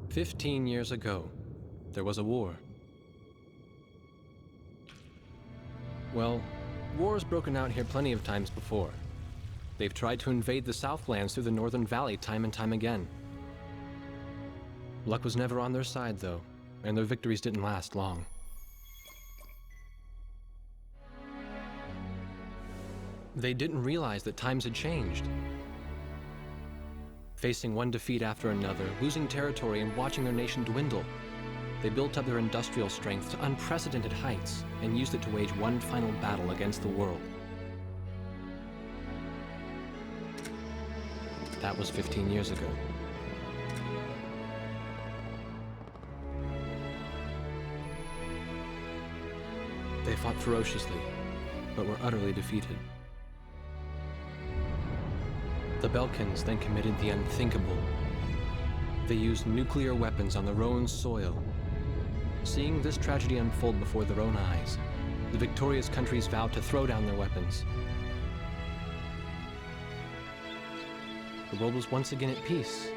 15 years ago, there was a war. Well, war's broken out here plenty of times before. They've tried to invade the Southlands through the Northern Valley time and time again. Luck was never on their side, though, and their victories didn't last long. They didn't realize that times had changed. Facing one defeat after another, losing territory and watching their nation dwindle, they built up their industrial strength to unprecedented heights and used it to wage one final battle against the world. That was 15 years ago. They fought ferociously, but were utterly defeated. The Belkans then committed the unthinkable. They used nuclear weapons on their own soil. Seeing this tragedy unfold before their own eyes, the victorious countries vowed to throw down their weapons. The world was once again at peace,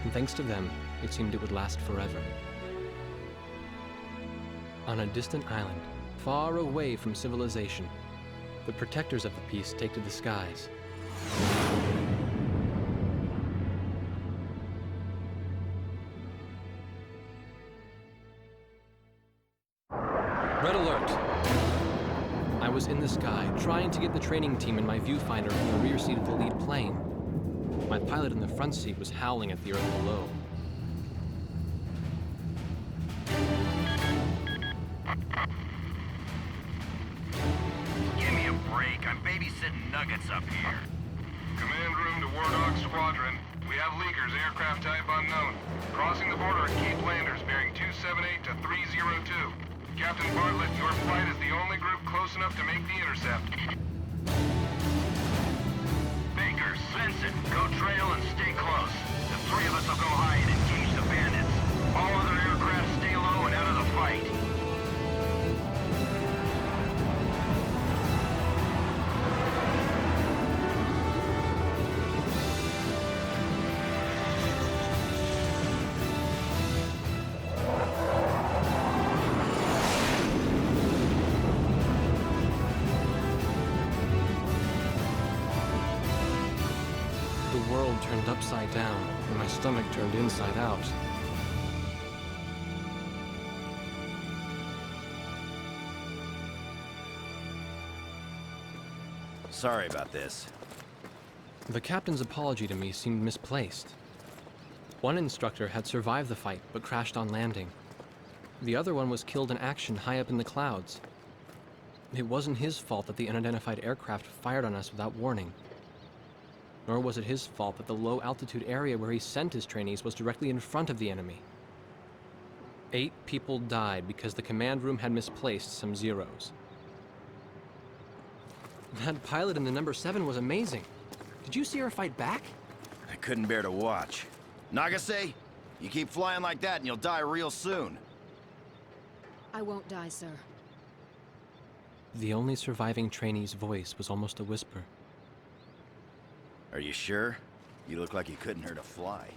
and thanks to them, it seemed it would last forever. On a distant island, far away from civilization, the protectors of the peace take to the skies. Red alert! I was in the sky, trying to get the training team in my viewfinder from the rear seat of the lead plane. My pilot in the front seat was howling at the earth below. Give me a break. I'm babysitting nuggets up here. Command room to War Dog Squadron. We have leakers, aircraft type unknown. Crossing the border at Cape Landers, bearing 278 to 302. Captain Bartlett, your flight is the only group close enough to make the intercept. Baker, sense it. Go trail and stay close. The three of us will go high and engage the bandits. All other aircraft stay low and out of the fight. The world turned upside down, and my stomach turned inside out. Sorry about this. The captain's apology to me seemed misplaced. One instructor had survived the fight, but crashed on landing. The other one was killed in action high up in the clouds. It wasn't his fault that the unidentified aircraft fired on us without warning. Nor was it his fault that the low-altitude area where he sent his trainees was directly in front of the enemy. 8 people died because the command room had misplaced some zeros. That pilot in the number 7 was amazing. Did you see her fight back? I couldn't bear to watch. Nagase, you keep flying like that and you'll die real soon. I won't die, sir. The only surviving trainee's voice was almost a whisper. Are you sure? You look like you couldn't hurt a fly.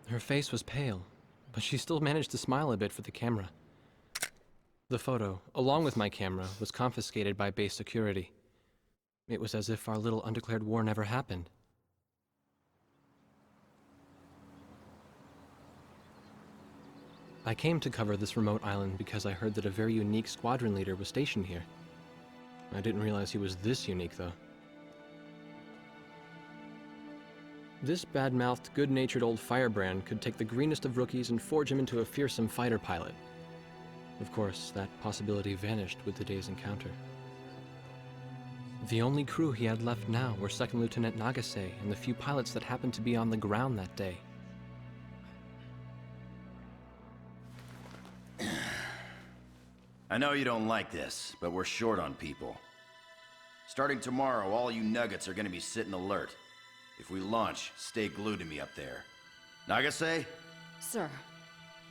Her face was pale, but she still managed to smile a bit for the camera. The photo, along with my camera, was confiscated by base security. It was as if our little undeclared war never happened. I came to cover this remote island because I heard that a very unique squadron leader was stationed here. I didn't realize he was this unique, though. This bad-mouthed, good-natured old firebrand could take the greenest of rookies and forge him into a fearsome fighter pilot. Of course, that possibility vanished with today's encounter. The only crew he had left now were Second Lieutenant Nagase and the few pilots that happened to be on the ground that day. I know you don't like this, but we're short on people. Starting tomorrow, all you nuggets are gonna be sitting alert. If we launch, stay glued to me up there. Nagase, Sir.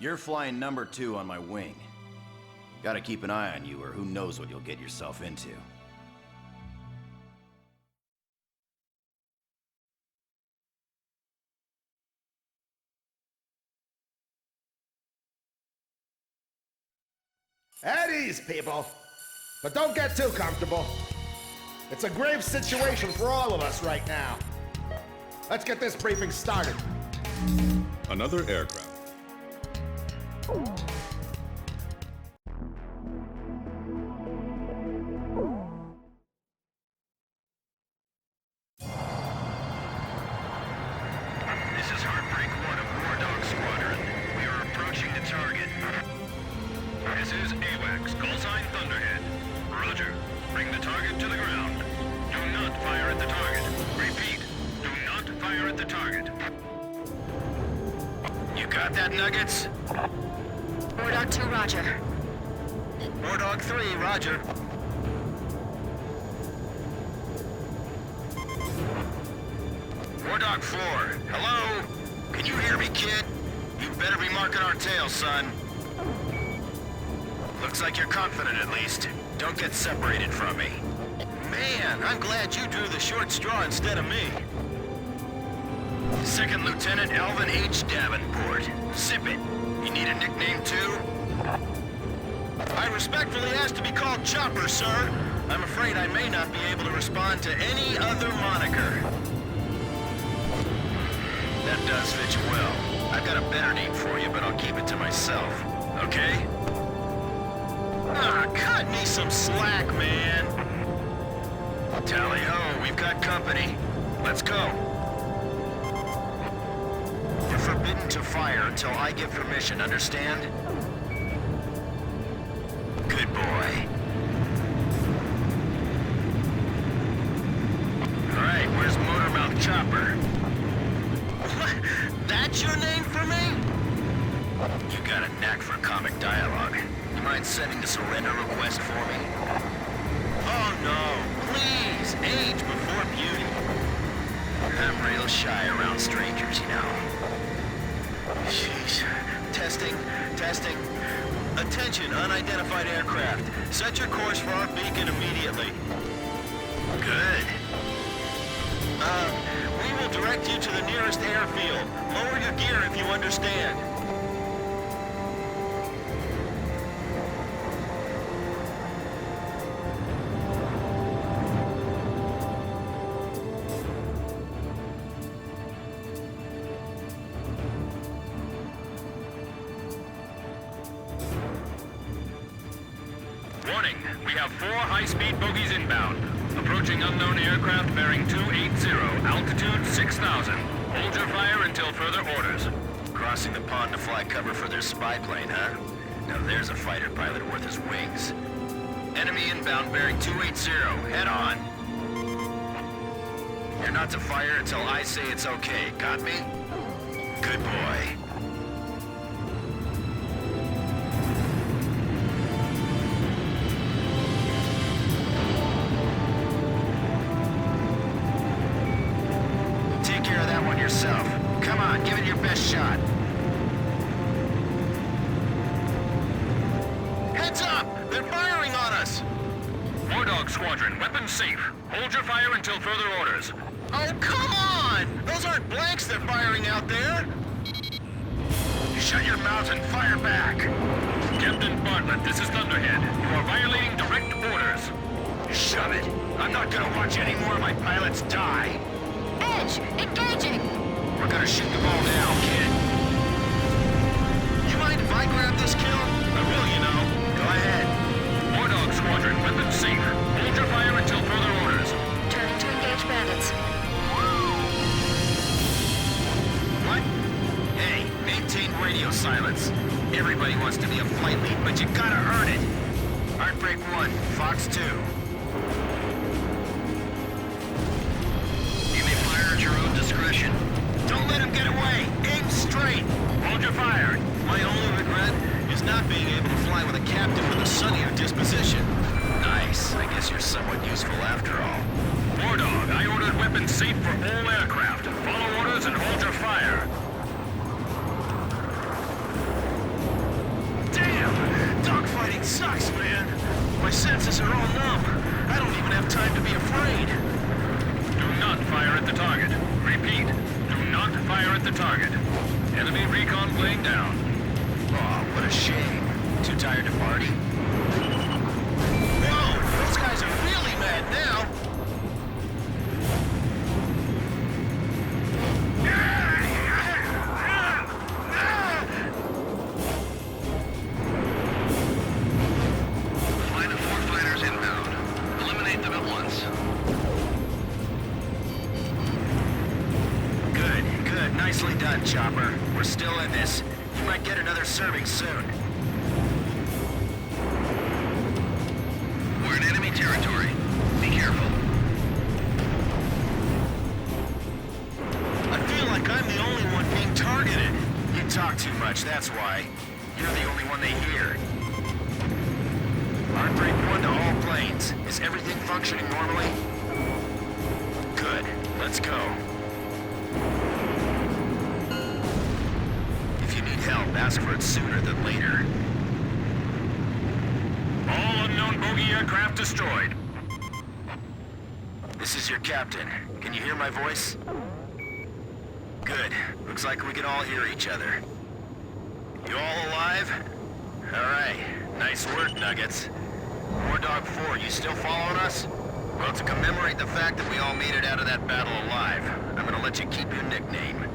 you're flying number 2 on my wing. Gotta keep an eye on you, or who knows what you'll get yourself into. At ease, people. But don't get too comfortable. It's a grave situation for all of us right now. Let's get this briefing started. Another aircraft. This is Heartbreak 1 of War Dog Squadron. We are approaching the target. This is AWACS, call sign Thunderhead. Roger. Bring the target to the ground. Do not fire at the target. Repeat. Do not fire at the target. You got that, Nuggets? War Dog 2, roger. War Dog 3, roger. War Dog 4, hello? Can you hear me, kid? You better be marking our tail, son. Looks like you're confident, at least. Don't get separated from me. Man, I'm glad you drew the short straw instead of me. Second Lieutenant Alvin H. Davenport. Zip it. You need a nickname, too? I respectfully ask to be called Chopper, sir. I'm afraid I may not be able to respond to any other moniker. That does fit you well. I've got a better name for you, but I'll keep it to myself. Okay? Ah, cut me some slack, man. Tally-ho, we've got company. Let's go. You're forbidden to fire until I give permission, understand? Good boy. All right, where's Motormouth Chopper? What? That's your name for me? You got a knack for comic dialogue. You mind sending a surrender request for me? Oh no, please, age before beauty. I'm real shy around strangers, you know. Jeez. Testing. Attention, unidentified aircraft. Set your course for our beacon immediately. Good. We will direct you to the nearest airfield. Lower your gear if you understand. Warning, we have 4 high-speed bogeys inbound. Approaching unknown aircraft bearing 280, altitude 6,000. Hold your fire until further orders. Crossing the pond to fly cover for their spy plane, huh? Now there's a fighter pilot worth his wings. Enemy inbound bearing 280, head on. You're not to fire until I say it's okay, got me? Good boy. Yourself. Come on, give it your best shot. Heads up! They're firing on us! War Dog Squadron, weapons safe. Hold your fire until further orders. Oh, come on! Those aren't blanks they're firing out there! Shut your mouth and fire back! Captain Bartlett, this is Thunderhead. You are violating direct orders. Shove it! I'm not gonna watch any more of my pilots die. Edge, engaging! We're gonna shoot the ball now, kid. You mind if I grab this kill? I will, you know. Go ahead. War Dog Squadron, weapons safe. Hold your fire until further orders. Turning to engage bandits. What? Hey, maintain radio silence. Everybody wants to be a flight lead, but you gotta earn it. Heartbreak 1, Fox 2. At your own discretion. Don't let him get away! Aim straight! Hold your fire! My only regret is not being able to fly with a captain with a sunnier disposition. Nice. I guess you're somewhat useful after all. War Dog, I ordered weapons safe for all aircraft. Follow orders and hold your fire. Damn! Dogfight fighting sucks, man. My senses are all numb. I don't even have time to be afraid. Do not fire at the target. Repeat, do not fire at the target. Enemy recon plane down. Oh, what a shame. Too tired to party? Whoa, those guys are really mad now. Line of 4 fighters inbound. Eliminate them at once. Good. Nicely done, Chopper. We're still in this. You might get another serving soon. We're in enemy territory. Be careful. I feel like I'm the only one being targeted. You talk too much, that's why. You're the only one they hear. Heartbreak 1 to all planes. Is everything functioning normally? Good. Let's go. If you need help, ask for it sooner than later. All unknown bogey aircraft destroyed. This is your captain. Can you hear my voice? Good. Looks like we can all hear each other. You all alive? Alright. Nice work, Nuggets. War Dog 4, you still following us? Well, to commemorate the fact that we all made it out of that battle alive, I'm gonna let you keep your nickname.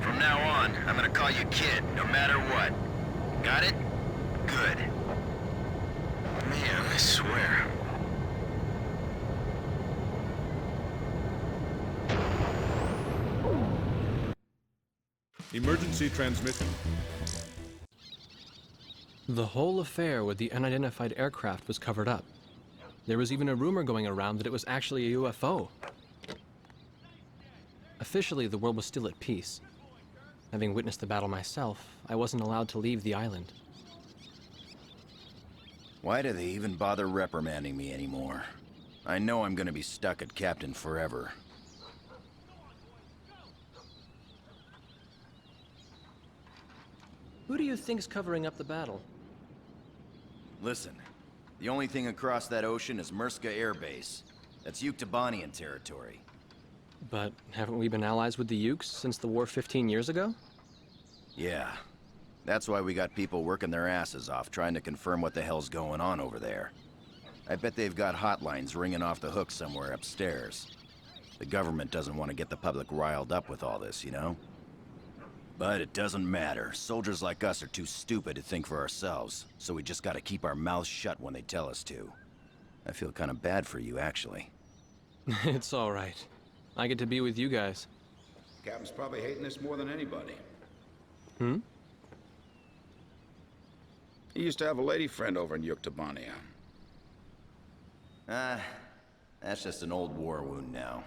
From now on, I'm gonna call you Kid, no matter what. Got it? Good. Man, I swear. Emergency transmission. The whole affair with the unidentified aircraft was covered up. There was even a rumor going around that it was actually a UFO. Officially, the world was still at peace. Having witnessed the battle myself, I wasn't allowed to leave the island. Why do they even bother reprimanding me anymore? I know I'm gonna be stuck at Captain forever. Who do you think's covering up the battle? Listen, the only thing across that ocean is Murska Air Base. That's Yuktobanian territory. But haven't we been allies with the Ukes since the war 15 years ago? Yeah. That's why we got people working their asses off trying to confirm what the hell's going on over there. I bet they've got hotlines ringing off the hook somewhere upstairs. The government doesn't want to get the public riled up with all this, you know? But it doesn't matter. Soldiers like us are too stupid to think for ourselves, so we just gotta keep our mouths shut when they tell us to. I feel kind of bad for you, actually. It's all right. I get to be with you guys. Captain's probably hating this more than anybody. Hmm? He used to have a lady friend over in Yuktobania. That's just an old war wound now.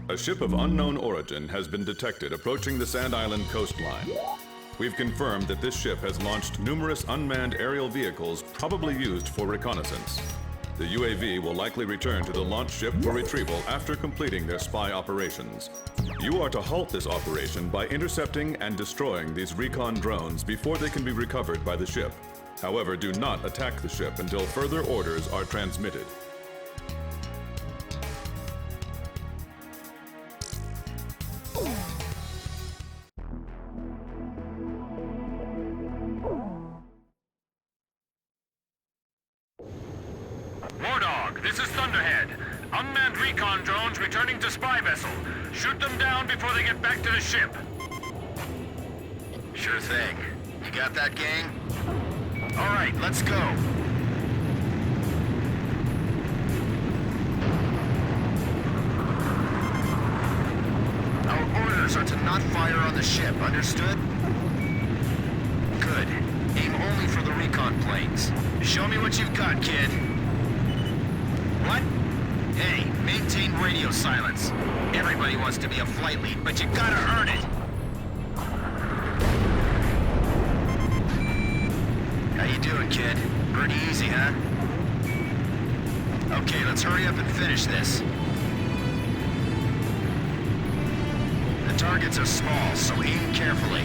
A ship of unknown origin has been detected approaching the Sand Island coastline. We've confirmed that this ship has launched numerous unmanned aerial vehicles probably used for reconnaissance. The UAV will likely return to the launch ship for retrieval after completing their spy operations. You are to halt this operation by intercepting and destroying these recon drones before they can be recovered by the ship. However, do not attack the ship until further orders are transmitted. War Dog, this is Thunderhead. Unmanned recon drones returning to spy vessel. Shoot them down before they get back to the ship. Sure thing. You got that, gang? All right, let's go. Our orders are to not fire on the ship, understood? Good. Aim only for the recon planes. Show me what you've got, kid. What? Hey, maintain radio silence. Everybody wants to be a flight lead, but you gotta earn it. doing, kid? Pretty easy, huh? Okay, let's hurry up and finish this. The targets are small, so aim carefully.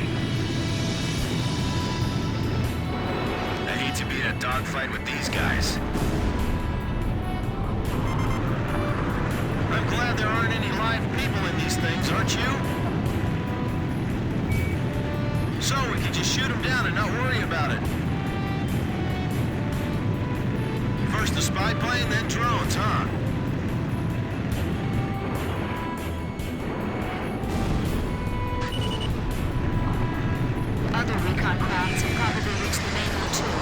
I hate to be in a dogfight with these guys. I'm glad there aren't any live people in these things, aren't you? So we can just shoot them down and not worry about it. First the spy plane, then drones, huh? Other recon crafts have probably reached the mainland too.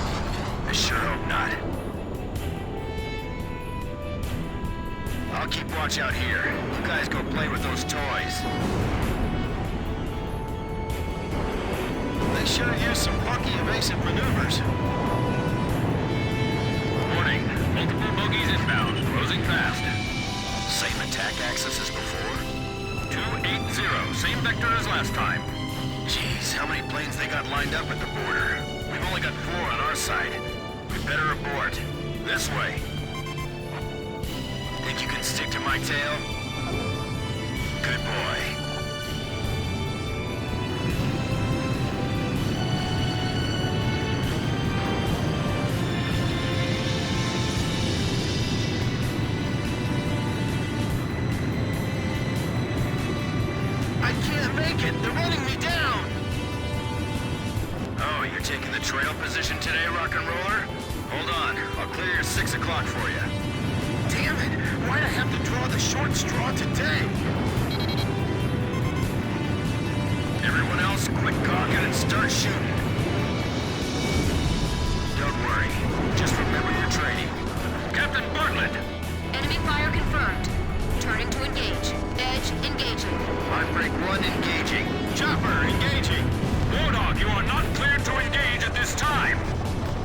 I sure hope not. I'll keep watch out here. You guys go play with those toys. They sure use some funky evasive maneuvers. Warning. Multiple bogeys inbound. Closing fast. Same attack axis as before. 280. Same vector as last time. Jeez, how many planes they got lined up at the border? We've only got 4 on our side. We better abort. This way. Think you can stick to my tail? Good boy. I can't make it! They're running me down! Oh, you're taking the trail position today, rock and roller? Hold on, I'll clear your 6 o'clock for you. Damn it! Why'd I have to draw the short straw today? Everyone else, quit gawking and start shooting. Don't worry. Just remember your training. Captain Bartlett! Enemy fire confirmed. Turning to engage. Edge engaging. Heartbreak 1 engaging. Chopper, engaging! Wardog, you are not cleared to engage at this time!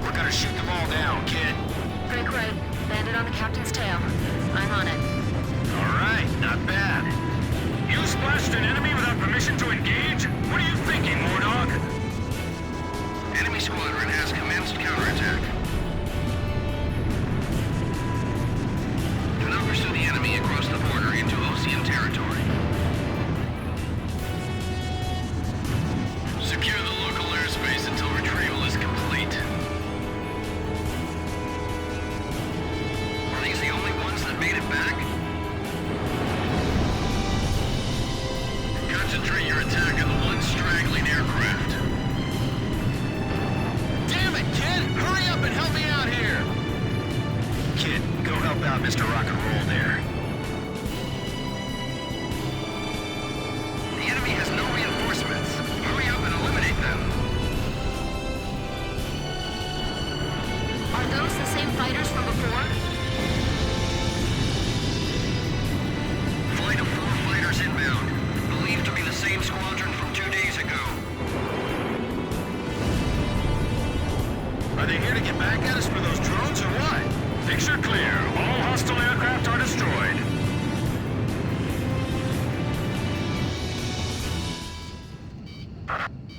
We're gonna shoot them all down, kid. Break right. Landed on the captain's tail. I'm on it. All right, not bad. You splashed an enemy without permission to engage? What are you thinking, Wardog? Enemy squadron has commenced counterattack. Do not pursue the enemy across the border into Ocean territory. Secure the local airspace until retrieval is complete. Are these the only ones that made it back? Concentrate your attack on the one straggling aircraft. Damn it, kid! Hurry up and help me out here! Kid, go help out Mr. Rock and Roll there. The enemy has no reinforcements. Hurry up and eliminate them. Are those the same fighters from before? Flight of 4 fighters inbound. Believed to be the same squadron from 2 days ago. Are they here to get back at us for those drones or what? Picture clear. All hostile aircraft are destroyed.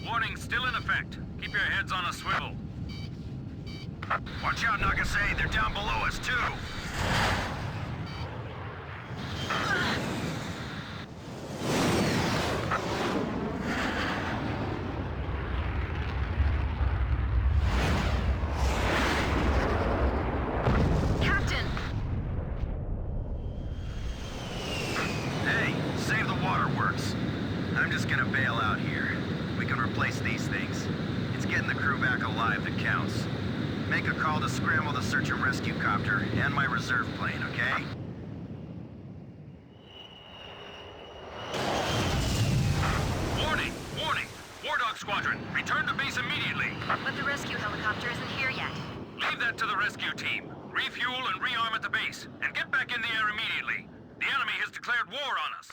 Warning still in effect. Keep your heads on a swivel. Watch out, Nagasei. They're down below us, too. Captain! Hey, save the waterworks. I'm just gonna bail out here. We can replace these things. It's getting the crew back alive that counts. Make a call to scramble the search and rescue copter and my reserve plane, okay? Warning! Warning! Wardog Squadron, return to base immediately. But the rescue helicopter isn't here yet. Leave that to the rescue team. Refuel and rearm at the base, and get back in the air immediately. The enemy has declared war on us.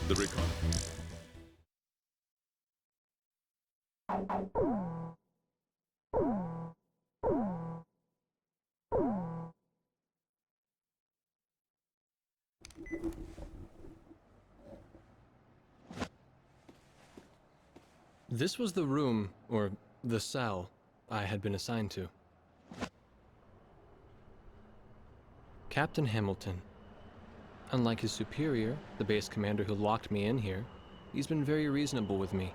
The recon. This was the room, or the cell, I had been assigned to. Captain Hamilton. Unlike his superior, the base commander who locked me in here, he's been very reasonable with me.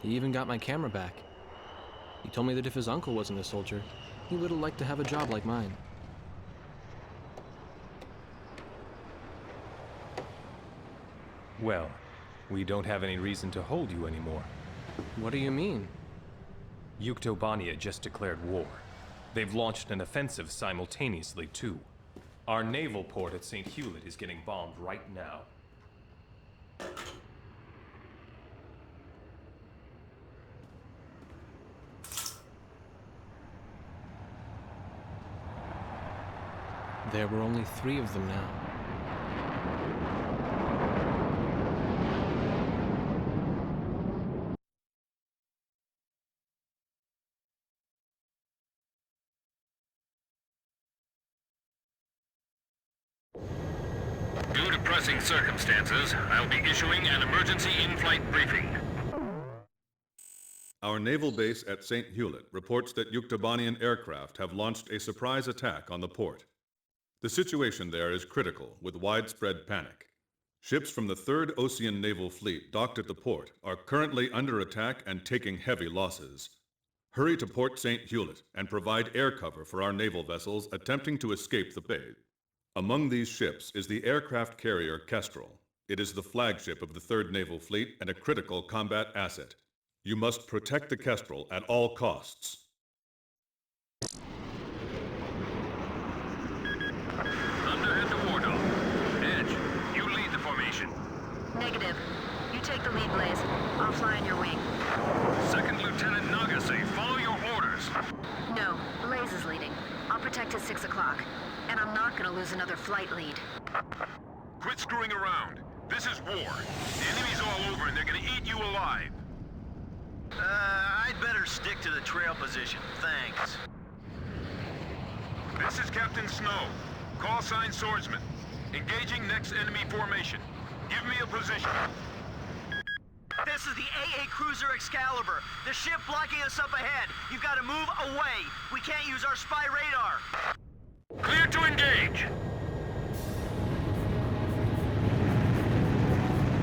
He even got my camera back. He told me that if his uncle wasn't a soldier, he would have liked to have a job like mine. Well, we don't have any reason to hold you anymore. What do you mean? Yuktobania just declared war. They've launched an offensive simultaneously, too. Our naval port at St. Hewlett is getting bombed right now. There were only 3 of them now. Due to pressing circumstances, I'll be issuing an emergency in-flight briefing. Our naval base at St. Hewlett reports that Yuktobanian aircraft have launched a surprise attack on the port. The situation there is critical, with widespread panic. Ships from the 3rd Ocean Naval Fleet docked at the port are currently under attack and taking heavy losses. Hurry to Port St. Hewlett and provide air cover for our naval vessels attempting to escape the bay. Among these ships is the aircraft carrier Kestrel. It is the flagship of the 3rd Naval Fleet and a critical combat asset. You must protect the Kestrel at all costs. Underhead to Wardog. Edge, you lead the formation. Negative. You take the lead, Blaze. I'll fly on your wing. 2nd Lieutenant Nagase, follow your orders. No, Blaze is leading. I'll protect at 6 o'clock. And I'm not gonna lose another flight lead. Quit screwing around. This is war. The enemy's all over and they're gonna eat you alive. I'd better stick to the trail position, thanks. This is Captain Snow. Call sign Swordsman. Engaging next enemy formation. Give me a position. This is the AA cruiser Excalibur. The ship blocking us up ahead. You've got to move away. We can't use our spy radar. Clear to engage.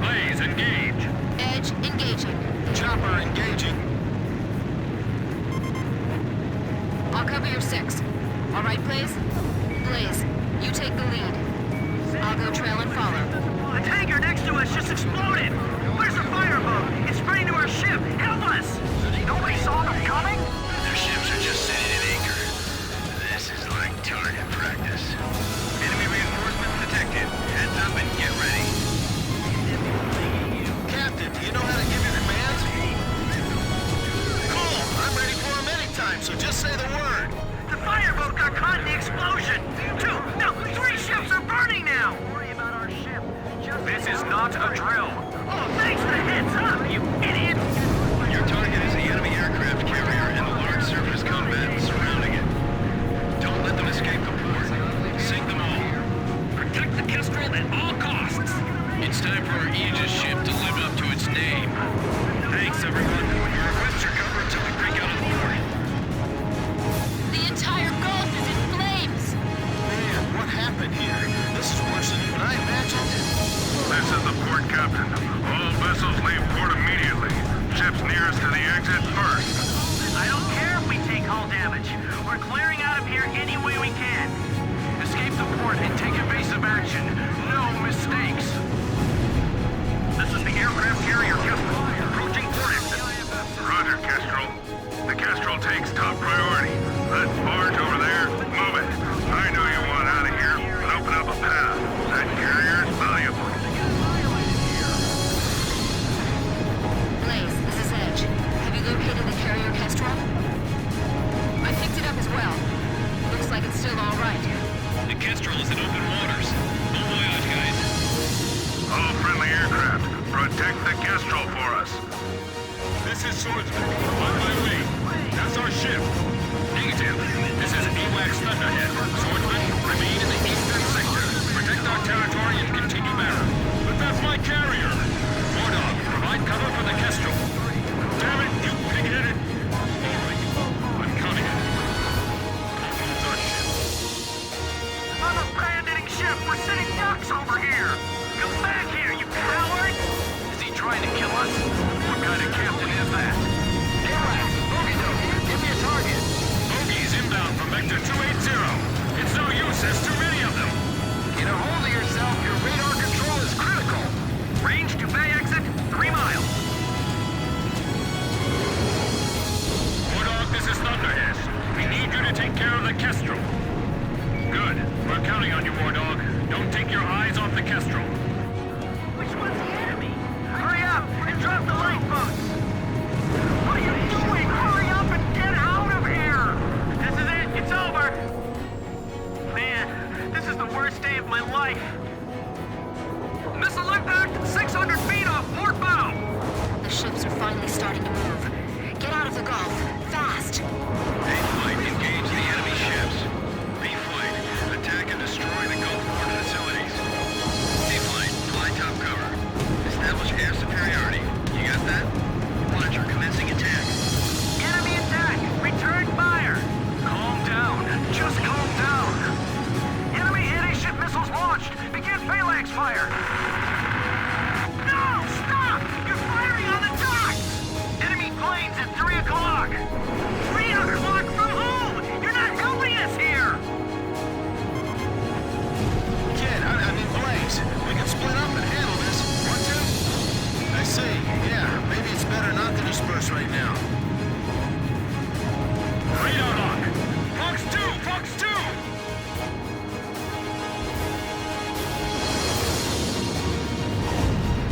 Blaze, engage. Edge, engaging. Chopper engaging. I'll cover your 6. All right, Blaze? Blaze, you take the lead. I'll go trail and follow. The tanker next to us just exploded. Where's the fireboat? It's spraying to our ship. Help us! Nobody saw them coming? Their ships are just sitting at anchor. This is like target practice. Enemy reinforcements detected. Heads up and get ready. Captain, do you know how to give your commands? Cool! I'm ready for them anytime, so just say the word. The fireboat got caught in the explosion. 2, no, 3 ships are burning now. Worry about our ship. This is not a drill. Oh, thanks for the heads up, you idiot! Your target is the enemy aircraft carrier and the large surface combat surrounding it. Don't let them escape the port. Sink them all. Protect the Kestrel at all costs. It's time for our Aegis ship to live up to its name. Thanks, everyone. Your requests are covered until we break out of the port. The entire Gulf is in flames! Man, what happened here? This is worse than even I imagined. This is the port captain. All vessels leave port immediately. Ships nearest to the exit first. I don't care if we take hull damage. We're clearing out of here any way we can. Escape the port and take evasive action. No mistakes. This is the aircraft carrier Kestrel. Approaching port exit. Roger, Kestrel. The Kestrel takes top priority. That barge over there, move it. I know you want out of here, but open up a path. That carrier's valuable. Blaze, this is Edge. Have you located the carrier Kestrel? I picked it up as well. Looks like it's still all right. The Kestrel is in open waters. Bon voyage, guys. All friendly aircraft, protect the Kestrel for us. This is Swordsman. On my way. That's our ship. Negative. This is AWACS Thunderhead. Swordsman, remain in the eastern sector. Protect our territory and continue battle. But that's my carrier. Wardog, provide cover for the Kestrel. trying to kill us? What kind of captain is that? Relax, bogey dope. Give me a target. Bogeys inbound from Vector 280. It's no use, there's too many of them. Get a hold of yourself, your radar control is critical. Range to bay exit, 3 miles. Wardog, this is Thunderhead. We need you to take care of the Kestrel. Good. We're counting on you, Wardog. Don't take your eyes off the Kestrel. Which one's the enemy? Hurry up and drop the lifeboats! What are you doing? Hurry up and get out of here! This is it. It's over. Man, this is the worst day of my life. Missile impact 600 feet off port bow! The ships are finally starting to move. Get out of the Gulf. Fast! A-Flight, engage the enemy ships. B-Flight, attack and destroy the Gulf port facilities. C-Flight, fly top cover. Establish air superiority. You got that? Roger, commencing attack. Enemy attack! Return fire! Calm down. Just calm down. Enemy anti-ship missiles launched. Begin phalanx fire. No! Stop! You're firing on the docks! Enemy planes at 3 o'clock! 3 o'clock from whom? You're not helping us here! Kid, I mean Blaze. We can split up and handle this. Want to? I see. Yeah, maybe it's better not to disperse right now. Radar lock! Fox 2! Fox 2!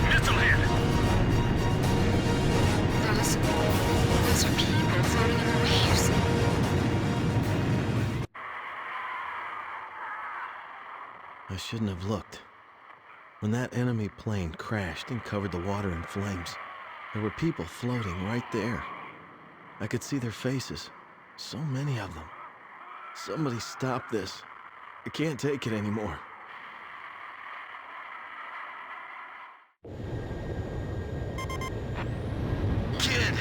Missile hit! Those are people floating in the waves. I shouldn't have looked. When that enemy plane crashed and covered the water in flames, there were people floating right there. I could see their faces. So many of them. Somebody stop this. I can't take it anymore. Kid,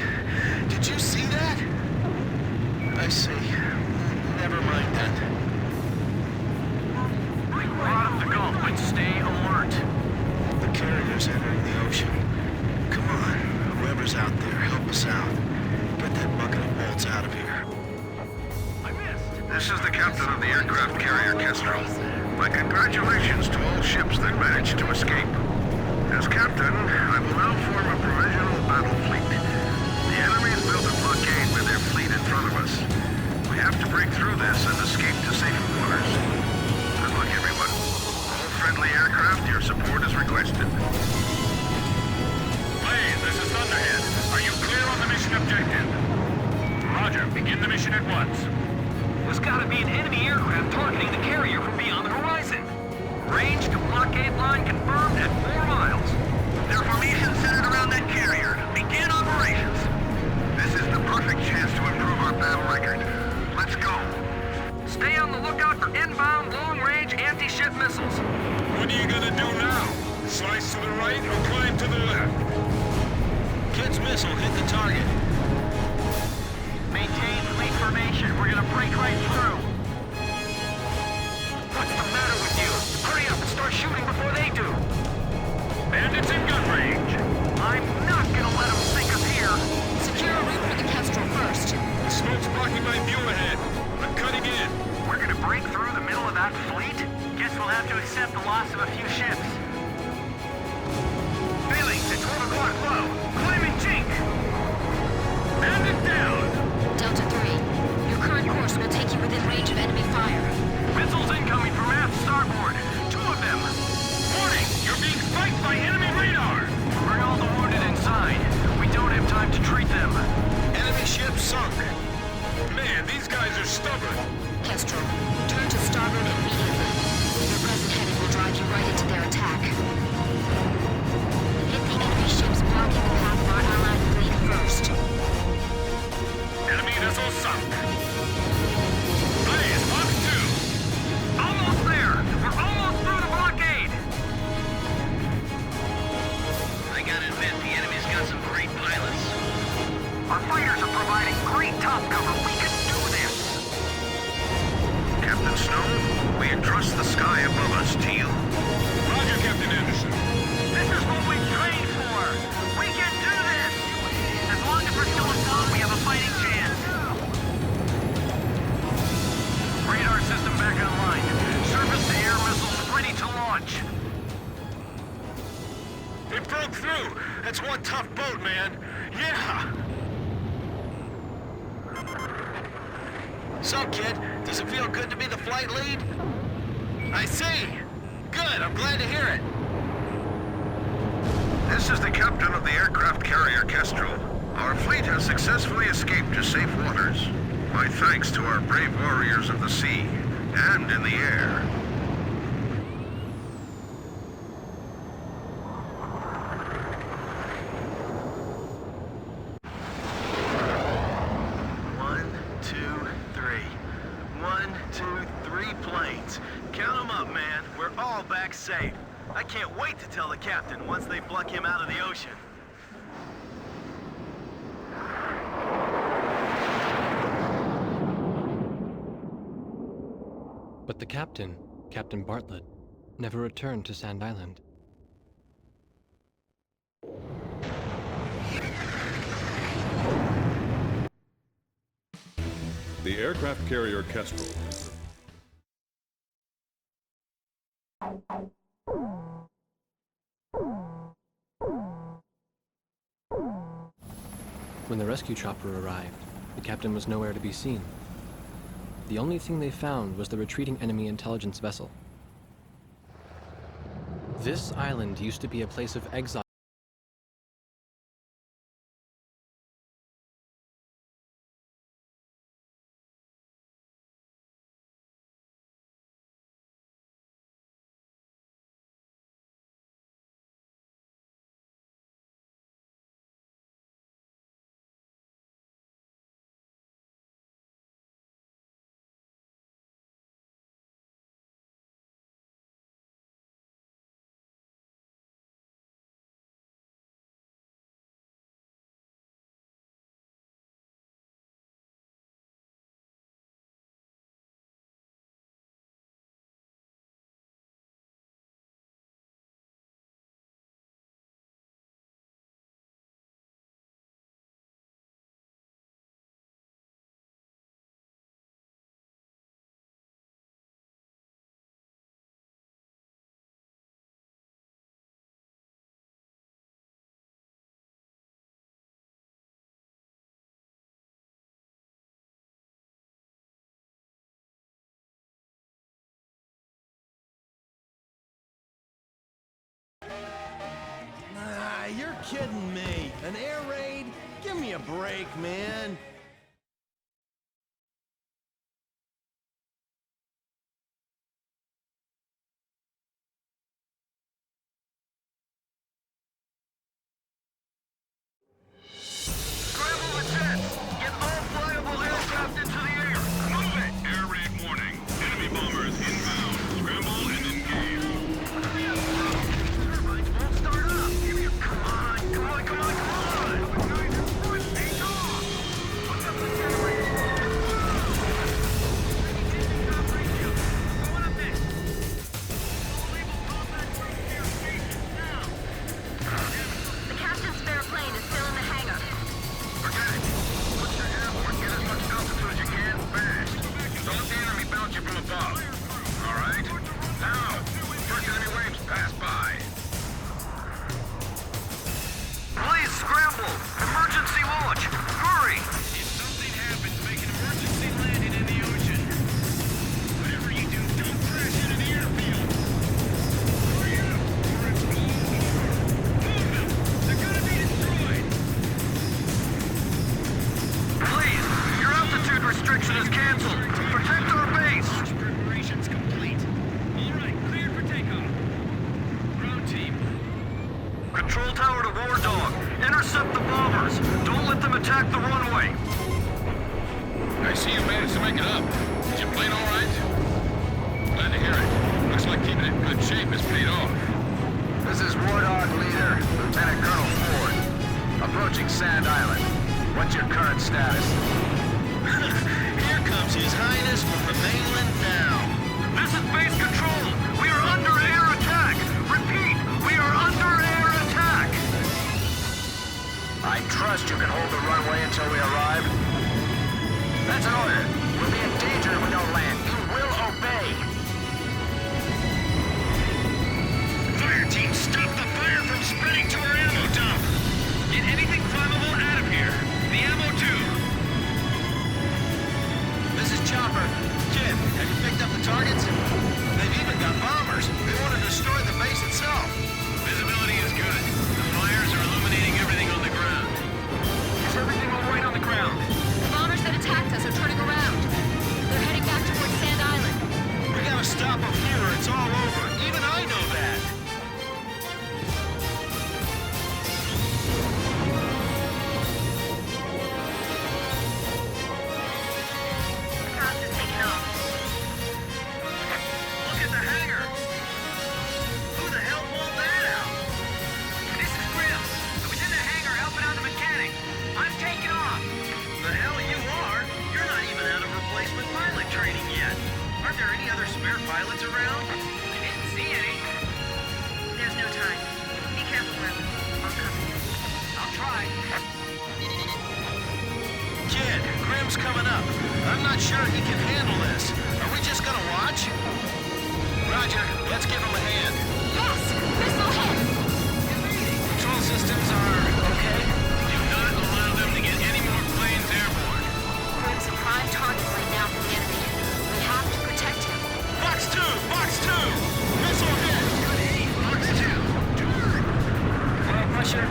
did you see that? I see. Never mind then. We're out of the Gulf, but stay alert. The carrier's entering the ocean. Come on, whoever's out there, help us out. Get that bucket of bolts out of here. I missed. This is the captain of the aircraft carrier Kestrel. My congratulations to all ships that managed to escape. As captain, I will now form a provisional battle fleet. The enemy has built a blockade with their fleet in front of us. We have to break through this and escape to safer waters. Good luck, everyone. All friendly aircraft, your support is requested. Blaze, this is Thunderhead. Are you clear on the mission objective? Roger, begin the mission at once. There's gotta be an enemy aircraft targeting the carrier from beyond the horizon. Range to blockade line confirmed at 4 miles. Their formation centered around that carrier. Begin operations. This is the perfect chance to improve our battle record. Let's go. Stay on the lookout for inbound long-range anti-ship missiles. What are you gonna do now? Slice to the right or climb to the left? Kid's missile hit the target. Maintain fleet formation. We're gonna break right through. What's the matter with you? Hurry up and start shooting before they do. Bandits in gun range. I'm not gonna let them sink us here. Secure a route for the Kestrel first. The smoke's blocking my view ahead. I'm cutting in. We're gonna break through the middle of that fleet? Guess we'll have to accept the loss of a few ships. Bailey, at 12 o'clock low. Climbing chink. Bandit down. Delta 3, your current course will take you within range of enemy fire. Missiles incoming from aft starboard. 2 of them. Warning, you're being spiked by enemy radar. Bring all the wounded inside. That's one tough boat, man. Yeah! So, kid, does it feel good to be the flight lead? I see. Good, I'm glad to hear it. This is the captain of the aircraft carrier Kestrel. Our fleet has successfully escaped to safe waters. My thanks to our brave warriors of the sea and in the air. One, two, three. 1, 2, 3 planes. Count them up, man. We're all back safe. I can't wait to tell the captain once they pluck him out of the ocean. But the captain, Captain Bartlett, never returned to Sand Island. The aircraft carrier Kestrel. When the rescue chopper arrived, the captain was nowhere to be seen. The only thing they found was the retreating enemy intelligence vessel. This island used to be a place of exile. You're kidding me. An air raid? Give me a break, man. Scramble the jets! Get all flyable aircraft into the air! Move it! Air raid warning. Enemy bombers inbound. Scramble and engage. Turbines won't start up. Come on. Take off. Look up the generator. Stop radio. Going up this. Label combat group near station now. The captain's spare plane is still in the hangar. Forget it. Once you're airborne, get as much altitude as you can fast. Don't let the enemy bounce you from above. All right? Now, first enemy waves pass by. Please scramble! Emergency launch! Hurry! If something happens, make an emergency landing in the ocean. Whatever you do, don't crash into the airfield. Hurry up, or it's all over. Move them! They're gonna be destroyed! Please, your altitude restriction is canceled. Protect our base! Launch preparations complete. All right, cleared for takeoff. Ground team. Control tower to War Dog. Intercept the bombers. Don't let them attack the runway. I see you managed to make it up. Is your plane all right? Glad to hear it. Looks like keeping it in good shape has paid off. This is War Dog Leader, Lieutenant Colonel Ford. Approaching Sand Island. What's your current status? Here comes His Highness from the mainland now. This is base control. We are under air attack. Repeat, we are under air attack. I trust you can hold the runway until we arrive. That's an order. We'll be in danger if we don't land. You will obey. Fire team, stop the fire from spreading to our ammo dump. Grim's coming up. I'm not sure he can handle this. Are we just gonna watch? Roger, let's give him a hand. Yes! Missile hit! Control systems are okay? Do not allow them to get any more planes airborne. Grim's a prime target right now for the enemy. We have to protect him. Box 2! Box 2! Missile hit! Good aim, Box 2. Oil pressure?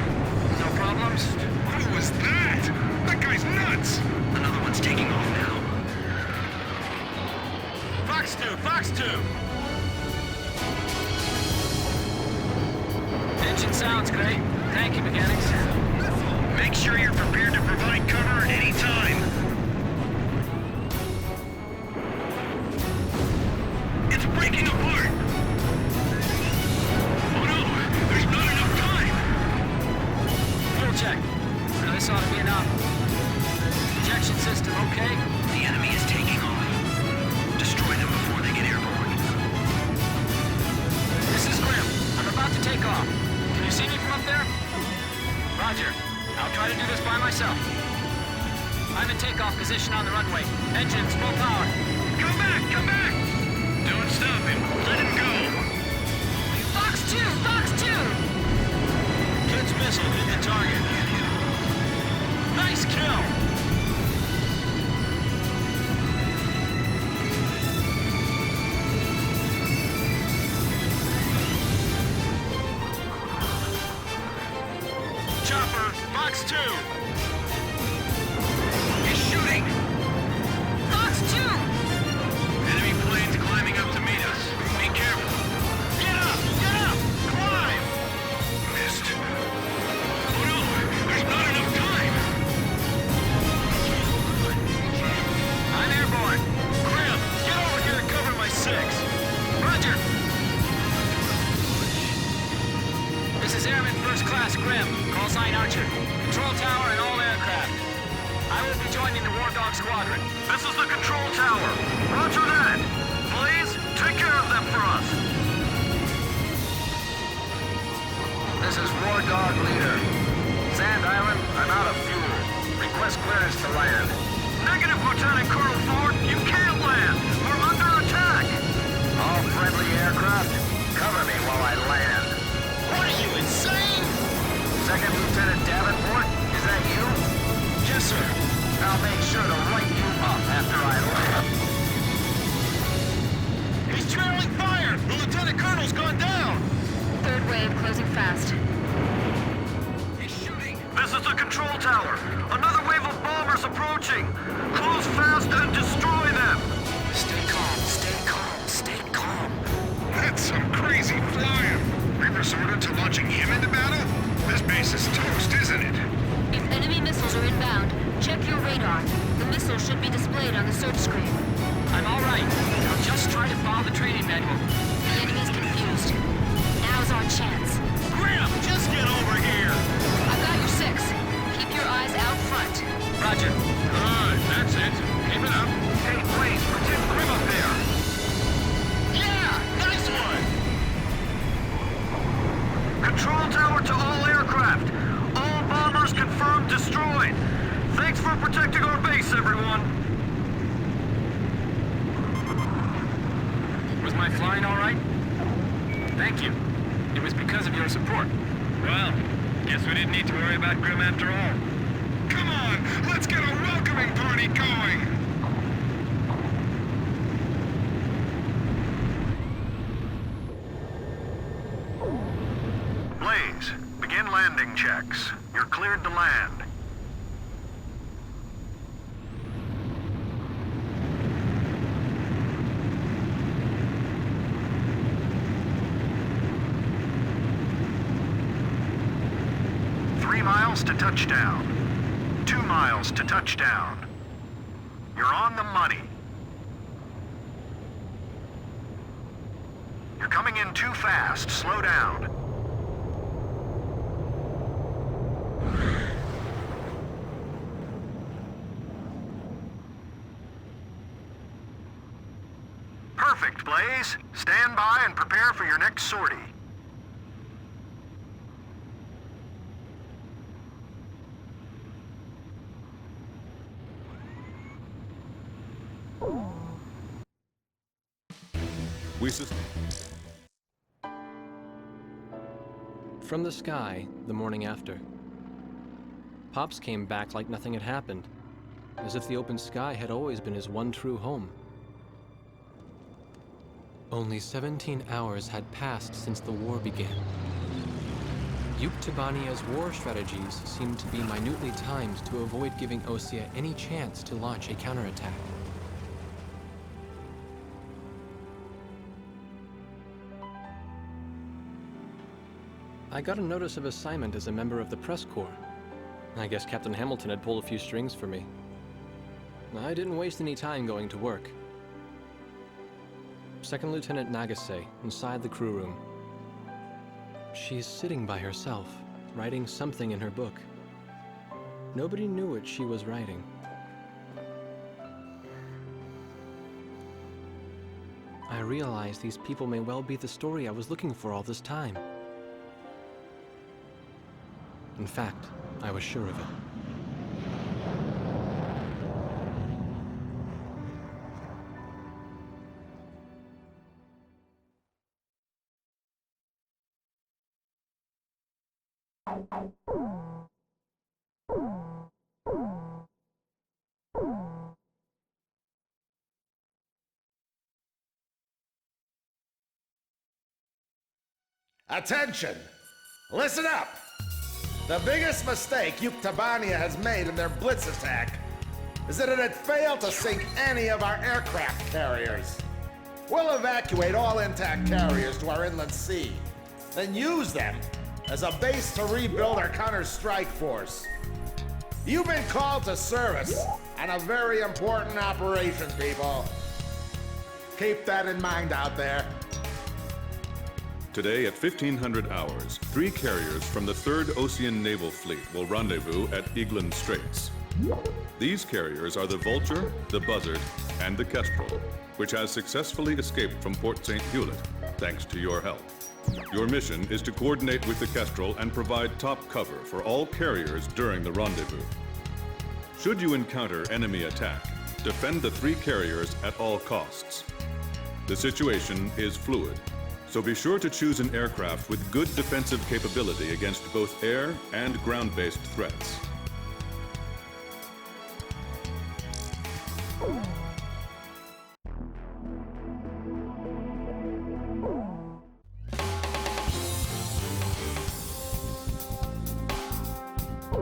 No problems? What was that? That guy's nuts! Another one's taking off now. Fox 2! Fox 2! Engine sounds great. Thank you, mechanics. Make sure you're prepared to provide cover at any time. It's breaking apart! Oh no! There's not enough time! Fuel check. Now this ought to be enough. Ejection system okay? The enemy is taking off. Destroy them before they get airborne. This is Grim. I'm about to take off. Can you see me from up there? Roger. I'll try to do this by myself. I'm in takeoff position on the runway. Engines full power. Come back! Come back! Don't stop him. Let him go. Fox 2! Fox 2! Kid's missile hit the target. Nice kill! Chopper, Fox 2! He's shooting! Fox 2! Enemy planes climbing up to meet us. Be careful. Get up! Get up! Climb! Missed. Oh no! There's not enough time! I'm airborne. Grim, get over here and cover my 6. Roger! This is Airman First Class Grim. Call sign Archer. Control tower and all aircraft. I will be joining the War Dog Squadron. This is the control tower. Roger that. Please, take care of them for us. This is War Dog Leader. Sand Island, I'm out of fuel. Request clearance to land. Negative, Lieutenant Colonel Ford. You can't land. We're under attack. All friendly aircraft, cover me while I land. What are you, insane? Second Lieutenant Davenport, is that you? Yes, sir. I'll make sure to light you up after I land. He's trailing fire! The Lieutenant Colonel's gone down! Third wave closing fast. He's shooting! This is the control tower. Another wave of bombers approaching. Close fast and destroy them. Stay calm, stay calm, stay calm. That's some crazy flying! We resorted to launching him into battle? This base is toast, isn't it? If enemy missiles are inbound, check your radar. The missile should be displayed on the search screen. I'm all right. I'll just try to follow the training manual. The enemy's confused. Now's our chance. Grim, just get over here. I've got your 6. Keep your eyes out front. Roger. Good, that's it. Keep it up. Hey, please, protect Grim up there. Yeah, nice one. Control tower to all aircraft. All bombers confirmed destroyed. Thanks for protecting our base, everyone. Was my flying all right? Thank you. It was because of your support. Well, guess we didn't need to worry about Grim after all. Come on, let's get a welcoming party going! Blaze, begin landing checks. You're cleared to land. Miles to touchdown. 2 miles to touchdown. You're on the money. You're coming in too fast. Slow down. Perfect, Blaze. Stand by and prepare for your next sortie. We sustain. From the sky, the morning after. Pops came back like nothing had happened, as if the open sky had always been his one true home. Only 17 hours had passed since the war began. Yuktobania's war strategies seemed to be minutely timed to avoid giving Osea any chance to launch a counterattack. I got a notice of assignment as a member of the press corps. I guess Captain Hamilton had pulled a few strings for me. I didn't waste any time going to work. Second Lieutenant Nagase, inside the crew room. She's sitting by herself, writing something in her book. Nobody knew what she was writing. I realized these people may well be the story I was looking for all this time. In fact, I was sure of it. Attention! Listen up! The biggest mistake Yuktobania has made in their blitz attack is that it had failed to sink any of our aircraft carriers. We'll evacuate all intact carriers to our inland sea, then use them as a base to rebuild our counter-strike force. You've been called to service on a very important operation, people. Keep that in mind out there. Today at 1500 hours, 3 carriers from the 3rd Ocean Naval Fleet will rendezvous at Eglin Straits. These carriers are the Vulture, the Buzzard, and the Kestrel, which has successfully escaped from Port St. Hewlett, thanks to your help. Your mission is to coordinate with the Kestrel and provide top cover for all carriers during the rendezvous. Should you encounter enemy attack, defend the 3 carriers at all costs. The situation is fluid, so be sure to choose an aircraft with good defensive capability against both air and ground-based threats.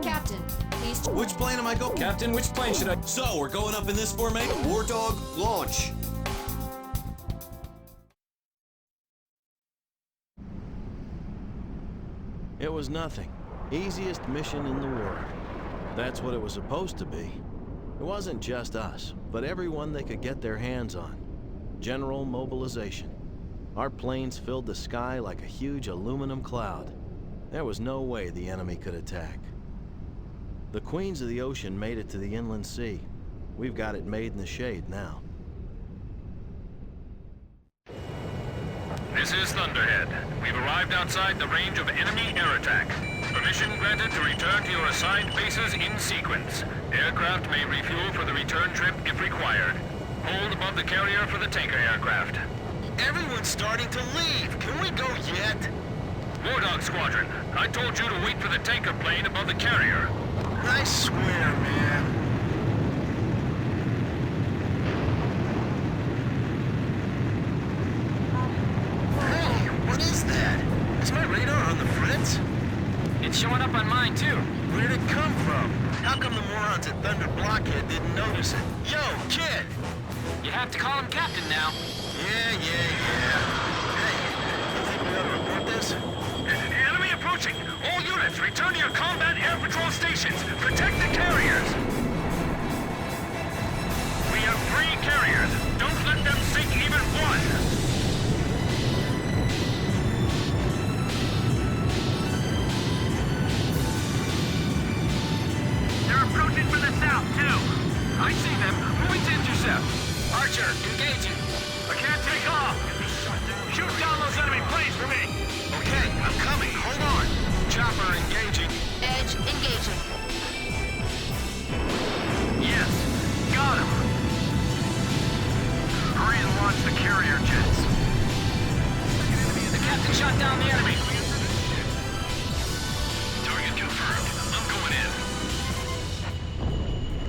Captain, please. Which plane am I going? Captain, which plane should I... So, we're going up in this formation? War Dog, launch. It was nothing. Easiest mission in the world. That's what it was supposed to be. It wasn't just us, but everyone they could get their hands on. General mobilization. Our planes filled the sky like a huge aluminum cloud. There was no way the enemy could attack. The Queens of the Ocean made it to the inland sea. We've got it made in the shade now. This is Thunderhead. We've arrived outside the range of enemy air attack. Permission granted to return to your assigned bases in sequence. Aircraft may refuel for the return trip if required. Hold above the carrier for the tanker aircraft. Everyone's starting to leave. Can we go yet? War Dog Squadron, I told you to wait for the tanker plane above the carrier. I swear, man. Hey, what is that? Is my radar on the fritz? It's showing up on mine, too. Where'd it come from? How come the morons at Thunder Blockhead didn't notice it? Yo, kid! You have to call him Captain now. Yeah. Hey, you think we ought to report this? Enemy approaching! All units, return to your combat air patrol stations! Protect the carriers! We have 3 carriers! Don't let them sink even one! They're approaching from the south, too! I see them! Moving to intercept! Archer, engaging. I can't take off! Shoot down those enemy planes for me! Okay, I'm coming. Hold on. Chopper engaging. Edge engaging. Yes! Got him! Hurry and launch the carrier jets. Shut down the enemy. Target confirmed. I'm going in.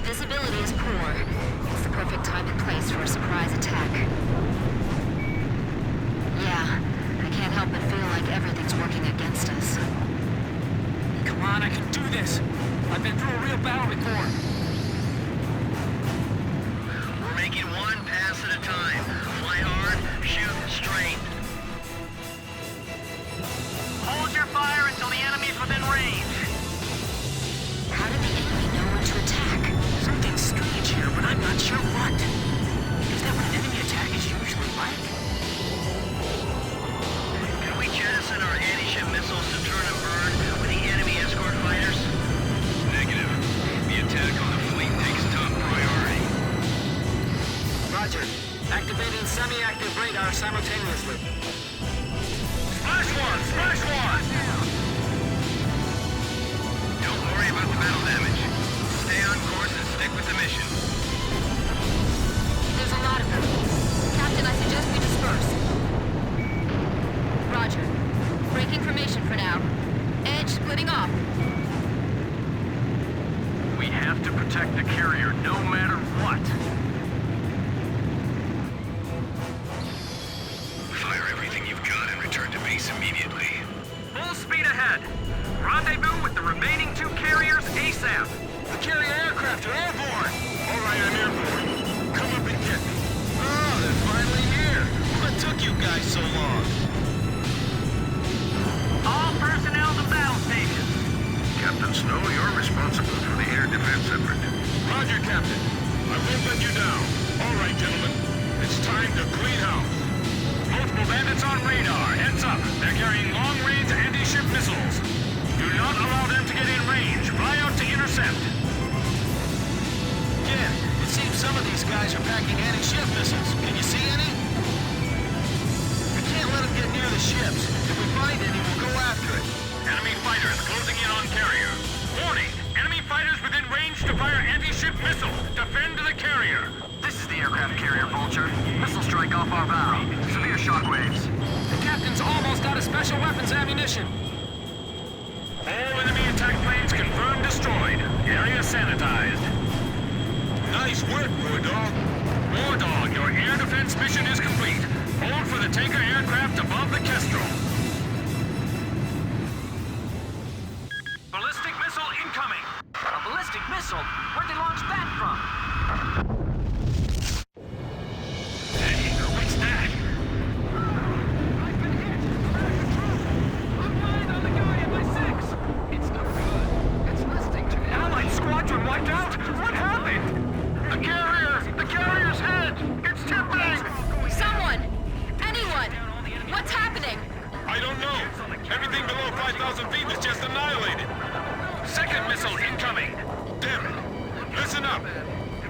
Visibility is poor. It's the perfect time and place for a surprise attack. Yeah, I can't help but feel like everything's working against us. Come on, I can do this. I've been through a real battle before. We're making one pass at a time. Fly hard, shoot straight. Hold your fire until the enemy's within range. How did the enemy know when to attack? Something's strange here, but I'm not sure what. Is that what an enemy attack is usually like? Can we jettison our anti-ship missiles to turn and burn with the enemy escort fighters? Negative. The attack on the fleet takes top priority. Roger. Activating semi-active radar simultaneously. Splash one! Splash one! Don't worry about the battle damage. Stay on course and stick with the mission. There's a lot of them. Captain, I suggest we disperse. Roger. Breaking formation for now. Edge splitting off. We have to protect the carrier no matter what. Fire everything you've got and return to base immediately. Full speed ahead. Rendezvous with the remaining 2 carriers ASAP. The carrier aircraft are airborne! All right, I'm airborne. Come up and get me. Oh, they're finally here! What took you guys so long? All personnel to battle stations. Captain Snow, you're responsible for the air defense effort. Roger, Captain. I won't let you down. All right, gentlemen. It's time to clean house. Multiple bandits on radar. Heads up. They're carrying long-range anti-ship missiles. Do not allow them to get in range. Fly out to intercept. Ken, it seems some of these guys are packing anti-ship missiles. Can you see any? We can't let them get near the ships. If we find any, we'll go after it. Enemy fighters closing in on carrier. Warning! Enemy fighters within range to fire anti-ship missile. Defend the carrier. This is the aircraft carrier, Vulture. Missile strike off our bow. Severe shockwaves. The captain's almost out of special weapons ammunition. All enemy attack planes confirmed destroyed. Area sanitized. Nice work, War Dog. War Dog, your air defense mission is complete. Hold for the tanker aircraft above the Kestrel. Ballistic missile incoming. A ballistic missile? Where'd they launch that from? Hey, what's that? I've been hit. I'm lying on the guy in my 6. It's no good. It's listing to Allied squadron wiped out. What happened? The carrier's head. It's tipping. Someone! Anyone! What's happening? I don't know. Everything below 5,000 feet is just annihilated. Second missile incoming. Damn it. Listen up.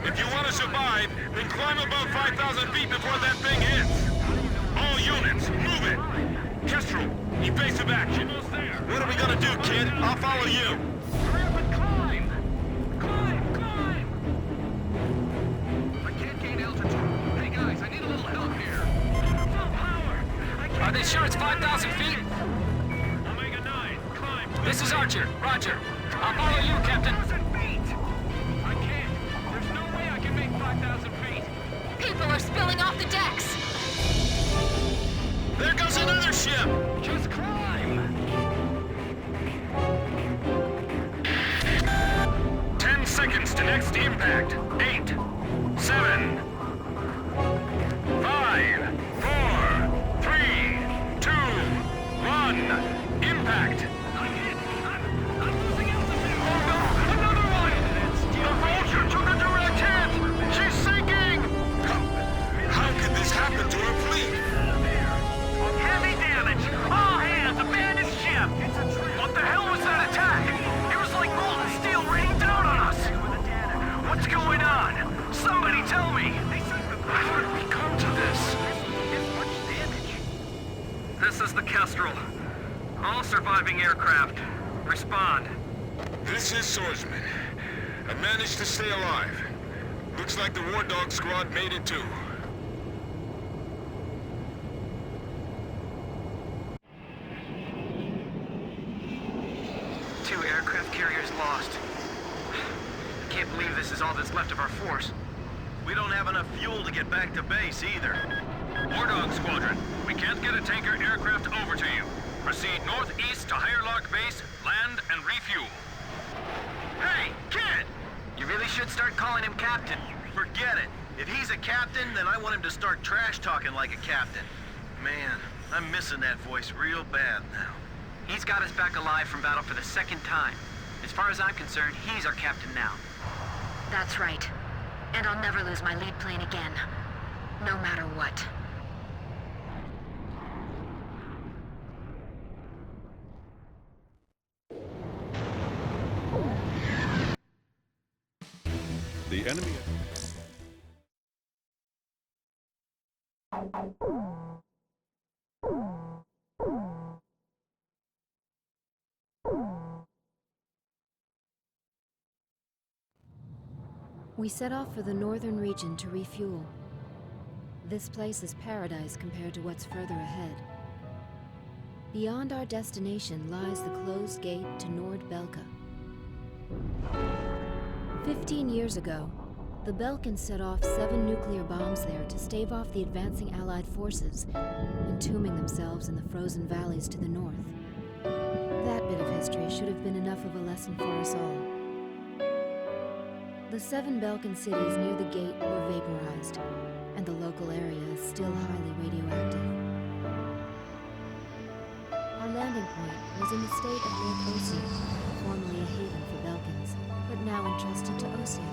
If you want to survive, then climb above 5,000 feet before that thing hits. All units, move it. Kestrel, evasive action. What are we gonna do, kid? I'll follow you. Hurry up and climb! Climb! Climb! I can't gain altitude. Hey guys, I need a little help here. Full power! Are they sure it's 5,000 feet? Omega 9, climb. This is Archer. Roger. I'll follow you, Captain. 5,000 feet. I can't. There's no way I can make 5,000 feet. People are spilling off the decks! There goes another ship! Just climb. 10 seconds to next impact. 8, 7, 5, 4, 3, 2, 1. Impact. I'm hit. I'm losing altitude. Oh no, another one. The Vulture took a direct hit. She's sinking. How could this happen to her fleet? Heavy damage. All hands, abandon ship. What the hell was that attack? It was like molten steel raining down on us. What's going on? Somebody tell me. How did we come to this? This is the Kestrel. All surviving aircraft. Respond. This is Swordsman. I managed to stay alive. Looks like the War Dog squad made it too. can't believe this is all that's left of our force. We don't have enough fuel to get back to base either. War Dog Squadron, we can't get a tanker aircraft over to you. Proceed northeast to Hayerlock Base, land and refuel. Hey, kid! You really should start calling him Captain. Forget it. If he's a captain, then I want him to start trash-talking like a captain. Man, I'm missing that voice real bad now. He's got us back alive from battle for the second time. As far as I'm concerned, he's our captain now. That's right. And I'll never lose my lead plane again. No matter what. The enemy... We set off for the northern region to refuel. This place is paradise compared to what's further ahead. Beyond our destination lies the closed gate to Belka. 15 years ago, the Belkan set off 7 nuclear bombs there to stave off the advancing Allied forces, entombing themselves in the frozen valleys to the north. That bit of history should have been enough of a lesson for us all. The 7 Belkan cities near the gate were vaporized, and the local area is still highly radioactive. Our landing point was in the state of North Osea, formerly a haven for Belkans, but now entrusted to Ocean.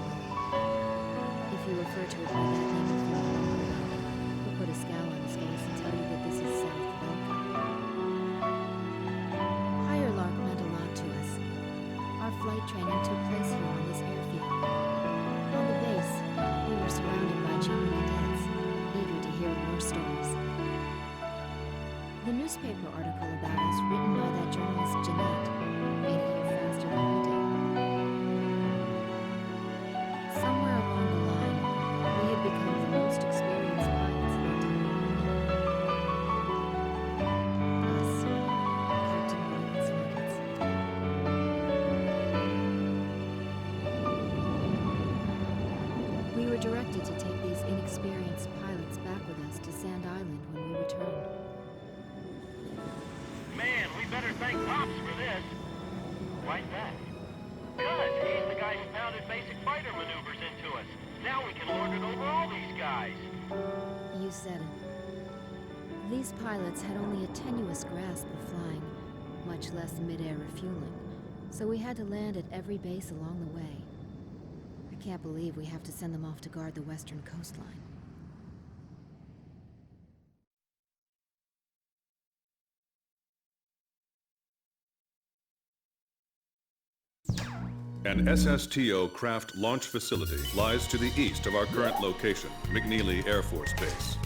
If you refer to it by that name before, he'll put a scowl on his face and tell you that this is South Belka. Hayerlock meant a lot to us. Our flight training took place here on this airfield. On the base, we were surrounded by junior cadets, eager to hear war stories. The newspaper article about us, written by that journalist Jeanette, made it here faster than we did. Somewhere along the line, we had become the most experienced pilots in the Us, Captain Bartlett's nuggets. We were directed to take these inexperienced pilots back with us to Sand Island when we returned. Man, we better thank Pops for this. Why's that? Good, he's the guy who pounded basic fighter maneuvers into us. Now we can lord it over all these guys. You said it. These pilots had only a tenuous grasp of flying, much less mid-air refueling, so we had to land at every base along the way. I can't believe we have to send them off to guard the western coastline. An SSTO craft launch facility lies to the east of our current location, McNeely Air Force Base.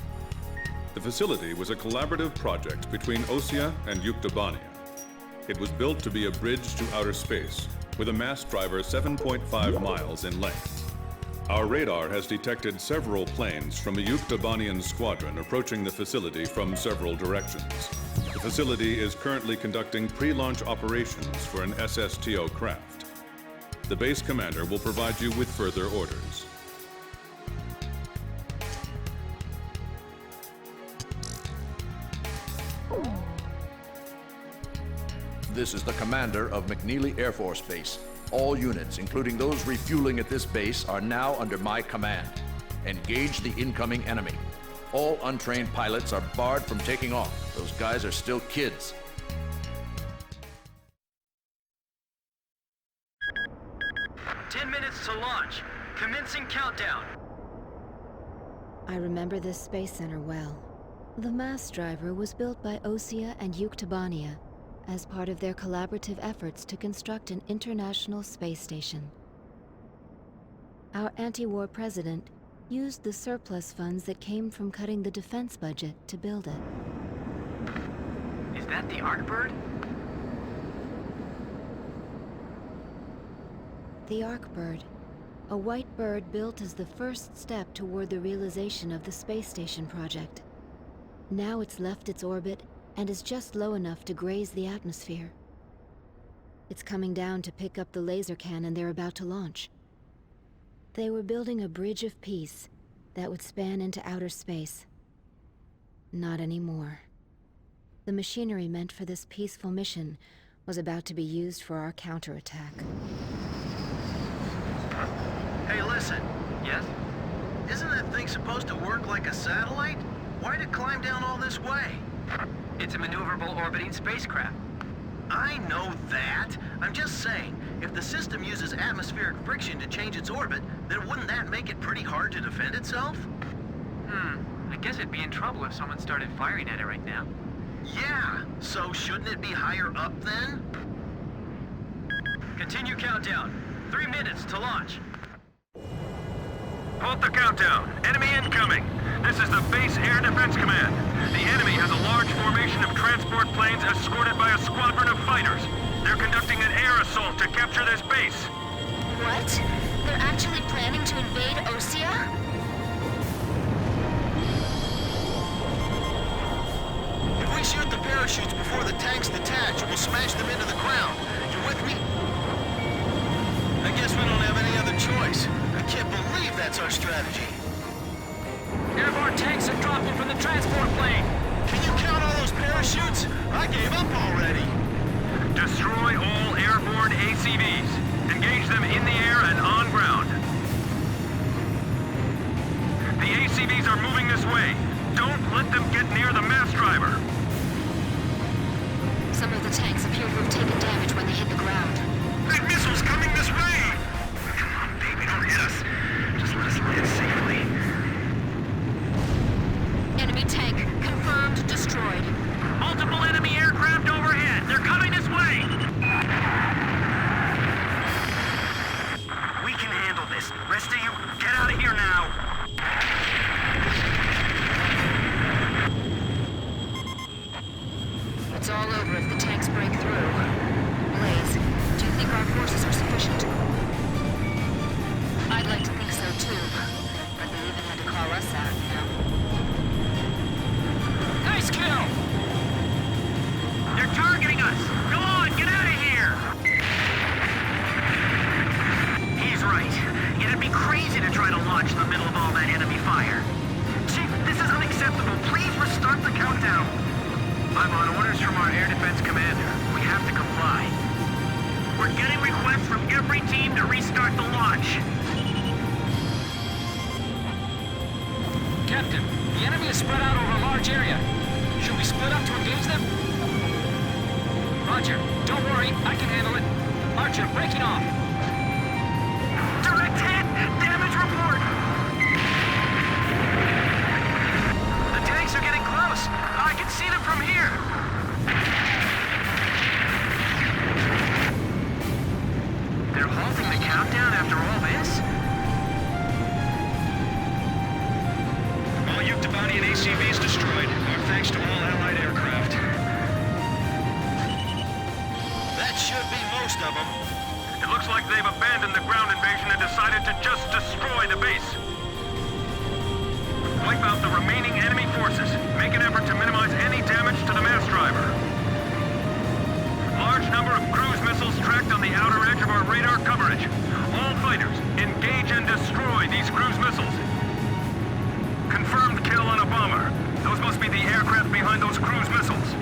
The facility was a collaborative project between Osea and Yuktobania. It was built to be a bridge to outer space, with a mast driver 7.5 miles in length. Our radar has detected several planes from a Yuktobanian squadron approaching the facility from several directions. The facility is currently conducting pre-launch operations for an SSTO craft. The base commander will provide you with further orders. This is the commander of McNeely Air Force Base. All units, including those refueling at this base, are now under my command. Engage the incoming enemy. All untrained pilots are barred from taking off. Those guys are still kids. To launch. Commencing countdown. I remember this space center well. The mast driver was built by Osea and Yuktobania as part of their collaborative efforts to construct an international space station. Our anti-war president used the surplus funds that came from cutting the defense budget to build it. Is that the Arkbird? The Arkbird, a white bird built as the first step toward the realization of the space station project. Now it's left its orbit and is just low enough to graze the atmosphere. It's coming down to pick up the laser cannon they're about to launch. They were building a bridge of peace that would span into outer space. Not anymore. The machinery meant for this peaceful mission was about to be used for our counterattack. Hey, listen. Yes? Isn't that thing supposed to work like a satellite? Why'd it climb down all this way? It's a maneuverable orbiting spacecraft. I know that. I'm just saying, if the system uses atmospheric friction to change its orbit, then wouldn't that make it pretty hard to defend itself? I guess it'd be in trouble if someone started firing at it right now. Yeah, so shouldn't it be higher up then? Continue countdown. 3 minutes to launch. Halt the countdown. Enemy incoming. This is the Base Air Defense Command. The enemy has a large formation of transport planes escorted by a squadron of fighters. They're conducting an air assault to capture this base. What? They're actually planning to invade Osea? If we shoot the parachutes before the tanks detach, we'll smash them into the ground. You with me? I guess we don't have any other choice. I can't believe that's our strategy. Airborne tanks are dropping from the transport plane. Can you count all those parachutes? I gave up already. Destroy all airborne ACVs. Engage them in the air and on ground. The ACVs are moving this way. Don't let them get near the mass driver. Some of the tanks appear to have taken damage when they hit the ground. Big missiles coming this way! Come on, baby, don't hit us. Just let us land safely. Enemy tank confirmed destroyed. Multiple enemy aircraft overhead. They're coming this way. We can handle this. Rest of you, get out of here now. It's all over if the tanks break through. Blaze, do you think our forces are sufficient? I'd like to think so too, but they even had to call us out, you know? Nice kill! They're targeting us. Go on, get out of here. He's right. It'd be crazy to try to launch in the middle of all that enemy fire. Chief, this is unacceptable. Please restart the countdown. I'm on orders from our air defense commander. We have to comply. We're getting requests from every team to restart the launch. Captain, the enemy is spread out over a large area. Should we split up to engage them? Roger. Don't worry, I can handle it. Archer, breaking off. Direct hit! Damage report! The tanks are getting close. I can see them from here. They're halting the countdown after all this? All Yuktobania ACVs destroyed. Our thanks to all Allied aircraft. That should be most of them. It looks like they've abandoned the ground invasion and decided to just destroy the base. Wipe out the remaining enemy forces. Make an effort to minimize any damage to the mass driver. Large number of cruise missiles tracked on the outer edge of our radar coverage. All fighters, engage and destroy these cruise missiles. Confirmed kill on a bomber. Those must be the aircraft behind those cruise missiles.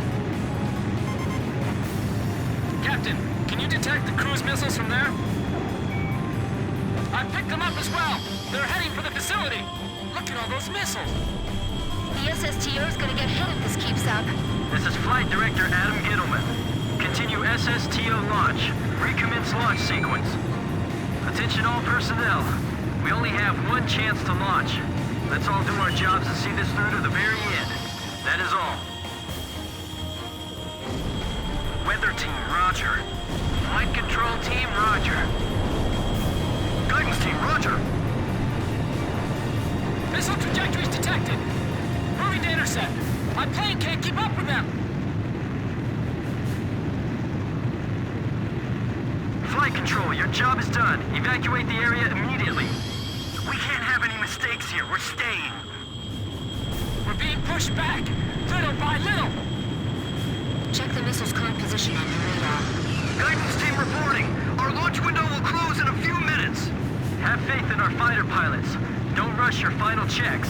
Captain, can you detect the cruise missiles from there? I picked them up as well. They're heading for the facility. Look at all those missiles. The SSTO is gonna get hit if this keeps up. This is Flight Director Adam Gittleman. Continue SSTO launch. Recommence launch sequence. Attention all personnel. We only have one chance to launch. Let's all do our jobs and see this through to the very end. That is all. Weather team, roger. Flight control team, roger. Guidance team, roger. Missile trajectories detected. Moving to intercept. My plane can't keep up with them. Flight control, your job is done. Evacuate the area immediately. We can't have any mistakes here. We're staying. We're being pushed back, little by little. Check the missile's current position on your radar. Guidance team reporting. Our launch window will close in a few minutes. Have faith faith in our fighter pilots. Don't rush your final checks.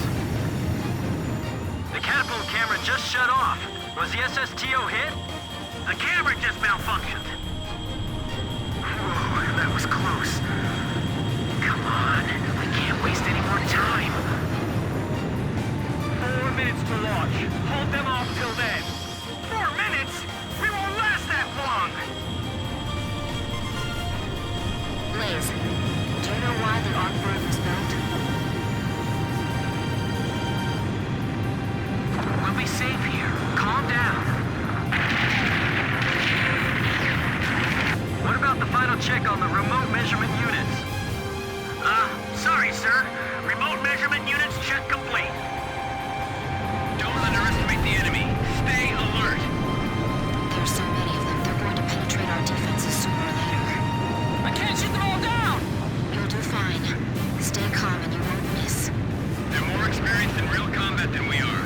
The catapult camera just shut off. Was the SSTO hit? The camera just malfunctioned. Whoa, that was close. Come on, we can't waste any more time. 4 minutes to launch. Hold them off till then. 4 minutes? We won't last that long! Blaze, do you know why the Arkbird was built? We'll be safe here. Calm down. What about the final check on the remote measurement units? Sorry, sir. Remote measurement units check complete. Don't underestimate the enemy. Stay alert. There's so many of them, they're going to penetrate our defenses sooner or later. I can't shoot them all down! You'll do fine. Stay calm and you won't miss. They're more experienced in real combat than we are.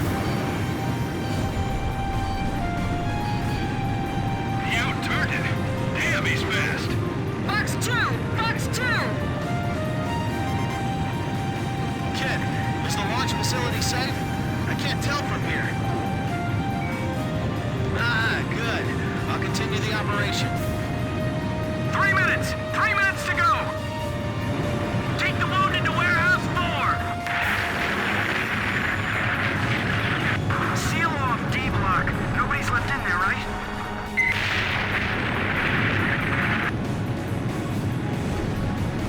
Yo, target. Damn, he's fast. Fox 2! Fox 2! Kid, is the launch facility safe? I can't tell from here. Ah, good. I'll continue the operation. 3 minutes! 3 minutes to go! Take the wounded to warehouse 4! Seal off D-block. Nobody's left in there, right?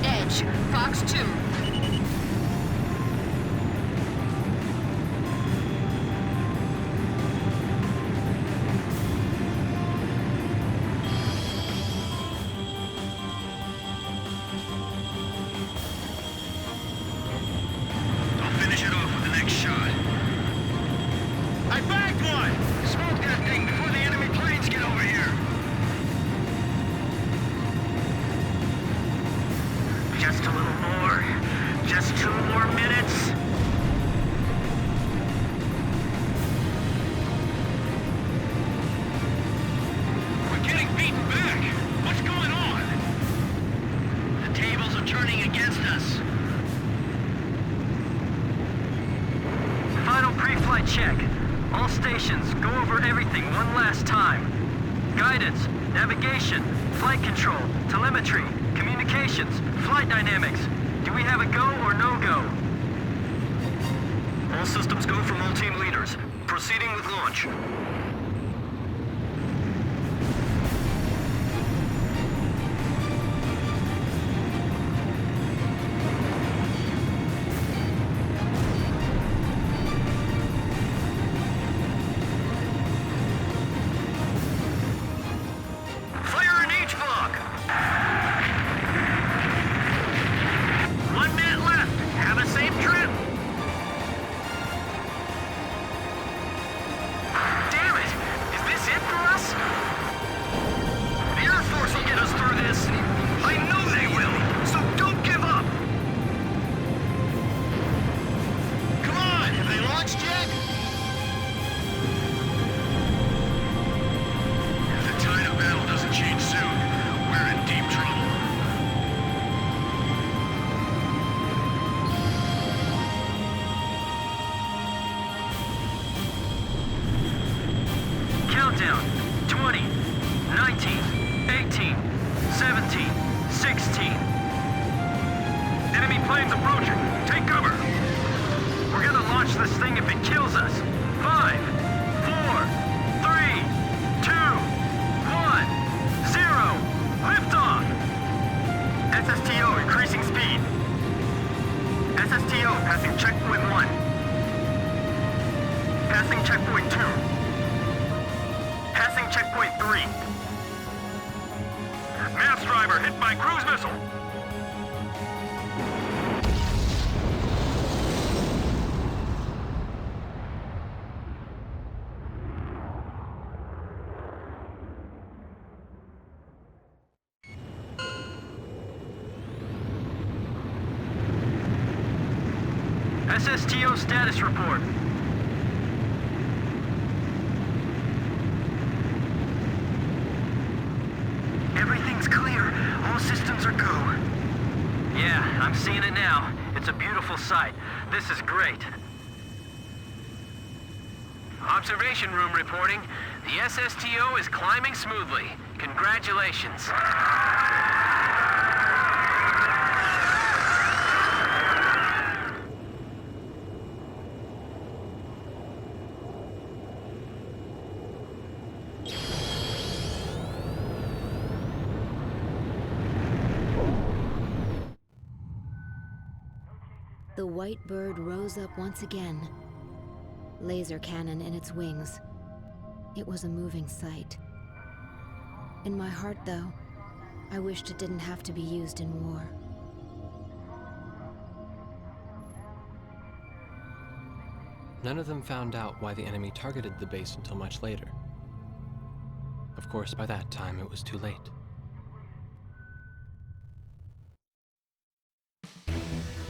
Edge, Fox 2. I'll finish it off with the next shot. I bagged one! Smoke that thing before the enemy planes get over here! Just a little more. Just 2 more minutes. We're getting beaten back. What's going on? The tables are turning against us. Final pre-flight check. All stations, go over everything one last time. Guidance, navigation, flight control, telemetry, communications, flight dynamics. Do we have a go or no-go? All systems go from all team leaders. Proceeding with launch. Fire in each block! 1 minute left. Have a safe trip. Damn it! Is this it for us? The Air Force will get us through this. I know they will, so don't give up. Come on, have they launched yet? If the tide of battle doesn't change soon, we're in deep trouble. Countdown. 20, 19, 18, 17, 16. Enemy planes approaching. Take cover. We're gonna launch this thing if it kills us. 5, 4, 3, 2, 1, 0. Liftoff. SSTO increasing speed. SSTO passing checkpoint 1. Passing checkpoint 2. Passing checkpoint 3. Mass driver hit by cruise missile. SSTO status report. Everything's clear. All systems are go. Yeah, I'm seeing it now. It's a beautiful sight. This is great. Observation room reporting. The SSTO is climbing smoothly. Congratulations. The white bird rose up once again. Laser cannon in its wings. It was a moving sight. In my heart, though, I wished it didn't have to be used in war. None of them found out why the enemy targeted the base until much later. Of course, by that time, it was too late.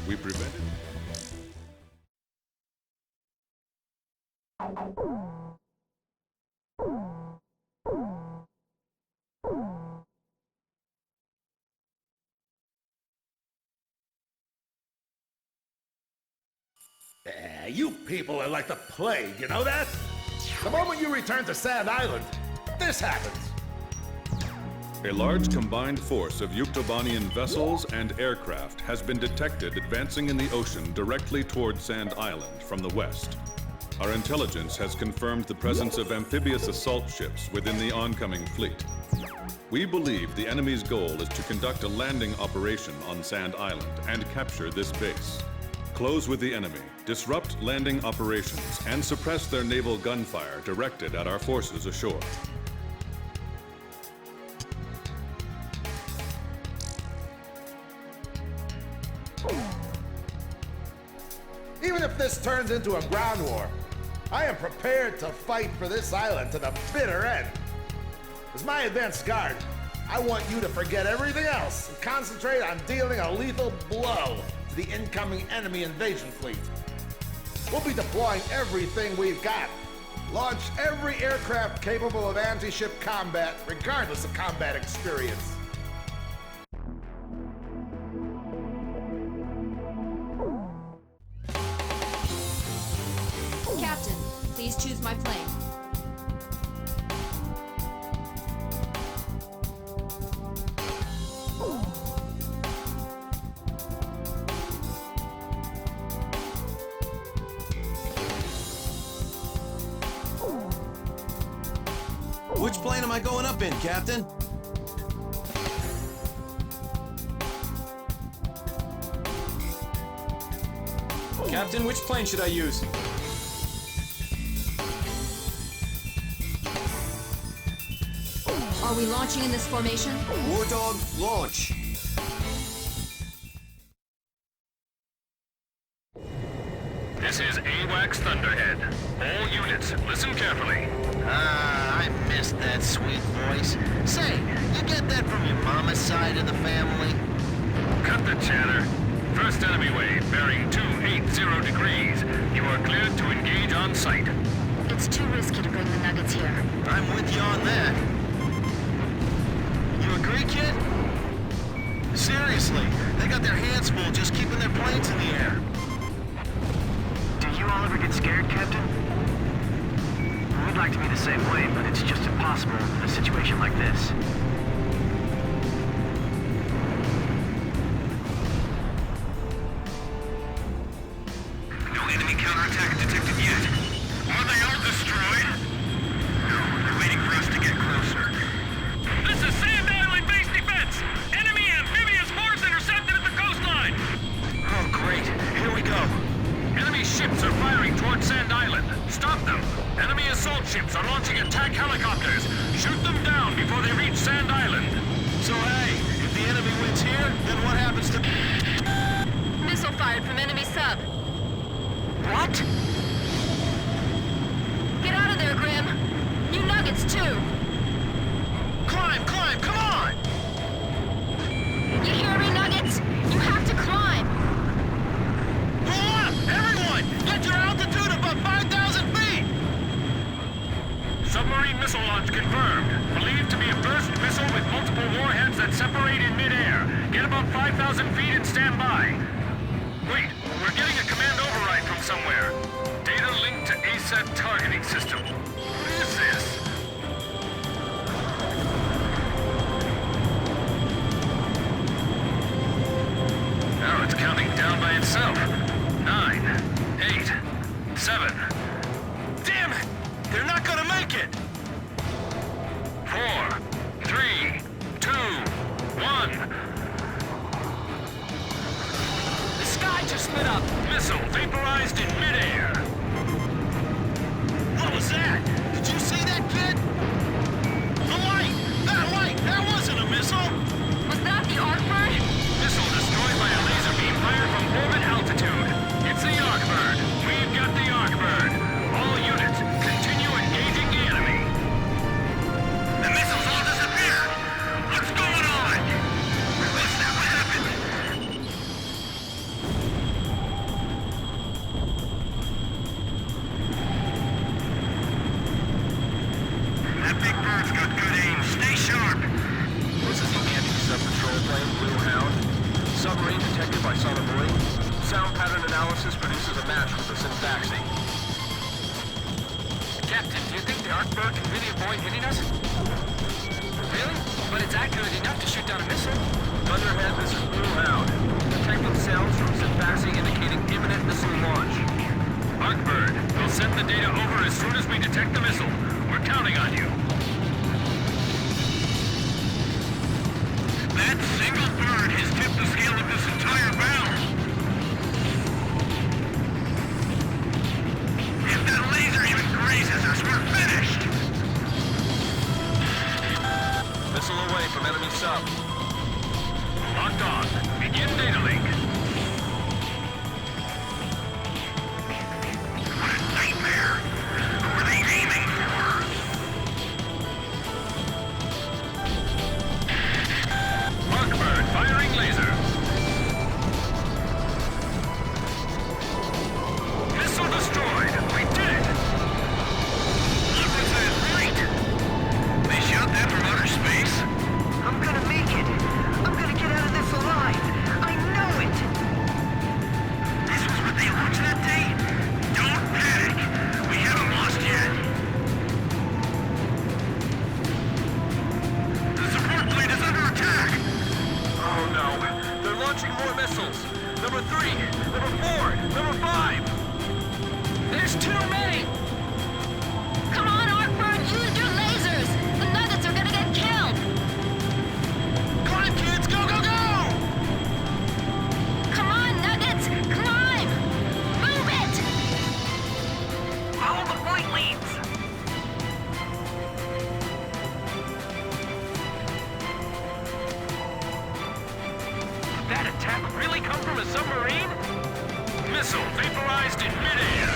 We prevented... You people are like the plague, you know that? The moment you return to Sand Island, this happens. A large combined force of Yuktobanian vessels and aircraft has been detected advancing in the ocean directly toward Sand Island from the west. Our intelligence has confirmed the presence of amphibious assault ships within the oncoming fleet. We believe the enemy's goal is to conduct a landing operation on Sand Island and capture this base. Close with the enemy, disrupt landing operations, and suppress their naval gunfire directed at our forces ashore. Even if this turns into a ground war, I am prepared to fight for this island to the bitter end. As my advanced guard, I want you to forget everything else and concentrate on dealing a lethal blow to the incoming enemy invasion fleet. We'll be deploying everything we've got. Launch every aircraft capable of anti-ship combat, regardless of combat experience. Captain, please choose my plane. Which plane am I going up in, Captain? Captain, which plane should I use? Are we launching in this formation? War Dog, launch! This is AWACS Thunderhead. All units, listen carefully. I missed that sweet voice. Say, you get that from your mama's side of the family? Cut the chatter. First enemy wave, bearing 280 degrees. You are cleared to engage on sight. It's too risky to bring the nuggets here. I'm with you on that. You agree, kid? Seriously, they got their hands full just keeping their planes in the air. Do you all ever get scared, Captain? We'd like to be the same way, but it's just impossible in a situation like this. No enemy counterattack detected yet. Are they all destroyed? No, they're waiting for us to get closer. This is Sand Island base defense! Enemy amphibious force intercepted at the coastline! Oh, great. Here we go. Enemy ships are firing towards Sand Island. Stop them! Enemy assault ships are launching attack helicopters. Shoot them down before they reach Sand Island. So, hey, if the enemy wins here, then what happens to... Missile fired from enemy sub. What? Get out of there, Grim. You nuggets, too. Climb, come on! You hear me, nuggets? You have to climb. Pull up! Everyone! Get your altitude above 5,000 feet! Submarine missile launch confirmed. Believed to be a burst missile with multiple warheads that separate in midair. Get above 5,000 stand by. Wait, we're getting a command override from somewhere. Data linked to ASAT targeting system. What is this? Now it's counting down by itself. 9, 8, 7. Damn it! They're not gonna make it! 4, 3, 2, 1. The sky just lit up! Missile vaporized in midair. What was that? Did you see that, kid? The light! That wasn't a missile! Was that the Arkbird? Missile destroyed by a laser beam fired from orbit altitude. It's the Arkbird. We've got the Arkbird. All units, continue engaging the enemy. The missiles all disappeared! What's going on? What's that? What happened? That big bird's got good aim. Stay sharp! This is the anti-sub-patrol plane, Blue Hound. Submarine detected by sonobuoy. Sound pattern analysis produces a match with the Rimfaxi. Captain, do you think the Arkbird can really avoid hitting us? Really? But it's accurate enough to shoot down a missile. Thunderhead, this is Blue Hound. Detecting sounds from Rimfaxi indicating imminent missile launch. Arkbird, we'll send the data over as soon as we detect the missile. We're counting on you. That single bird has tipped the scale of this entire battle. If that laser even grazes us, we're finished! Missile away from enemy sub. Locked on. Begin data link. What a nightmare! Who are they aiming for? Arkbird firing laser. Missile destroyed. We did it. Look what's that light! They shot that from outer space? I'm gonna make it. I'm gonna get out of this alive. I know it. This was what they launched that day? Don't panic! We haven't lost yet! The support plane is under attack! Oh no, they're launching more missiles. Number 3, number 4, number 5. There's too many! Come on, Arkbird, use your lasers! The Nuggets are gonna get killed! Climb, kids! Go, go, go! Come on, Nuggets! Climb! Move it! Follow the flight leads. Did that attack really come from a submarine? Missile vaporized in midair.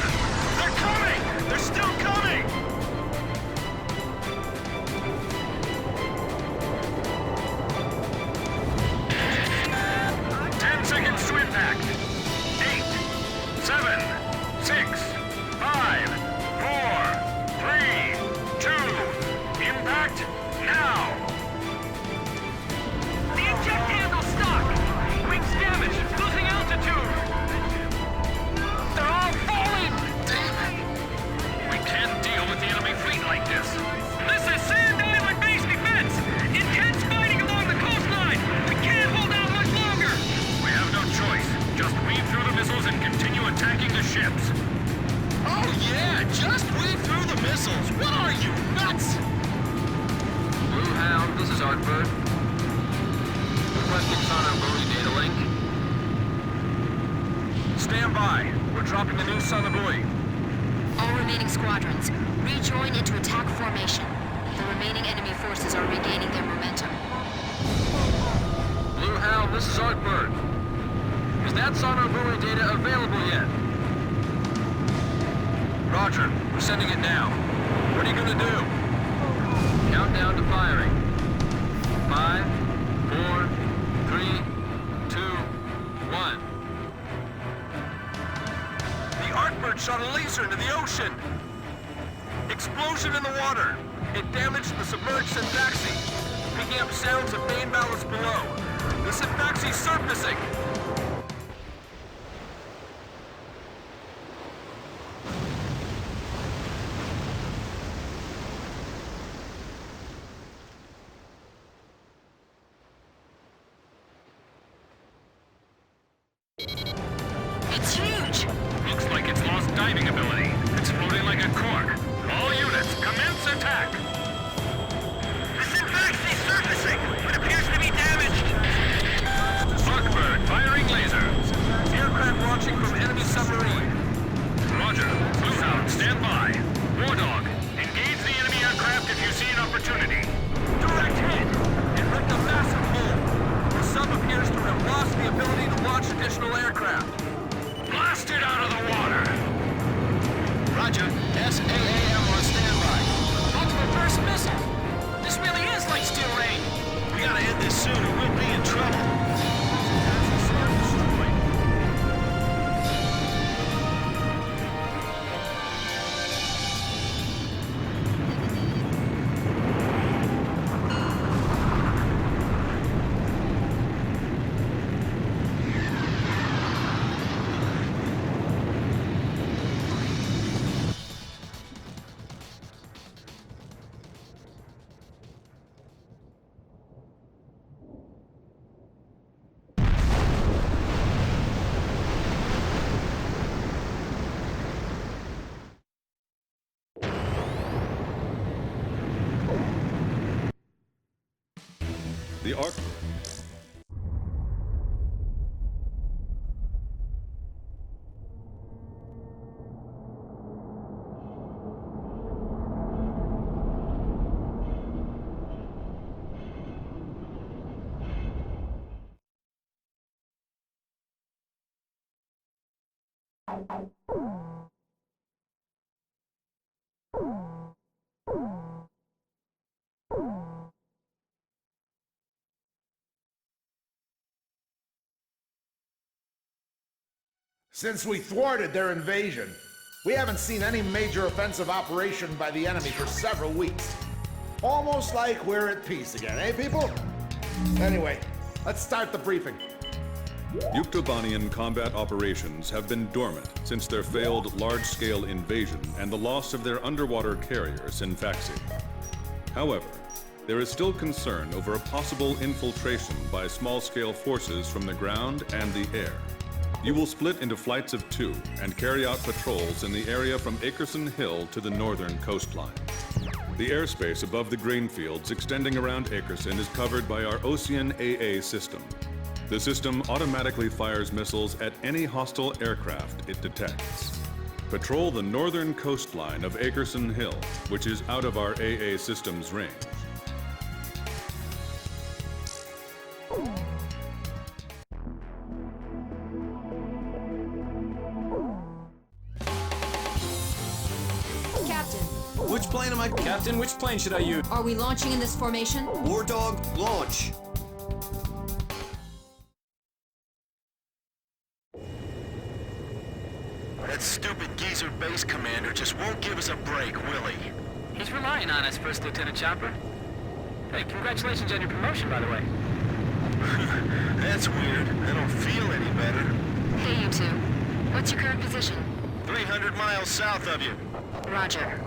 They're coming! They're still coming! Seconds to impact. 8, 7, 6, 5, 4, 3, 2. Impact now. The eject handle's stuck! Wings damaged, losing altitude! They're all falling! Damn it. We can't deal with the enemy fleet like this. This is Sand Island base defense! Intense fighting along the coastline! We can't hold out much longer! We have no choice. Just weave through the missiles and continue attacking the ships. Oh yeah, just weave through the missiles! What are you, nuts? Blue Hound, this is Arkbird. Requesting sonobuoy data link. Stand by. We're dropping the new sonobuoy. All remaining squadrons, rejoin into attack formation. The remaining enemy forces are regaining their momentum. Blue Hound, this is Arkbird. Is that sonobuoy data available yet? Roger. We're sending it now. What are you gonna do? Countdown to firing. 5, 4, 3, 2, 1. The Arkbird shot a laser into the ocean! Explosion in the water! It damaged the submerged Rimfaxi, picking up sounds of main ballast below. The Rimfaxi's surfacing! diving ability. It's floating like a cork. All units, commence attack! This Rimfaxi surfacing, but appears to be damaged. Arkbird, firing laser. Aircraft launching from enemy submarine. Roger. Bluehound, stand by. War Dog, engage the enemy aircraft if you see an opportunity. Direct hit! It ripped a massive hole. The sub appears to have lost the ability to launch additional aircraft. Blast it out of the water! Roger. SAAM on standby. Multiple burst missile! This really is like steel rain! We gotta end this soon or we'll be in trouble. The Arkbird. Since we thwarted their invasion, we haven't seen any major offensive operation by the enemy for several weeks. Almost like we're at peace again, eh, people? Anyway, let's start the briefing. Yuktobanian combat operations have been dormant since their failed large-scale invasion and the loss of their underwater carrier, Rimfaxi. However, there is still concern over a possible infiltration by small-scale forces from the ground and the air. You will split into flights of 2 and carry out patrols in the area from Akerson Hill to the northern coastline. The airspace above the grain fields extending around Akerson is covered by our Ocean AA system. The system automatically fires missiles at any hostile aircraft it detects. Patrol the northern coastline of Akerson Hill, which is out of our AA system's range. Which plane am I... Captain, which plane should I use? Are we launching in this formation? War Dog, launch! That stupid geezer base commander just won't give us a break, will he? He's relying on us, First Lieutenant Chopper. Hey, congratulations on your promotion, by the way. That's weird. I don't feel any better. Hey, you two. What's your current position? 300 miles south of you. Roger.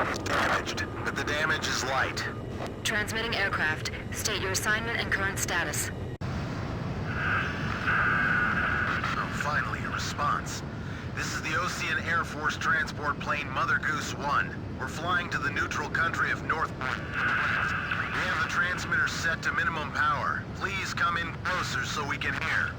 He's damaged, but the damage is light. Transmitting aircraft. State your assignment and current status. Oh, finally, a response. This is the Ocean Air Force transport plane Mother Goose 1. We're flying to the neutral country of North... We have the transmitter set to minimum power. Please come in closer so we can hear.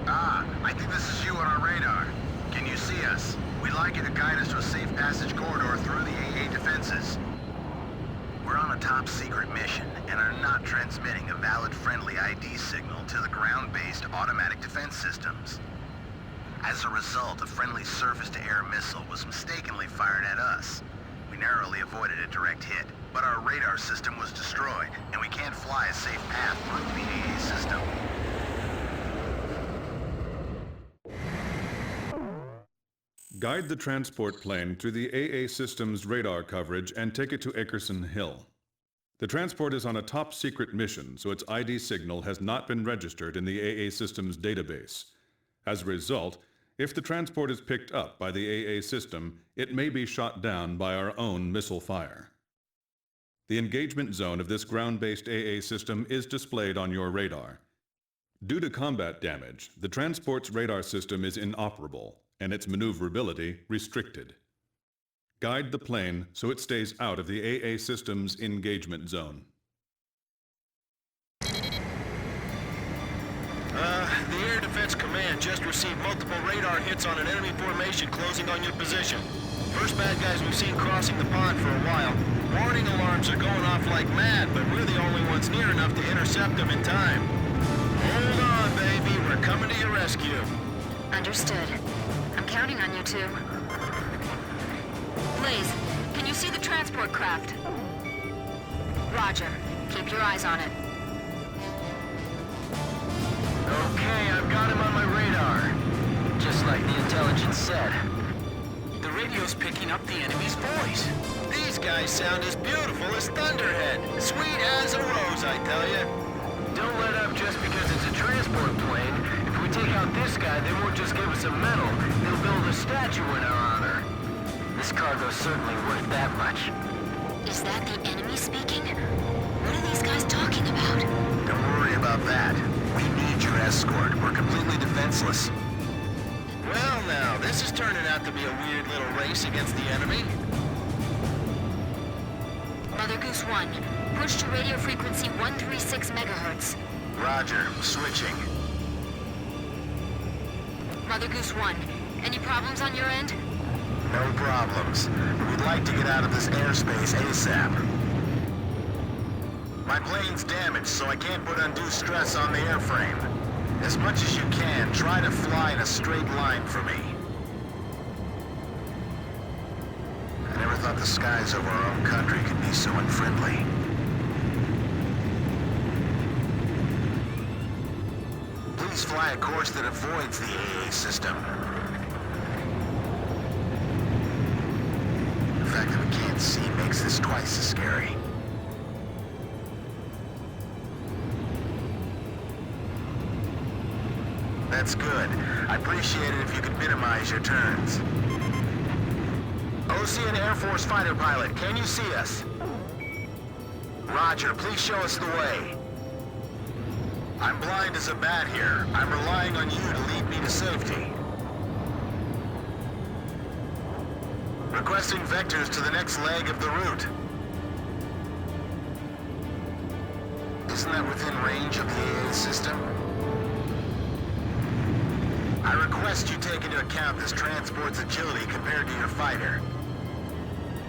Ah, I think this is you on our radar. Can you see us? We'd like you to guide us to a safe passage corridor through the AA defenses. We're on a top-secret mission and are not transmitting a valid friendly ID signal to the ground-based automatic defense systems. As a result, a friendly surface-to-air missile was mistakenly fired at us. We narrowly avoided a direct hit, but our radar system was destroyed, and we can't fly a safe path through the AA system. Guide the transport plane through the AA system's radar coverage and take it to Akerson Hill. The transport is on a top-secret mission, so its ID signal has not been registered in the AA system's database. As a result, if the transport is picked up by the AA system, it may be shot down by our own missile fire. The engagement zone of this ground-based AA system is displayed on your radar. Due to combat damage, the transport's radar system is inoperable, and its maneuverability restricted. Guide the plane so it stays out of the AA system's engagement zone. The Air Defense Command just received multiple radar hits on an enemy formation closing on your position. First bad guys we've seen crossing the pond for a while. Warning alarms are going off like mad, but we're the only ones near enough to intercept them in time. Hold on, baby. We're coming to your rescue. Understood. I'm counting on you two. Blaze, can you see the transport craft? Roger. Keep your eyes on it. Okay, I've got him on my radar. Just like the intelligence said. The radio's picking up the enemy's voice. These guys sound as beautiful as Thunderhead. Sweet as a rose, I tell you. Don't let up just because it's a transport plane. If we take out this guy, they won't just give us a medal. They'll build a statue in our honor. This cargo's certainly worth that much. Is that the enemy speaking? What are these guys talking about? Don't worry about that. We need your escort. We're completely defenseless. Well now, this is turning out to be a weird little race against the enemy. Mother Goose 1, push to radio frequency 136 megahertz. Roger, switching. Mother Goose 1, any problems on your end? No problems. We'd like to get out of this airspace ASAP. My plane's damaged, so I can't put undue stress on the airframe. As much as you can, try to fly in a straight line for me. I never thought the skies over our own country could be so unfriendly. Please fly a course that avoids the AA system. The fact that we can't see makes this twice as scary. That's good. I appreciate it if you could minimize your turns. Ocean Air Force fighter pilot, can you see us? Roger, please show us the way. I'm blind as a bat here. I'm relying on you to lead me to safety. Requesting vectors to the next leg of the route. Isn't that within range of the AA system? I request you take into account this transport's agility compared to your fighter.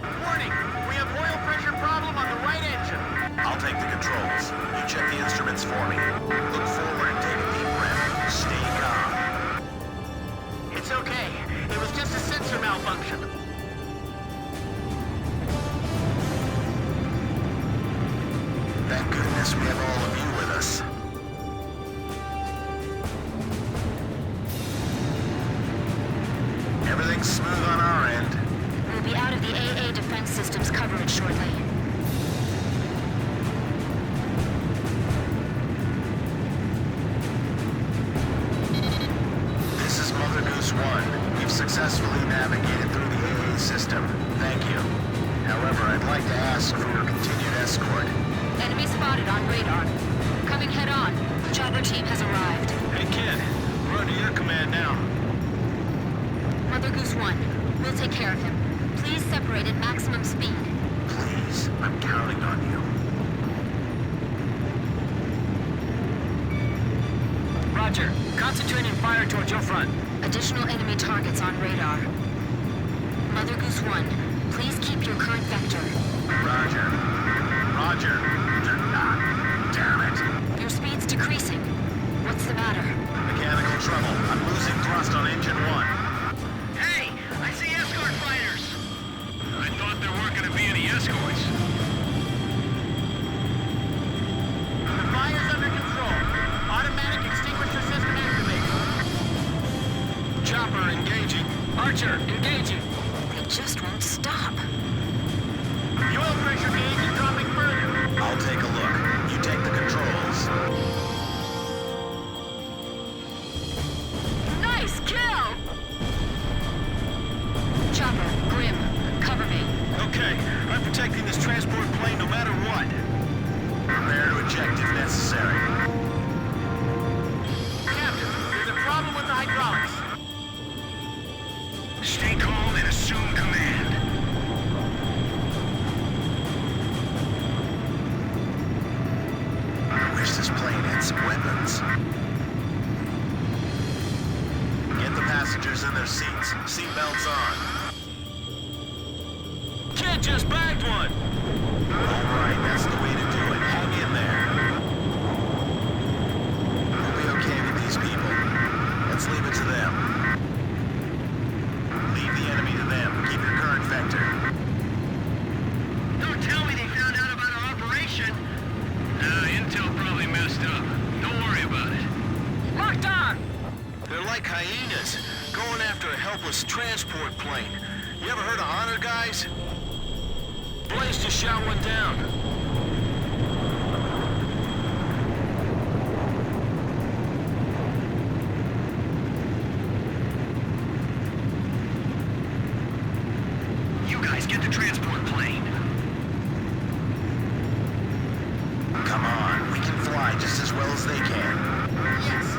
Warning! We have oil pressure problem on the right engine. I'll take the controls. You check the instruments for me. Look forward and take a deep breath. Stay calm. It's okay. It was just a sensor malfunction. Thank goodness we have all of you with us. Everything's smooth on our end. We'll be out of the AA defense system's coverage shortly. This is Mother Goose 1. We've successfully navigated through the AA system. Thank you. However, I'd like to ask for your continued escort. Enemy spotted on radar. Coming head on. Chopper team has arrived. Hey kid, we're under your command now. Mother Goose 1, we'll take care of him. Please separate at maximum speed. Please, I'm counting on you. Roger. Concentrating fire towards your front. Additional enemy targets on radar. Mother Goose 1, please keep your current vector. Roger. Roger. Damn it. Your speed's decreasing. What's the matter? Mechanical trouble. I'm losing thrust on engine 1. Hey! I see escort fighters! I thought there weren't gonna be any escorts. The fire's under control. Automatic extinguisher system activated. Chopper engaging. Archer, engaging. They just won't stop. The oil pressure gauge is dropping further. I'll take a look. You take the controls. Nice kill! Chopper, Grim, cover me. Okay, I'm protecting this transport plane no matter what. Prepare to eject if necessary. hydraulics. Stay calm and assume command. I wish this plane had some weapons. Get the passengers in their seats. Seatbelts on. Kid just bagged one! Alright, that's the way to do it. Hang in there. We'll be okay with these people. Let's leave it to them. Leave the enemy to them. Keep your current vector. Don't tell me they found out about our operation. Intel probably messed up. Don't worry about it. Locked on! They're like hyenas, going after a helpless transport plane. You ever heard of honor, guys? Blaze just shot one down. You guys get the transport plane. Come on, we can fly just as well as they can. Yes.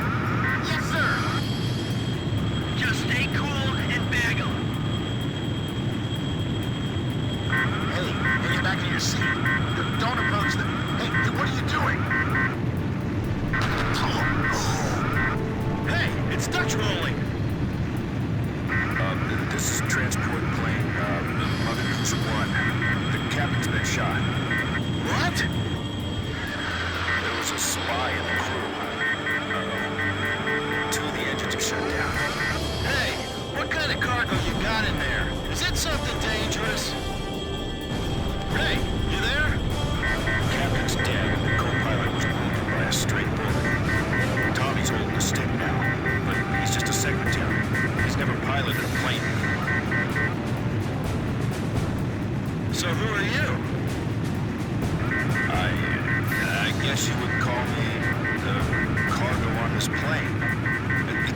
Yes, sir. Just stay cool and bag 'em. Hey, get back in your seat. Don't approach them. Hey, what are you doing? Hey, it's Dutch rolling. This is transport plane, Mother Goose 1. The captain's been shot. What? There was a spy in the crew. Two of the engines are shut down. Hey, what kind of cargo you got in there? Is it something dangerous? Hey, you there? Captain's dead. The co-pilot was wounded by a stray bullet. Tommy's holding the stick now, but he's just a secretary. He's never piloted a plane before. So who are you? I guess you would call me the cargo on this plane.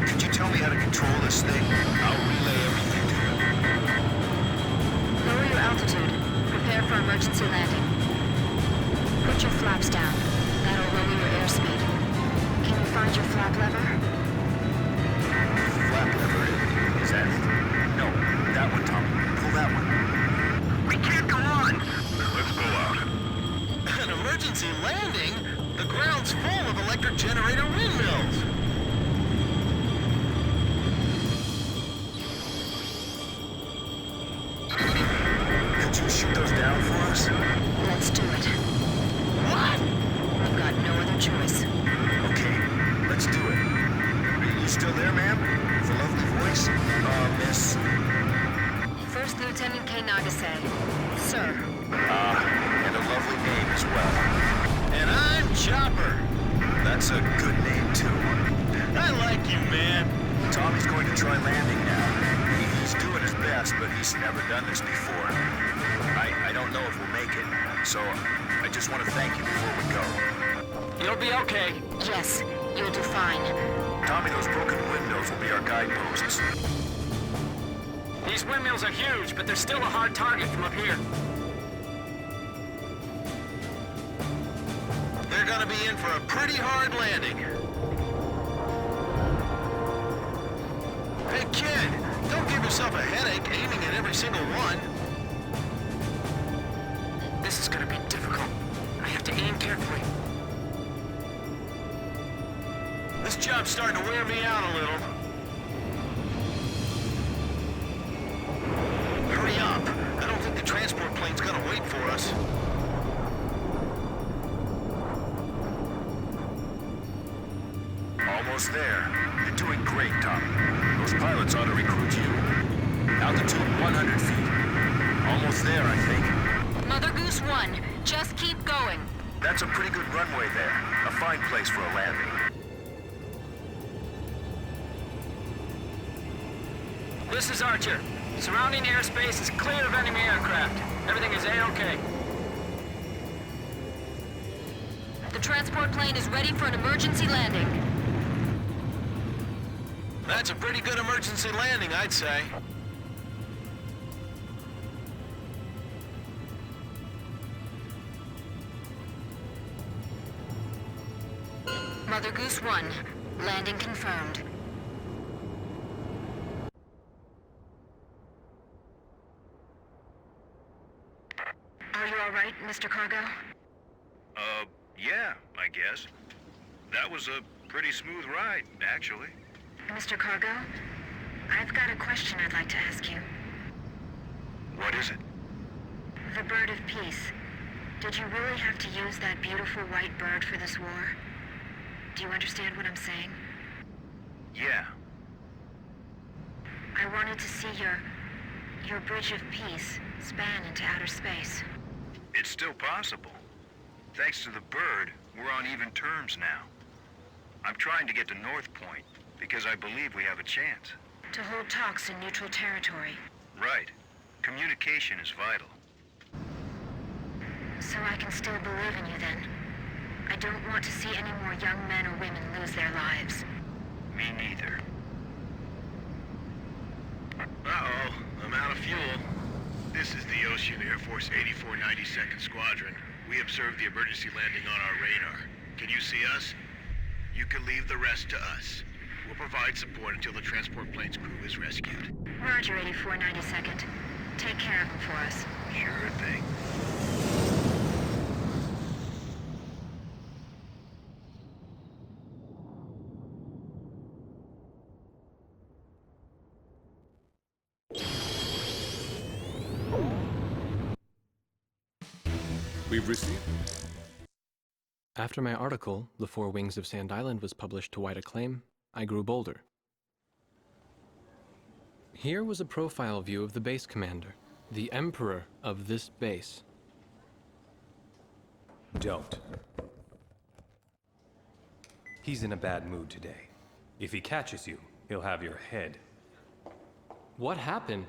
Could you tell me how to control this thing? I'll relay everything to you. Lower your altitude. Prepare for emergency landing. Put your flaps down. That'll lower your airspeed. Can you find your flap lever? Flap lever, is that it? No, that one, Tommy. Pull that one. We can't go on. Let's go out. An emergency landing? The ground's full of electric generator windmills. Could you shoot those down for us? Let's do it. What? We've got no other choice. Okay, let's do it. Are you still there, ma'am? With a lovely voice? Miss... First Lieutenant K. Nagase. Sir. and a lovely name as well. And I'm Chopper. That's a good name, too. I like you, man. Tommy's going to try landing now. He's doing his best, but he's never done this before. I don't know if we'll make it, so I just want to thank you before we go. You'll be okay. Yes, you'll do fine. Tommy, those broken windows will be our guideposts. These windmills are huge, but they're still a hard target from up here. They're gonna be in for a pretty hard landing. Hey, kid, don't give yourself a headache aiming at every single one. This is gonna be difficult. I have to aim carefully. This job's starting to wear me out a little. Hurry up. I don't think the transport plane's gonna wait for us. Almost there. You're doing great, Tommy. Those pilots ought to recruit you. Altitude 100 feet. Almost there, I think. Mother Goose 1, just keep going. That's a pretty good runway there. A fine place for a landing. This is Archer. Surrounding airspace is clear of enemy aircraft. Everything is A-OK. The transport plane is ready for an emergency landing. That's a pretty good emergency landing, I'd say. Mother Goose 1, landing confirmed. Mr. Cargo? Yeah, I guess. That was a pretty smooth ride, actually. Mr. Cargo? I've got a question I'd like to ask you. What is it? The Bird of Peace. Did you really have to use that beautiful white bird for this war? Do you understand what I'm saying? Yeah. I wanted to see your Bridge of Peace span into outer space. It's still possible. Thanks to the bird, we're on even terms now. I'm trying to get to North Point because I believe we have a chance. To hold talks in neutral territory. Right. Communication is vital. So I can still believe in you then. I don't want to see any more young men or women lose their lives. Me neither. Uh-oh, I'm out of fuel. This is the Ocean Air Force 8492nd Squadron. We observed the emergency landing on our radar. Can you see us? You can leave the rest to us. We'll provide support until the transport plane's crew is rescued. Roger, 8492nd. Take care of them for us. Sure thing. We've received... After my article, The Four Wings of Sand Island, was published to wide acclaim, I grew bolder. Here was a profile view of the base commander, the emperor of this base. Don't. He's in a bad mood today. If he catches you, he'll have your head. What happened?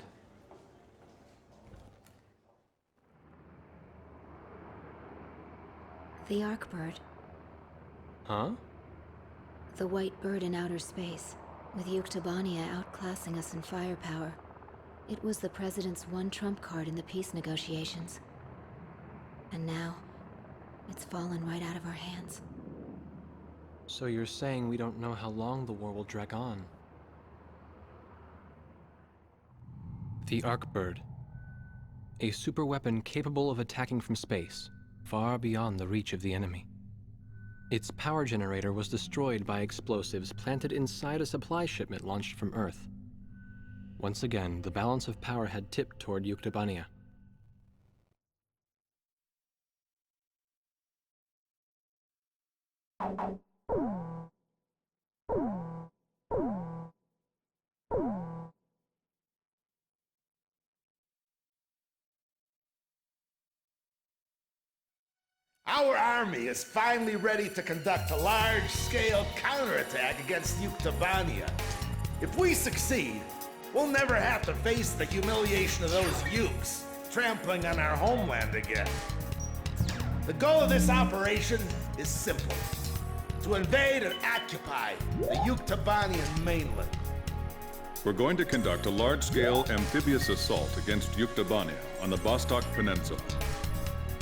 The Arkbird. Huh? The white bird in outer space, with Yuktobania outclassing us in firepower. It was the President's one trump card in the peace negotiations. And now, it's fallen right out of our hands. So you're saying we don't know how long the war will drag on? The Arkbird. A superweapon capable of attacking from space, far beyond the reach of the enemy. Its power generator was destroyed by explosives planted inside a supply shipment launched from Earth. Once again, the balance of power had tipped toward Yuktobania. Our army is finally ready to conduct a large-scale counterattack against Yuktobania. If we succeed, we'll never have to face the humiliation of those Yukes trampling on our homeland again. The goal of this operation is simple: to invade and occupy the Yuktobanian mainland. We're going to conduct a large-scale amphibious assault against Yuktobania on the Vostok Peninsula.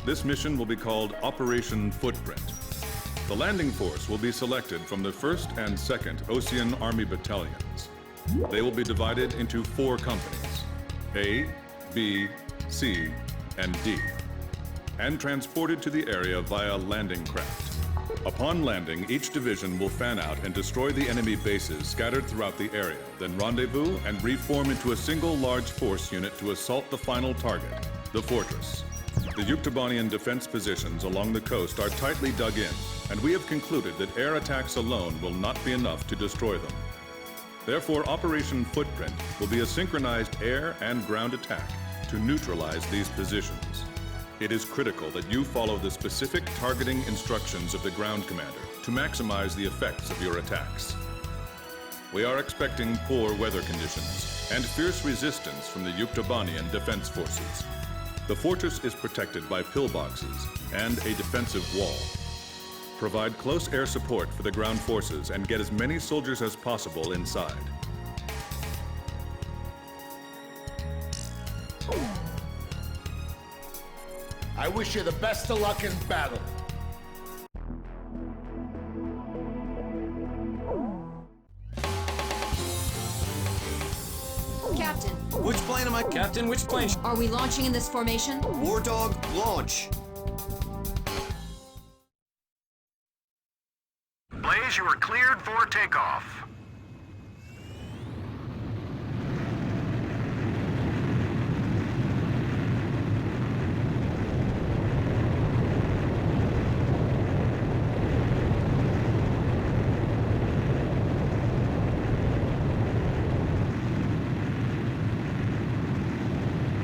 This mission will be called Operation Footprint. The landing force will be selected from the 1st and 2nd Ocean Army Battalions. They will be divided into 4 companies, A, B, C, and D, and transported to the area via landing craft. Upon landing, each division will fan out and destroy the enemy bases scattered throughout the area, then rendezvous and reform into a single large force unit to assault the final target, the fortress. The Yuktobanian defense positions along the coast are tightly dug in, and we have concluded that air attacks alone will not be enough to destroy them. Therefore, Operation Footprint will be a synchronized air and ground attack to neutralize these positions. It is critical that you follow the specific targeting instructions of the ground commander to maximize the effects of your attacks. We are expecting poor weather conditions and fierce resistance from the Yuktobanian defense forces. The fortress is protected by pillboxes and a defensive wall. Provide close air support for the ground forces and get as many soldiers as possible inside. I wish you the best of luck in battle. Captain. Which plane am I? Captain, which plane? Are we launching in this formation? War Dog, launch. boys, you are cleared for takeoff.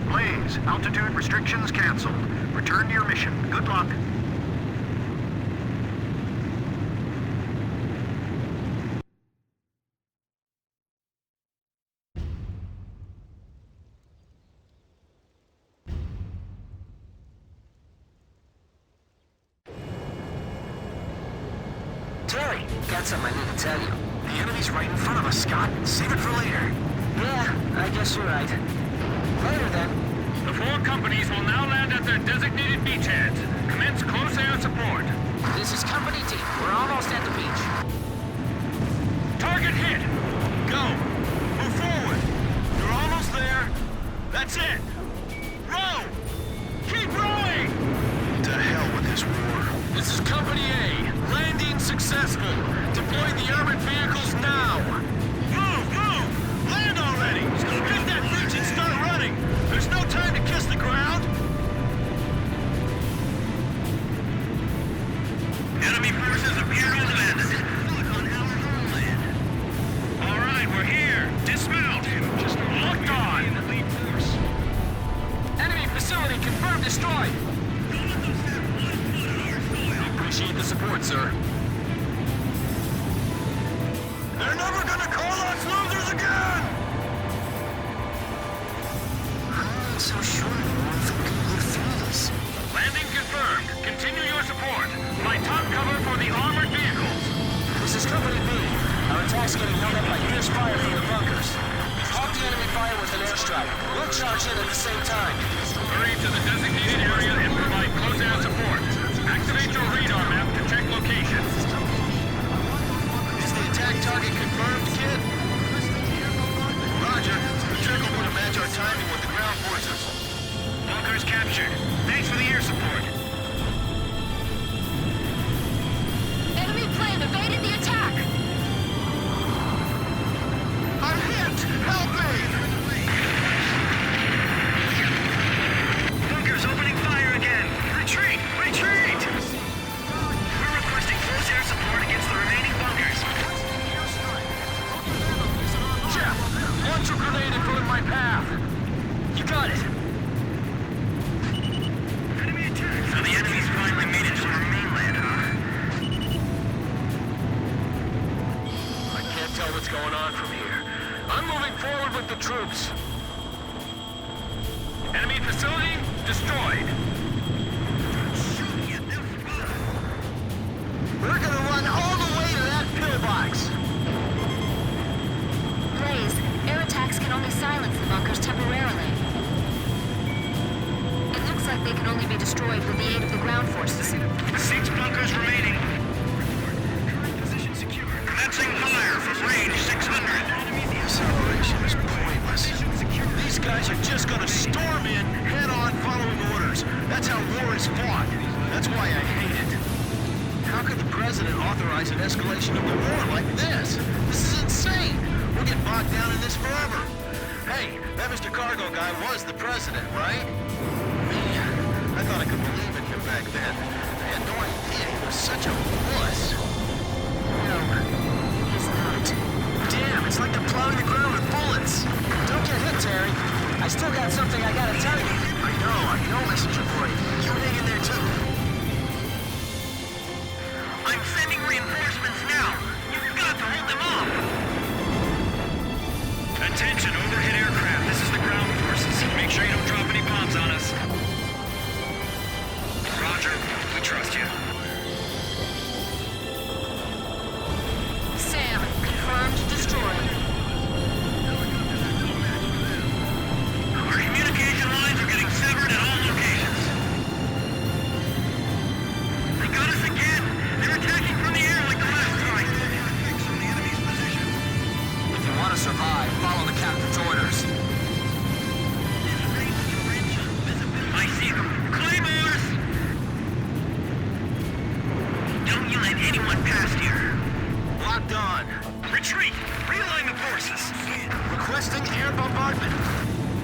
Blaze, altitude restrictions canceled. Return to your mission. Good luck. Terry, got something I need to tell you. The enemy's right in front of us, Scott. Save it for later. Yeah, I guess you're right. Later, then. The 4 companies will now land at their designated beachheads. Commence close air support. This is Company D. We're almost at the beach. Target hit! Go! Move forward! You're almost there! That's it! Row! Keep rowing! To hell with this war. This is Company A. Landing successful. Deploy the armored vehicles now. Move! Move! Land already! Hit that bridge and start running! There's no time to kiss the ground! Enemy forces appear on land. On our homeland. All right, we're here. Dismount. Just locked on. Enemy facility confirmed destroyed. Appreciate the support, sir. They're never gonna call us losers again! I'm so sure if we can live through this. Landing confirmed. Continue your support. By top cover for the armored vehicles. This is Company B. Our attack's getting held up by fierce fire from the bunkers. Halt the enemy fire with an airstrike. We'll charge in at the same time. Hurry to the designated area and provide close air support. Activate your radar map to check locations. Is the attack target confirmed, kid? Roger. The trickle will match our timing with the ground forces. Bunkers captured. Thanks for the air support. Enemy plane evaded the attack! I'm hit! Help me! Bunkers opening fire again. Retreat! Retreat! We're requesting close air support against the remaining bunkers. Jeff, launch a grenade and put in my path. You got it. Enemy attack. So the enemy's finally made it to our mainland, huh? I can't tell what's going on from here. I'm moving forward with the troops. Enemy facility destroyed. We're gonna run all the way to that pillbox. Blaze, air attacks can only silence the bunkers temporarily. It looks like they can only be destroyed with the aid of the ground forces. 6 bunkers remaining. Position secure. Commencing fire from range 600. This operation is pointless. These guys are just gonna storm in, head on, following orders. That's how war is fought. That's why I hate it. How could the president authorize an escalation of the war like this? This is insane. We'll get bogged down in this forever. Hey, that Mr. Cargo guy was the president, right? Man, I thought I could believe in him back then. I had no idea he was such a wuss. No, he's not. Damn, it's like they're plowing the ground with bullets. Don't get hit, Terry. I still got something I gotta tell you. I know, messenger boy. You hang in there too. I'm sending reinforcements now. You've got to hold them off. Attention, overhead aircraft. This is the ground forces. Make sure you don't drop any bombs on us. Roger. We trust you. Sam, confirmed destroyed. Our communication lines are getting severed at all locations. They got us again. They're attacking from the air like the last time. On the enemy's position. If you want to survive, follow the captain's orders. I see them. Claymores! Don't you let anyone past here. Locked on. Retreat! Realign the forces! Requesting air bombardment.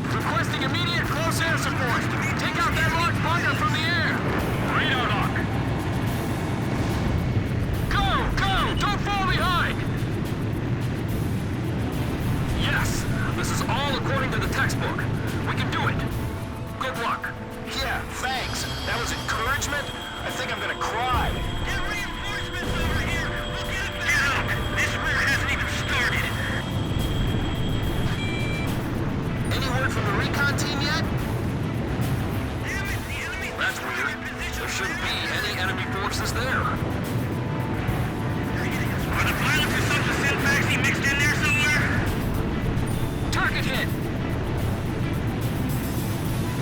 Requesting immediate close air support. Take out that large bunker from the air. Radar lock! Go! Go! Don't fall behind! Yes! This is all according to the textbook. We can do it. Good luck. Yeah, thanks. That was encouragement? I think I'm gonna cry. Get reinforcements over here! We'll get it back! Get up! This war hasn't even started! Any word from the recon team yet? Damn it, the enemy... That's weird. There shouldn't be any enemy forces there. Are the pilots or some Rimfaxi mixed in there somewhere? Target hit!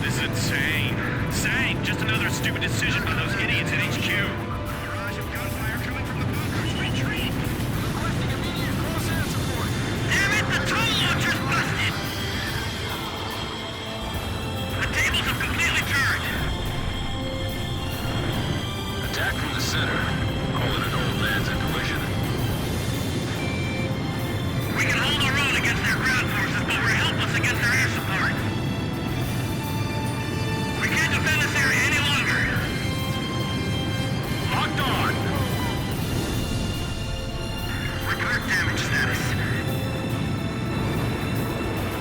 This is insane. Insane! Just another stupid decision by those idiots at HQ. Barrage of gunfire coming from the bunkers. Retreat! Requesting immediate close air support. Damn it! The tow launcher's busted! The tables have completely turned. Attack from the center. Call it an old man's intuition. We can hold our own against their ground forces, but we're helpless against their air support. We can't defend this area any longer. Locked on. Report damage status.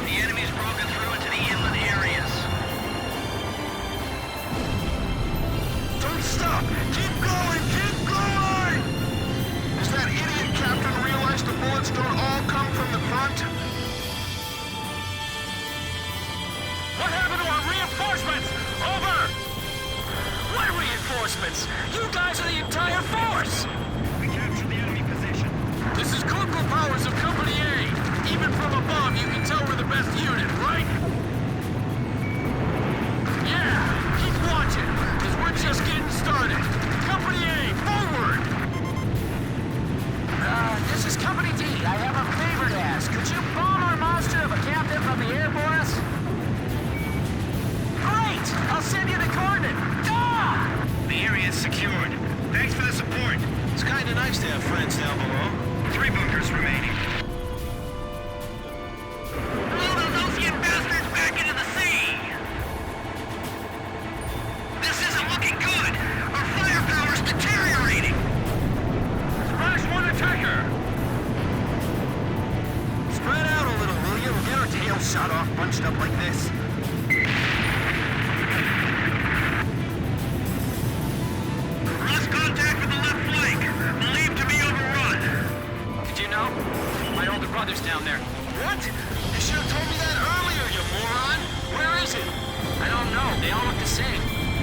The enemy's broken through into the inland areas. Don't stop! Keep going! Keep going! Does that idiot captain realize the bullets don't all come from the front? What happened to our reinforcements? Over! What reinforcements? You guys are the entire force! We captured the enemy position. This is Corporal Powers of Company A. Even from above, you can tell we're the best unit, right? Yeah! Keep watching, because we're just getting started. Company A, forward! This is Company D. I have a favor to ask. Could you bomb our monster of a captain from the air for us? Great! I'll send you the coordinate. Ah! The area is secured. Thanks for the support. It's kinda nice to have friends down below. 3 bunkers remaining. Blow those ocean bastards back into the sea! This isn't looking good! Our firepower's deteriorating! Splash one attacker! Spread out a little, will you? We'll get our tails shot off bunched up like this. Lost contact with the left flank. Believed to be overrun. Did you know? My older brother's down there. What? You should have told me that earlier, you moron! Where is it? I don't know. They all look the same.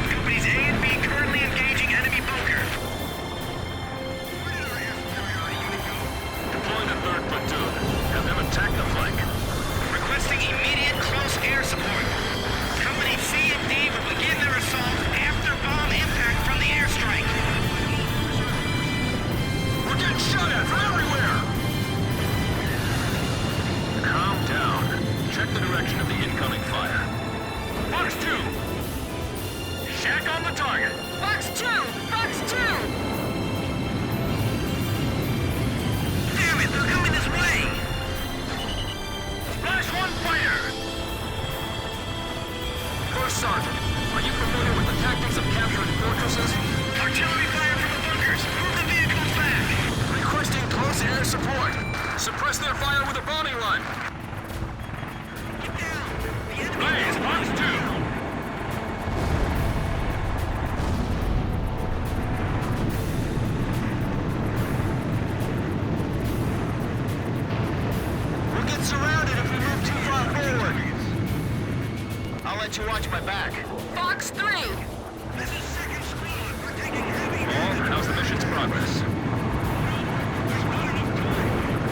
Companies A and B currently engaging enemy bunker. Deploy the 3rd platoon. Have them attack the flank. Requesting immediate close air support. Company C and D will begin their assault after bomb impact from the airstrike. We're getting shot at from everywhere! Calm down. Check the direction of the incoming fire. Fox 2! Shack on the target! Fox 2! Fox 2! Damn it, they're coming this way! Splash 1 fire! First Sergeant, are you familiar with the tactics of capturing fortresses? Artillery fire from the bunkers! Move the vehicles back! Requesting close air support. Suppress their fire with a bombing run. Get down! The enemy... Blaze, Fox 2! We'll get surrounded if we move too far forward. I'll let you watch my back. Fox 3! This is 2nd Squad. We're taking heavy... All, how's the mission's progress?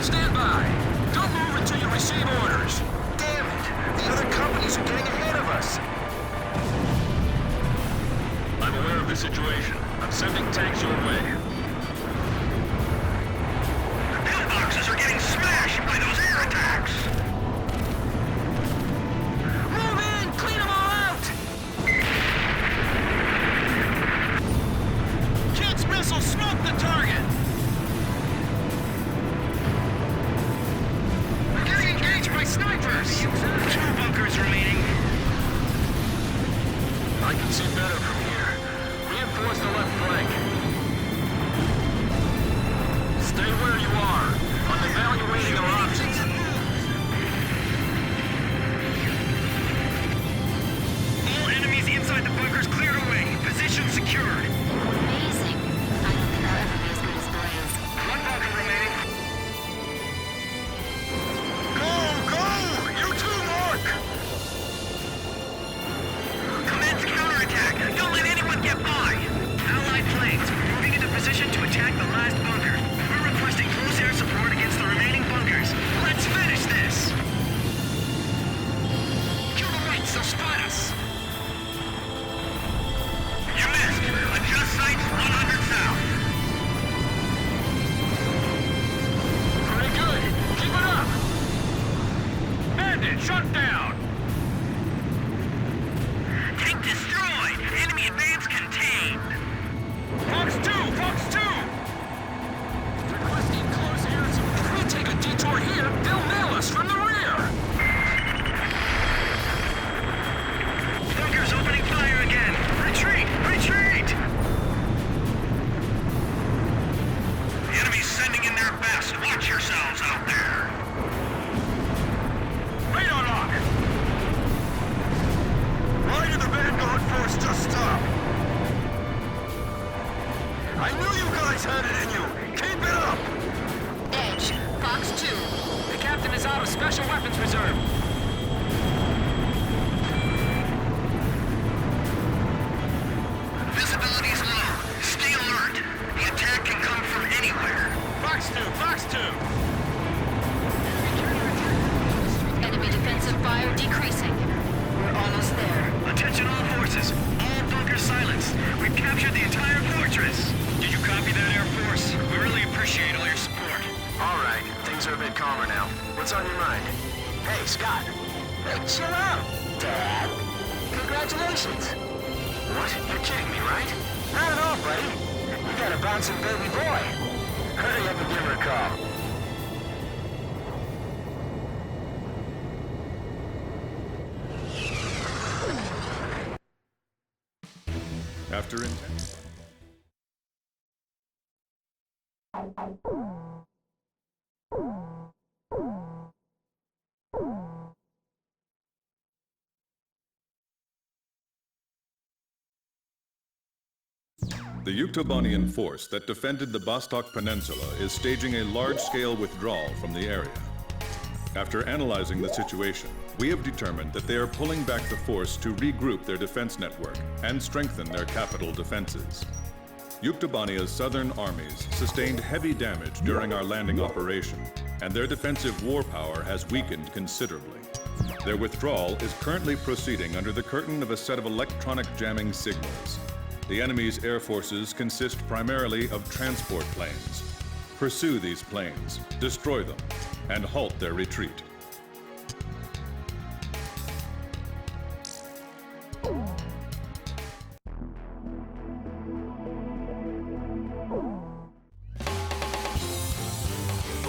Stand by! Don't move until you receive orders! Damn it! The other companies are getting ahead of us. I'm aware of the situation. I'm sending tanks your way. The pillboxes are getting smashed by those air attacks! Move in! Clean them all out! Kids missile, smoke the target! attack the last bunker. We're requesting close air support against the remaining bunkers. Let's finish this! Kill the lights, they'll spot us! You missed! Adjust sights 100 south. Pretty good. Keep it up. Bandit, shut down. Tank destroyed! Enemy advance contained! Fox 2! Fox 2! Requesting close air support. If we take a detour here, they'll nail us from the rear. Bunkers opening fire again! Retreat! Retreat! The enemy's sending in their best. Watch yourselves out there! Radar lock! Why did the Vanguard force just stop? I knew you guys had it in you! Keep it up! Edge, Fox 2. The captain is out of special weapons reserve. Visibility's low. Stay alert. The attack can come from anywhere. Fox 2! Fox 2! Enemy defensive fire decreasing. We're almost there. Attention all forces. All bunkers silenced. We've captured the entire fortress. Did you copy that, Air Force? We really appreciate all your support. All right, things are a bit calmer now. What's on your mind? Hey, Scott. Hey, chill out, Dad. Congratulations. What? You're kidding me, right? Not at all, buddy. You got a bouncing baby boy. Hurry up and give her a call. After intense... The Yuktobanian force that defended the Vostok Peninsula is staging a large-scale withdrawal from the area. After analyzing the situation, we have determined that they are pulling back the force to regroup their defense network and strengthen their capital defenses. Yuktobania's southern armies sustained heavy damage during our landing operation, and their defensive war power has weakened considerably. Their withdrawal is currently proceeding under the curtain of a set of electronic jamming signals. The enemy's air forces consist primarily of transport planes. Pursue these planes, destroy them, and halt their retreat.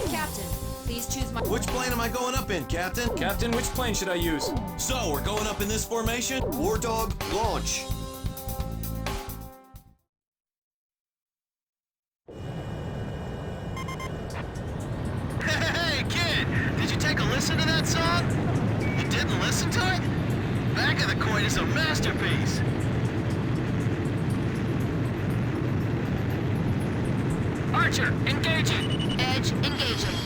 Captain, please choose my... Which plane am I going up in, Captain? Captain, which plane should I use? So, we're going up in this formation? War Dog, launch! Hey, kid! Did you take a listen to that song? You didn't listen to it? Back of the Coin is a masterpiece! Archer, engaging! Edge, engaging.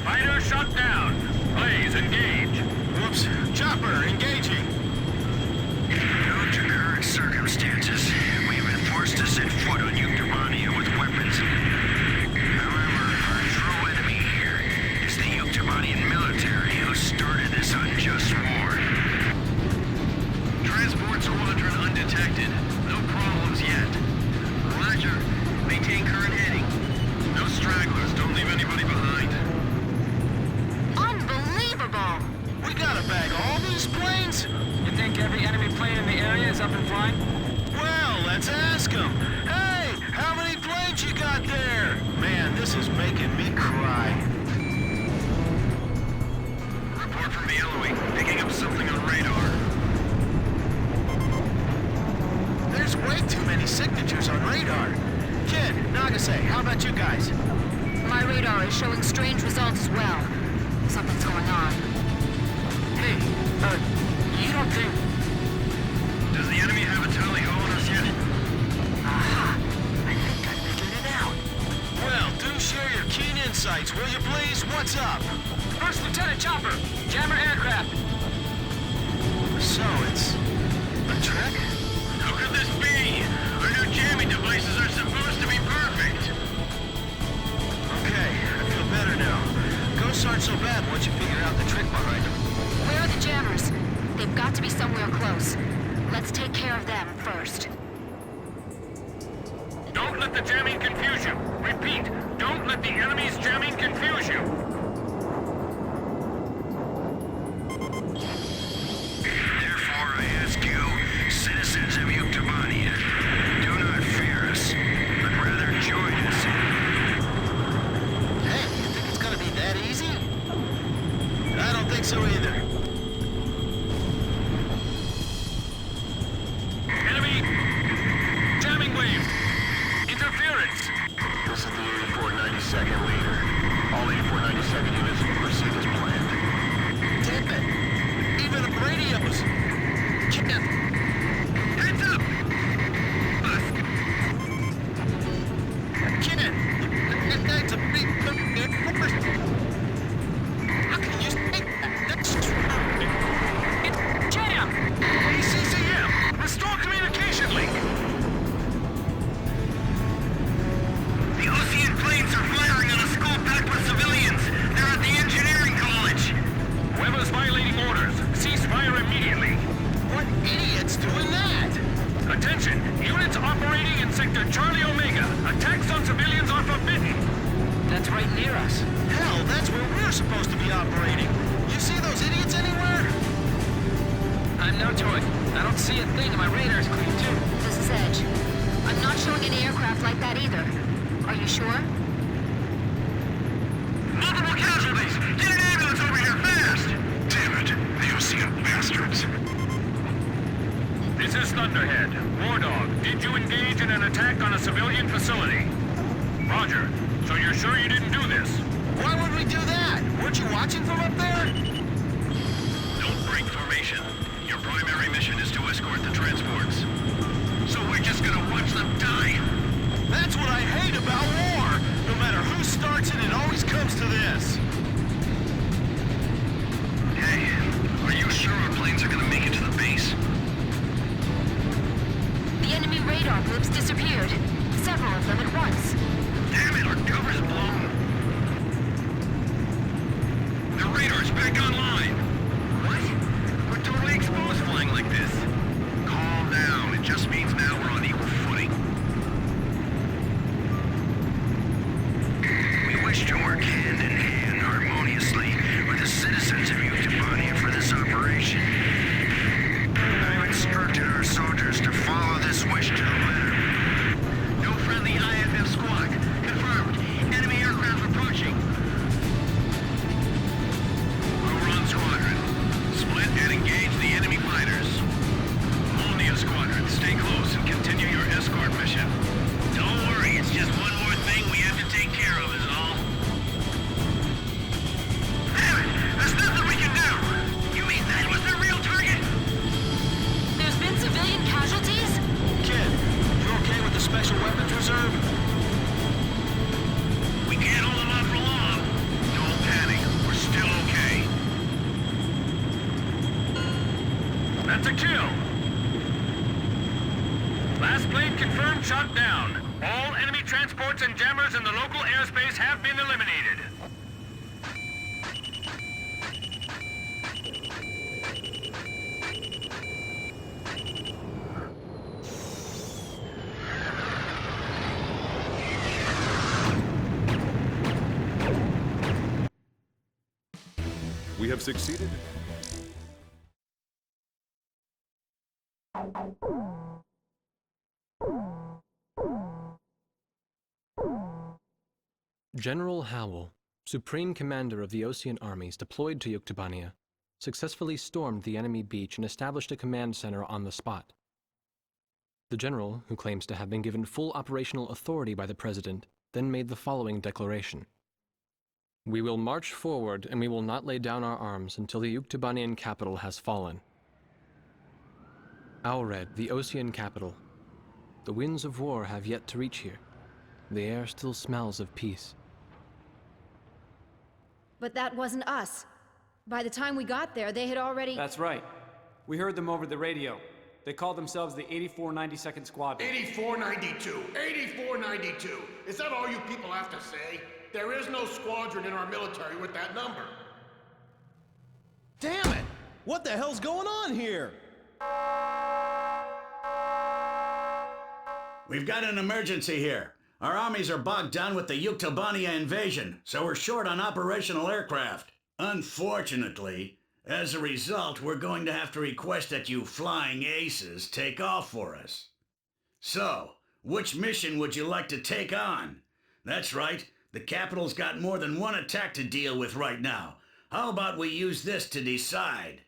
Fighter shut down. Blaze, engage. Whoops. Chopper, engaging. Due to current circumstances, we've been forced to set foot on Yuktobania with weapons. However, our true enemy here is the Yuktobanian military who started this unjust war. Transport squadron undetected. No problems yet. Roger. Maintain current heading. No stragglers. Don't leave anybody behind. Unbelievable! We gotta bag all these planes? You think every enemy plane in the area is up and flying? Well, let's ask them. Hey, how many planes you got there? Man, this is making me cry. Report from the Eloy. Picking up something on radar. There's way too many signatures on radar. Kid, Nagase, how about you guys? My radar is showing strange results as well. Something's going on. Hey, you don't think... Does the enemy have a tally-ho on us yet? Aha! I think I figured it out. Well, do share your keen insights, will you please? What's up? First Lieutenant Chopper, jammer aircraft. So it's a trick? How could this be? Our new jamming devices are supposed to be perfect. Okay, I feel better now. Ghosts aren't so bad once you figure out the trick behind them. Where are the jammers? They've got to be somewhere close. Let's take care of them first. Don't let the jamming confuse you. Repeat, don't let the enemy's jamming confuse you. Therefore, I ask you, citizens of Yuktobania, do not fear us, but rather join us. Hey, you think it's gonna be that easy? I don't think so either. Enemy jamming wave. Interference. This is the 8492nd leader. All 8492nd units will proceed as planned. Damn it! Even the radios! Can't... Heads up! Can't! That guy's a big... How can you say that? That's It's jam! ACCM! Restore communication link! The Ocean planes are firing on a school packed with civilians. They're at the engineering college. Whoever's violating orders, cease fire immediately. What idiot's doing that? Attention! Units operating in Sector Charlie Omega. Attacks on civilians are forbidden. That's right near us. Hell, that's where we're supposed to be operating. You see those idiots anywhere? I'm no toy. I don't see a thing, and my radar's clean too. This is Edge. I'm not showing any aircraft like that either. Are you sure? Multiple casualties! Get an ambulance over here fast! Damn it, the Ocean bastards. This is Thunderhead. War Dog, did you engage in an attack on a civilian facility? Roger. So you're sure you didn't do this? Why would we do that? Weren't you watching from up there? Don't break formation. Your primary mission is to escort the transports. So we're just gonna watch them die? That's what I hate about war! No matter who starts it, it always comes to this. Hey, are you sure our planes are gonna make it to the base? The enemy radar blips disappeared. Several of them at once. Damn it, our cover's blown. The radar's back online. What? We're totally exposed flying like this. Calm down. It just means now we're on equal footing. We wish to work hand in hand harmoniously with the citizens of Yuktobania for this operation. I've instructed our soldiers to follow this wish to the letter. No friendly IFF squad. Confirmed. Enemy aircraft approaching. Overrun squadron. Split and engage the enemy fighters. Molnia squadron, stay close and continue your escort mission. Don't worry, it's just one more thing we have to take care of is all. Damn it! There's nothing we can do! You mean that was their real target? There's been civilian casualties? Kid, you okay with the special weapons reserve? We can't hold them off for long. Don't panic. We're still okay. That's a kill! Last plane confirmed shot down. All enemy transports and jammers in the local airspace have been eliminated. We have succeeded. General Howell, Supreme Commander of the Ocean Armies deployed to Yuktobania, successfully stormed the enemy beach and established a command center on the spot. The general, who claims to have been given full operational authority by the President, then made the following declaration. We will march forward and we will not lay down our arms until the Yuktobanian capital has fallen. Aured, the Ocean capital. The winds of war have yet to reach here. The air still smells of peace. But that wasn't us. By the time we got there, they had already... That's right. We heard them over the radio. They call themselves the 8492nd Squadron. 8492! 8492! Is that all you people have to say? There is no squadron in our military with that number. Damn it! What the hell's going on here? We've got an emergency here. Our armies are bogged down with the Yuktobania invasion, so we're short on operational aircraft. Unfortunately, as a result, we're going to have to request that you flying aces take off for us. So, which mission would you like to take on? That's right, the capital's got more than one attack to deal with right now. How about we use this to decide?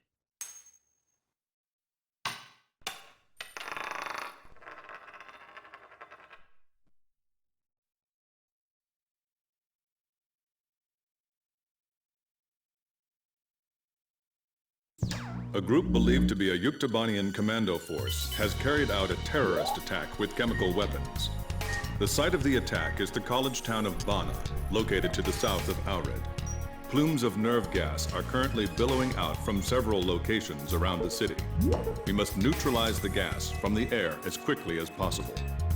A group believed to be a Yuktobanian commando force has carried out a terrorist attack with chemical weapons. The site of the attack is the college town of Bana, located to the south of Aured. Plumes of nerve gas are currently billowing out from several locations around the city. We must neutralize the gas from the air as quickly as possible.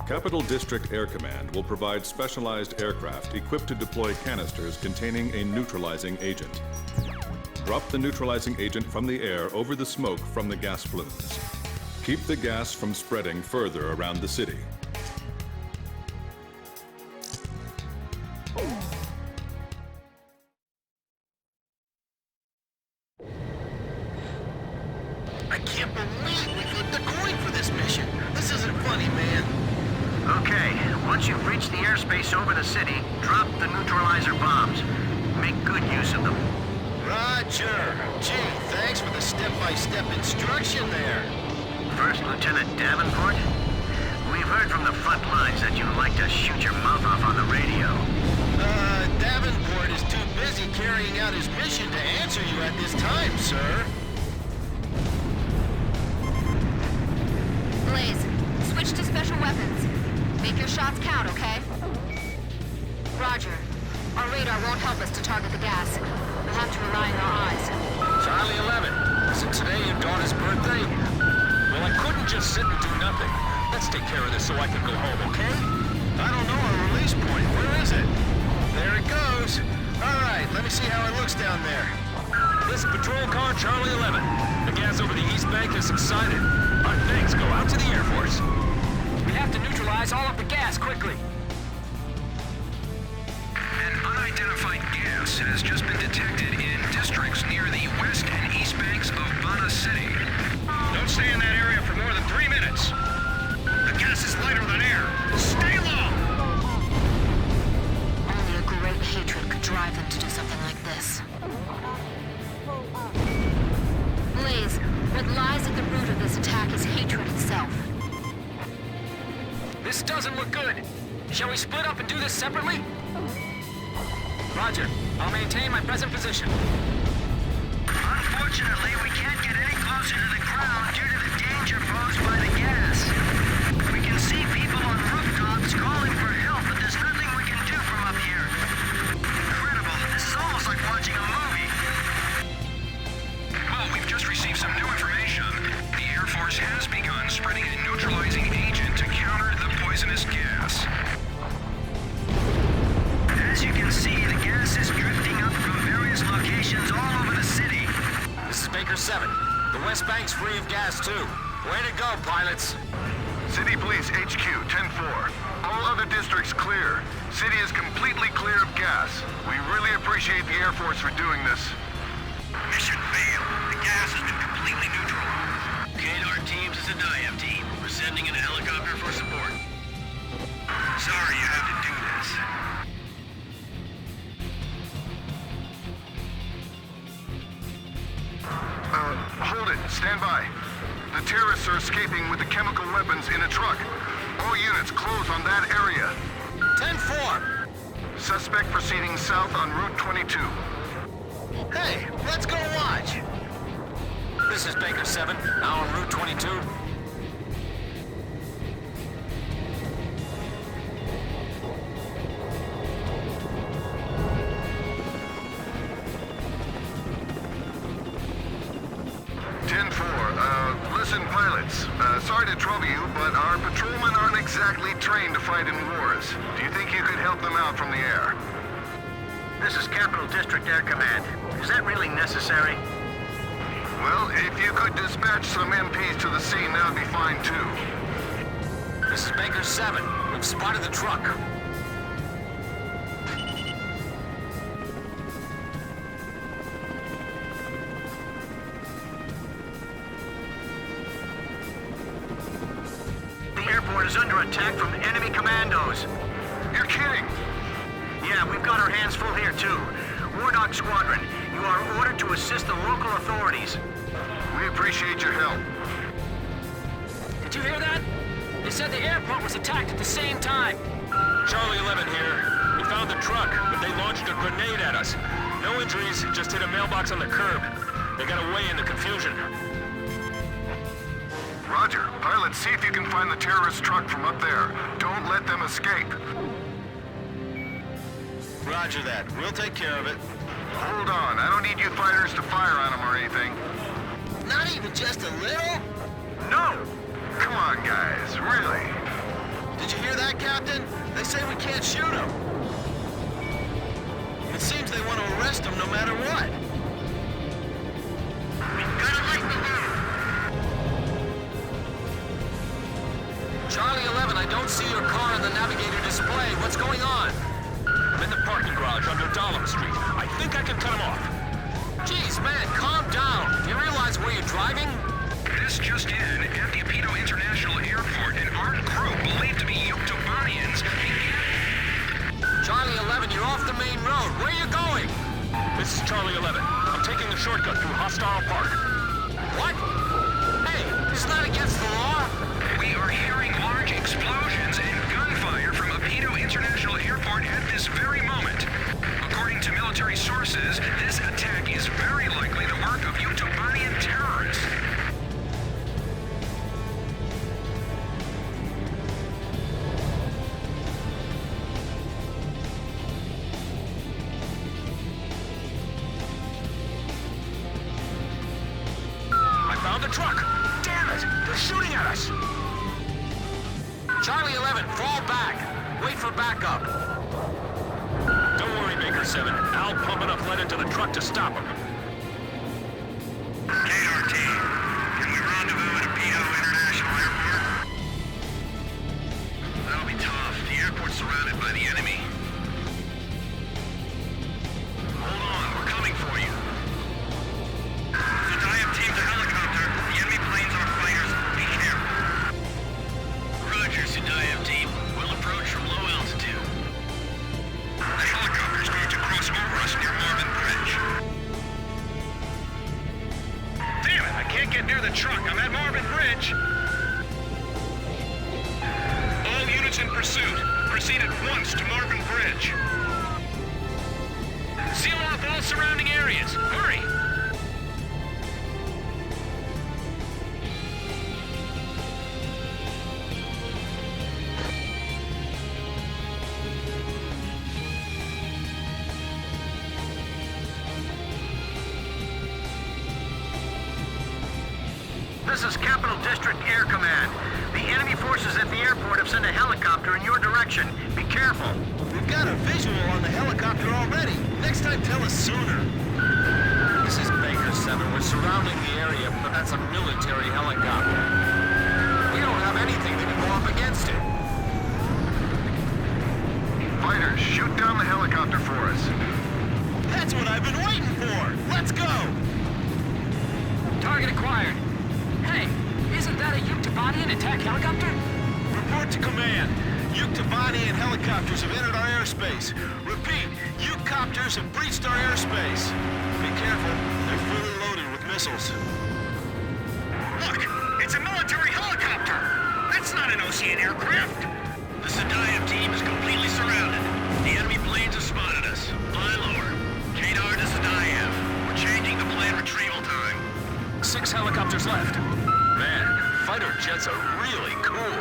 Capital District Air Command will provide specialized aircraft equipped to deploy canisters containing a neutralizing agent. Drop the neutralizing agent from the air over the smoke from the gas plumes. Keep the gas from spreading further around the city. I can't believe we flipped a coin for this mission. This isn't funny, man. Okay, once you've reached the airspace over the city, drop the neutralizer bombs. Make good use of them. Roger. Gee, thanks for the step-by-step instruction there. First Lieutenant Davenport, we've heard from the front lines that you'd like to shoot your mouth off on the radio. Davenport is too busy carrying out his mission to answer you at this time, sir. Blaze, switch to special weapons. Make your shots count, okay? Roger. Our radar won't help us to target the gas. We'll have to rely on our eyes. Charlie 11, is it today your daughter's birthday? Well, I couldn't just sit and do nothing. Let's take care of this so I can go home, okay? I don't know our release point. Where is it? There it goes. All right, let me see how it looks down there. This is Patrol Car Charlie 11. The gas over the East Bank has subsided. Our things go out to the Air Force. We have to neutralize all of the gas quickly. An unidentified gas has just been detected in districts near the west and east banks of Bana City. Don't stay in that area for more than 3 minutes. The gas is lighter than air. Stay low! Only a great hatred could drive them to do something like this. Blaze, what lies at the root of this attack is hatred itself. This doesn't look good. Shall we split up and do this separately? Roger. I'll maintain my present position. Unfortunately, we can't get any closer to the ground due to the danger posed by the gas. We can see people on rooftops calling for help, but there's nothing we can do from up here. Incredible. This is almost like watching a movie. Well, we've just received some new information. The Air Force has begun spreading a neutralizing agent to counter the poisonous gas. As you can see, the gas is drifting up from various locations all over the city. This is Baker 7. The West Bank's free of gas, too. Way to go, pilots. City Police HQ, 10-4. All other districts clear. City is completely clear of gas. We really appreciate the Air Force for doing this. Mission failed. The gas has been completely neutralized. Radar teams is a NIAF team. We're sending in a helicopter for support. Sorry you had to do this. Hold it. Stand by. The terrorists are escaping with the chemical weapons in a truck. All units close on that area. 10-4. Suspect proceeding south on Route 22. Hey, let's go watch. This is Baker 7, now on Route 22. Listen, pilots. to trouble you, but our patrolmen aren't exactly trained to fight in wars. Do you think you could help them out from the air? This is Capital District Air Command. Is that really necessary? Well, if you could dispatch some MPs to the scene, that would be fine too. This is Baker 7. We've spotted the truck. The airport is under attack from enemy commandos. You're kidding! Yeah, we've got our hands full here too. War Dog Squadron, you are ordered to assist the local authorities. We appreciate your help. Did you hear that? They said the airport was attacked at the same time. Charlie 11 here. We found the truck, but they launched a grenade at us. No injuries, just hit a mailbox on the curb. They got away in the confusion. Roger. Pilot, see if you can find the terrorist truck from up there. Don't let them escape. Roger that. We'll take care of it. Hold on. I don't need you fighters to fire on them or anything. Not even just a little? No! Come on, guys. Really? Did you hear that, Captain? They say we can't shoot them. It seems they want to arrest them no matter what. We've got to light the load. Charlie 11, I don't see your car on the navigator display. What's going on? I'm in the parking garage under Dahlem Street. I think I can cut them off. Jeez, man, calm down. Do you realize where you're driving? This just in, at the Apito International Airport, an armed group believed to be Yuktobanians began... Charlie 11, you're off the main road. Where are you going? This is Charlie 11. I'm taking a shortcut through Hostile Park. What? Hey, isn't that against the law? We are hearing large explosions and gunfire from Apito International Airport at this very moment. According to military sources, this attack is very likely the work of Yuktobanian terrorists. The truck! Damn it! They're shooting at us! Charlie 11, fall back. Wait for backup. Don't worry, Baker 7. I'll pump enough lead into the truck to stop them. KRT, can we rendezvous at Apito International Airport? That'll be tough. The airport's surrounded by the enemy. Hold on, we're coming for you. The dive team's a helicopter. The enemy planes are fighters. Be careful. Roger, Sudayab team. We'll approach from low altitude. The helicopter's going to cross over us near Marvin Bridge. Damn it! I can't get near the truck. I'm at Marvin Bridge. All units in pursuit. Proceed at once to Marvin Bridge. Seal off all surrounding areas. Hurry! This is Capital District Air Command. The enemy forces at the airport have sent a helicopter in your direction. Be careful. We've got a visual on the helicopter already. Next time, tell us sooner. This is Baker 7. We're surrounding the area, but that's a military helicopter. We don't have anything that can go up against it. Fighters, shoot down the helicopter for us. That's what I've been waiting for. Let's go. Target acquired. Hey, isn't that a Yuktobanian attack helicopter? Report to command. Yuktobanian helicopters have entered our airspace. Repeat, Yuktopters have breached our airspace. Be careful, they're fully loaded with missiles. Look, it's a military helicopter. That's not an Ocean aircraft. The Sudayab team is completely surrounded. The enemy planes have spotted us. Fly lower. Kadar to Sudayab. We're changing the plane retrieval time. 6 helicopters left. Man, fighter jets are really cool.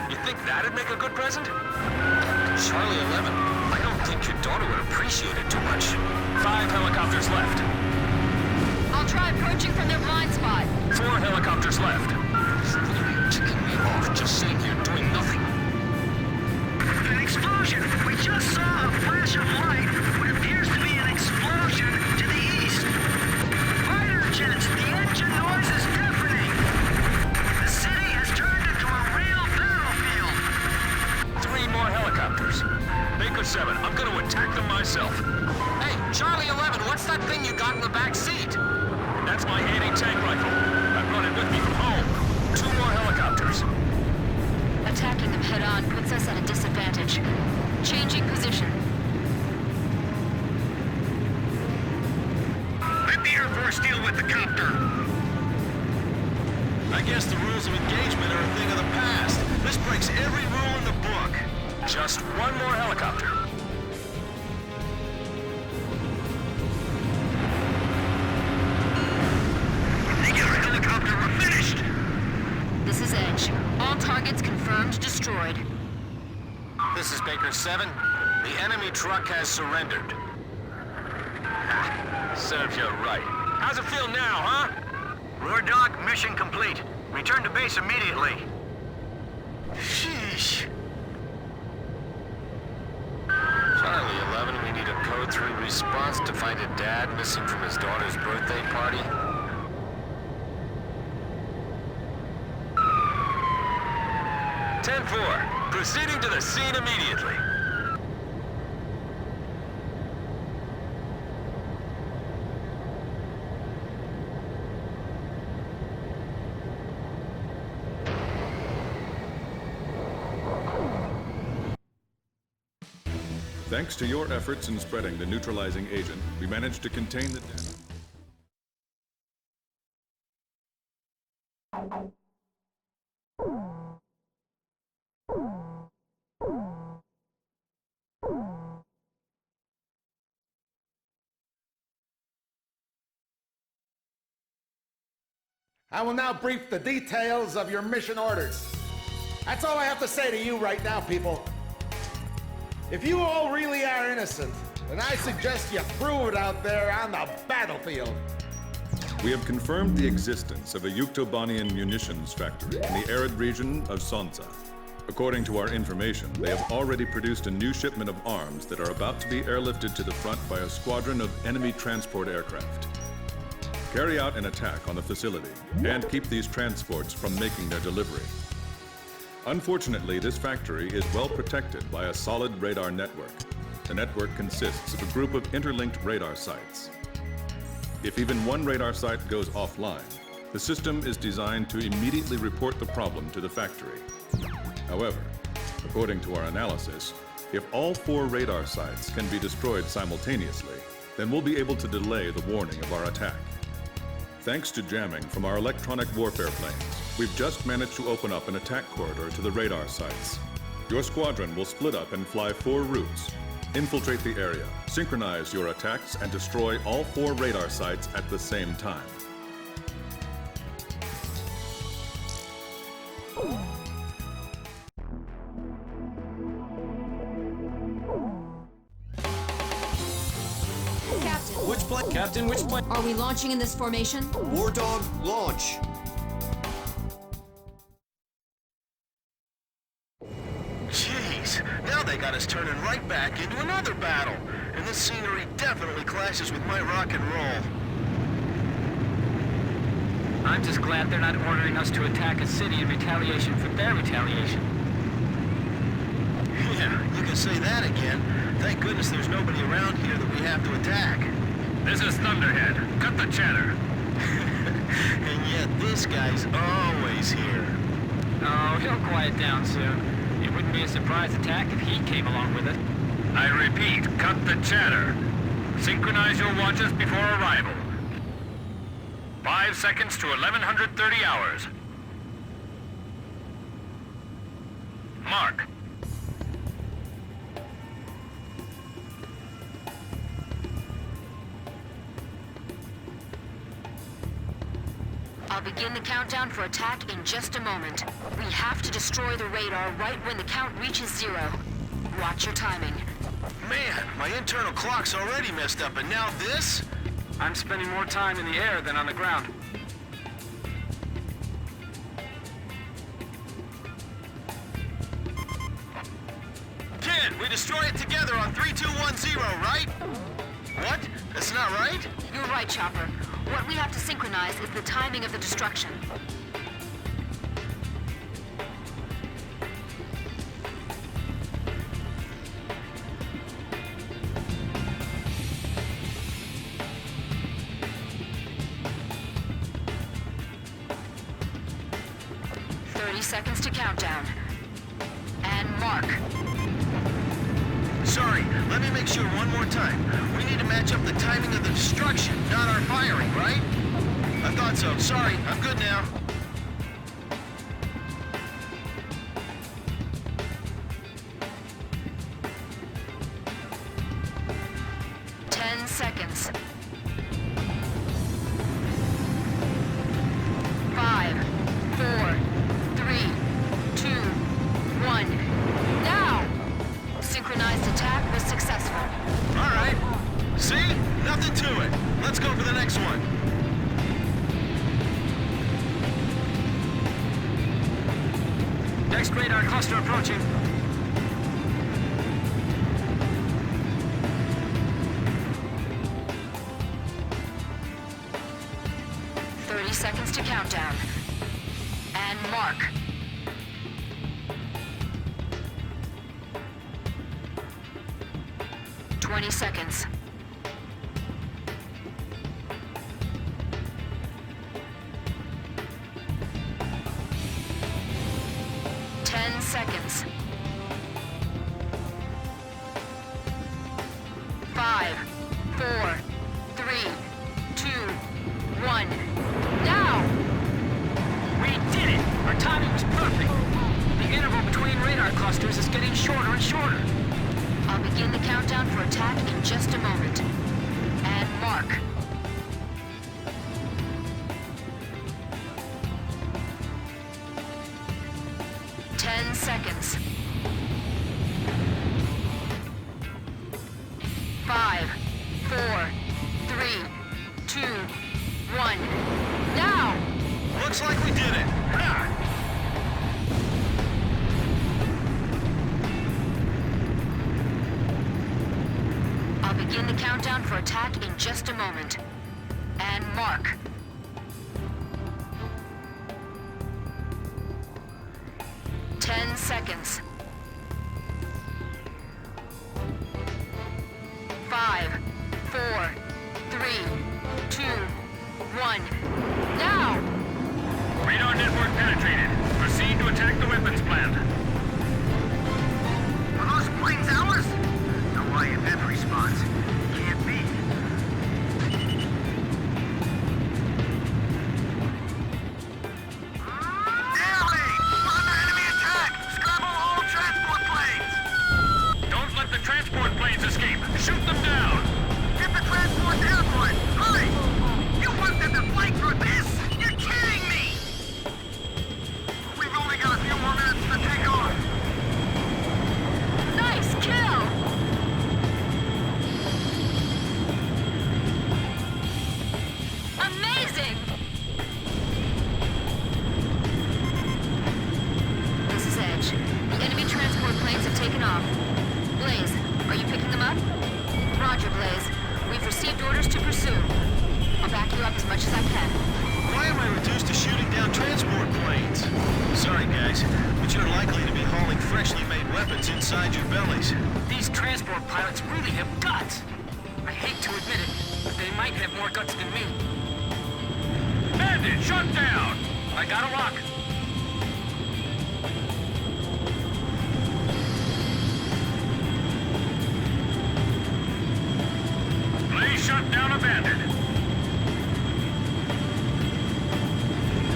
You think that'd make a good present? Charlie 11, I don't think your daughter would appreciate it too much. 5 helicopters left. I'll try approaching from their blind spot. 4 helicopters left. off, just sitting here doing nothing. An explosion! We just saw a flash of light. What appears to be an explosion to the east. Fighter jets! The engine noise is deafening! The city has turned into a real battlefield! 3 more helicopters. Baker 7, I'm gonna attack them myself. Hey, Charlie 11, what's that thing you got in the back seat? That's my anti-tank rifle. I brought it with me from home. 2 more helicopters. Attacking them head-on puts us at a disadvantage. Changing position. Let the Air Force deal with the copter! I guess the rules of engagement are a thing of the past. This breaks every rule in the book. Just 1 more helicopter. They got our helicopter, we're finished! This is Edge. All targets confirmed destroyed. This is Baker 7. The enemy truck has surrendered. Ha! Serves you right. How's it feel now, huh? Roar Doc, mission complete. Return to base immediately. Sheesh. Charlie 11, we need a code 3 response to find a dad missing from his daughter's birthday party. "10-4, proceeding to the scene immediately." Thanks to your efforts in spreading the neutralizing agent, we managed to contain the damage. I will now brief the details of your mission orders. That's all I have to say to you right now, people. If you all really are innocent, then I suggest you prove it out there on the battlefield. We have confirmed the existence of a Yuktobanian munitions factory in the arid region of Sonsa. According to our information, they have already produced a new shipment of arms that are about to be airlifted to the front by a squadron of enemy transport aircraft. Carry out an attack on the facility and keep these transports from making their delivery. Unfortunately, this factory is well protected by a solid radar network. The network consists of a group of interlinked radar sites. If even one radar site goes offline, the system is designed to immediately report the problem to the factory. However, according to our analysis, if all 4 radar sites can be destroyed simultaneously, then we'll be able to delay the warning of our attack. Thanks to jamming from our electronic warfare planes, we've just managed to open up an attack corridor to the radar sites. Your squadron will split up and fly 4 routes. Infiltrate the area, synchronize your attacks, and destroy all 4 radar sites at the same time. Captain, which plane? Are we launching in this formation? War Dog, launch! Jeez, now they got us turning right back into another battle. And this scenery definitely clashes with my rock and roll. I'm just glad they're not ordering us to attack a city in retaliation for their retaliation. Yeah, you can say that again. Thank goodness there's nobody around here that we have to attack. This is Thunderhead. Cut the chatter. And yet this guy's always here. Oh, he'll quiet down soon. It wouldn't be a surprise attack if he came along with it. I repeat, cut the chatter. Synchronize your watches before arrival. 5 seconds to 1130 hours. Mark. I'll begin the countdown for attack in just a moment. We have to destroy the radar right when the count reaches 0. Watch your timing. Man, my internal clock's already messed up, and now this? I'm spending more time in the air than on the ground. destroy it together on 3210, right? What? That's not right? You're right, Chopper. What we have to synchronize is the timing of the destruction. Seconds to countdown. And mark. Sorry, let me make sure one more time. We need to match up the timing of the destruction, not our firing, right? I thought so. Sorry, I'm good now. Seconds. 5, 4, 3, 2, 1. Now! Synchronized attack was successful. All right. See? Nothing to it. Let's go for the next one. Next radar cluster approaching. Seconds to countdown. And mark. Seconds. 10 seconds. 5, 4, 3, 2, 1. Now! We did it! Our timing was perfect. The interval between radar clusters is getting shorter and shorter. I'll begin the countdown for attack in just a moment. And mark. Seconds. 5, 4, 3, 2, 1. Now! Looks like we did it. Ha! I'll begin the countdown for attack in just a moment. And mark. 10 seconds. 5, 4, 3, 2, 1. Now! Radar network penetrated. Proceed to attack the weapons plant. Are those planes ours? No IFF response. Can't be. Transport planes escape. Shoot them down. Get the transport airborne. Hurry! You want them to fly through this? You're kidding me! We've only got a few more minutes to take off. Nice kill! Amazing! This is Edge. The enemy transport planes have taken off. Blaze, are you picking them up? Roger, Blaze. We've received orders to pursue. I'll back you up as much as I can. Why am I reduced to shooting down transport planes? Sorry, guys, but you're likely to be hauling freshly made weapons inside your bellies. These transport pilots really have guts. I hate to admit it, but they might have more guts than me. Bandit, shut down! I got a lock. Shut down a bandit.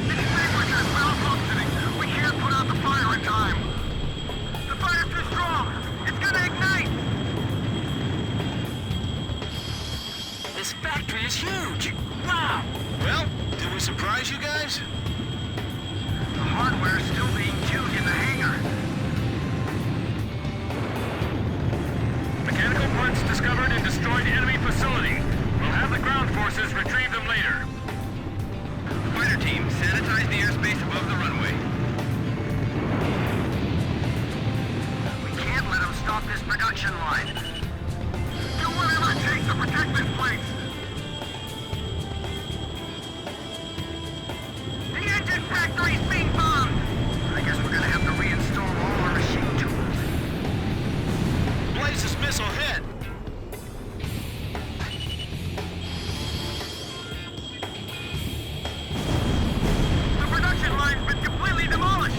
These sabers are malfunctioning. We can't put out the fire in time. The fire's too strong. It's gonna ignite. This factory is huge. Wow. Well, did we surprise you guys? The hardware is still being tuned in the hangar. Mechanical parts discovered in destroyed enemy facility. We'll have the ground forces retrieve them later. Fighter team, sanitize the airspace above the runway. We can't let them stop off this production line. Do whatever it takes to protect this place. The engine factory's being bombed. I guess we're gonna have to reinstall all our machine tools. Blazes missile hit! The production line's been completely demolished.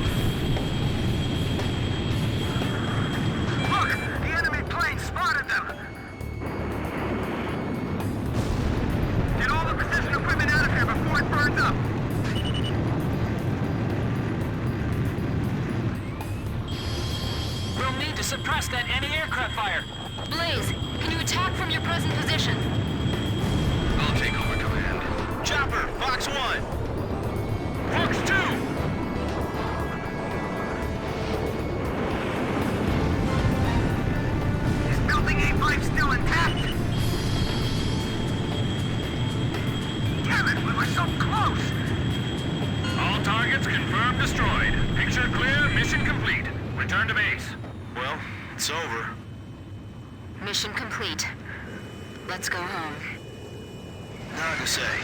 Look, the enemy plane spotted them. Get all the precision equipment out of here before it burns up. We'll need to suppress that anti-aircraft fire. Blaze, can you attack from your present position? I'll take over command. Chopper, Fox 1. Fox 2. Is building A5 still intact? Damn it, we were so close! All targets confirmed destroyed. Picture clear, mission complete. Return to base. Well, it's over. Mission complete. Let's go home. Hard to say.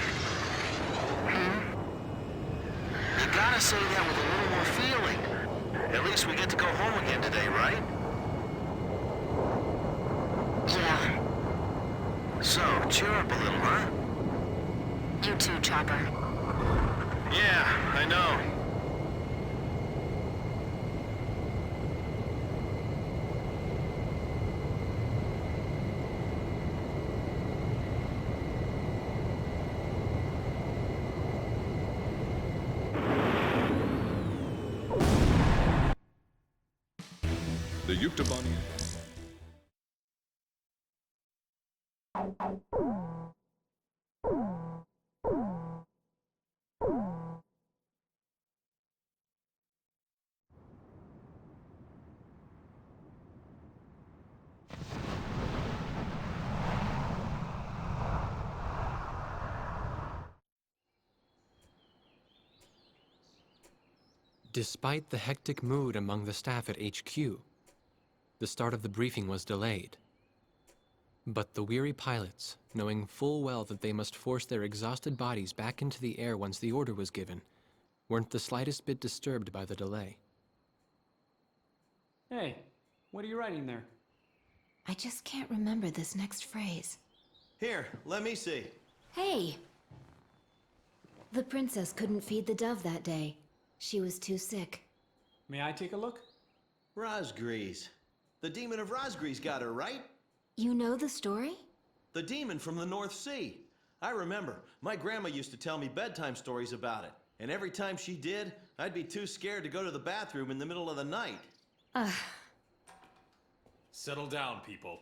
You gotta say that with a little more feeling. At least we get to go home again today, right? Yeah. So, cheer up a little, huh? You too, Chopper. Yeah, I know. The Yuktobania. Despite the hectic mood among the staff at HQ, the start of the briefing was delayed. But the weary pilots, knowing full well that they must force their exhausted bodies back into the air once the order was given, weren't the slightest bit disturbed by the delay. Hey, what are you writing there? I just can't remember this next phrase. Here, let me see. Hey! The princess couldn't feed the dove that day. She was too sick. May I take a look? Razgriz. The Demon of Razgriz got her, right? You know the story? The demon from the North Sea. I remember. My grandma used to tell me bedtime stories about it. And every time she did, I'd be too scared to go to the bathroom in the middle of the night. Settle down, people.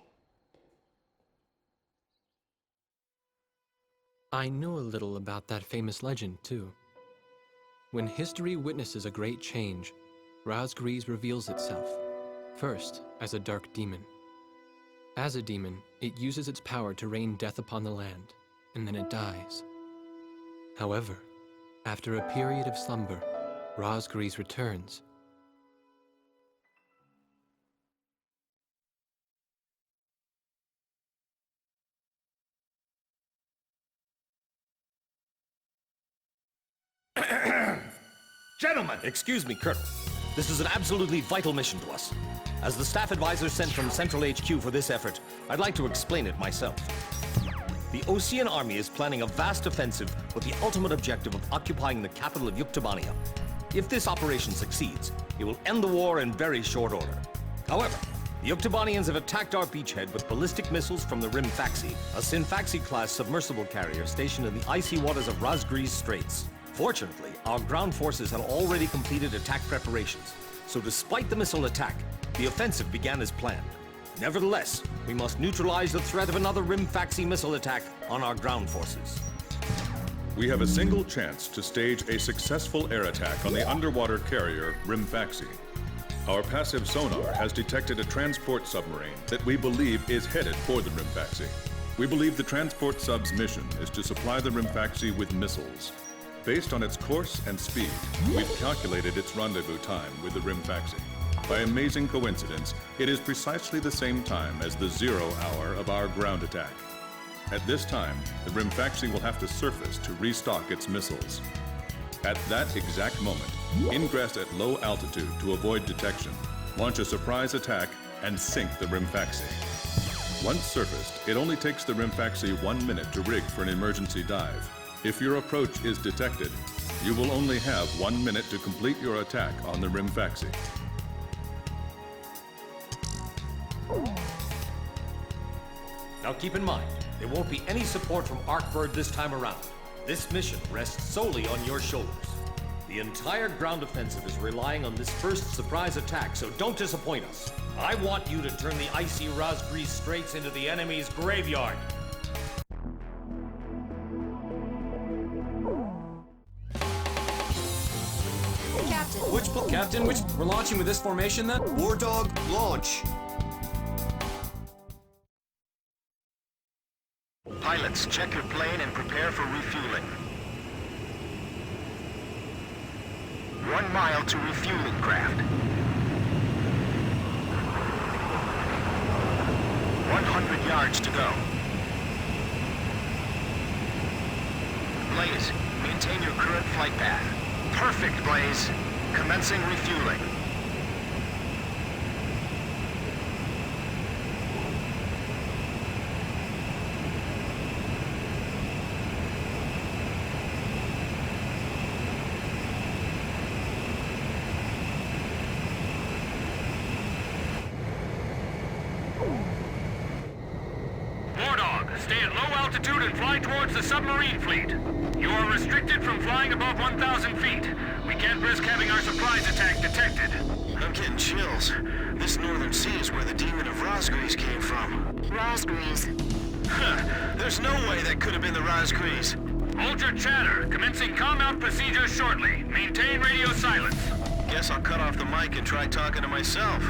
I know a little about that famous legend, too. When history witnesses a great change, Razgriz reveals itself, first as a dark demon. As a demon, it uses its power to rain death upon the land, and then it dies. However, after a period of slumber, Razgriz returns. Gentlemen! Excuse me, Colonel. This is an absolutely vital mission to us. As the staff advisor sent from Central HQ for this effort, I'd like to explain it myself. The Osean Army is planning a vast offensive with the ultimate objective of occupying the capital of Yuktobania. If this operation succeeds, it will end the war in very short order. However, the Yuktobanians have attacked our beachhead with ballistic missiles from the Rimfaxi, a Sinfaxi-class submersible carrier stationed in the icy waters of Razgriz Straits. Fortunately, our ground forces had already completed attack preparations, so despite the missile attack, the offensive began as planned. Nevertheless, we must neutralize the threat of another Rimfaxi missile attack on our ground forces. We have a single chance to stage a successful air attack on the underwater carrier Rimfaxi. Our passive sonar has detected a transport submarine that we believe is headed for the Rimfaxi. We believe the transport sub's mission is to supply the Rimfaxi with missiles. Based on its course and speed, we've calculated its rendezvous time with the Rimfaxi. By amazing coincidence, it is precisely the same time as the 0 hour of our ground attack. At this time, the Rimfaxi will have to surface to restock its missiles. At that exact moment, ingress at low altitude to avoid detection, launch a surprise attack, and sink the Rimfaxi. Once surfaced, it only takes the Rimfaxi 1 minute to rig for an emergency dive. If your approach is detected, you will only have 1 minute to complete your attack on the Rimfaxi. Now keep in mind, there won't be any support from Arkbird this time around. This mission rests solely on your shoulders. The entire ground offensive is relying on this first surprise attack, so don't disappoint us. I want you to turn the icy Razgriz straits into the enemy's graveyard. Captain, we're launching with this formation then? War Dog, launch! Pilots, check your plane and prepare for refueling. 1 mile to refueling craft. 100 yards to go. Blaze, maintain your current flight path. Perfect, Blaze. Commencing refueling. Stay at low altitude and fly towards the submarine fleet. You are restricted from flying above 1,000 feet. We can't risk having our surprise attack detected. I'm getting chills. This northern sea is where the Demon of Razgriz came from. Razgriz? Huh. There's no way that could have been the Razgriz. Hold your chatter. Commencing comm-out procedures shortly. Maintain radio silence. Guess I'll cut off the mic and try talking to myself.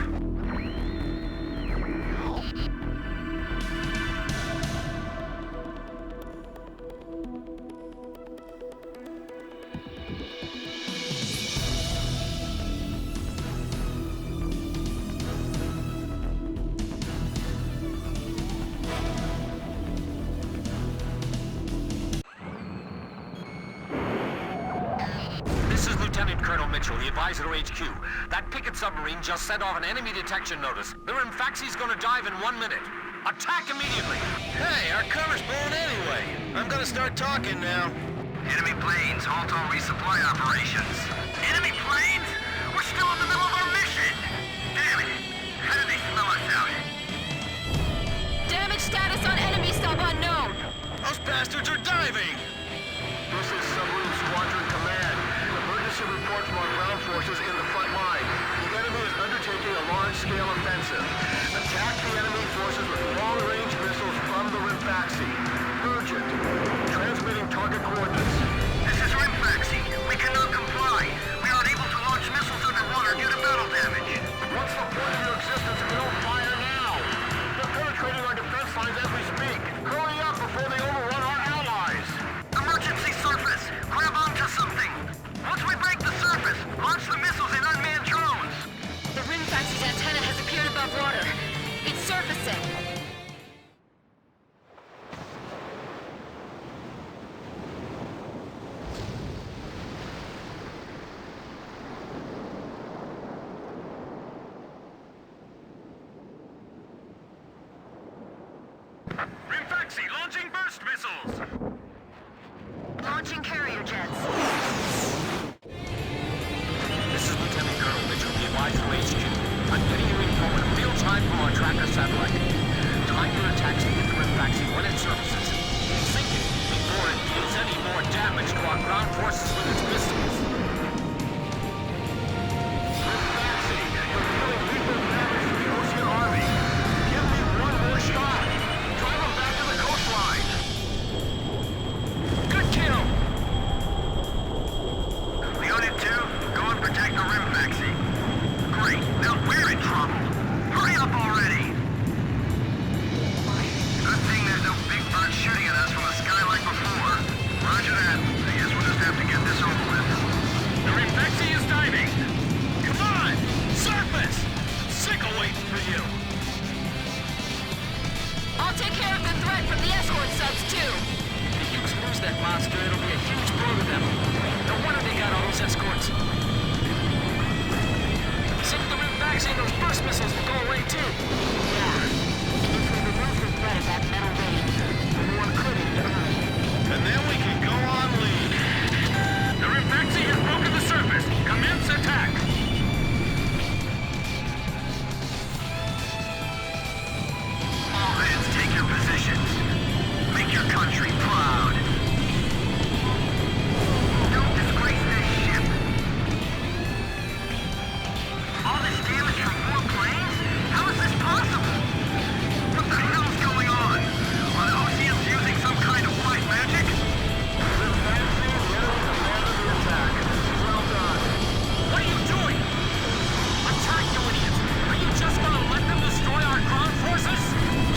The advisor to HQ. That picket submarine just sent off an enemy detection notice. The Rimfaxi's gonna dive in 1 minute. Attack immediately! Hey, our cover's blown anyway. I'm gonna start talking now. Enemy planes, halt all resupply operations. Enemy planes? We're still in the middle of our mission! Damn it! How did they smell us out? Damage status on enemy sub unknown! Those bastards are diving! This is Submarine Squadron Command. Emergency report from our ground forces in the front line. The enemy is undertaking a large-scale offensive. Attack the enemy forces with long-range missiles from the Rimfaxi. Urgent. Transmitting target coordinates. This is Rimfaxi. We cannot comply. We are unable to launch missiles underwater due to battle damage. What's the point of your existence if you don't fire now? They're penetrating our defense lines as we speak. Hurry up before they overrun our allies. Emergency surface. Grab onto something. Once we break the surface, launch the missiles in unmanned drones. The Rimfaxi's antenna has appeared above water. It's surfacing. Rimfaxi launching burst missiles! Launching carrier jets. This is Lieutenant Colonel Mitchell, the advisor to HQ. I'm getting you info in real time from our tracker satellite. Time your attacks to hit the Rimfaxi when it surfaces. Sink it before it deals any more damage to our ground forces with its missiles. Rimfaxi, you're dealing lethal damage to the Ocean Army. Give me one more shot. Drive them back to the coastline. Good kill! Unit 2, go and protect the Rimfaxi. Great, now we're in trouble. I'll take care of the threat from the escort subs, too. If Hughes lose that monster, it'll be a huge blow to them. No wonder they got all those escorts. Sink the Rimfaxi and those burst missiles will go away, too. Yeah. If we remove the threat of that metal rain, the war could end early. And then we can go on lead. The Rimfaxi has broken the surface. Commence attack. All hands take your positions. Make your country proud. Don't disgrace this ship. All this damage from 4 planes? How is this possible? What the hell's going on? Are the Oceans using some kind of white magic? What are you doing? Attack, you idiots! Are you just gonna let them destroy our ground forces?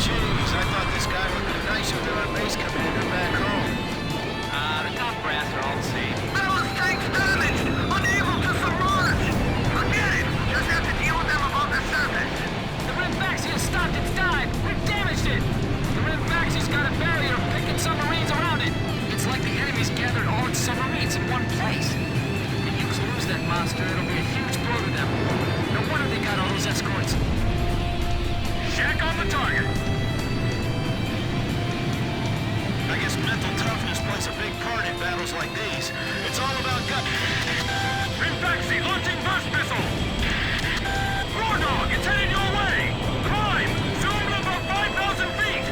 Jeez, I thought this guy would be nicer than our base commander back home. The top brass are all the same. Ballistic's damaged! Unable to submerge! Forget it! Just have to deal with them above the surface! The Rimfaxi has stopped its dive! We've damaged it! The Rimfaxi's got a barrier picking submarines around it! It's like the enemy's gathered all its submarines in one place. If Hughes lose that monster, it'll be a huge blow to them. No wonder they got all those escorts. Check on the target. I guess mental toughness plays a big part in battles like these. It's all about gut. Rimfaxi launching burst missile! War Dog, it's headed your way! Climb! Zoom to about 5,000 feet!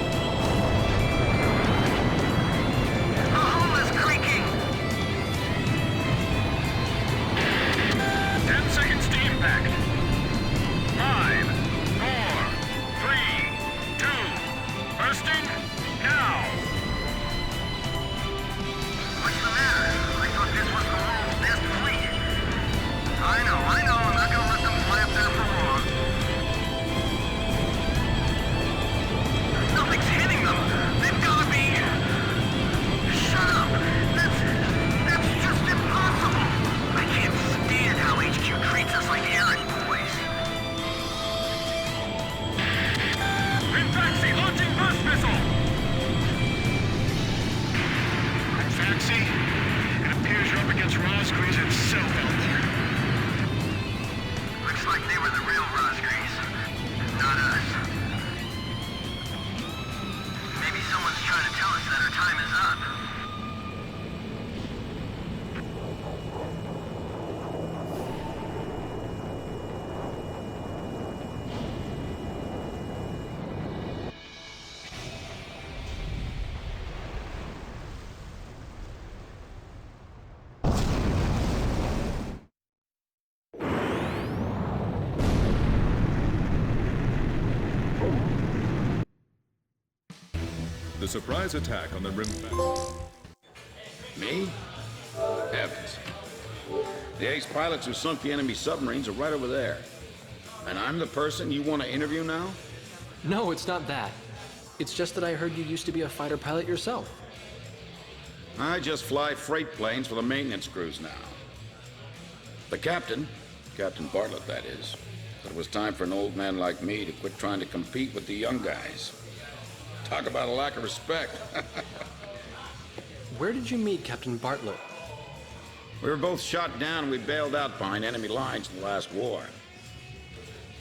The hull is creaking! 10 seconds to impact. 5, 4, 3, 2, bursting, now! What's the matter? I thought this was the world's best fleet. I know, I'm not gonna let them flap there for long. Nothing's hitting them! They've gotta be... Shut up! That's just impossible! I can't stand how HQ treats us like errand boys. Rimfaxi launching burst missile! Rimfaxi, it appears you're up against Razgriz himself out there. Looks like they were the real Razgriz, not us. Maybe someone's trying to tell us that our time is up. The surprise attack on the Rimfaxi. Me? Heavens. The ace pilots who sunk the enemy submarines are right over there. And I'm the person you want to interview now? No, it's not that. It's just that I heard you used to be a fighter pilot yourself. I just fly freight planes for the maintenance crews now. The captain, Captain Bartlett that is, said it was time for an old man like me to quit trying to compete with the young guys. Talk about a lack of respect. Where did you meet Captain Bartlett? We were both shot down and we bailed out behind enemy lines in the last war.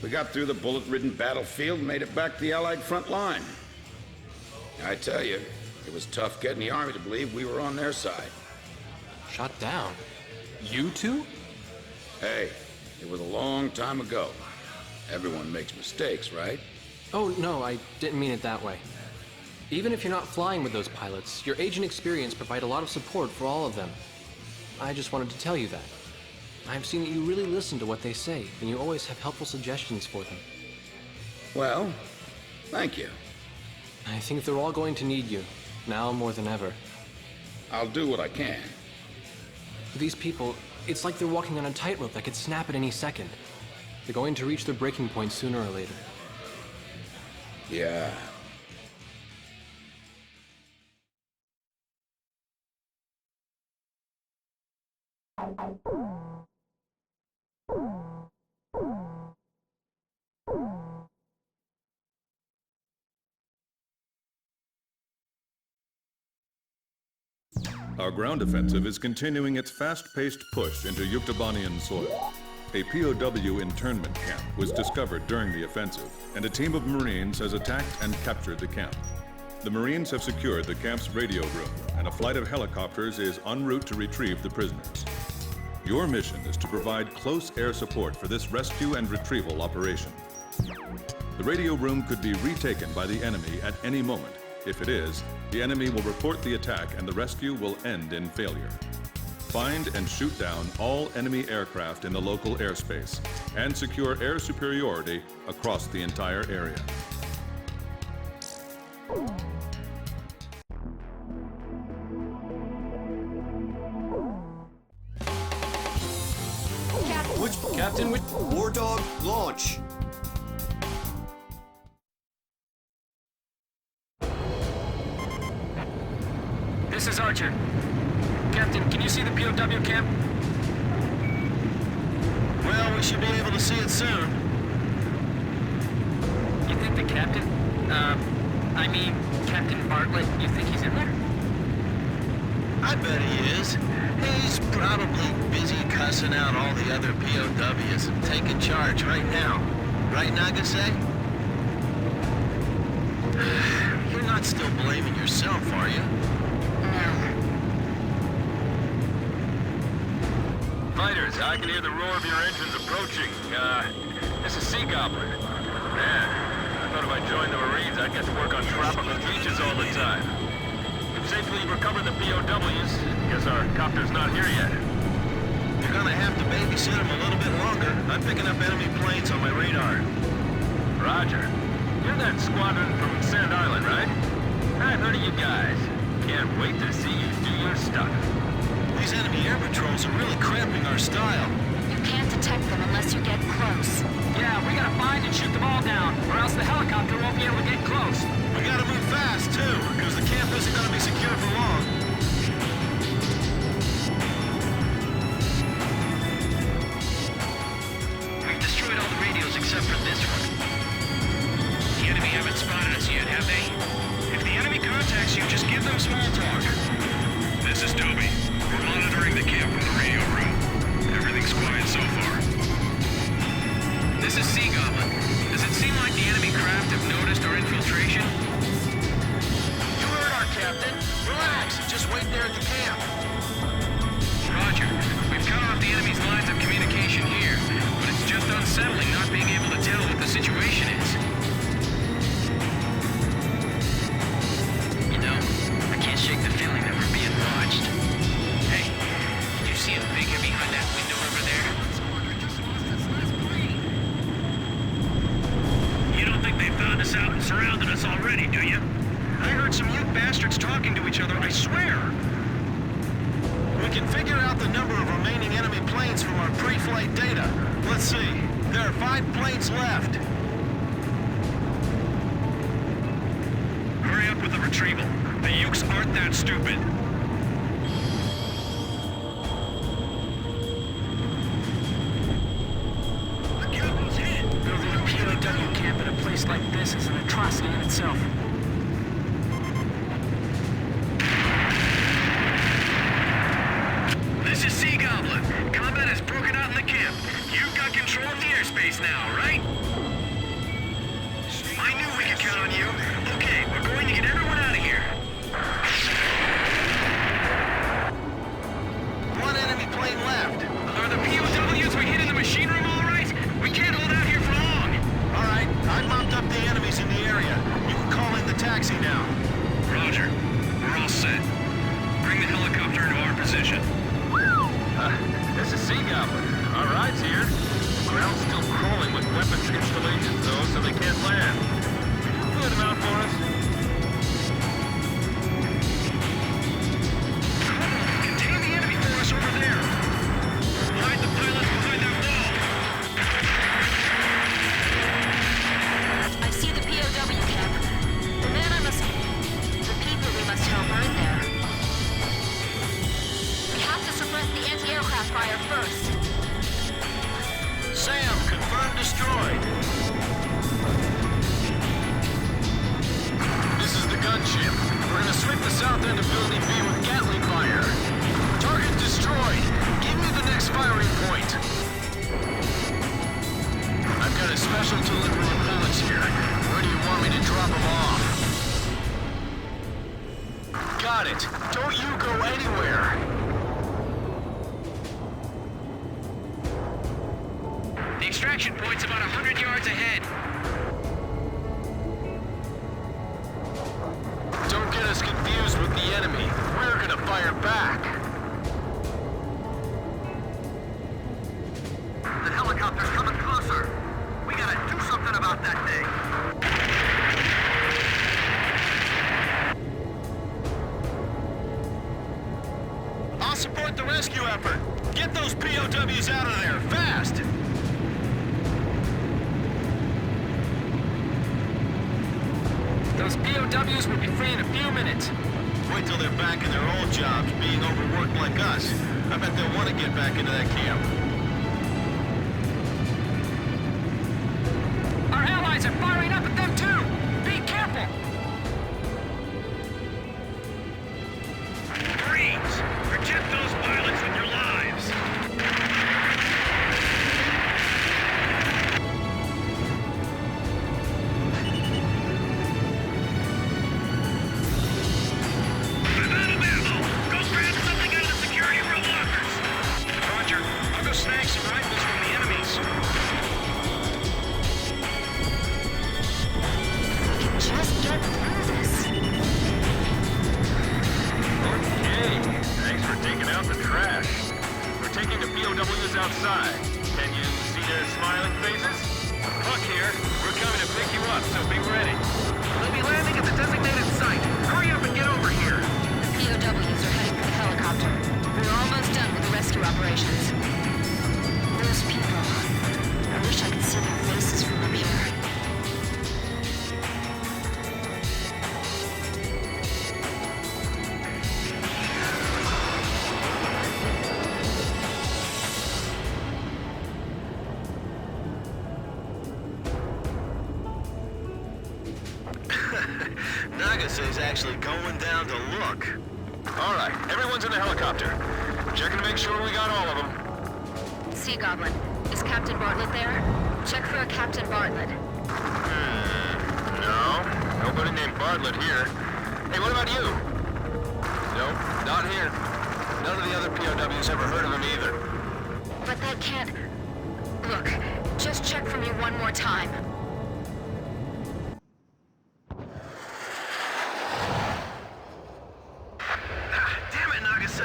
We got through the bullet-ridden battlefield and made it back to the Allied front line. I tell you, it was tough getting the Army to believe we were on their side. Shot down? You two? Hey, it was a long time ago. Everyone makes mistakes, right? Oh, no, I didn't mean it that way. Even if you're not flying with those pilots, your age and experience provide a lot of support for all of them. I just wanted to tell you that. I've seen that you really listen to what they say, and you always have helpful suggestions for them. Well, thank you. I think they're all going to need you, now more than ever. I'll do what I can. These people, it's like they're walking on a tightrope that could snap at any second. They're going to reach their breaking point sooner or later. Yeah. Our ground offensive is continuing its fast-paced push into Yuktobanian soil. A POW internment camp was discovered during the offensive, and a team of Marines has attacked and captured the camp. The Marines have secured the camp's radio room, and a flight of helicopters is en route to retrieve the prisoners. Your mission is to provide close air support for this rescue and retrieval operation. The radio room could be retaken by the enemy at any moment. If it is, the enemy will report the attack and the rescue will end in failure. Find and shoot down all enemy aircraft in the local airspace and secure air superiority across the entire area. Captain, War Dog, launch! This is Archer. Captain, can you see the POW camp? Well, we should be able to see it soon. You think the captain, Captain Bartlett, you think he's in there? I bet he is. He's probably busy cussing out all the other POWs and taking charge right now. Right, Nagase? You're not still blaming yourself, are you? Fighters, I can hear the roar of your engines approaching. This is Sea Goblin. Man, I thought if I joined the Marines, I'd get to work on tropical beaches all the time. We've safely recovered the POWs. Guess our copter's not here yet. You're gonna have to babysit them a little bit longer. I'm picking up enemy planes on my radar. Roger. You're that squadron from Sand Island, right? I've heard of you guys. Can't wait to see you do your stuff. These enemy air patrols are really cramping our style. You can't detect them unless you get close. Yeah, we gotta find and shoot them all down, or else the helicopter won't be able to get close. We gotta move fast, too, because the camp isn't gonna be secure for long. We've destroyed all the radios except for this one. The enemy haven't spotted us yet, have they? If the enemy contacts you, just give them small talk. This is Toby. We're monitoring the camp from the radio room. Everything's quiet so far. This is Sea Goblin. Does it seem like the enemy craft have noticed our infiltration? You heard our captain. Relax. Just wait there at the camp. Roger. We've cut off the enemy's lines of communication here, but it's just unsettling not being able to tell what the situation is. You know, I can't shake the feeling that we're being watched. Hey, did you see a figure behind that window over there? You don't think they've found us out and surrounded us already, do you? I heard some Ute bastards talking to each other, I swear! We can figure out the number of remaining enemy planes from our pre-flight data. Let's see. There are 5 planes left. Hurry up with the retrieval. The Ukes aren't that stupid. The cable's hit! Building a POW camp at a place like this is an atrocity in itself. This is Sea Goblin. Combat has broken out in the camp. You've got control of the airspace now, right? I knew we could count on you. Okay, we're going to get everyone out of here. One enemy plane left. Are the POWs we hit in the machine room all right? We can't hold out here for long. All right, I've mopped up the enemies in the area. You can call in the taxi now. Roger. We're all set. Bring the helicopter into our position. This is Sea Goblin. Our ride's here. The ground's still crawling with weapons installations, though, so they can't land. Clear them out for us. Contain the enemy for us over there. Hide the pilots behind that wall. I see the POW camp. The people we must help are in there. We have to suppress the anti-aircraft fire first. Sam, confirmed destroyed. This is the gunship. We're gonna sweep the south end of Building B with Gatling fire. got it. Don't you go anywhere. The extraction point's about 100 yards ahead. Don't get us confused with the enemy. We're gonna fire back. The helicopter's coming closer. We gotta do something about that thing. I'll support the rescue effort. Get those POWs out of there, fast! Those POWs will be free in a few minutes. Wait till they're back in their old jobs, being overworked like us. I bet they'll want to get back into that camp. Our allies are firing up at them too! Be careful! Marines, protect those pilots with your lives! I'm out of ammo! Go grab something out of the security room lockers! Roger. I'll go snag some rifles from the enemies. Just get through this. Okay, thanks for taking out the trash. We're taking the POWs outside. Can you see their smiling faces? Buck here. We're coming to pick you up, so be ready. They'll be landing at the designated site. Hurry up and get over here. The POWs are heading for the helicopter. We're almost done with the rescue operations. Those people. I wish I could see their faces from up here. Nagase's actually going down to look. All right, everyone's in the helicopter. Checking to make sure we got all of them. Sea Goblin, is Captain Bartlett there? Check for a Captain Bartlett. No, nobody named Bartlett here. Hey, what about you? Nope, not here. None of the other POWs ever heard of him either. But that can't... Look, just check for me one more time. Damn it, Nagase!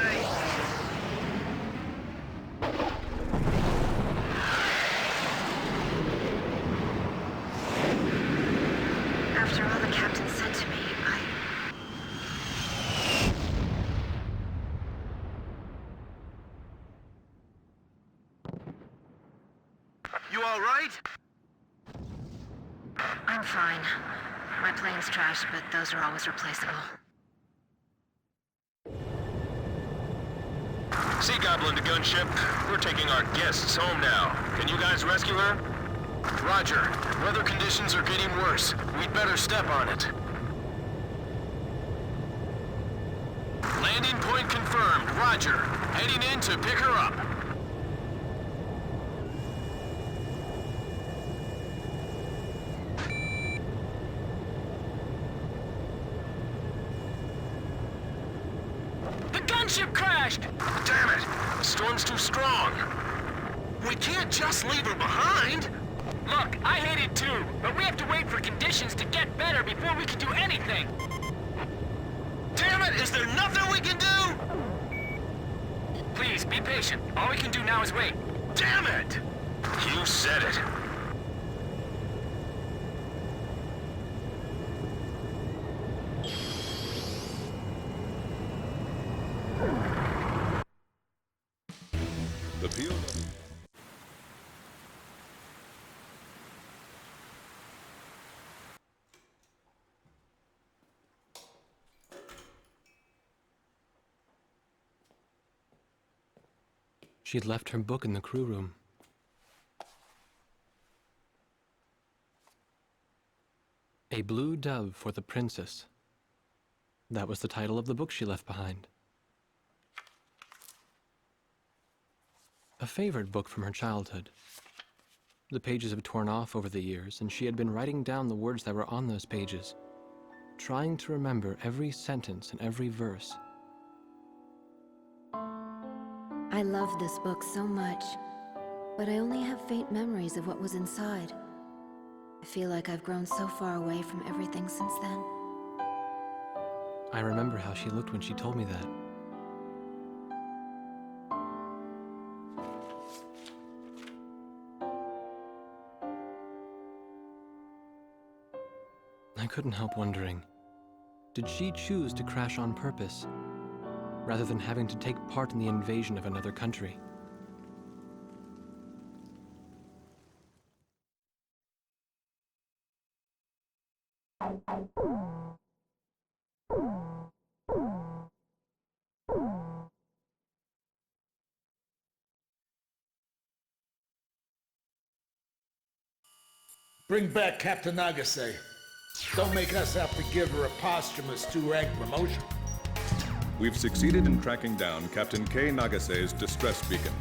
After all the captain said to me, You all right? I'm fine. My plane's trashed, but those are always replaceable. Sea Goblin to gunship. We're taking our guests home now. Can you guys rescue her? Roger. Weather conditions are getting worse. We'd better step on it. Landing point confirmed. Roger. Heading in to pick her up. The gunship crashed! Damn it! The storm's too strong. We can't just leave her behind. Look, I hate it too, but we have to wait for conditions to get better before we can do anything. Damn it! Is there nothing we can do? Please, be patient. All we can do now is wait. Damn it! You said it. The POW. She'd left her book in the crew room. A Blue Dove for the Princess. That was the title of the book she left behind. A favorite book from her childhood. The pages had torn off over the years, and she had been writing down the words that were on those pages. trying to remember every sentence and every verse. I loved this book so much, but I only have faint memories of what was inside. I feel like I've grown so far away from everything since then. I remember how she looked when she told me that. I couldn't help wondering, did she choose to crash on purpose, rather than having to take part in the invasion of another country? Bring back Captain Nagase. Don't make us have to give her a posthumous 2-rank promotion. We've succeeded in tracking down Captain K. Nagase's distress beacon.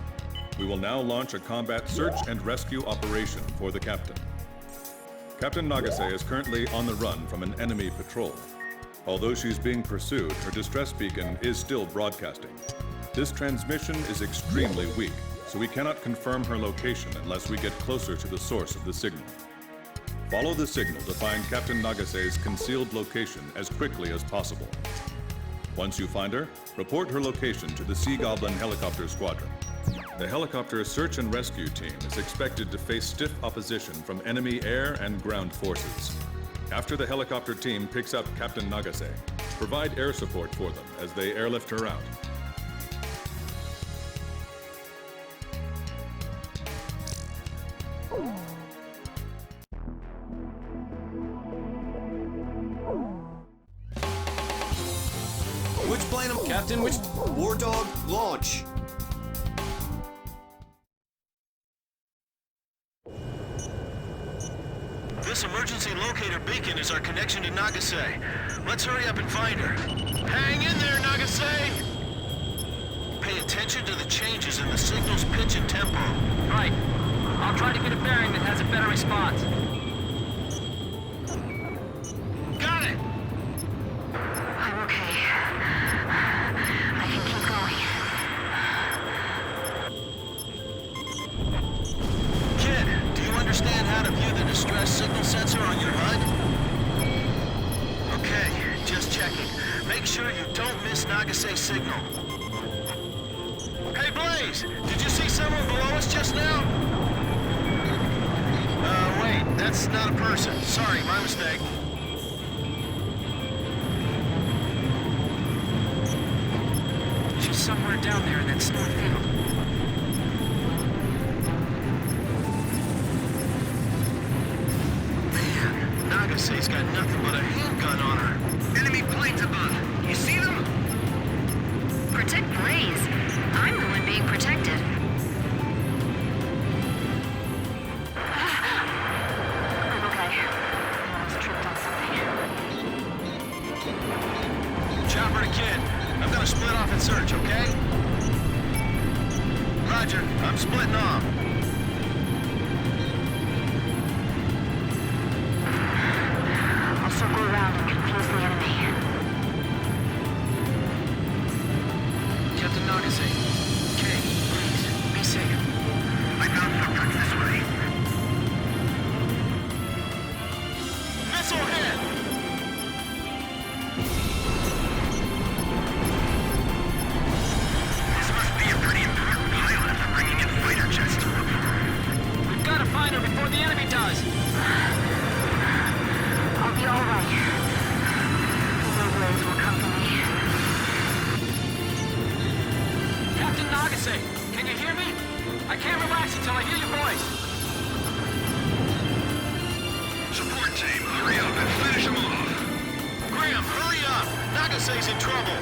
We will now launch a combat search and rescue operation for the captain. Captain Nagase is currently on the run from an enemy patrol. Although she's being pursued, her distress beacon is still broadcasting. This transmission is extremely weak, so we cannot confirm her location unless we get closer to the source of the signal. Follow the signal to find Captain Nagase's concealed location as quickly as possible. Once you find her, report her location to the Sea Goblin Helicopter Squadron. The helicopter search and rescue team is expected to face stiff opposition from enemy air and ground forces. After the helicopter team picks up Captain Nagase, provide air support for them as they airlift her out. Which plane am Captain, which... War Dog, launch! This emergency locator beacon is our connection to Nagase. Let's hurry up and find her. Hang in there, Nagase! Pay attention to the changes in the signal's pitch and tempo. Right. I'll try to get a bearing that has a better response. Got it! I'm okay. I can keep going. Kid, do you understand how to view the distress signal sensor on your HUD? Okay, just checking. Make sure you don't miss Nagase's signal. Hey, Blaze! Did you see someone below us just now? Wait, that's not a person. Sorry, my mistake. She's somewhere down there in that snow field. Man, Nagase's got nothing but a handgun on her. Enemy planes above. You see them? Protect Blaze. I'm the one being protected. I'm okay. I almost tripped on something. Chopper to Kid. I'm gonna split off and search, okay? Roger, I'm splitting off. I'll circle around and confuse the enemy. Captain Nagase. Kay, please, be safe. I found footprints this way. Missile hit! This must be a pretty important pilot for bringing in fighter jets to look for her. We've got to find her before the enemy does. I'll be all right. The Blaze will come for me. Captain Nagase, can you hear me? I can't relax until I hear your voice. Support team, hurry up and finish them off. Graham, hurry up! Nagase's in trouble!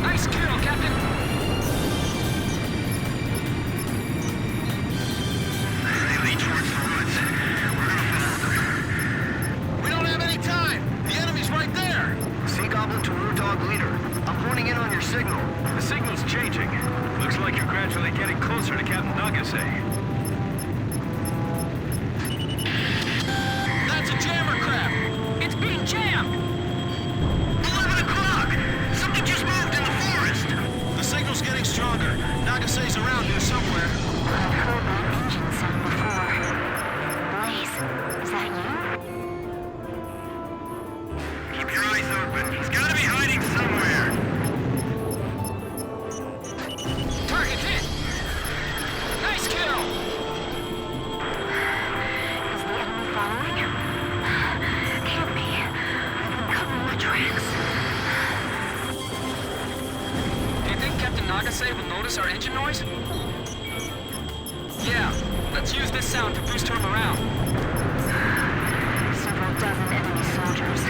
Nice kill, Captain. They lead towards the woods. We're gonna follow them. We don't have any time! The enemy's right there! Sea Goblin to War Dog Leader. I'm honing in on your signal. The signal's changing. Looks like you're gradually getting closer to Captain Nagase. That's a jammer craft! notice our engine noise? Yeah, let's use this sound to boost her morale. Several dozen enemy soldiers.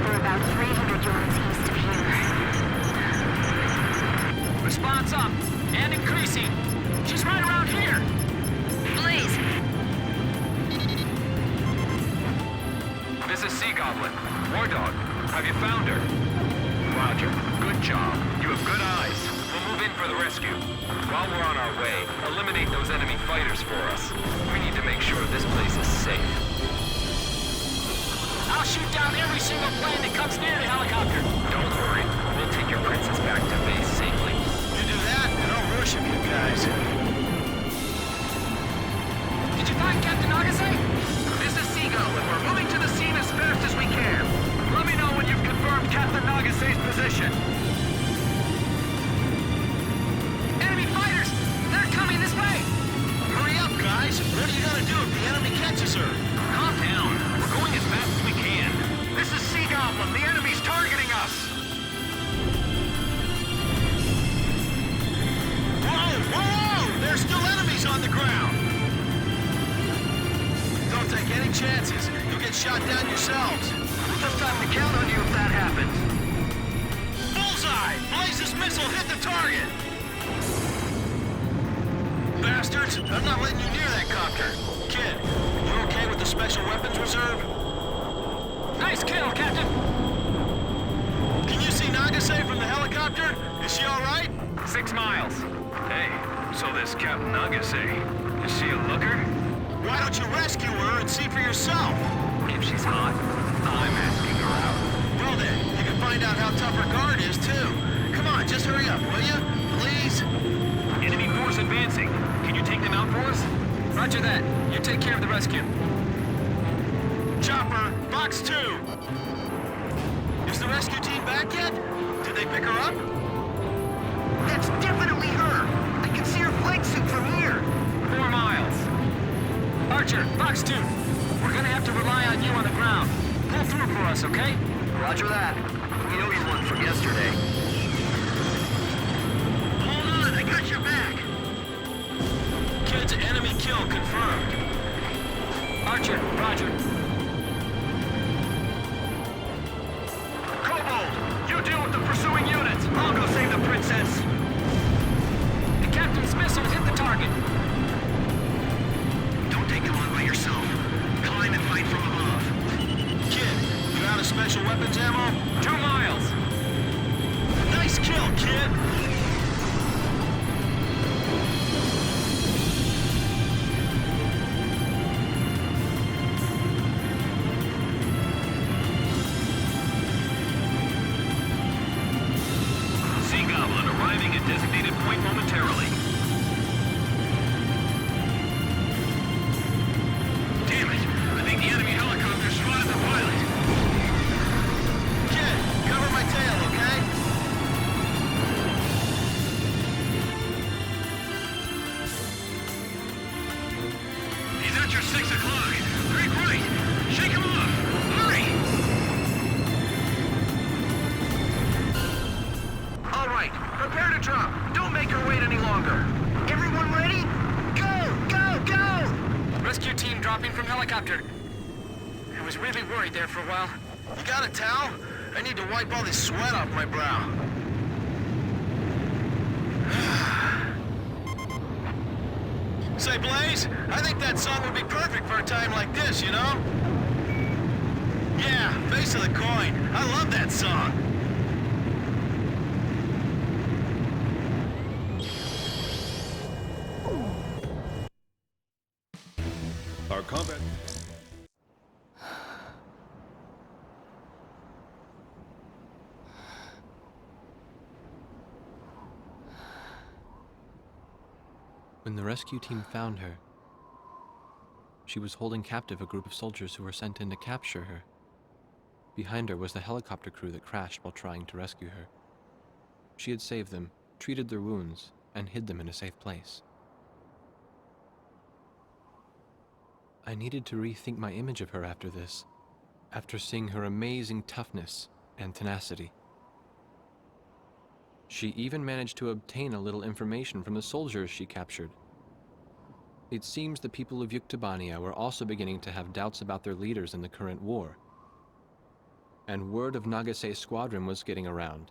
They're about 300 yards east of here. Response up, and increasing. She's right around here. Blaze! This is Sea Goblin. War Dog, have you found her? Roger. Good job. You have good eyes. We'll move in for the rescue. While we're on our way, eliminate those enemy fighters for us. We need to make sure this place is safe. I'll shoot down every single plane that comes near the helicopter. Don't worry. We'll take your princess back to base safely. You do that, and I'll worship you guys. Did you find Captain Nagase? This is Sea Goblin. We're moving to the scene as fast as we can. Let me know when you've confirmed Captain Nagase's position. Enemy fighters! They're coming this way! Hurry up, guys! What are you gonna do if the enemy catches her? Calm down. We're going as fast as we can. This is Sea Goblin. The enemy's targeting us. Whoa! Whoa! There's still enemies on the ground! Don't take any chances. You'll get shot down yourselves. We'll just have to count on you if that happens. Bullseye! Blaze's missile hit the target! Bastards! I'm not letting you near that copter. Kid, you okay with the special weapons reserve? Nice kill, Captain! Can you see Nagase from the helicopter? Is she alright? 6 miles. Hey, so this Captain Nagase, is she a looker? Why don't you rescue her and see for yourself? If she's hot, I'm asking her out. Well then, you can find out how tough her guard is too. Come on, just hurry up, will you? Please? Enemy force advancing. Can you take them out for us? Roger that. You take care of the rescue. Chopper, box 2. Is the rescue team back yet? Did they pick her up? That's definitely her. I can see her flight suit from here. 4 miles. Archer, box 2. We're gonna have to rely on you on the ground. Pull through for us, okay? Roger that. We know you one from yesterday. Hold on, I got your back. Kid's enemy kill confirmed. Archer, roger. Kobold, you deal with the pursuing units. I'll go save the princess. The captain's missile hit the target. Don't take it on by yourself. Climb and fight from above. Kid, you out of special weapons ammo? 2 miles. Nice kill, kid! Sea Goblin arriving at designated point momentarily. Damn it! I think the enemy helicopter spotted the pilot. Kid, cover my tail, okay? He's at your 6 o'clock. Break right. Shake him off. Hurry! All right. Prepare to drop. Don't make her wait any longer. Everyone ready? Go! Go! Go! Rescue team dropping from helicopter. I was really worried there for a while. You got a towel? I need to wipe all this sweat off my brow. Say, Blaze, I think that song would be perfect for a time like this, you know? Yeah, Face of the Coin. I love that song. Our combat... When the rescue team found her, she was holding captive a group of soldiers who were sent in to capture her. Behind her was the helicopter crew that crashed while trying to rescue her. She had saved them, treated their wounds, and hid them in a safe place. I needed to rethink my image of her after this, after seeing her amazing toughness and tenacity. She even managed to obtain a little information from the soldiers she captured. It seems the people of Yuktobania were also beginning to have doubts about their leaders in the current war. And word of Nagase's squadron was getting around,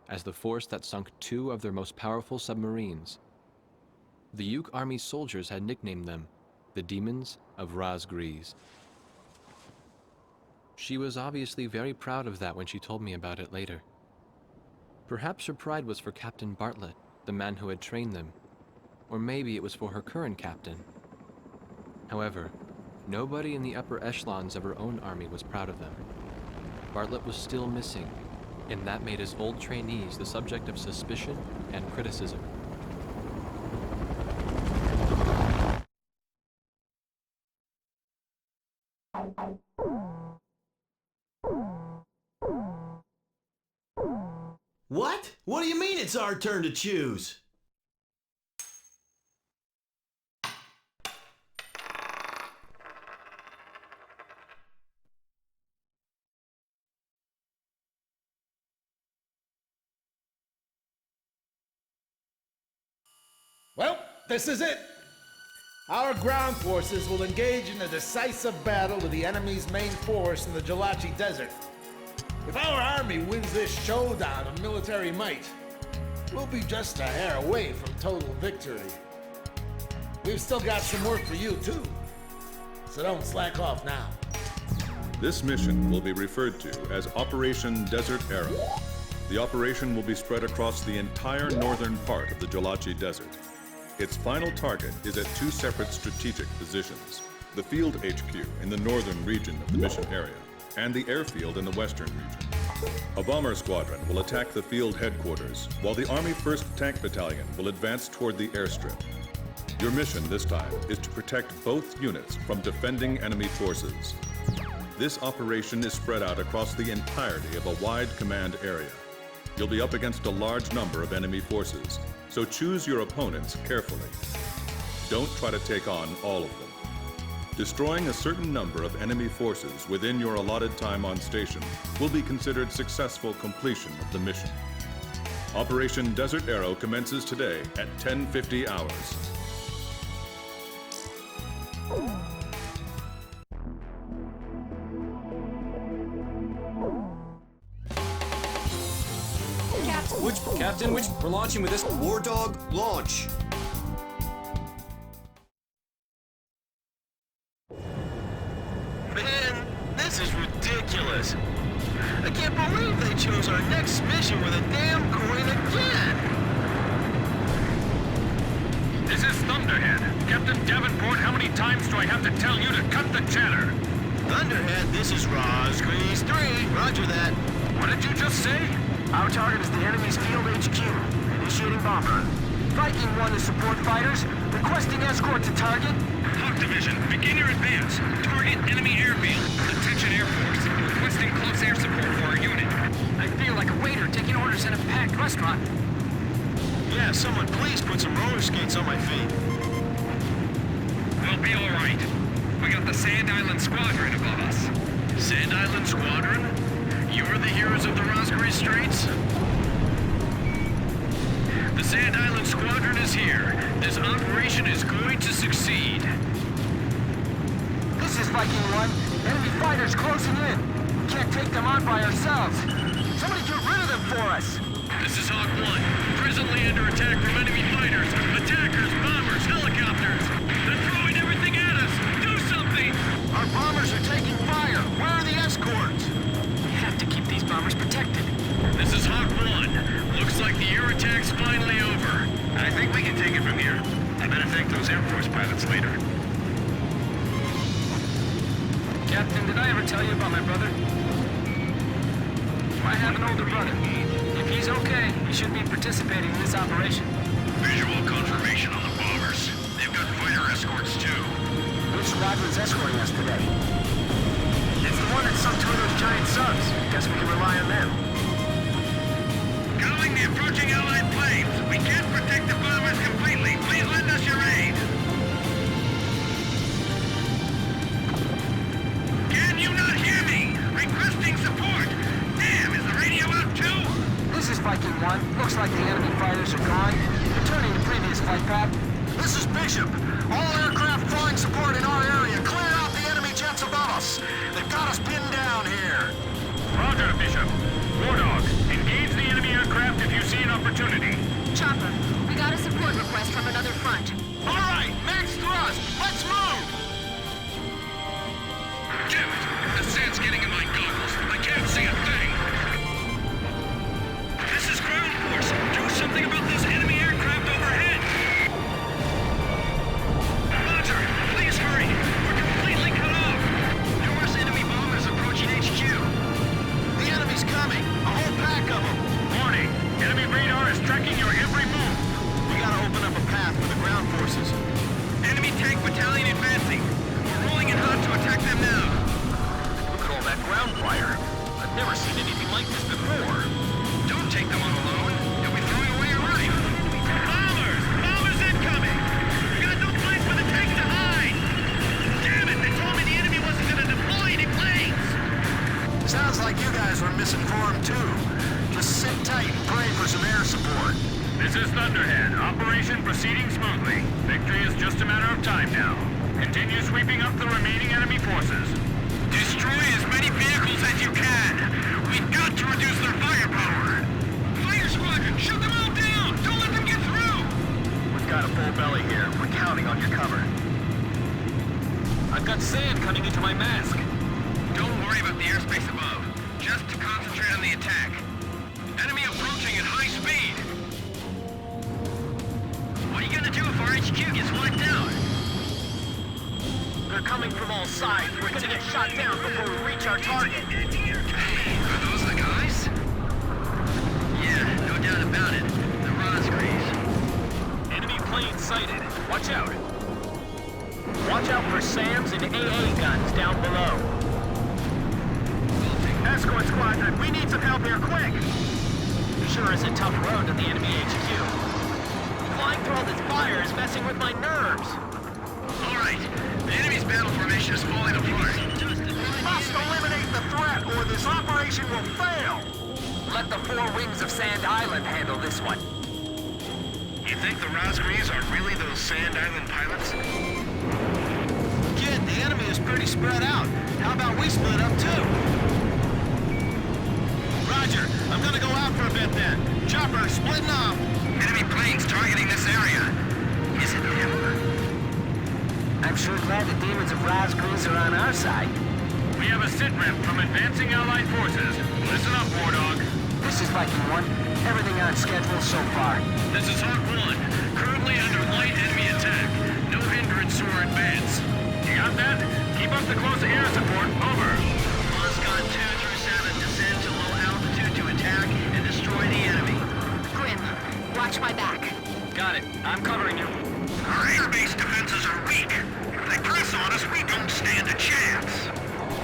as the force that sunk 2 of their most powerful submarines. The Yuk Army's soldiers had nicknamed them the Demons of Razgriz. She was obviously very proud of that when she told me about it later. Perhaps her pride was for Captain Bartlett, the man who had trained them, or maybe it was for her current captain. However, nobody in the upper echelons of her own army was proud of them. Bartlett was still missing, and that made his old trainees the subject of suspicion and criticism. What? What do you mean it's our turn to choose? Well, this is it. Our ground forces will engage in a decisive battle with the enemy's main force in the Jalachi Desert. If our army wins this showdown of military might, we'll be just a hair away from total victory. We've still got some work for you, too. So don't slack off now. This mission will be referred to as Operation Desert Arrow. The operation will be spread across the entire northern part of the Jalachi Desert. Its final target is at 2 separate strategic positions: the field HQ in the northern region of the mission area, and the airfield in the western region. A bomber squadron will attack the field headquarters, while the Army 1st Tank Battalion will advance toward the airstrip. Your mission this time is to protect both units from defending enemy forces. This operation is spread out across the entirety of a wide command area. You'll be up against a large number of enemy forces, so choose your opponents carefully. Don't try to take on all of them. Destroying a certain number of enemy forces within your allotted time on station will be considered successful completion of the mission. Operation Desert Arrow commences today at 10:50 hours. Captain, we're launching with this. War Dog, launch. Man, this is ridiculous. I can't believe they chose our next mission with a damn coin again. This is Thunderhead. Captain Davenport, how many times do I have to tell you to cut the chatter? Thunderhead, this is Razgriz 3. Roger that. What did you just say? Our target is the enemy's field HQ. Initiating bomb run. Viking 1 to support fighters. Requesting escort to target. Hawk Division, begin your advance. Target enemy airfield. Attention Air Force. Requesting close air support for our unit. I feel like a waiter taking orders in a packed restaurant. Yeah, someone please put some roller skates on my feet. We'll be all right. We got the Sand Island Squadron above us. Sand Island Squadron? You are the heroes of the Razgriz Straits? The Sand Island Squadron is here. This operation is going to succeed. This is Viking 1. Enemy fighters closing in. We can't take them on by ourselves. Somebody get rid of them for us. This is Hawk 1. Presently under attack from enemy fighters, attackers, bombers, helicopters. They're throwing everything at us. Do something! Our bombers are taking fire. Where are the escorts? We have to keep these bombers protected. This is Hawk 1. Looks like the air attack's finally over. I think we can take it from here. I better thank those Air Force pilots later. Captain, did I ever tell you about my brother? I have an older brother. If he's okay, he should be participating in this operation. Visual confirmation on the bombers. They've got fighter escorts too. Which squadron's escorting us today? It's the one that sunk 2 of those giant subs. Guess we can rely on them. Calling the approaching Allied planes. We can't protect the bombers completely. Please lend us your aid. Can you not hear me? Requesting support. Damn, is the radio out too? This is Viking 1. Looks like the enemy fighters are gone. Returning to previous flight path. This is Bishop. All aircraft flying support in our area. Clear out the enemy jets above us. They've got us pinned down here. Roger, Bishop. War Dog, engage the enemy aircraft if you see an opportunity. Chopper, we got a support request from another front. All right, max thrust. Let's move. Damn it! The sand's getting in my goggles. I can't see a thing. This is ground force. Do something about those enemy aircraft overhead. Roger, please hurry. We're completely cut off. Numerous enemy bombers approaching HQ. The enemy's coming. A whole pack of them. Warning, enemy radar is tracking your every move. We gotta open up a path for the ground forces. Enemy tank battalion advancing. We're rolling in hot to attack them now. Look at all that ground fire. I've never seen anything like this before. Don't take them on alone. You'll be throwing away your life. Bombers! Bombers incoming! We got no place for the tanks to hide! Damn it! They told me the enemy wasn't gonna deploy any planes! Sounds like you guys were misinformed too. Just sit tight and pray for some air support. This is Thunderhead. Operation proceeding smoothly. Victory is just a matter of time now. Continue sweeping up the remaining enemy forces. Destroy as many vehicles as you can! We've got to reduce their firepower! Fire squadron, shoot them all down! Don't let them get through! We've got a full belly here. We're counting on your cover. I've got sand coming into my mask. Don't worry about the airspace above. Just to concentrate on the attack. Enemy approaching at high speed! What are you gonna do if our HQ gets wiped out? They're coming from all sides. We're gonna get shot down before we reach our target. Hey, are those the guys? Yeah, no doubt about it. The Razgriz. Enemy plane sighted. Watch out. Watch out for SAMs and AA guns down below. Escort squadron, we need some help here quick! Sure is a tough road to the enemy HQ. Flying through all this fire is messing with my nerves. All right, the enemy's battle formation is falling apart. We must eliminate the threat or this operation will fail! Let the four wings of Sand Island handle this one. You think the Razgriz are really those Sand Island pilots? Kid, the enemy is pretty spread out. How about we split up too? Roger, I'm gonna go out for a bit then. Chopper, splitting off. Enemy planes targeting this area. Is it them? I'm sure glad the demons of Razgriz are on our side. We have a sit-rep from advancing Allied forces. Listen up, War Dog. This is Viking 1. Everything on schedule so far. This is Hawk 1. Currently under light enemy attack. No hindrance to our advance. You got that? Keep up the close air support. Over. Moscon 2 through 7 descend to low altitude to attack and destroy the enemy. Grim, watch my back. Got it. I'm covering you. Our airbase defenses are weak. If they press on us, we don't stand a chance.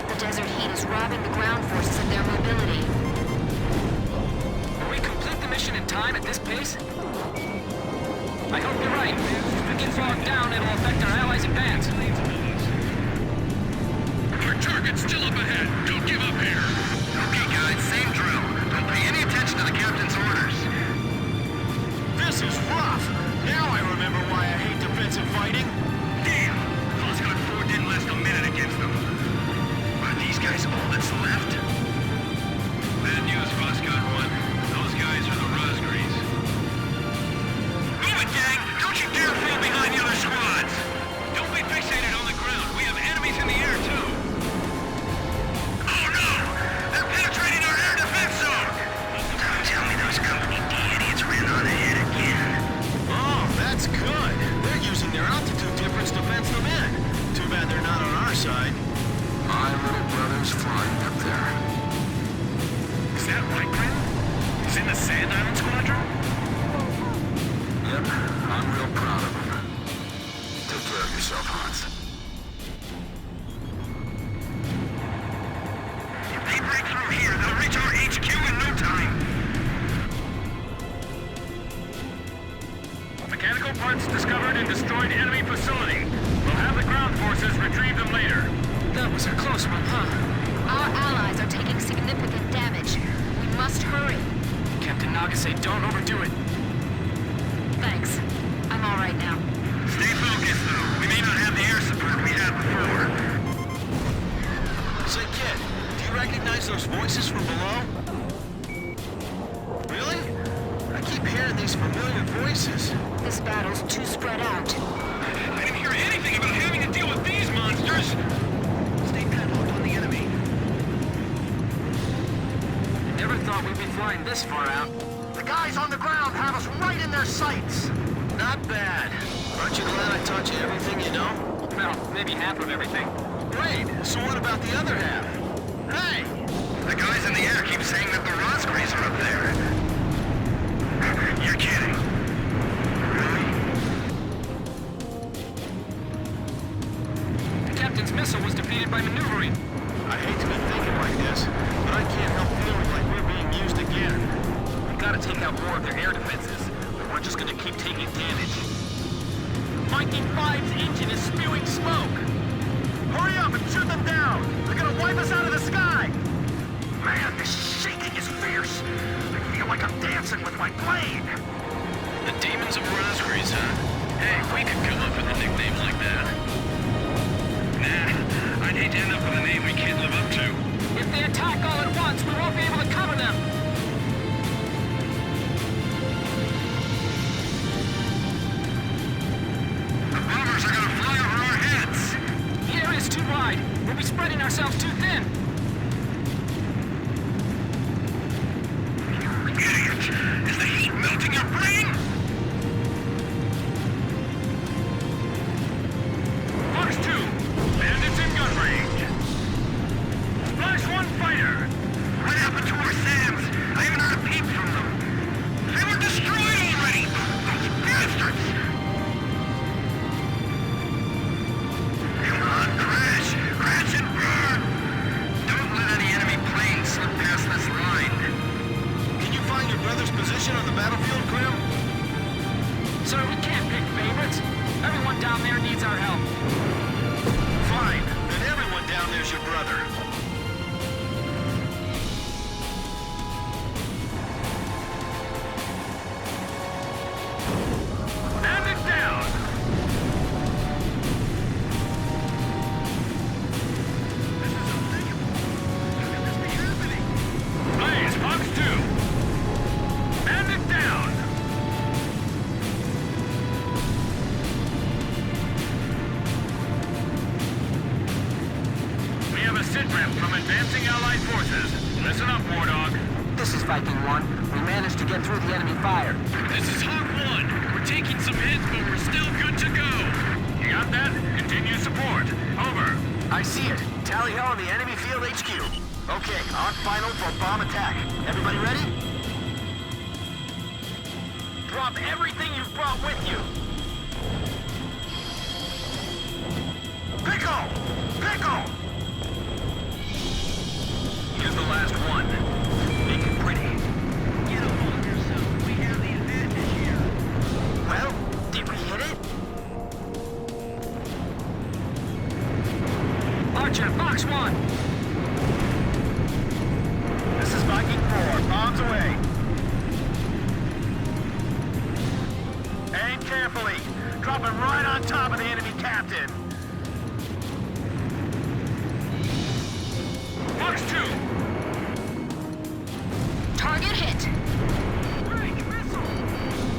The desert heat is robbing the ground forces of their mobility. Will we complete the mission in time at this pace? I hope you're right. If we get bogged down, it'll affect our allies' advance. Our target's still up ahead. Don't give up here. Okay, guys, same drill. Don't pay any attention to the captain's orders. This is rough. Now I remember why I hate defensive fighting. Damn! Moscon 4 didn't last a minute against them. Are these guys all that's left? Bad news, Moscon 1. Those guys are the Razgriz. Move it, gang! Don't you dare fall behind the other squads! Don't be fixated on the ground. We have enemies in the air, too. Oh, no! They're penetrating our air defense zone! Don't tell me those Company D idiots ran on ahead again. Oh, that's good. They're using their altitude difference to fence them in. Too bad they're not on our side. My little brother's flying up there. Is that right, Grim? He's in the Sand Island Squadron? Yep, I'm real proud of him. Take care of yourself, Hans. If they break through here, they'll reach our HQ in no time. Mechanical parts discovered in destroyed enemy facility. We'll have the ground forces retrieve them later. That was a close one, huh? Our allies are taking significant damage. We must hurry. Captain Nagase, don't overdo it. Thanks. I'm all right now. Stay focused, though. We may not have the air support we had before. Say, kid, do you recognize those voices from below? Really? I keep hearing these familiar voices. This battle's too spread out. I didn't hear anything about having to deal with these monsters! Stay padlocked on the enemy. Never thought we'd be flying this far out. The guys on the ground have us right in their sights. Not bad. Aren't you glad I taught you everything you know? Well, maybe half of everything. Great. So what about the other half? Hey! The guys in the air keep saying that the Razgriz are up there. You're kidding. The captain's missile was defeated by maneuvering. I hate to be thinking like this, but I can't help feeling like we're being used again. We've got to take out more of their air defenses, or we're just gonna keep taking damage. Viking 5's engine is spewing smoke. Hurry up and shoot them down. They're gonna wipe us out of the sky. Man, this shaking is fierce. I feel like I'm dancing with my blade. The Demons of Razgriz, huh? Hey, we could come up with a nickname like that. Nah, I'd hate to end up with a name we can't live up to. If they attack all at once, we won't be able to cover them. The bombers are gonna fly over our heads. The area's too wide. We'll be spreading ourselves too thin. Idiot! Is the heat melting your brain? Fox 2, bandits in gun range. Splash 1 fighter. What happened to our SAMs? I haven't heard a peep from them. They were destroyed already! Those bastards! Come on, crash! Crash and burn! Don't let any enemy planes slip past this line. Can you find your brother's position on the battlefield, Grim? Sir, we can't pick favorites. Everyone down there needs our help. Fine. Then everyone down there's your brother. Bandits down. This is unthinkable. How can this be happening? Blaze, Fox 2. Bandit down. We have a sit-rep from advancing Allied forces. Listen up, War Dog. This is Viking 1. We managed to get through the enemy fire. This is Hawk 1. We're taking some hits, but we're still good to go. You got that? Continue support. Over. I see it. Tally ho on the enemy field HQ. Okay, on final for bomb attack. Everybody ready? Drop everything you've brought with you. Pickle! Pickle! Here's the last one. Make it pretty. Get up on yourself. We have the advantage here. Well, did we hit it? Archer, Fox 1. This is Viking 4. Bombs away. Aim carefully. Drop him right on top of the enemy captain. Fox 2. Target hit. Break missile.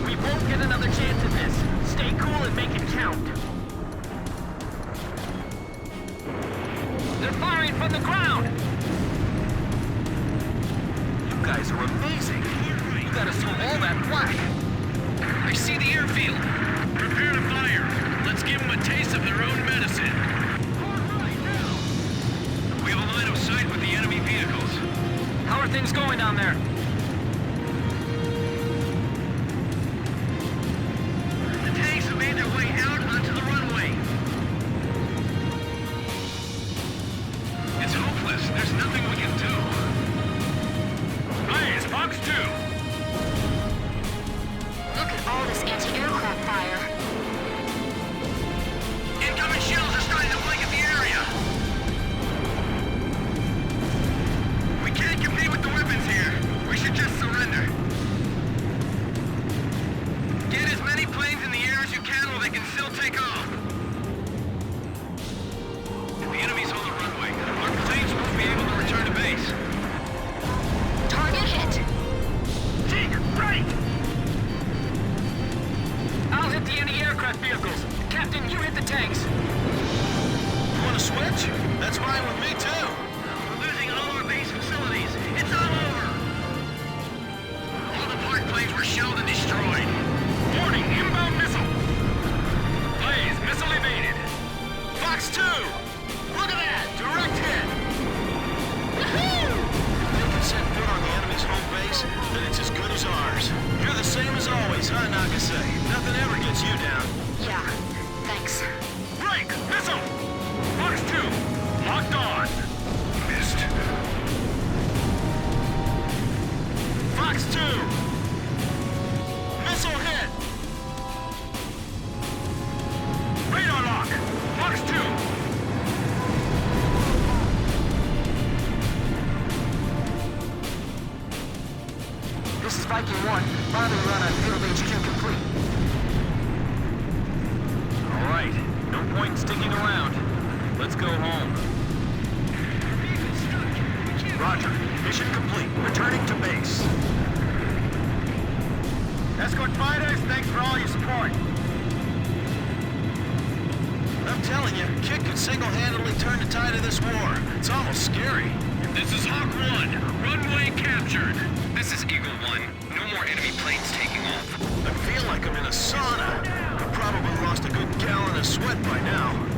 We won't get another chance at this. Stay cool and make it count. They're firing from the ground. You guys are amazing. You got us through all that flak. I see the airfield. Prepare to fire. Let's give them a taste of their own medicine. We have a line of sight with the enemy vehicles. How are things going down there? The tanks have made their way out onto the runway. It's hopeless. There's nothing we can do. Blaze, Fox 2. Look at all this anti-aircraft fire. Incoming shells are starting to blanket the area. We can't compete with the weapons here. We Viking 1, bombing run on Field HQ complete. All right. No point in sticking around. Let's go home. Roger. Mission complete. Returning to base. Escort fighters, thanks for all your support. I'm telling you, Kit could single-handedly turn the tide of this war. It's almost scary. This is Hawk 1. Runway captured. This is Eagle 1. No more enemy planes taking off. I feel like I'm in a sauna. I've probably lost a good gallon of sweat by now.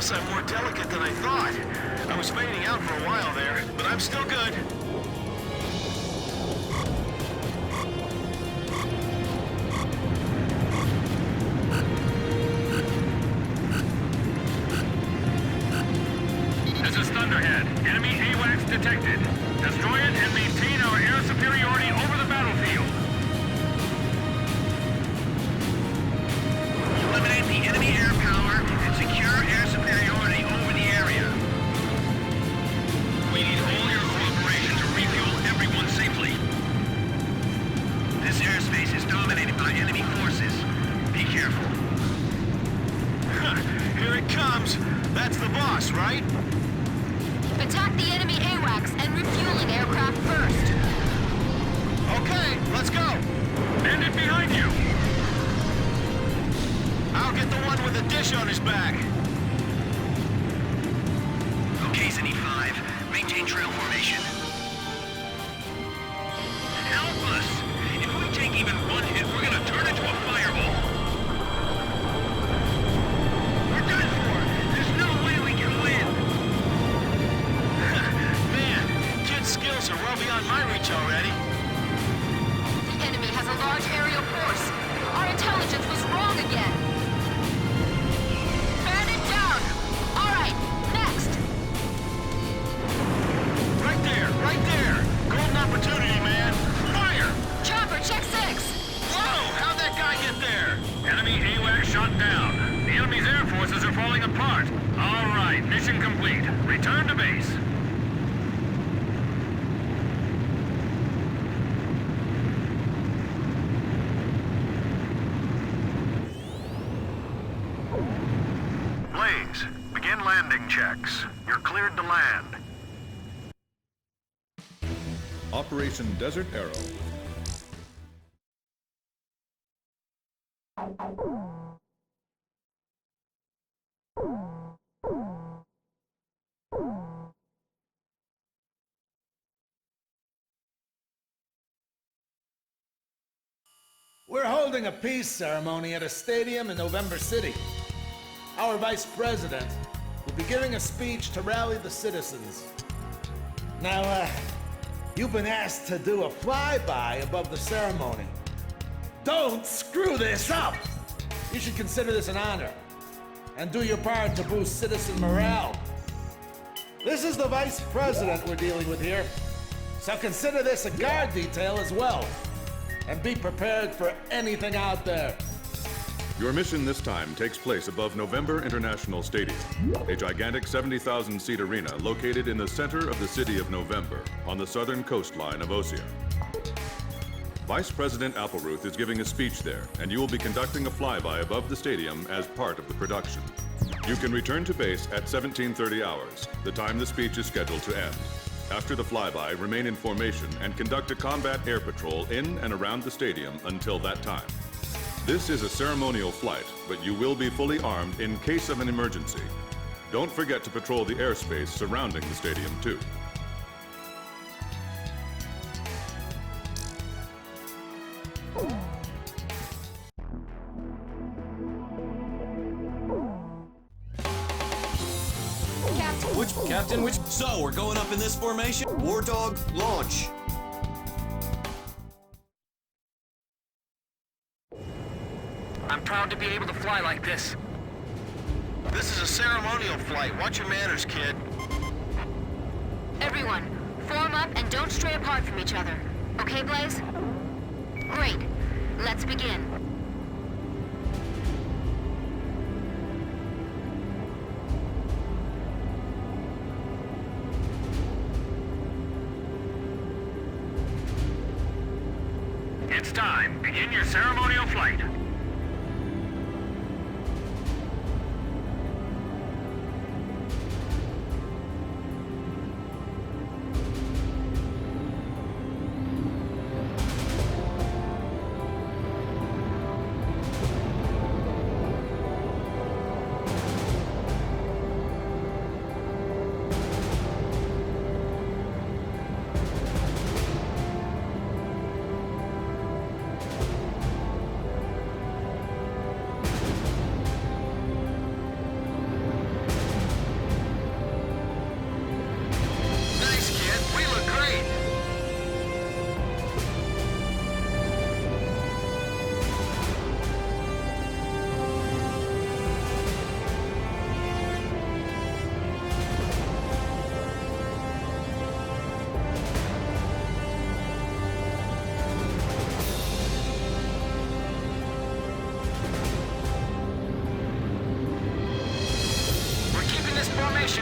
I'm more delicate than I thought. I was fading out for a while there, but I'm still good. This is Thunderhead. Enemy AWACS detected. Destroy it and maintain our air superiority over the battlefield. Eliminate the enemy air power and secure air superiority over the area. We need all your cooperation to refuel everyone safely. This airspace is dominated by enemy forces. Be careful. Here it comes. That's the boss, right? Attack the enemy AWACS and refueling aircraft first. Okay, let's go. End it behind you. I'll get the one with the dish on his back. Okay, Zenny 5. Maintain trail formation. Help us! If we take even one hit, we're gonna turn into a fireball. We're done for! There's no way we can win! Man, Kid's skills are well beyond my reach already. The enemy has a large aerial force. Our intelligence was wrong again. Man it down! Alright, next! Right there! Golden opportunity, man! Fire! Chopper, check 6! Whoa! How'd that guy get there? Enemy AWACS shot down. The enemy's air forces are falling apart. All right, mission complete. Return to base. Blaze, begin landing checks. You're cleared to land. Operation Desert Arrow. We're holding a peace ceremony at a stadium in November City. Our vice president will be giving a speech to rally the citizens. Now, you've been asked to do a flyby above the ceremony. Don't screw this up! You should consider this an honor and do your part to boost citizen morale. This is the vice president we're dealing with here, so consider this a guard detail as well. And be prepared for anything out there. Your mission this time takes place above November International Stadium, a gigantic 70,000-seat arena located in the center of the city of November on the southern coastline of Osea. Vice President Appleruth is giving a speech there, and you will be conducting a flyby above the stadium as part of the production. You can return to base at 17:30 hours, the time the speech is scheduled to end. After the flyby, remain in formation and conduct a combat air patrol in and around the stadium until that time. This is a ceremonial flight, but you will be fully armed in case of an emergency. Don't forget to patrol the airspace surrounding the stadium, too. Captain, So, we're going up in this formation? War Dog, launch. I'm proud to be able to fly like this. This is a ceremonial flight. Watch your manners, kid. Everyone, form up and don't stray apart from each other. Okay, Blaze? Great. Let's begin. It's time. Begin your ceremonial flight.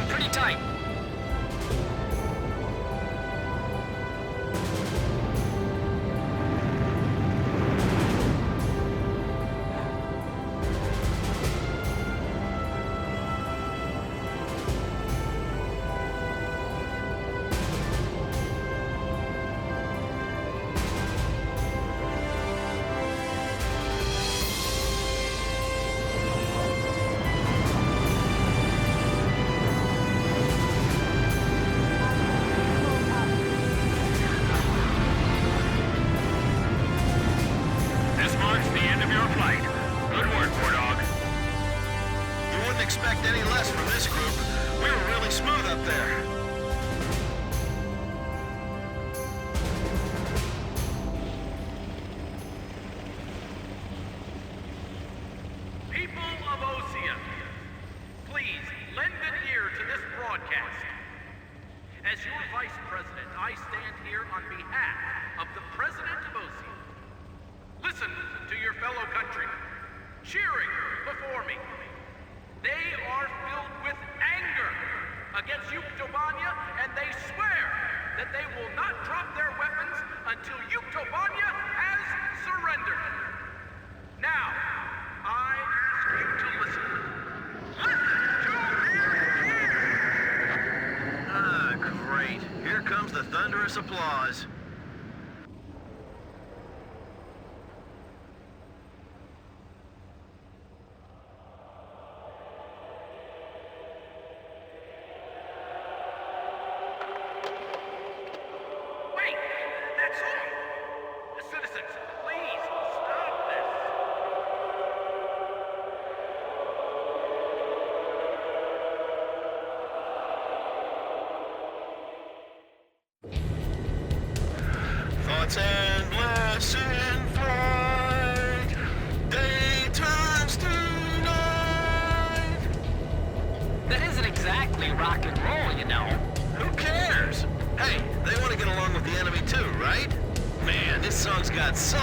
Pretty tight. cheering before me. They are filled with anger against Yuktobania, and they swear that they will not drop their weapons until Yuktobania has surrendered. Now, I ask you to listen. Listen to their cheers! Ah, great. Here comes the thunderous applause. Thoughts endless in flight, day turns to night. That isn't exactly rock and roll, you know. Who cares? Hey, they want to get along with the enemy too, right? Man, this song's got soul.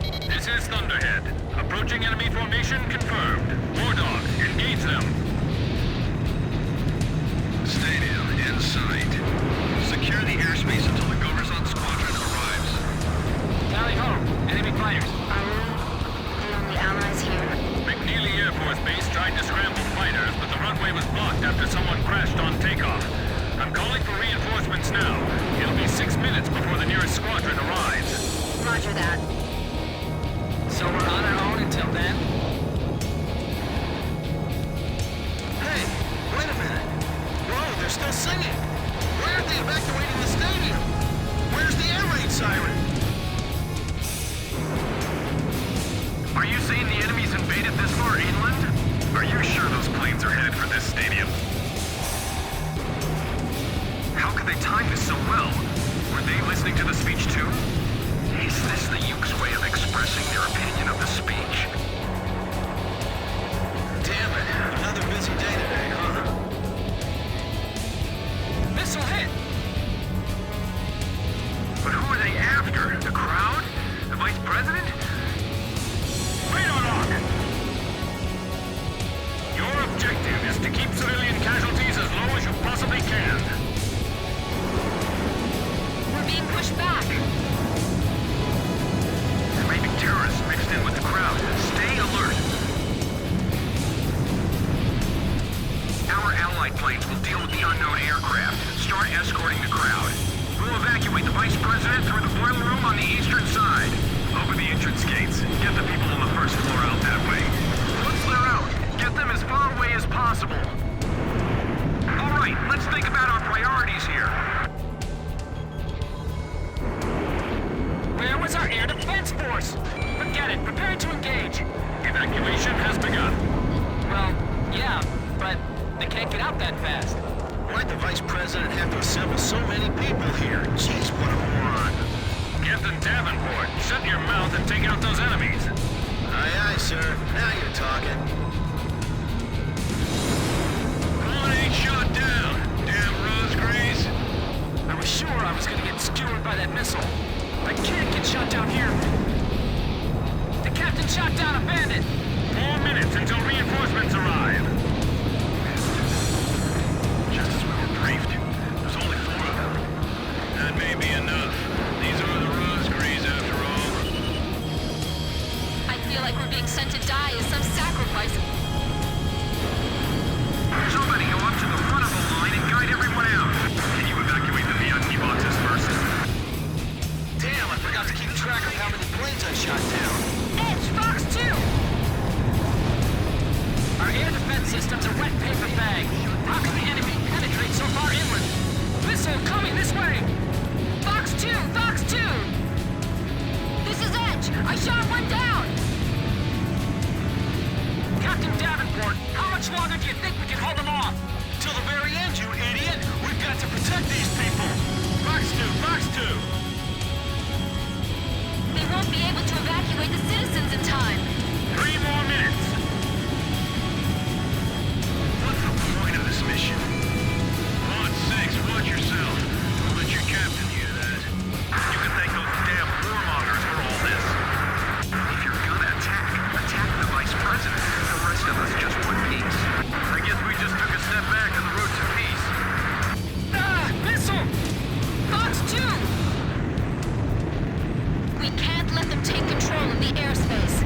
This is Thunderhead. Approaching enemy formation confirmed. War Dog, engage them. Stadium in sight. Secure the airspace until the Goverzon squadron arrives. Tally ho, enemy fighters. Are we the only allies here? McNeely Air Force Base tried to scramble fighters, but the runway was blocked after someone crashed on takeoff. I'm calling for reinforcements now. It'll be 6 minutes before the nearest squadron arrives. Roger that. So we're on our own until then? Hey, wait a minute. Whoa, they're still singing. Why aren't they evacuating the stadium? Where's the air raid siren? Are you saying the enemy's invaded this far inland? Are you sure those planes are headed for this stadium? PS5 is so well. Were they listening to the speech too? Is this the Yuke's way of expressing their opinion of the speech? Damn it, another busy day today, huh? Missile hit! But who are they after? The crowd? The vice president? Radar lock! Your objective is to keep civilian casualties as low as you possibly can. We're being pushed back. There may be terrorists mixed in with the crowd. Stay alert. Our allied planes will deal with the unknown aircraft. Start escorting the crowd. We'll evacuate the vice president through the boiler room on the eastern side. Open the entrance gates. Get the people on the first floor out that way. Once they're out, get them as far away as possible. All right, let's think about our priorities here. Where was our air defense force? Forget it. Prepare to engage. Evacuation has begun. Well, yeah, but they can't get out that fast. Why'd the vice president have to assemble so many people here? Jeez, what a moron. Captain Davenport, shut your mouth and take out those enemies. Aye, aye, sir. Now you're talking. One ain't shot down. Damn Razgriz. I was sure I was gonna get skewered by that missile. I can't get shot down here. The captain shot down a bandit. 4 minutes until reinforcements arrive. Just as we were briefed, there's only 4 of them. That may be enough. These are the Razgriz after all. I feel like we're being sent to die as some sacrifice. Somebody go up to the front of the line and guide everyone out. Can you evacuate the VIP boxes first? Damn, I forgot to keep track of how many planes I shot down. Edge, Fox 2! Our air defense systems are wet paper bag. How can the enemy penetrate so far inland? Missile coming this way! Fox 2! Fox 2! This is Edge! I shot one down! Captain Davenport, how much longer do you think we can hold them off? Till the very end, you idiot! We've got to protect these people! Fox 2, Fox 2! They won't be able to evacuate the citizens in time. 3 more minutes. What's the point of this mission? Pod 6, watch yourself. Don't let your captain hear that. You can thank those damn warmongers for all this. If you're gonna attack the vice president. The rest of us just want peace. I guess we just took a step back on the road to peace. Ah! Missile! Fox 2! We can't let them take control of the airspace.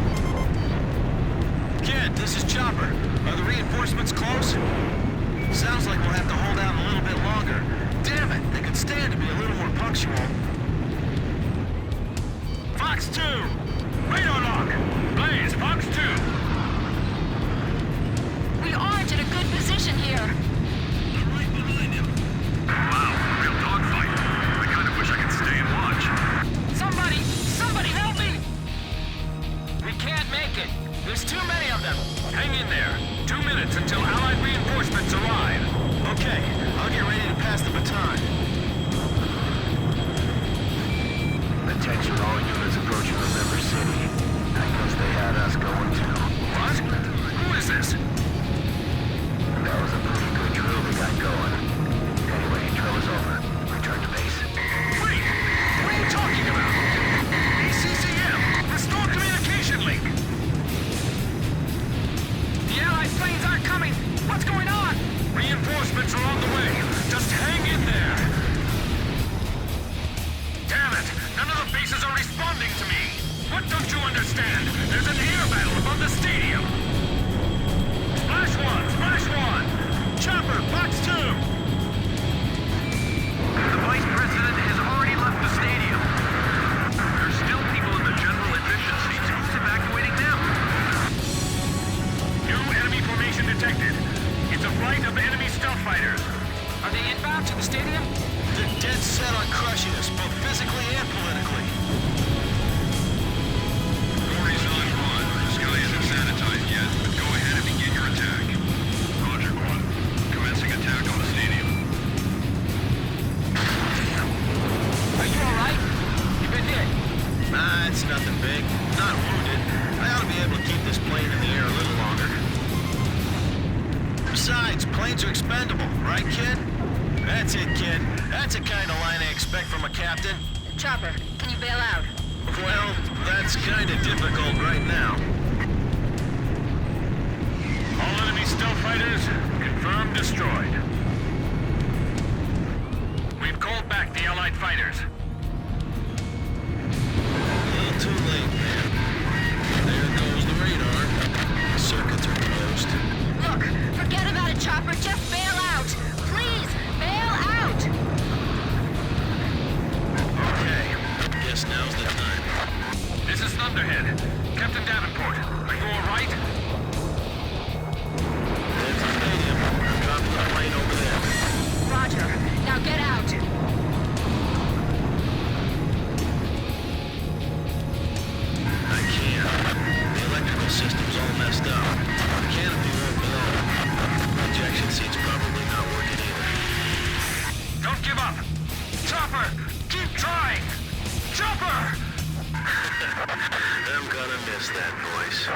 Kid, this is Chopper. Are the reinforcements close? Sounds like we'll have to hold out a little bit longer. Damn it, they could stand to be a little more punctual. Fox 2! Radar lock! Blaze, Fox 2! We aren't in a good position here. I'm right behind him. Wow, real dogfight. I kind of wish I could stay and watch. Somebody help me! We can't make it. There's too many of them. Hang in there. 2 minutes until Allied reinforcements arrive. Okay, I'll get ready to pass the baton. Attention all units approaching the river city. I guess they had us going too. What? Who is this? That was a pretty good drill we got going. Anyway, drill is over. Return to base. Wait! What are you talking about? ACCM! Restore communication link! The Allied planes aren't coming! What's going on? Reinforcements are on the way. Just hang in there. Damn it! None of the bases are responding to me! What don't you understand? There's an air battle above the stadium! Splash 1! Splash 1! Chopper, Fox 2! The vice president has already left the stadium. There's still people in the general admission seats. Who's evacuating them? New enemy formation detected. It's a flight of enemy stealth fighters. Are they inbound to the stadium? They're dead set on crushing us, both physically and politically. Dory's on one. The sky isn't sanitized yet, but go ahead and begin your attack. Roger, Quan. Commencing attack on the stadium. are expendable, right, kid? That's it, kid. That's the kind of line I expect from a captain. Chopper, can you bail out? Well, that's kind of difficult right now. All enemy stealth fighters, confirmed destroyed. We've called back the Allied fighters. A little too late, man. There goes the radar. Circuits are closed. Look, forget about it, Chopper. Just bail out. Please, bail out. Okay, guess now's the time. This is Thunderhead. Captain Davenport, are you all right? There's the stadium. Copy the plane over there. Roger. Now get out. I can't. The electrical system's all messed up. The canopy won't blow. Ejection seat's probably not working either. Don't give up! Chopper, keep trying! Chopper! I'm gonna miss that voice.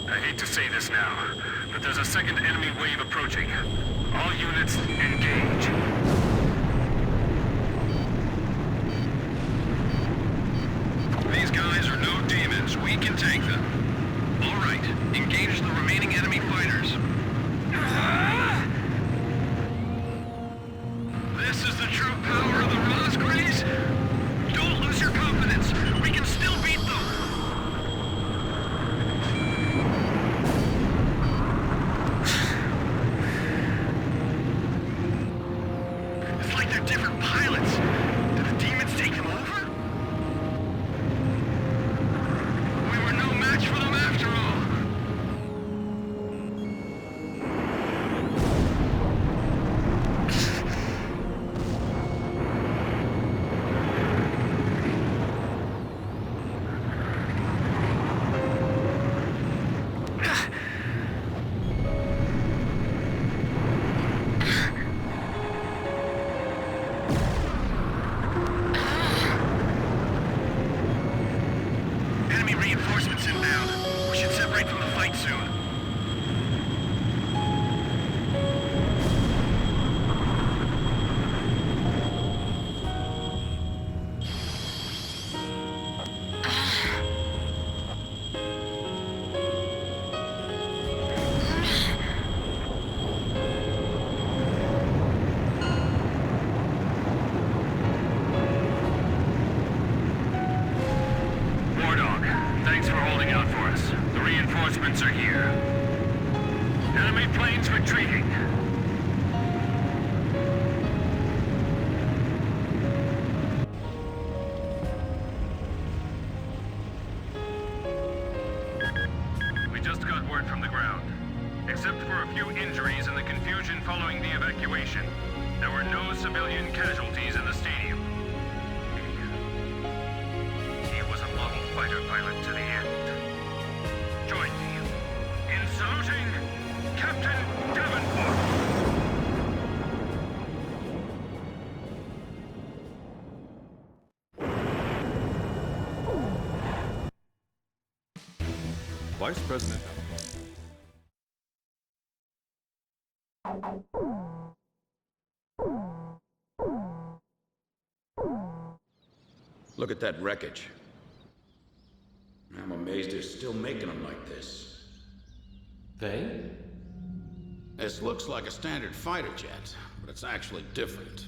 I hate to say this now, but there's a second enemy wave approaching. All units, engage. These guys are no demons. We can take them. All right, engage the remaining enemy fighters. This is the true power of the Razgriz. Don't lose your confidence. We can still beat them. It's like they're different pilots. Did the demons take them over? We were no match for them after all. Enemy reinforcements inbound. We should separate from the fight soon. War Dog, thanks for holding out for us. The reinforcements are here. Enemy planes retreating. We just got word from the ground. Except for a few injuries and the confusion following the evacuation, there were no civilian casualties in the stadium. He was a model fighter pilot to the end. Join me in saluting Captain Davenport. Vice President. Look at that wreckage. I'm amazed they're still making them like this. They? This looks like a standard fighter jet, but it's actually different.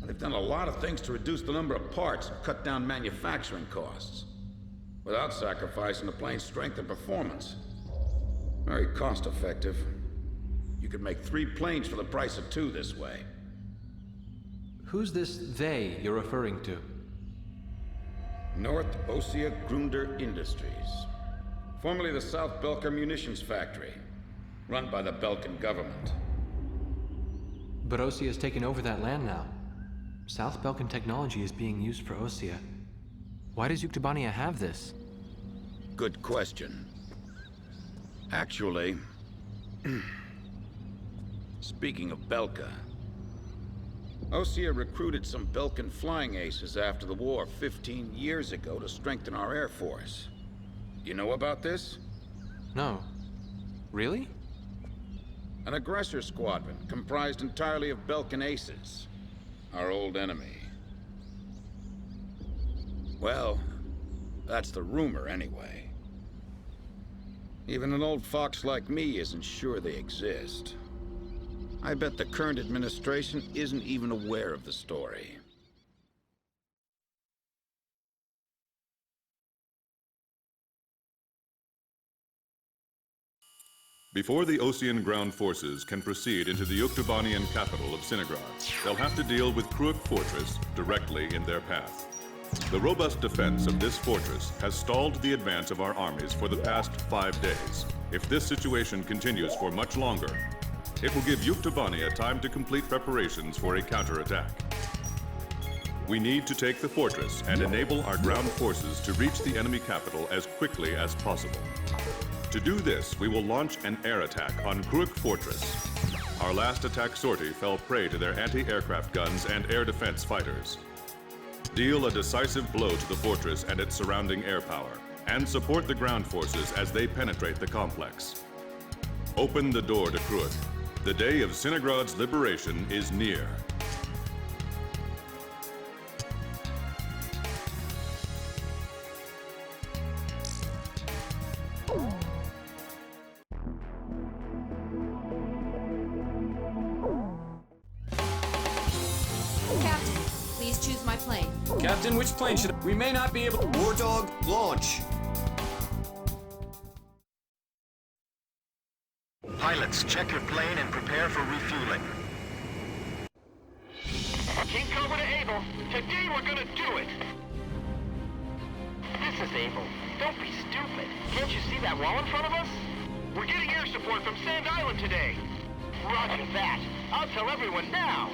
They've done a lot of things to reduce the number of parts and cut down manufacturing costs, without sacrificing the plane's strength and performance. Very cost-effective. You could make 3 planes for the price of 2 this way. Who's this they you're referring to? North Ossia Grunder Industries. Formerly the South Belkan Munitions Factory, run by the Belkan government. But Osea has taken over that land now. South Belkan technology is being used for Osea. Why does Yuktobania have this? Good question. Actually, speaking of Belka, Osea recruited some Belkan flying aces after the war 15 years ago to strengthen our air force. You know about this? No. Really? An aggressor squadron comprised entirely of Belkan aces, our old enemy. Well, that's the rumor anyway. Even an old fox like me isn't sure they exist. I bet the current administration isn't even aware of the story. Before the Osean ground forces can proceed into the Yuktobanian capital of Sinagrad, they'll have to deal with Kruik Fortress directly in their path. The robust defense of this fortress has stalled the advance of our armies for the past 5 days. If this situation continues for much longer, it will give Yuktobania time to complete preparations for a counterattack. We need to take the fortress and enable our ground forces to reach the enemy capital as quickly as possible. To do this, we will launch an air attack on Kruik Fortress. Our last attack sortie fell prey to their anti-aircraft guns and air defense fighters. Deal a decisive blow to the fortress and its surrounding air power, and support the ground forces as they penetrate the complex. Open the door to Kruik. The day of Sinagrad's liberation is near. Captain, please choose my plane. Captain, which plane should we may not be able to... War Dog, launch! Pilots, check your plane and prepare for refueling. King Cobra to Able. Today we're gonna do it! This is Able. Don't be stupid. Can't you see that wall in front of us? We're getting air support from Sand Island today. Roger that. I'll tell everyone now.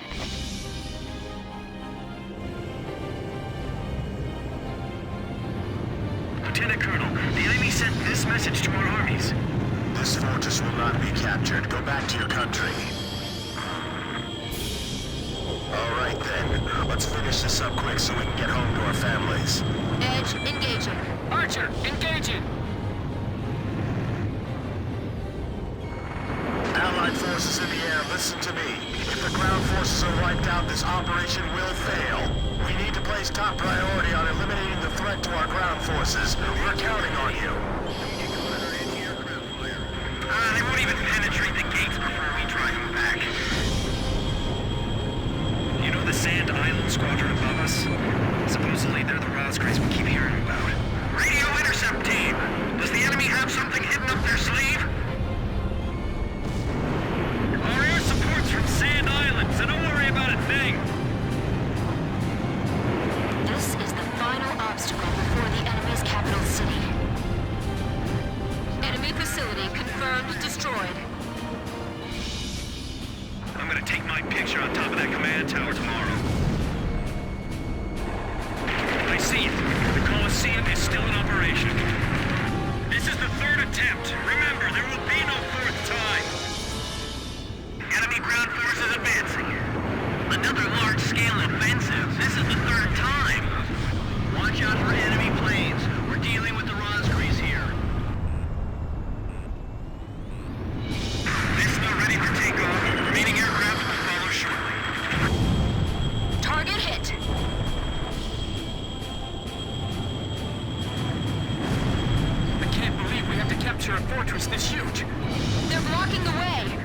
Lieutenant Colonel, the enemy sent this message to our armies. This fortress will not be captured. Go back to your country. All right then. Let's finish this up quick so we can get home to our families. Edge, engaging. Archer, engaging! Allied forces in the air, listen to me. If the ground forces are wiped out, this operation will fail. We need to place top priority on eliminating the threat to our ground forces. We're counting on you. They won't even penetrate the gates before we drive them back. You know the Sand Island squadron above us? Supposedly they're the Razgriz we keep hearing about. Radio intercept team! Does the enemy have something hidden up their sleeve? Our air support's from Sand Island, so don't worry about a thing! This is the final obstacle before the enemy's capital city. Enemy facility confirmed destroyed. I'm gonna take my picture on top of that command tower tomorrow. I see it. The Coliseum is still in operation. This is the third attempt. Remember, there will be no fourth time. Enemy ground forces advancing. Another large-scale offensive. This is the third time. Watch out for enemy planes. We're dealing with the Razgriz here. This not ready for takeoff. Remaining aircraft will follow shortly. Target hit. I can't believe we have to capture a fortress this huge. They're blocking the way,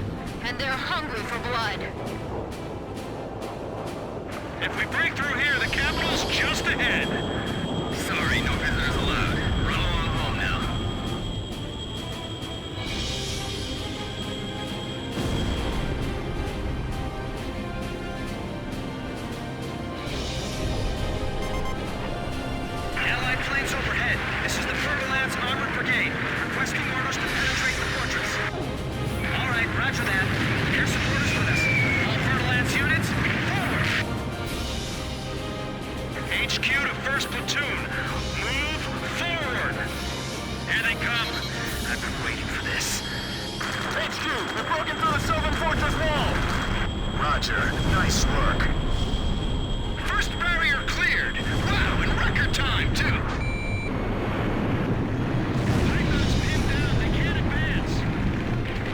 and they're hungry for blood. If we break through here, the capital's just ahead. Sorry, no visitors allowed. Run along home now. Allied planes overhead. This is the Fertilance Armored Brigade, requesting orders to penetrate the fortress. All right, roger that. Air support is with us. All Fertilance HQ to 1st Platoon. Move forward! Here they come. I've been waiting for this. HQ, we've broken through the southern fortress wall! Roger. Nice work. First barrier cleared. Wow, in record time, too. Python's pinned down. They can't advance.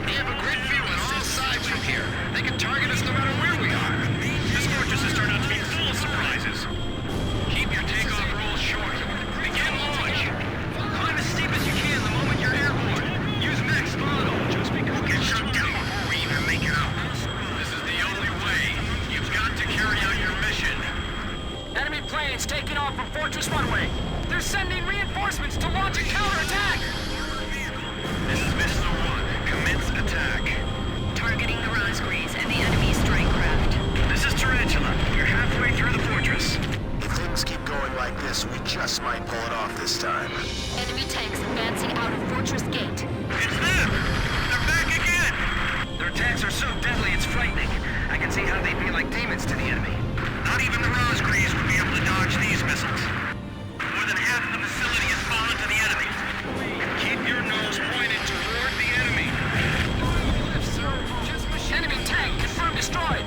We have a grid view on all sides from here. They can target us no matter where we are. This fortress has turned out to be full of surprises. Keep your takeoff rolls short. Begin launch. Climb as steep as you can the moment you're airborne. Use max throttle. We'll get shut down before we even make it out. This is the only way. You've got to carry out your mission. Enemy planes taking off from Fortress Runway. They're sending reinforcements to launch a counterattack. This is Missile 1. Commence attack. Targeting the Razgriz and the enemy strike craft. This is Tarantula. We're halfway through the fortress. If things keep going like this, we just might pull it off this time. Enemy tanks advancing out of Fortress Gate. It's them! They're back again! Their attacks are so deadly, it's frightening. I can see how they'd be like demons to the enemy. Not even the Razgriz would be able to dodge these missiles. More than half the facility has fallen to the enemy. Keep your nose pointed toward the enemy. Enemy tank confirmed destroyed.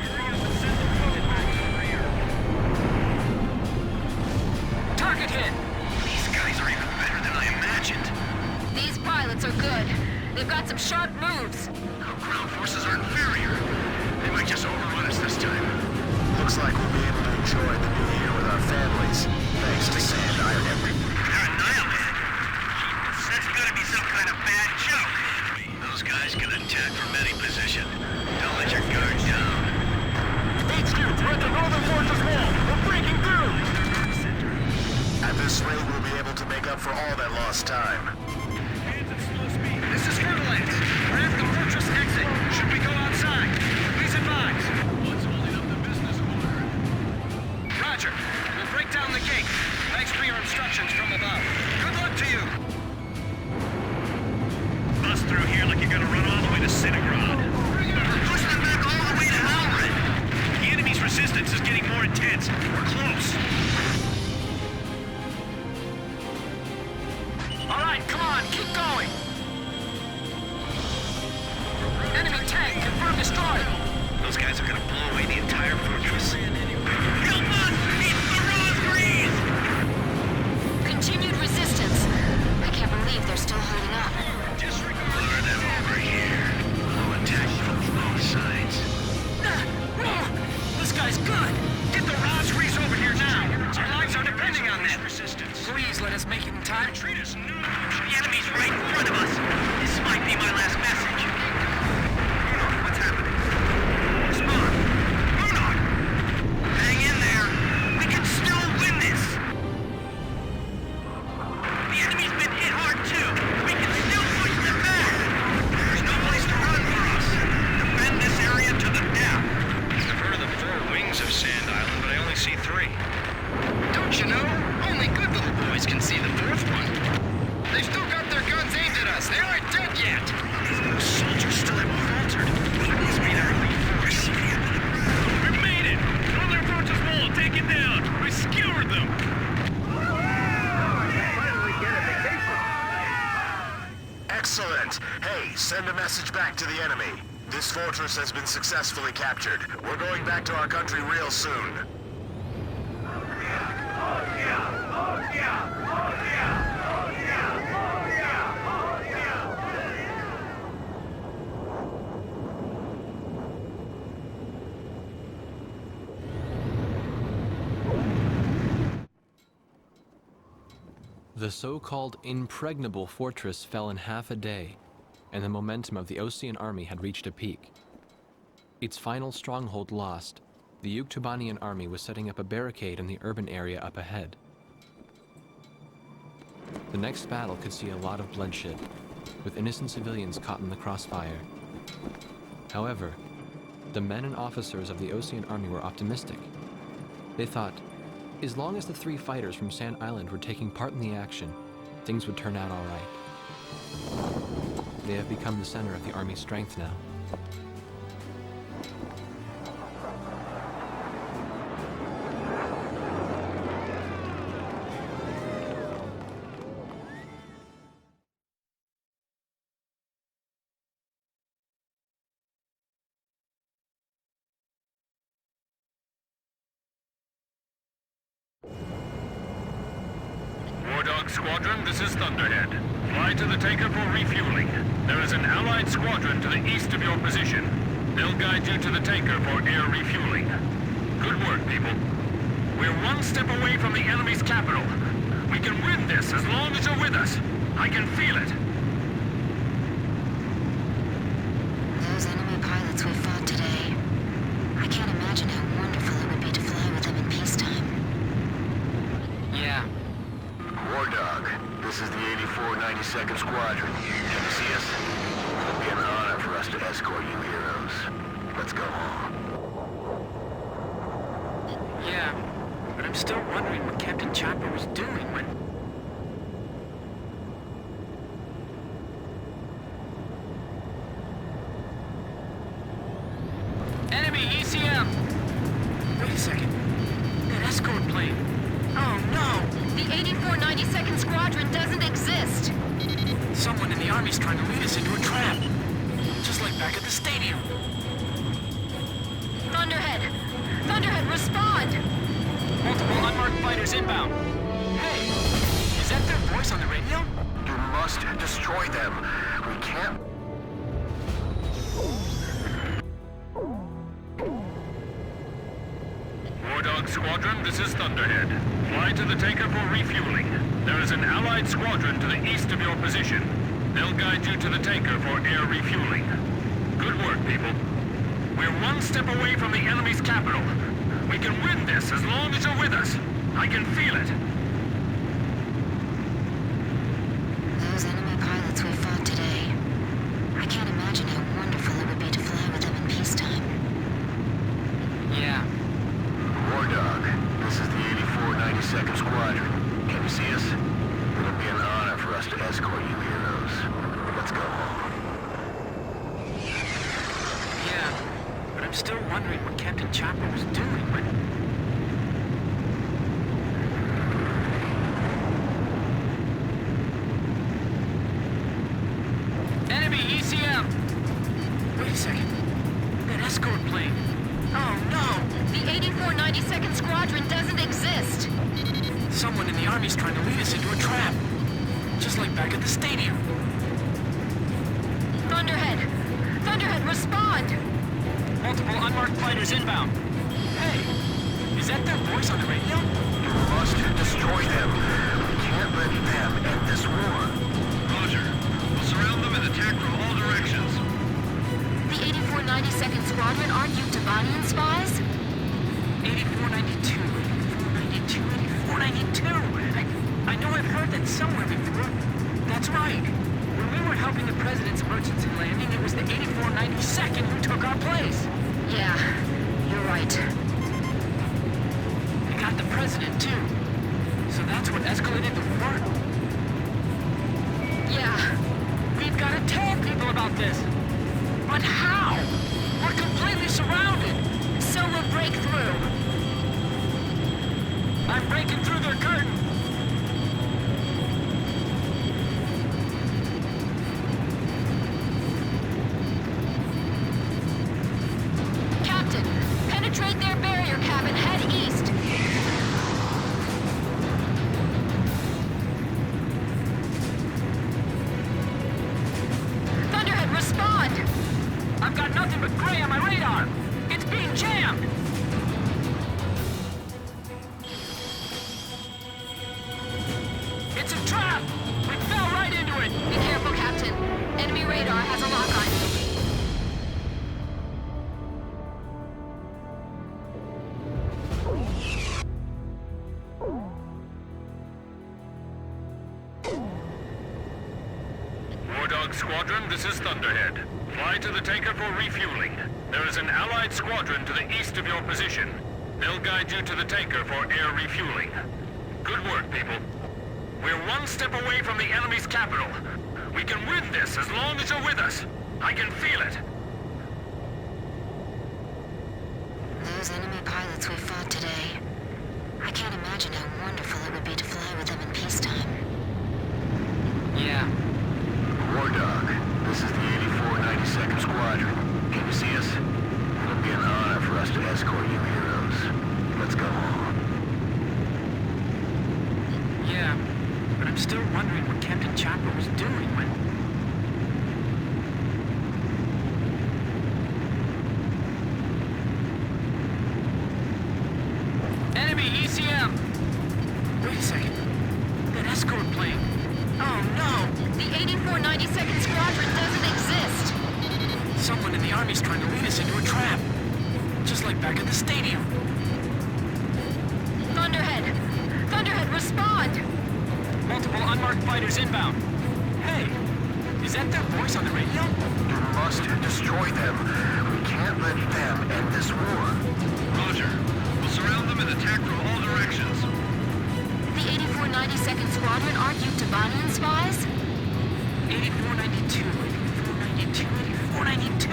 Target hit. These guys are even better than I imagined. These pilots are good. They've got some sharp moves. Our ground forces are inferior. They might just overrun us this time. Looks like we'll be able to enjoy the new year with our families, thanks to Sand Island. They're annihilated. That's gotta be some kind of bad joke. Those guys can attack from any position. Don't let your guard down. HQ, we're at the northern fortress wall. We're breaking through. At this rate, we'll be able to make up for all that lost time. This is Hewlett. We're at the fortress exit. Should we go outside? Please advise. What's holding up the business order? Roger. We'll break down the gate. Thanks for your instructions from above. Good luck to you. Bust through here like you're gonna run all the way to Cinegrad. Push them back all the way to Hewlett. The enemy's resistance is getting more intense. We're close. All right, come on, keep going. Enemy tank confirmed destroyed. Those guys are gonna blow away the entire fortress. Help us! It's the Razgriz! Continued resistance. I can't believe they're still holding up. Lure them over here. We'll attack from both sides. This guy's good. Get the Razgriz over here now. Our lives are depending on them. Please let us make it in time. The enemy's right in front of us. This might be my last message. What's happening? Respond. Munich! Hang in there. We can still win this. The enemy's been hit hard too. We can still push them back. There's no place to run for us. Defend this area to the death. I've heard of the 4 wings of Sand Island, but I only see 3. Don't you know? Only good little boys can see the 4th one. They've still got their guns aimed at us. They aren't dead yet. Those soldiers still haven't faltered. It must be the early force. We made it! Northern fortress wall, take it down! We skewered them! Excellent! Hey, send a message back to the enemy. This fortress has been successfully captured. We're going back to our country real soon. The so-called impregnable fortress fell in half a day, and the momentum of the Osean army had reached a peak. Its final stronghold lost, the Yuktobanian army was setting up a barricade in the urban area up ahead. The next battle could see a lot of bloodshed, with innocent civilians caught in the crossfire. However, the men and officers of the Osean army were optimistic. They thought, as long as the 3 fighters from Sand Island were taking part in the action, things would turn out all right. They have become the center of the army's strength now. War Dog Squadron, this is Thunderhead. Fly to the tanker for refueling. There is an Allied squadron to the east of your position. They'll guide you to the tanker for air refueling. Good work, people. We're one step away from the enemy's capital. We can win this as long as you're with us. I can feel it. Those enemy pilots we fought today. I can't imagine how wonderful it would be to fly with them in peacetime. Yeah. War Dog, this is the 8492nd Squadron. Can you see us? It'll be an honor for us to escort you heroes. Let's go home. Yeah, but I'm still wondering what Captain Chopper was doing when... Enemy ECM! Wait a second. That escort plane. Oh no! The 8492nd Squadron doesn't exist! Someone in the Army's trying to lead us into a trap. Just like back at the stadium. Thunderhead! Thunderhead, respond! Multiple unmarked fighters inbound. Hey, is that their voice on the radio? You must destroy them. We can't... War Dog Squadron, this is Thunderhead. Fly to the tanker for refueling. There is an Allied squadron to the east of your position. They'll guide you to the tanker for air refueling. Good work, people. We're one step away from the enemy's capital. We can win this as long as you're with us. I can feel it. Those enemy pilots we fought today. I can't imagine how wonderful it would be to fly with them in peacetime. Yeah. War Dog, this is the 8492nd Squadron. Can you see us? It'll be an honor for us to escort you heroes. Let's go home. Yeah, but I'm still wondering what Captain Chopper was doing when... Enemy ECM! Wait a second. That escort plane. Oh no! The 8492nd Squadron doesn't exist! Someone in the Army's trying to lead us into a trap. Just like back at the stadium. Thunderhead! Thunderhead, respond! Multiple unmarked fighters inbound. Hey, is that their voice on the radio? You must destroy them. We can't let them end this war. Roger. We'll surround them and attack from all directions. The 8492nd Squadron aren't Yuktobanian spies? 8492, 8492, 8492. I know I've heard that somewhere before. That's right. When we were helping the President's emergency landing, it was the 8492nd who took our place. Yeah, you're right. They got the President, too. So that's what escalated the war? Yeah. We've got to tell people about this. But how? We're completely surrounded. So we'll break through. I'm breaking through their curtain. Captain, penetrate their barrier cabin, head east. Thunderhead, respond! I've got nothing but gray on my radar. It's being jammed. It's a trap! We fell right into it! Be careful, Captain. Enemy radar has a lock on you. War Dog Squadron, this is Thunderhead. Fly to the tanker for refueling. There is an Allied squadron to the east of your position. They'll guide you to the tanker for air refueling. Good work, people. We're one step away from the enemy's capital. We can win this as long as you're with us. I can feel it. Those enemy pilots we fought today. I can't imagine how wonderful it would be to fly with them in peacetime. Yeah. War Dog, this is the 8492nd Squadron. Can you see us? It'll be an honor for us to escort you heroes. Let's go home. Yeah, still wondering what Captain Chopper was doing when... Enemy ECM! Wait a second. That escort plane. Oh no! The 8492nd Squadron doesn't exist! Someone in the Army's trying to lead us into a trap. Just like back at the stadium. Thunderhead! Thunderhead, respond! Multiple unmarked fighters inbound. Hey, is that their voice on the radio? You must destroy them. We can't let them end this war. Roger. We'll surround them and attack from all directions. The 8492nd Squadron aren't Yuktobanian spies? 8492, 8492, 8492!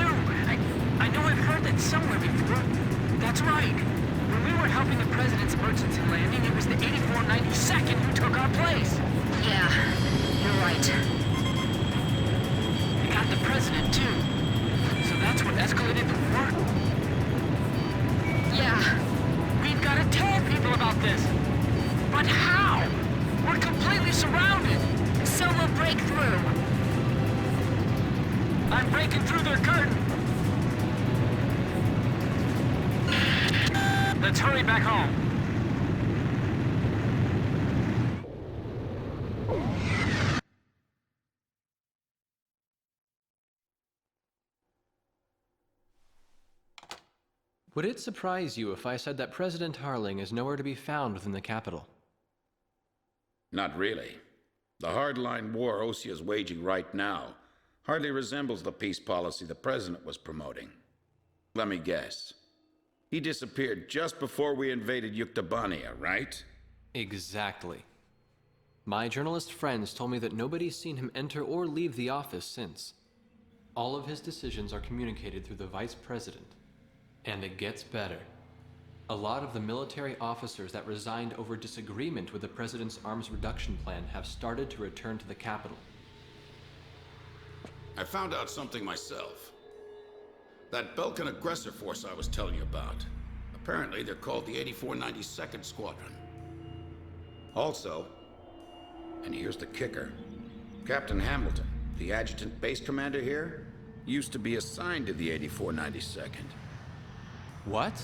I know I've heard that somewhere before. That's right. When we were helping the President's emergency landing, it was the 8492nd who took our place. Yeah, you're right. They got the President, too. So that's what escalated the war? Yeah. We've got to tell people about this. But how? We're completely surrounded. So we'll break through. I'm breaking through their curtain. Let's hurry back home. Would it surprise you if I said that President Harling is nowhere to be found within the capital? Not really. The hardline war Osea is waging right now hardly resembles the peace policy the President was promoting. Let me guess. He disappeared just before we invaded Yuktobania, right? Exactly. My journalist friends told me that nobody's seen him enter or leave the office since. All of his decisions are communicated through the Vice President. And it gets better. A lot of the military officers that resigned over disagreement with the President's arms reduction plan have started to return to the capital. I found out something myself. That Belkan aggressor force I was telling you about. Apparently they're called the 8492nd Squadron. Also, and here's the kicker, Captain Hamilton, the adjutant base commander here, used to be assigned to the 8492nd. What?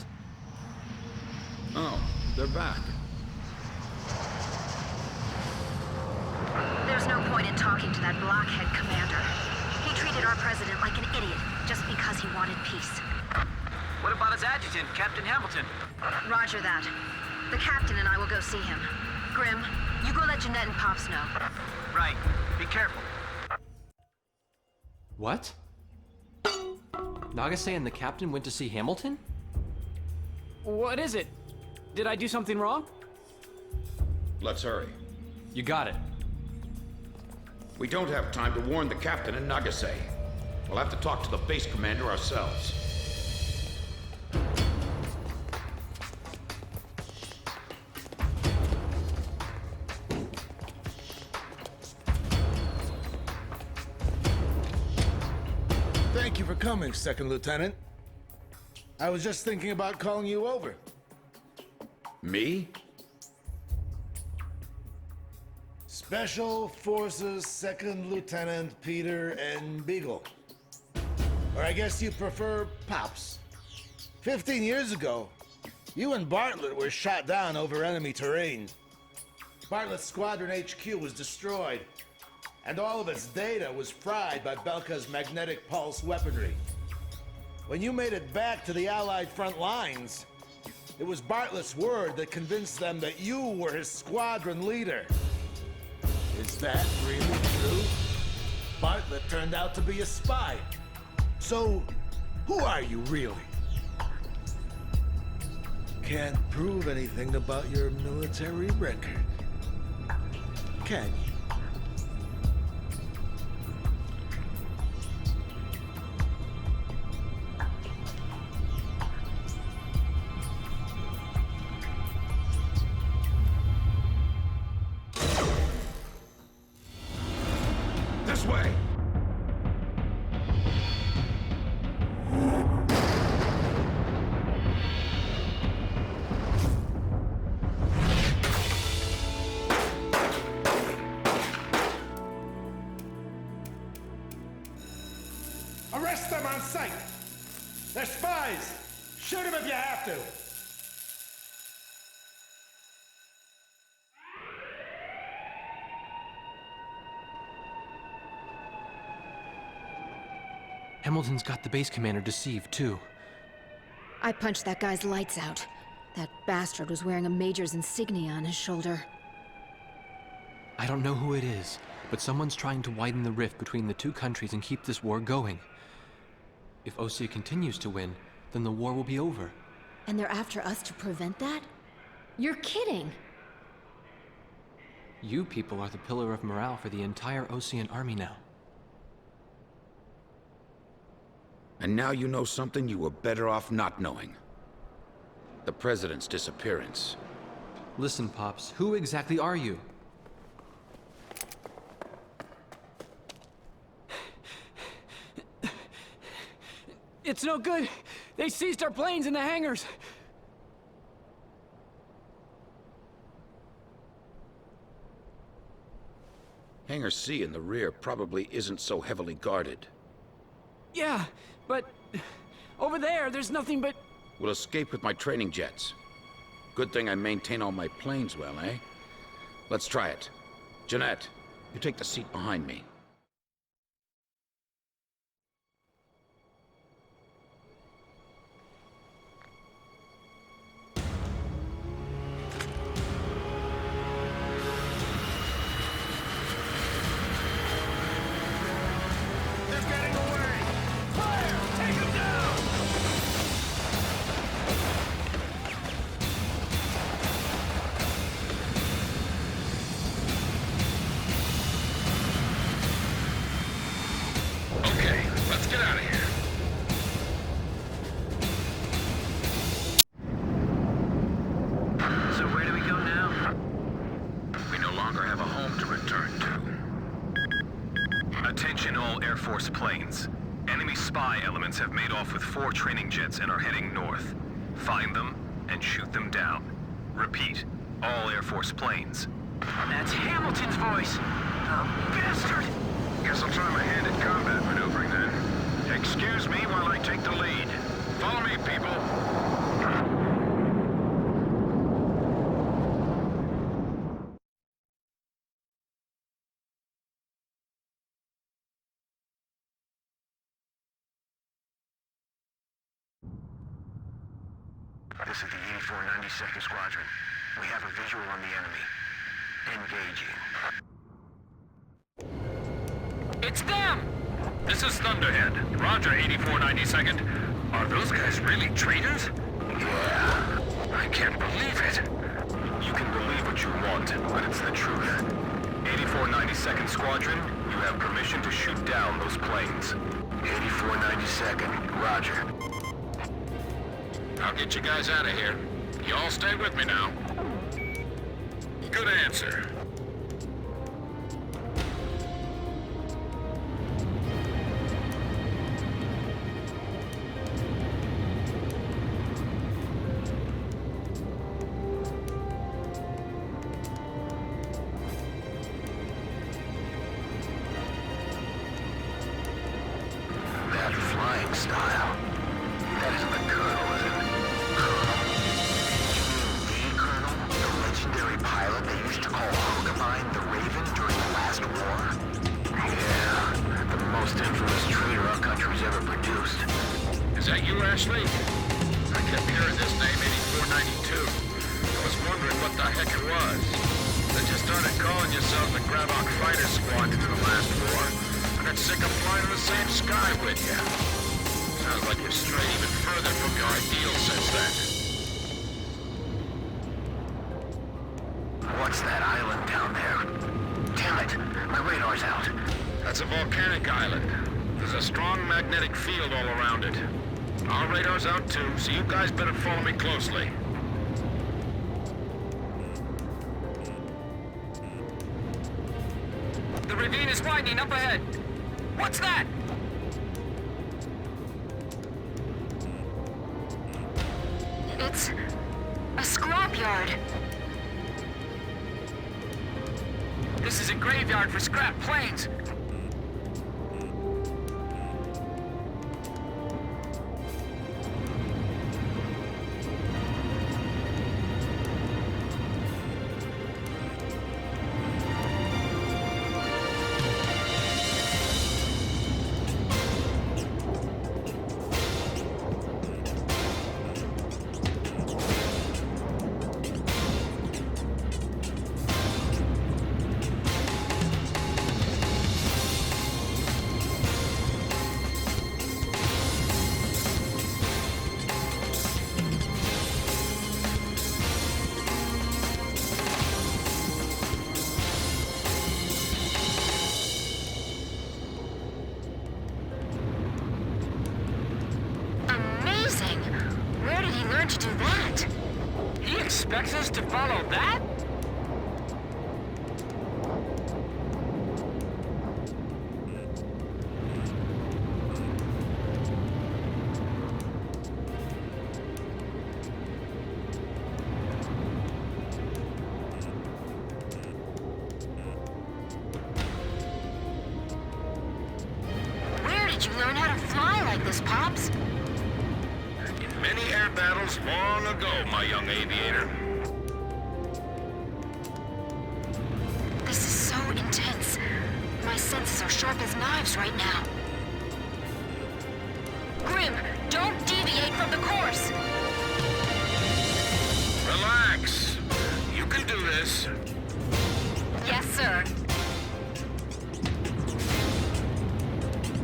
Oh, they're back. There's no point in talking to that blockhead commander. He treated our president like an idiot just because he wanted peace. What about his adjutant, Captain Hamilton? Roger that. The captain and I will go see him. Grim, you go let Jeanette and Pops know. Right. Be careful. What? Nagase and the captain went to see Hamilton? What is it? Did I do something wrong? Let's hurry. You got it. We don't have time to warn the captain in Nagase. We'll have to talk to the base commander ourselves. Thank you for coming, Second Lieutenant. I was just thinking about calling you over. Me? Special Forces Second Lieutenant Peter and Beagle. Or I guess you prefer Pops. 15 years ago, you and Bartlett were shot down over enemy terrain. Bartlett's Squadron HQ was destroyed, and all of its data was fried by Belka's magnetic pulse weaponry. When you made it back to the Allied front lines, it was Bartlett's word that convinced them that you were his squadron leader. Is that really true? Bartlett turned out to be a spy. So, who are you really? Can't prove anything about your military record, can you? This way! on sight! They're spies! Shoot them if you have to! Hamilton's got the base commander deceived, too. I punched that guy's lights out. That bastard was wearing a major's insignia on his shoulder. I don't know who it is, but someone's trying to widen the rift between the two countries and keep this war going. If Osea continues to win, then the war will be over. And they're after us to prevent that? You're kidding! You people are the pillar of morale for the entire Osean army now. And now you know something you were better off not knowing. The President's disappearance. Listen, Pops, who exactly are you? It's no good. They seized our planes in the hangars. Hangar C in the rear probably isn't so heavily guarded. Yeah, but over there's nothing but... We'll escape with my training jets. Good thing I maintain all my planes well, eh? Let's try it. Jeanette, you take the seat behind me. Have made off with 4 training jets and are heading north. Find them and shoot them down. Repeat, all Air Force planes. That's Hamilton's voice! Bastard! Guess I'll try my hand at combat maneuvering then. Excuse me while I take the lead. Follow me, people. This is the 8492nd Squadron. We have a visual on the enemy. Engaging. It's them! This is Thunderhead. Roger, 8492nd. Are those guys really traitors? Yeah. I can't believe it. You can believe what you want, but it's the truth. 8492nd Squadron, you have permission to shoot down those planes. 8492nd, Roger. I'll get you guys out of here. You all stay with me now. Good answer. That flying style. That isn't the Colonel, is it? Pilot they used to call Yuktobania the Raven during the last war? Yeah, the most infamous traitor our country's ever produced. Is that you, Ashley? I kept hearing this name 8492. I was wondering what the heck it was. Then you started calling yourself the Gravok Fighter Squadron in the last war. I got sick of flying in the same sky with you. Sounds like you've strayed even further from your ideals since then. What's that island down there? Damn it, my radar's out. That's a volcanic island. There's a strong magnetic field all around it. Our radar's out too, so you guys better follow me closely. The ravine is widening up ahead. What's that? It's a scrapyard. This is a graveyard for scrap planes. expects us to follow that? Where did you learn how to fly like this, Pops? In many air battles long ago, my young aviator. This is so intense. My senses are sharp as knives right now. Grim, don't deviate from the course! Relax. You can do this. Yes, sir.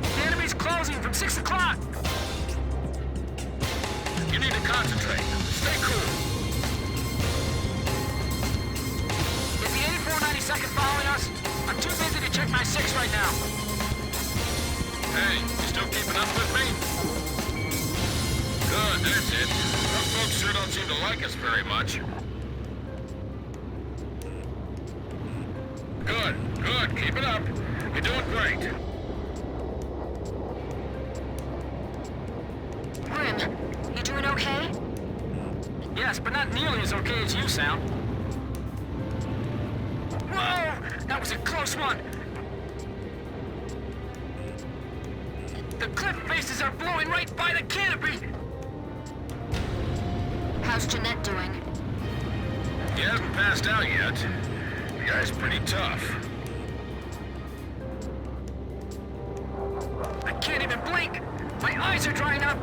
The enemy's closing from 6 o'clock! You need to concentrate. Stay cool. Is the 8492nd following us? I'm too busy to check my 6 right now. Hey, you still keeping up with me? Good, that's it. Those folks sure don't seem to like us very much. Good, good. Keep it up. You're doing great. Grim, you doing okay? Yes, but not nearly as okay as you sound. Whoa! That was a close one! The cliff faces are blowing right by the canopy! How's Jeanette doing? He hasn't passed out yet. The guy's pretty tough. I can't even blink! My eyes are drying up!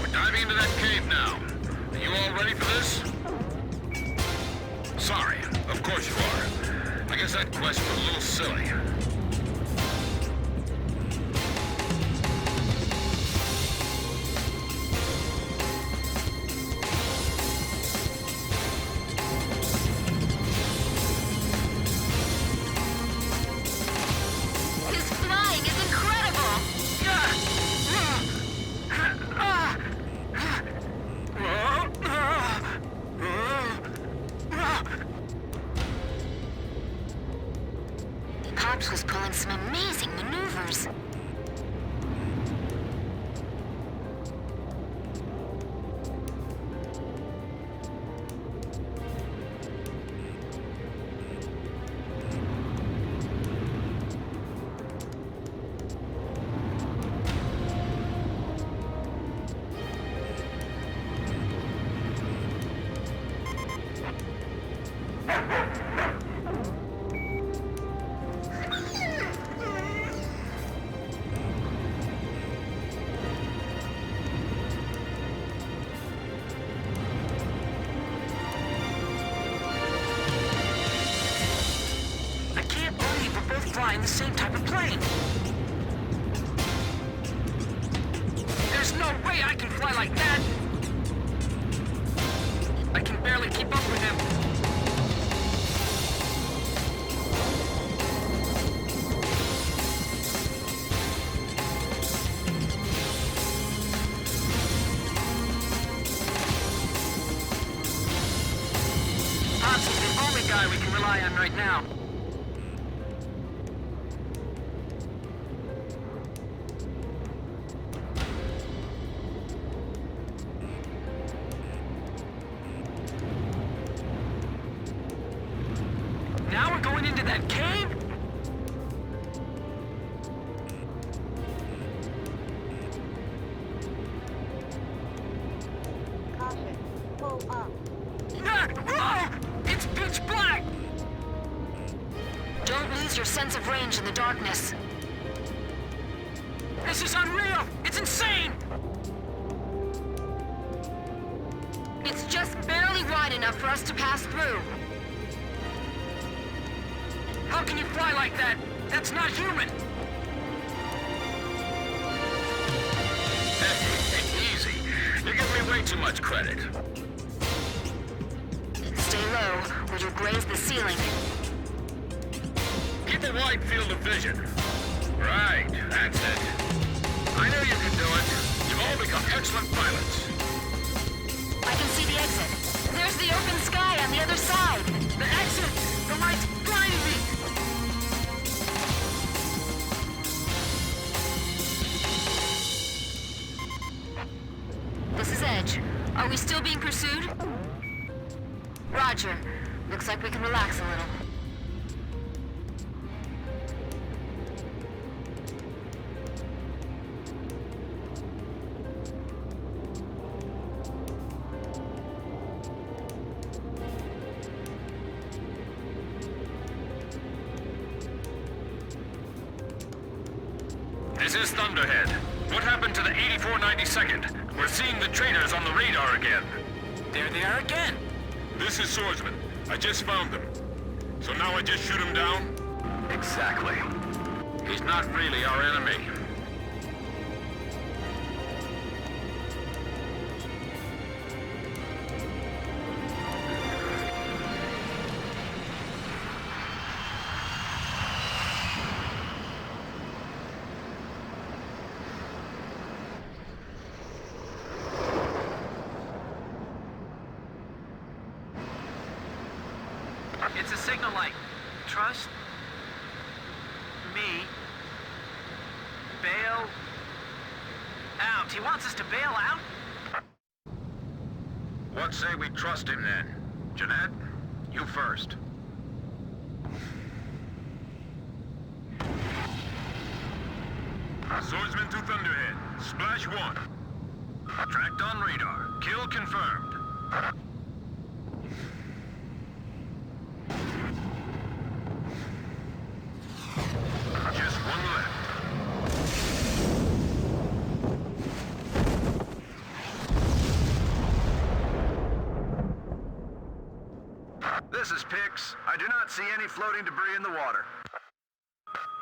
We're diving into that cave now. Are you all ready for this? Sorry, of course you are. I guess that question was a little silly. His flying is incredible! Pops was pulling some amazing maneuvers. flying the same type of plane. There's no way I can fly like that. I can barely keep up with him. Pops is the only guy we can rely on right now. Now we're going into that cave? Caution. Pull up. Ah! It's pitch black! Don't lose your sense of range in the darkness. This is unreal! It's insane! It's just barely wide enough for us to pass through. How can you fly like that? That's not human! Easy. You're giving me way too much credit. Stay low, or you'll graze the ceiling. Keep a wide field of vision. Right, that's it. I know you can do it. You've all become excellent pilots. I can see the exit. There's the open sky on the other side. The exit! The light's blinding me! This is Edge. Are we still being pursued? Roger. Looks like we can relax a little. This is Thunderhead. What happened to the 8492nd? We're seeing the traitors on the radar again. There they are again. This is Swordsman. I just found them. So now I just shoot him down? Exactly. He's not really our enemy. It's a signal light. Trust me. Bail out. He wants us to bail out? What say we trust him then? Jeanette, you first. Swordsman to Thunderhead. Splash 1. Tracked on radar. Kill confirmed. Just one left. This is Pix. I do not see any floating debris in the water.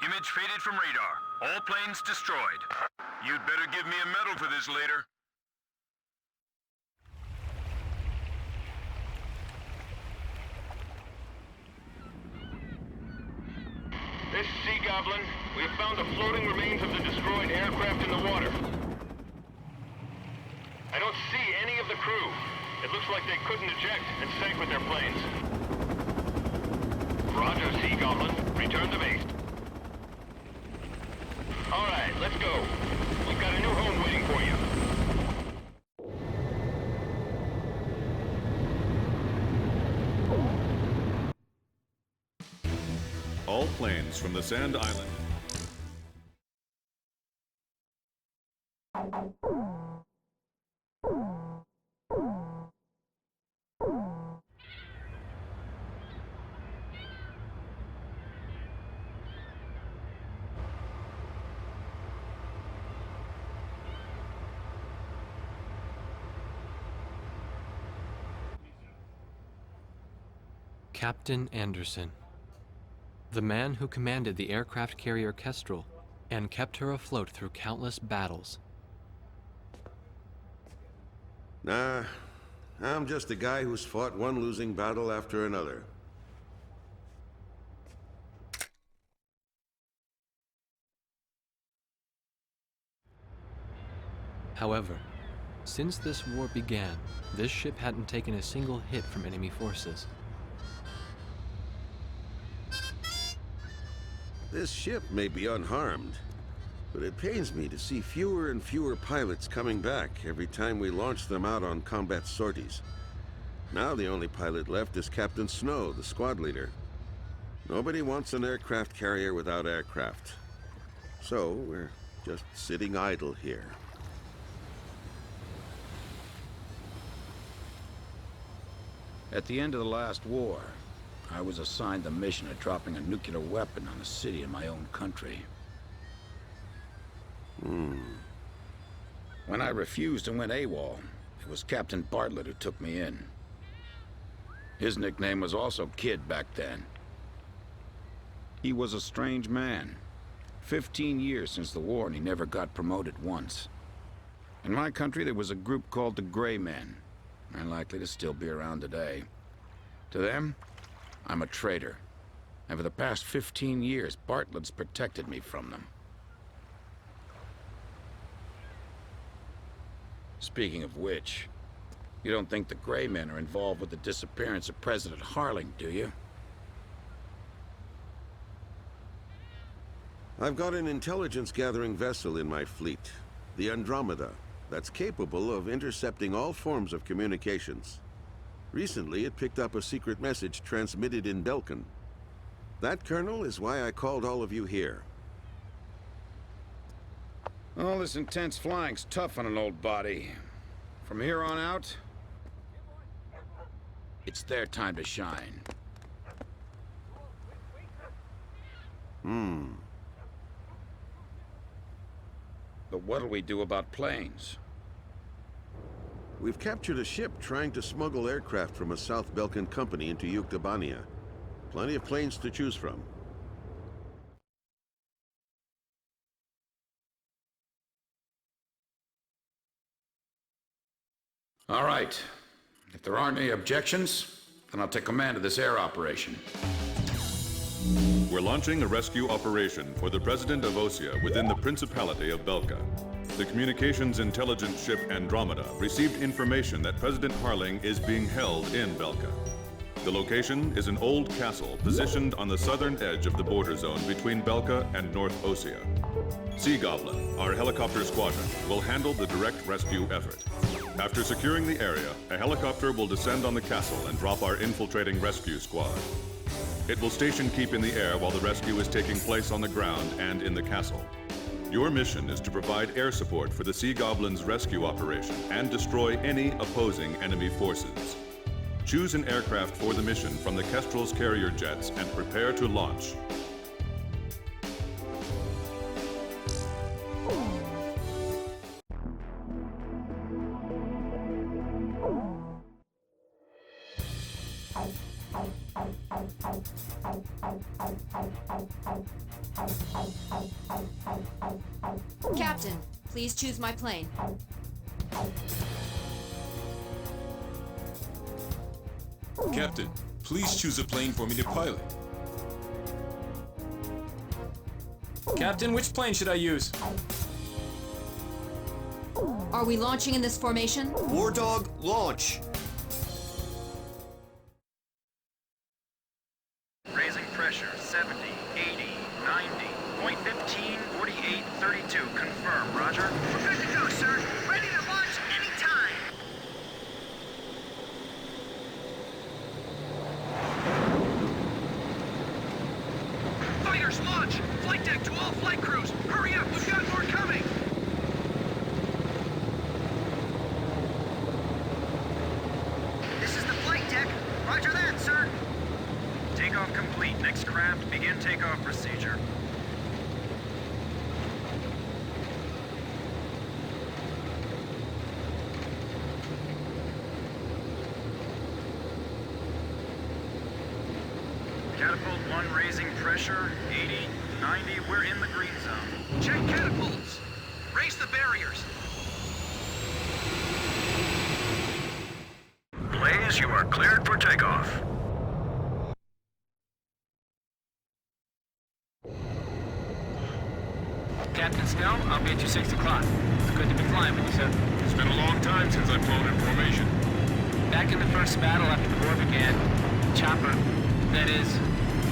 Image faded from radar. All planes destroyed. You'd better give me a medal for this later. This is Sea Goblin. We have found the floating remains of the destroyed aircraft in the water. I don't see any of the crew. It looks like they couldn't eject and sank with their planes. Roger, Sea Goblin. Return to base. All right, let's go. We've got a new home waiting for you. All planes from the Sand Island. Captain Anderson. The man who commanded the aircraft carrier Kestrel and kept her afloat through countless battles. Nah, I'm just a guy who's fought one losing battle after another. However, since this war began, this ship hadn't taken a single hit from enemy forces. This ship may be unharmed, but it pains me to see fewer and fewer pilots coming back every time we launch them out on combat sorties. Now the only pilot left is Captain Snow, the squad leader. Nobody wants an aircraft carrier without aircraft. So we're just sitting idle here. At the end of the last war, I was assigned the mission of dropping a nuclear weapon on a city in my own country. When I refused and went AWOL, it was Captain Bartlett who took me in. His nickname was also Kid back then. He was a strange man. 15 years since the war and he never got promoted once. In my country there was a group called the Gray Men, and likely to still be around today. To them, I'm a traitor, And for the past 15 years, Bartlett's protected me from them. Speaking of which, you don't think the Gray Men are involved with the disappearance of President Harling, do you? I've got an intelligence-gathering vessel in my fleet, the Andromeda, that's capable of intercepting all forms of communications. Recently, it picked up a secret message transmitted in Belkan. That, Colonel, is why I called all of you here. All this intense flying's tough on an old body. From here on out, it's their time to shine. But what'll we do about planes? We've captured a ship trying to smuggle aircraft from a South Belkan company into Yuktobania. Plenty of planes to choose from. All right. If there aren't any objections, then I'll take command of this air operation. We're launching a rescue operation for the President of Osea within the Principality of Belka. The communications intelligence ship Andromeda received information that President Harling is being held in Belka. The location is an old castle positioned on the southern edge of the border zone between Belka and North Osea. Sea Goblin, our helicopter squadron, will handle the direct rescue effort. After securing the area, a helicopter will descend on the castle and drop our infiltrating rescue squad. It will station keep in the air while the rescue is taking place on the ground and in the castle. Your mission is to provide air support for the Sea Goblin's rescue operation and destroy any opposing enemy forces. Choose an aircraft for the mission from the Kestrel's carrier jets and prepare to launch. Captain, please choose my plane. Captain, please choose a plane for me to pilot. Captain, which plane should I use? Are we launching in this formation? War Dog, launch! Raising pressure, 70, 80, 90, point 15, 48, 32. Confirm, roger. We're good to go, sir. Ready to launch anytime. Fighters, launch! Flight deck to all flight crews! Hurry up, we've got more coming! This is the flight deck. Roger that, sir. Takeoff complete. Next craft, begin takeoff procedure. Catapult 1 raising pressure, 80, 90, we're in the green zone. Check catapults. Raise the barriers. Blaze, you are cleared for takeoff. Captain Snell, I'll be at you 6 o'clock. It's good to be flying with you, sir. It's been a long time since I've flown in formation. Back in the first battle after the war began, Chopper, that is,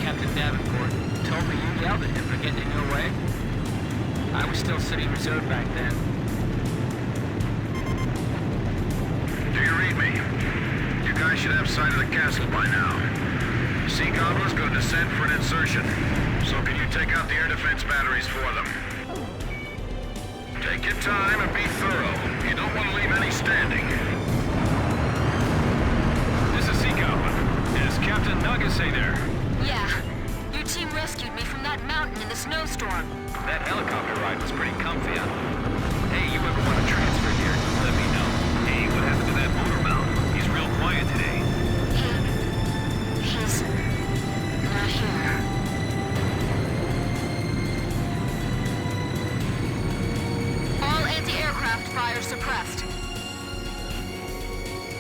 Captain Davenport, told me you yelled at him for getting in your way. I was still sitting reserved back then. Do you read me? You guys should have sight of the castle by now. Sea Goblin's going to descend for an insertion. So can you take out the air defense batteries for them? Take your time and be thorough. You don't want to leave any standing. This is Sea Goblin. Is Captain Nagase there? Yeah. Your team rescued me from that mountain in the snowstorm. That helicopter ride was pretty comfy, huh? Hey, you ever want to transfer here? Let me know. Hey, what happened to that motor mount? He's real quiet today. He's not here. All anti-aircraft fire suppressed.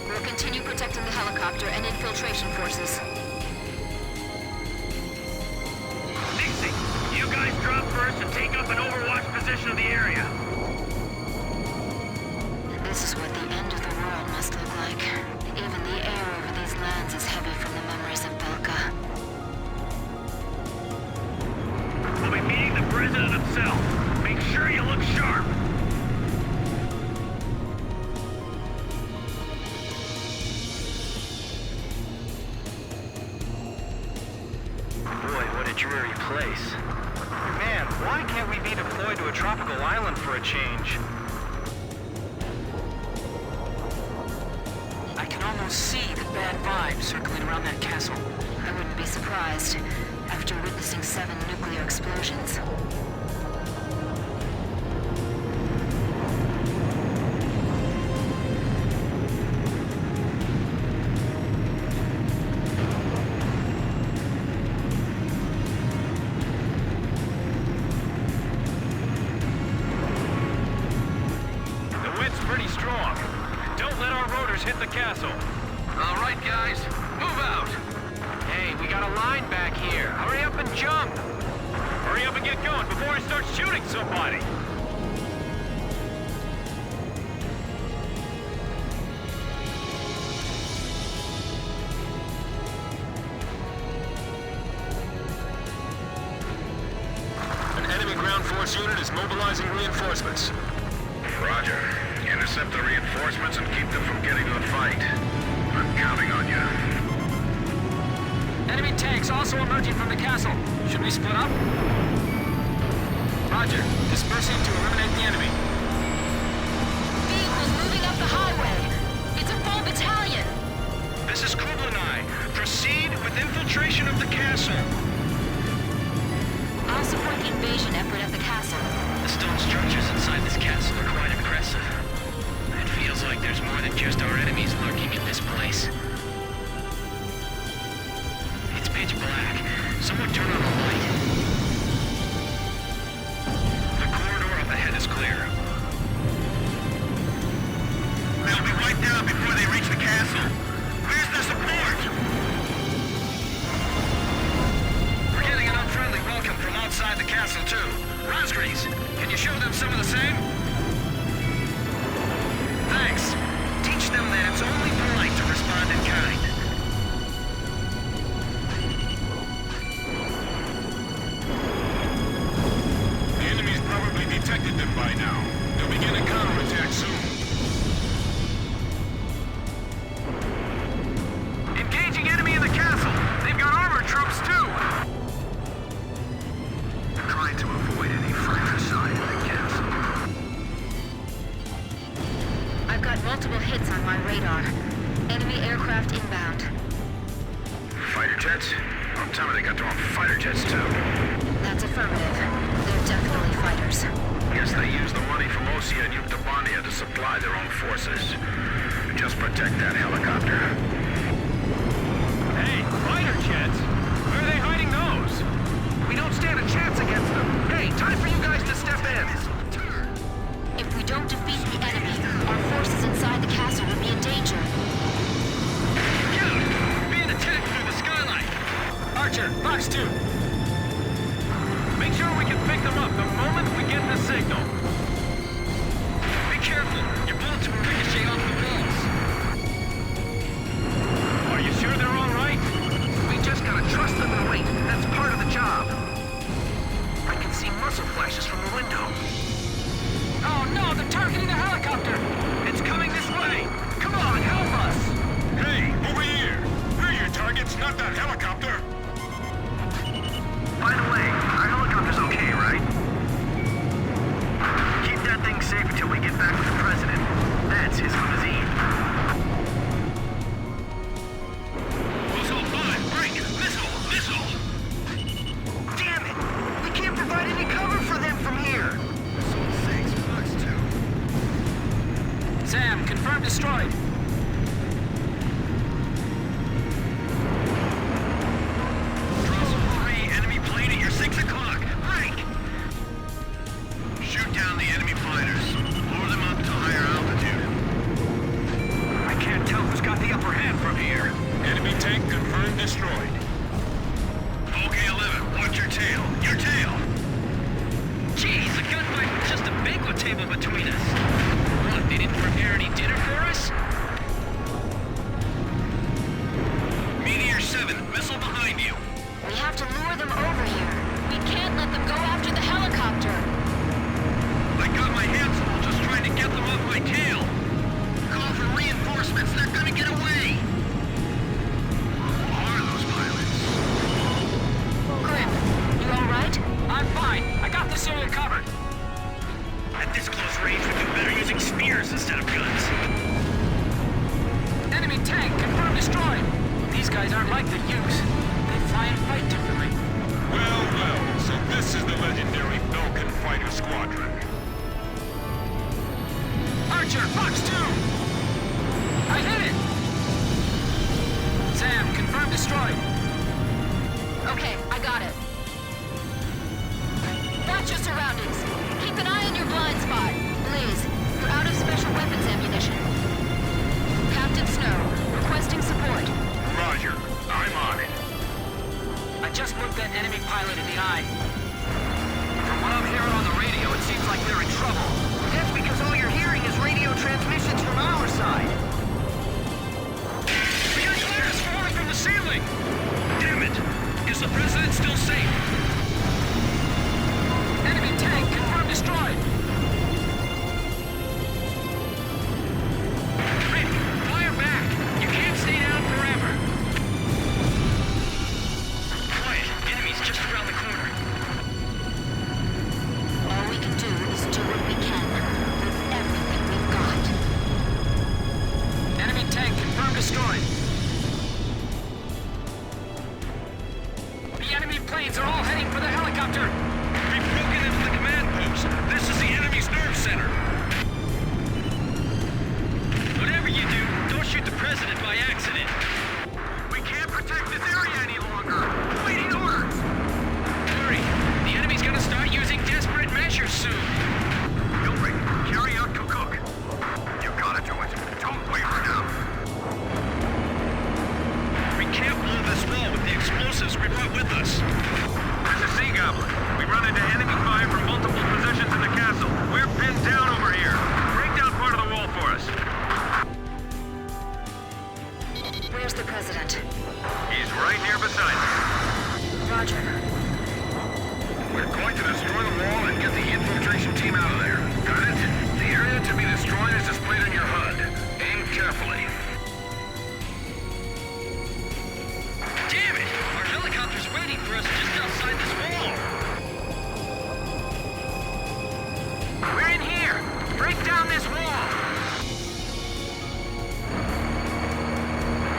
We'll continue protecting the helicopter and infiltration forces. tropical island for a change. I can almost see the bad vibes circling around that castle. I wouldn't be surprised after witnessing 7 nuclear explosions. Hit the castle. All right, guys, move out. Hey, we got a line back here. Hurry up and jump. Hurry up and get going before I start shooting somebody. An enemy ground force unit is mobilizing reinforcements. Roger. Intercept the reinforcements and keep them from getting to the fight. I'm counting on you. Enemy tanks also emerging from the castle. Should we split up? Roger. Dispersing to eliminate the enemy. Vehicles moving up the highway. It's a full battalion. This is Kublai. Proceed with infiltration of the castle. I'll support the invasion effort at the castle. The stone structures inside this castle are quite impressive. It feels like there's more than just our enemies lurking in this place. It's pitch black. Someone turn on the light. The corridor up ahead is clear. They'll be wiped out before they reach the castle. Where's the support? We're getting an unfriendly welcome from outside the castle, too. Razgriz, can you show them some of the same? Thanks. Teach them that it's only polite to respond in kind. The enemy's probably detected them by now. They'll begin a counterattack soon. Engaging enemy in the castle. They've got armored troops, too. Try to avoid any fratricide in the castle. I've got multiple hits on my radar. Enemy aircraft inbound. Fighter jets? Don't tell me they got their own fighter jets, too. That's affirmative. They're definitely fighters. Guess they use the money from Osea and Yuktobania to supply their own forces. Just protect that helicopter. Hey, fighter jets? Where are they hiding those? We don't stand a chance against them. Hey, time for you guys to step in. If we don't defeat the enemy, our forces inside the castle will be in danger. Count! Being attacked through the skylight. Archer, Fox 2. Make sure we can pick them up the moment we get the signal. Be careful. Your bullets will ricochet off the walls. Are you sure they're all right? We just gotta trust them and wait. That's part of the job. I can see muzzle flashes from the window. Oh no, they're targeting the helicopter! It's coming this way! Come on, help us! Hey, over here! We're your targets, not that helicopter! By the way, our helicopter's okay, right? Keep that thing safe until we get back with the president. That's his limousine. Missile 5, break! Missile! Damn it! We can't provide any cover for them from here! Sam, confirm destroyed. Russell 3, enemy plane at your 6 o'clock. Break! Shoot down the enemy fighters. Lower them up to higher altitude. I can't tell who's got the upper hand from here. Enemy tank confirmed destroyed. Bogey 11, watch your tail. Your tail! Jeez, a gunfight with just a banquet table between us. What, they didn't prepare any dinner for us? Meteor 7, missile behind you. We have to lure them over here. We can't let them go after the helicopter. I got my hands full just trying to get them off my tail. Call for reinforcements. They're gonna get away. Who are those pilots? Grim, you all right? I'm fine. I got this area covered. this close range, we'd do better using spears instead of guns. Enemy tank, confirmed destroyed. These guys aren't like the Ukes. They fly and fight differently. Well, well, so this is the legendary Belkan fighter squadron. Archer, Fox 2! I hit it! Sam, confirmed destroyed. Okay, I got it. Watch your surroundings. Keep an eye on your blind spot. Blaze, you're out of special weapons ammunition. Captain Snow, requesting support. Roger. I'm on it. I just looked that enemy pilot in the eye. From what I'm hearing on the radio, it seems like they're in trouble. That's because all you're hearing is radio transmissions from our side. We got flares falling from the ceiling! Damn it! Is the president still safe? Enemy tank, confirmed destroyed. Rick, fire back! You can't stay down forever! Quiet, enemy's just around the corner. All we can do is do what we can with everything we've got. Enemy tank, confirmed destroyed. The enemy planes are all heading for the helicopter. We've broken into the command post. This is the enemy's nerve center. Whatever you do, don't shoot the president by accident. We can't protect this area any longer. Waiting orders. Hurry, the enemy's gonna start using desperate measures soon. Gilbert, carry out Cook. You gotta do it. Don't waver now. We can't blow this wall with the explosives we brought with us. This is Sea Goblin. We run into enemy fire from multiple positions in the castle. We're pinned down over here. Break down part of the wall for us. Where's the president? He's right here beside me. Roger. We're going to destroy the wall and get the infiltration team out of there. Got it? The area to be destroyed is displayed on your HUD. Aim carefully. Damn it! Our helicopter's waiting for us just outside this wall. We're in here! Break down this wall!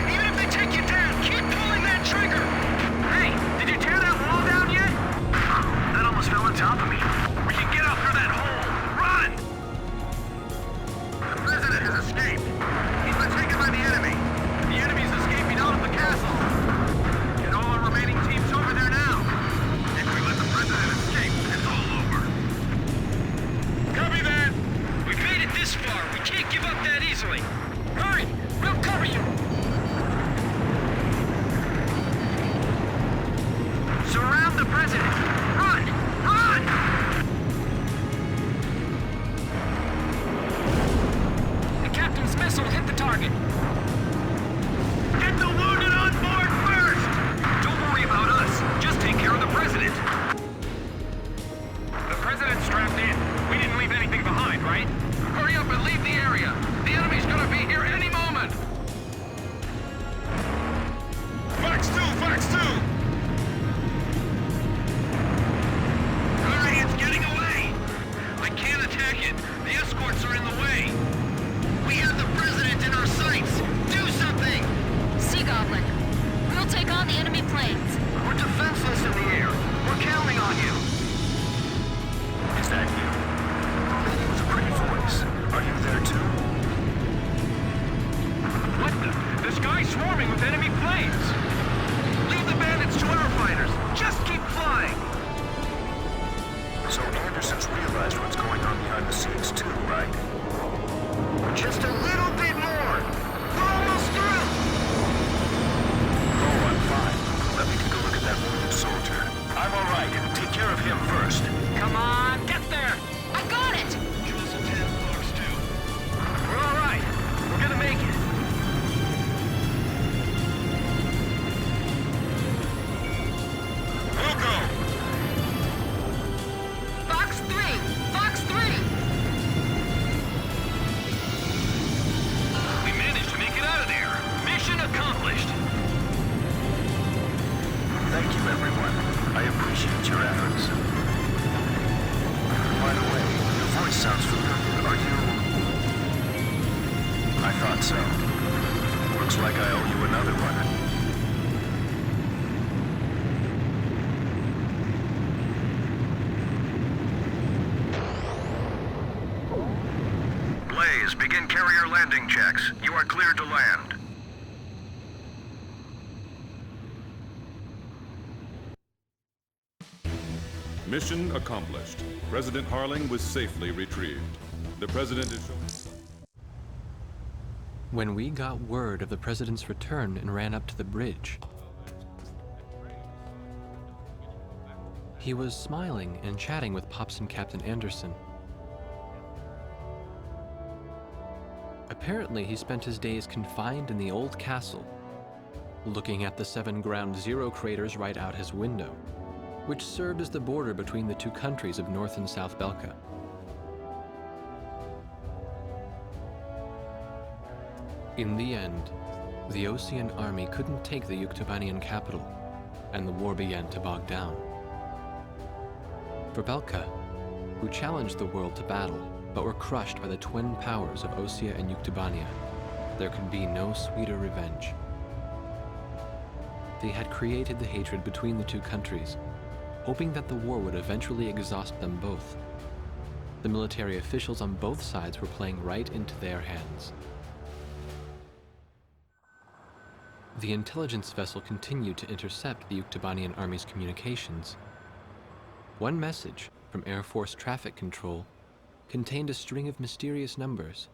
Even if they take you down, keep pulling that trigger! Hey, did you tear that wall down yet? That almost fell on top of me. We can get out through that hole! Run! The president has escaped. He's been taken by the enemy. The enemy's escaping out of the castle. Get all our remaining teams over there now. If we let the president escape, it's all over. Copy that! We've made it this far. We can't give up that easily. Hurry! We'll cover you! Surround the president! Run! Run! The captain's missile hit the target. Get the wounded on board first! Don't worry about us. Just take care of the president. The president's strapped in. We didn't leave anything behind, right? Hurry up and leave the area. The enemy's gonna be here any moment. Fox 2! Fox 2! Hurry, it's getting away! I can't attack it. The escorts are in the way. We have the president in our sights. Do something! Sea Goblin, we'll take on the enemy planes. We're defenseless in the air. We're counting on you. Is that you? It was a pretty voice. Are you there too? What the? The sky's swarming with enemy planes! Leave the bandits to our fighters! Just keep flying! So Anderson's realized what's going on behind the scenes too, right? Just a little bit more! We're almost through! Oh, I'm fine. Let me take a look at that wounded soldier. I'm all right. Take care of him first. Come on, get there! I got it! Give us a 10 Fox 2. We're all right. We're gonna make it. We'll go! Fox 3! Fox 3! We managed to make it out of there. Mission accomplished. Thank you, everyone. I appreciate your efforts. so. Looks like I owe you another one. Blaze, begin carrier landing checks. You are cleared to land. Mission accomplished. President Harling was safely retrieved. The President is showing... When we got word of the President's return and ran up to the bridge, he was smiling and chatting with Pops and Captain Anderson. Apparently, he spent his days confined in the old castle, looking at the 7 Ground Zero craters right out his window, which served as the border between the two countries of North and South Belka. In the end, the Osean army couldn't take the Yuktobanian capital, and the war began to bog down. For Belka, who challenged the world to battle, but were crushed by the twin powers of Osea and Yuktobania, there could be no sweeter revenge. They had created the hatred between the two countries, hoping that the war would eventually exhaust them both. The military officials on both sides were playing right into their hands. The intelligence vessel continued to intercept the Yuktobanian army's communications. One message from Air Force Traffic Control contained a string of mysterious numbers.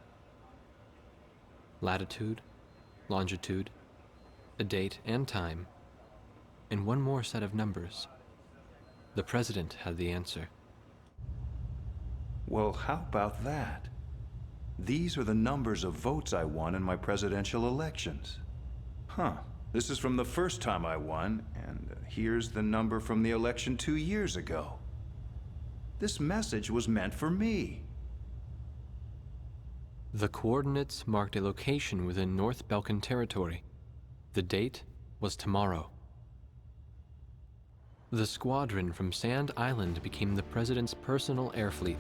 Latitude, longitude, a date and time, and one more set of numbers. The President had the answer. Well, how about that? These are the numbers of votes I won in my presidential elections. Huh. This is from the first time I won, and here's the number from the election 2 years ago. This message was meant for me. The coordinates marked a location within North Belkan territory. The date was tomorrow. The squadron from Sand Island became the President's personal air fleet,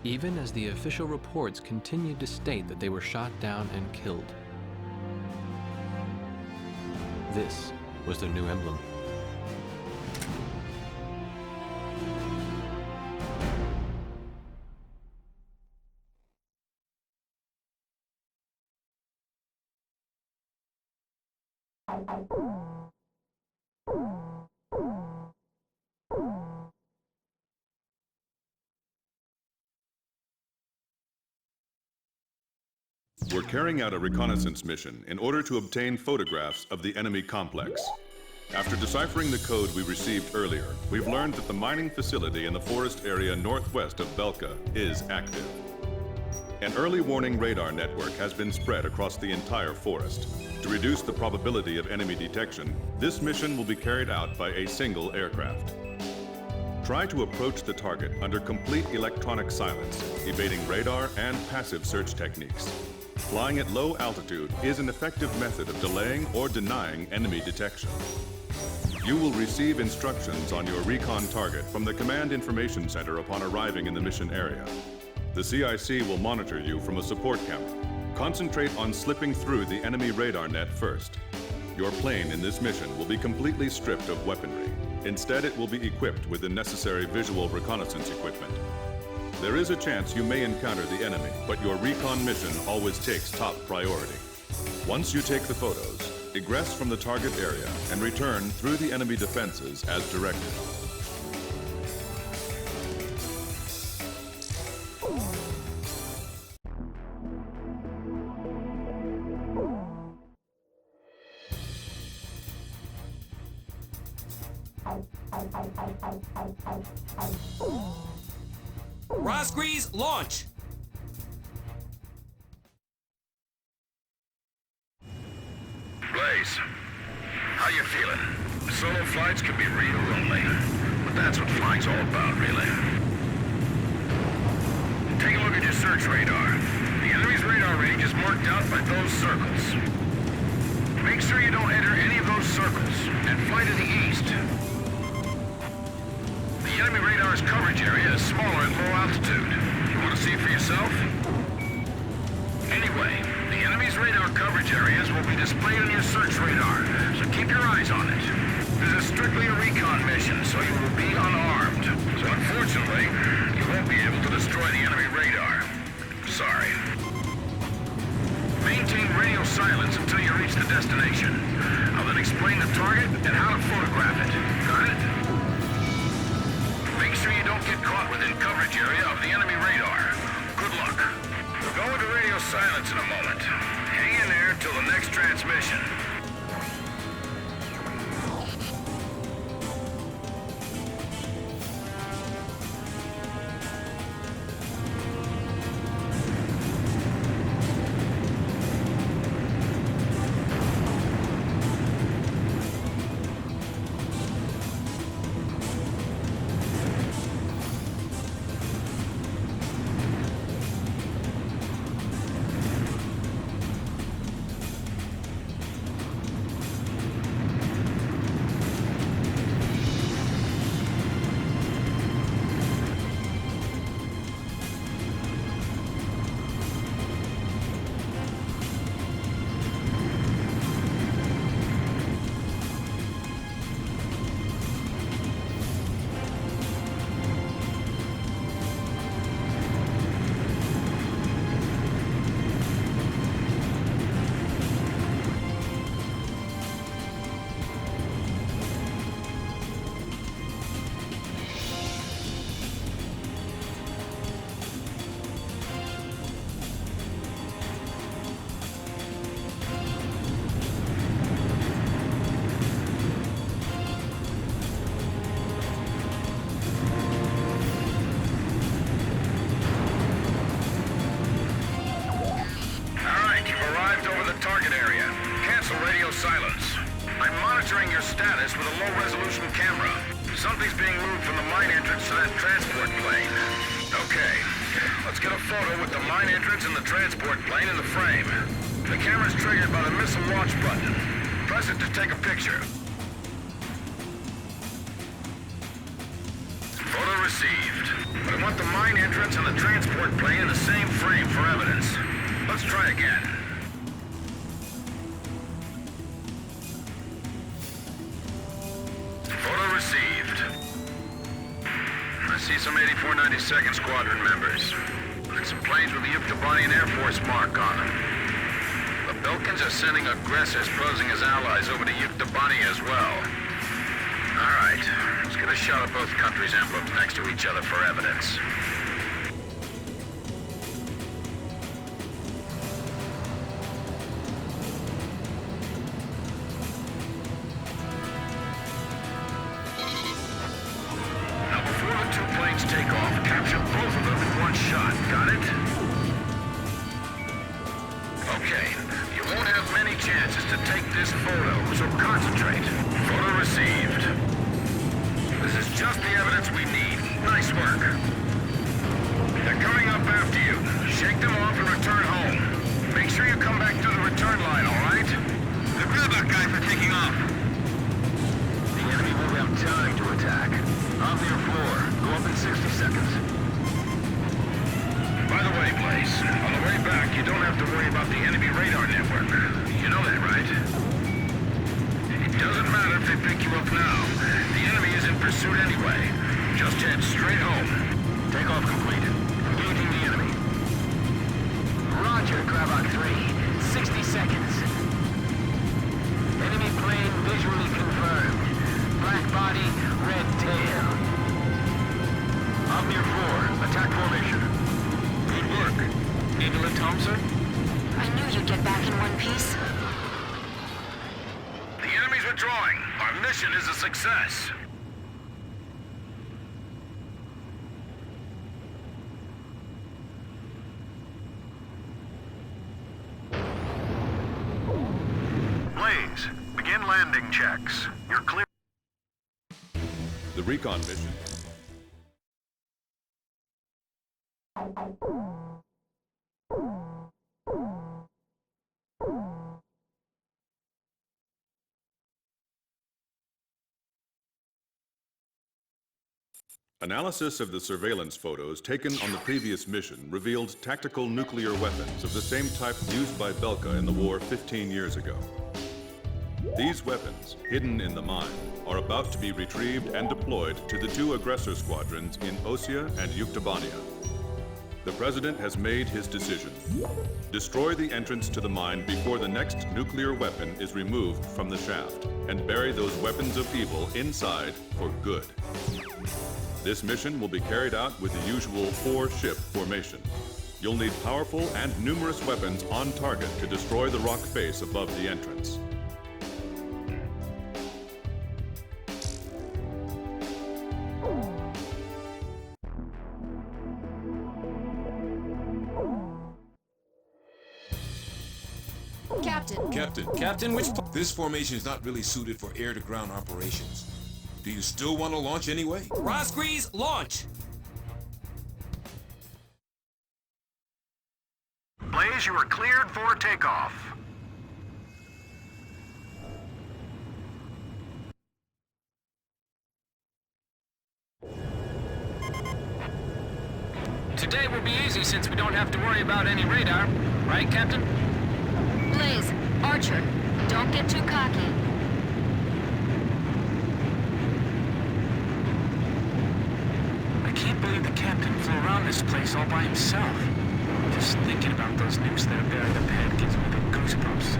even as the official reports continued to state that they were shot down and killed. This was their new emblem. We're carrying out a reconnaissance mission in order to obtain photographs of the enemy complex. After deciphering the code we received earlier, we've learned that the mining facility in the forest area northwest of Belka is active. An early warning radar network has been spread across the entire forest. To reduce the probability of enemy detection, this mission will be carried out by a single aircraft. Try to approach the target under complete electronic silence, evading radar and passive search techniques. Flying at low altitude is an effective method of delaying or denying enemy detection. You will receive instructions on your recon target from the Command Information Center upon arriving in the mission area. The CIC will monitor you from a support camera. Concentrate on slipping through the enemy radar net first. Your plane in this mission will be completely stripped of weaponry. Instead, it will be equipped with the necessary visual reconnaissance equipment. There is a chance you may encounter the enemy, but your recon mission always takes top priority. Once you take the photos, egress from the target area and return through the enemy defenses as directed. Razgriz, launch! Blaze, how you feeling? Solo flights can be real lonely, but that's what flying's all about, really. Take a look at your search radar. The enemy's radar range is marked out by those circles. Make sure you don't enter any of those circles, and fly to the east. The enemy radar's coverage area is smaller at low altitude. You want to see it for yourself? Anyway, the enemy's radar coverage areas will be displayed on your search radar, so keep your eyes on it. This is strictly a recon mission, so you will be unarmed. So unfortunately, you won't be able to destroy the enemy radar. Sorry. Maintain radio silence until you reach the destination. I'll then explain the target and how to photograph it. Got it? Make sure you don't get caught within coverage area of the enemy radar. Good luck. We'll go into radio silence in a moment. Hang in there till the next transmission. Silence. I'm monitoring your status with a low-resolution camera. Something's being moved from the mine entrance to that transport plane. Okay, let's get a photo with the mine entrance and the transport plane in the frame. The camera's triggered by the missile launch button. Press it to take a picture. Photo received. But I want the mine entrance and the transport plane in the same frame for evidence. Let's try again. Photo received. I see some 8492nd Squadron members. And some planes with the Yuktobanian Air Force mark on them. The Belkans are sending aggressors posing as allies over to Yuktobania as well. Alright, let's get a shot of both countries' emblems next to each other for evidence. Take off. Capture both of them in one shot. Got it? Okay. You won't have many chances to take this photo, so concentrate. Photo received. This is just the evidence we need. Nice work. They're coming up after you. Shake them off and return home. Make sure you come back through the return line, all right? The grabback guys are taking off. The enemy won't have time to attack. On their floor. Go up in 60 seconds. By the way, Blaze, on the way back, you don't have to worry about the enemy radar network. You know that, right? It doesn't matter if they pick you up now. The enemy is in pursuit anyway. Just head straight home. Takeoff completed. Engaging the enemy. Roger, Grabak 3. 60 seconds. Enemy plane visually confirmed. Black body, red tail. Up near 4. Attack formation. Good work. Need to lift home, sir? I knew you'd get back in one piece. The enemy's withdrawing. Our mission is a success. Blaze, begin landing checks. You're clear. The recon mission. Analysis of the surveillance photos taken on the previous mission revealed tactical nuclear weapons of the same type used by Belka in the war 15 years ago. These weapons, hidden in the mine, are about to be retrieved and deployed to the two aggressor squadrons in Osea and Yuktobania. The President has made his decision. Destroy the entrance to the mine before the next nuclear weapon is removed from the shaft, and bury those weapons of evil inside for good. This mission will be carried out with the usual 4-ship formation. You'll need powerful and numerous weapons on target to destroy the rock face above the entrance. Captain, This formation is not really suited for air-to-ground operations. Do you still want to launch anyway? Razgriz, launch! Blaze, you are cleared for takeoff. Today will be easy since we don't have to worry about any radar. Right, Captain? Blaze, Archer, don't get too cocky. I can't believe the Captain flew around this place all by himself. Just thinking about those nukes that are buried up ahead gives me the goosebumps.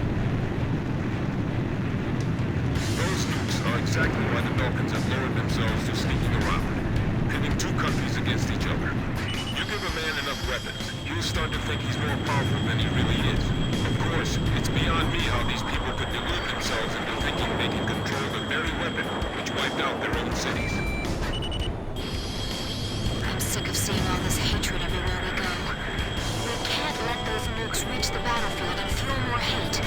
Those nukes are exactly why the Belkans have lowered themselves to sneaking around, pitting two countries against each other. You give a man enough weapons, he'll start to think he's more powerful than he really is. Of course, it's beyond me how these people could delude themselves into thinking they can control the very weapon which wiped out their own cities. I'm sick of seeing all this hatred everywhere we go. We can't let those nukes reach the battlefield and fuel more hate. I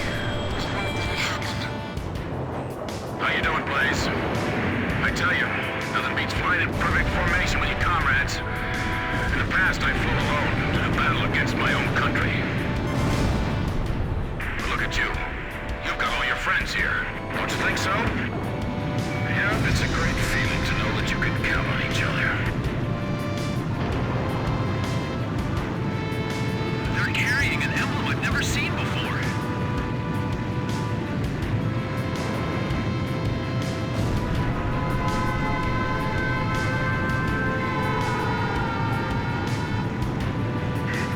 won't let it happen. How you doing, Blaze? I tell you, nothing beats flying in perfect formation with your comrades. In the past, I flew alone to do battle against my own country. But look at you. You've got all your friends here. Don't you think so? Yeah, it's a great feeling to know that you can count on each other. They're carrying an emblem I've never seen before.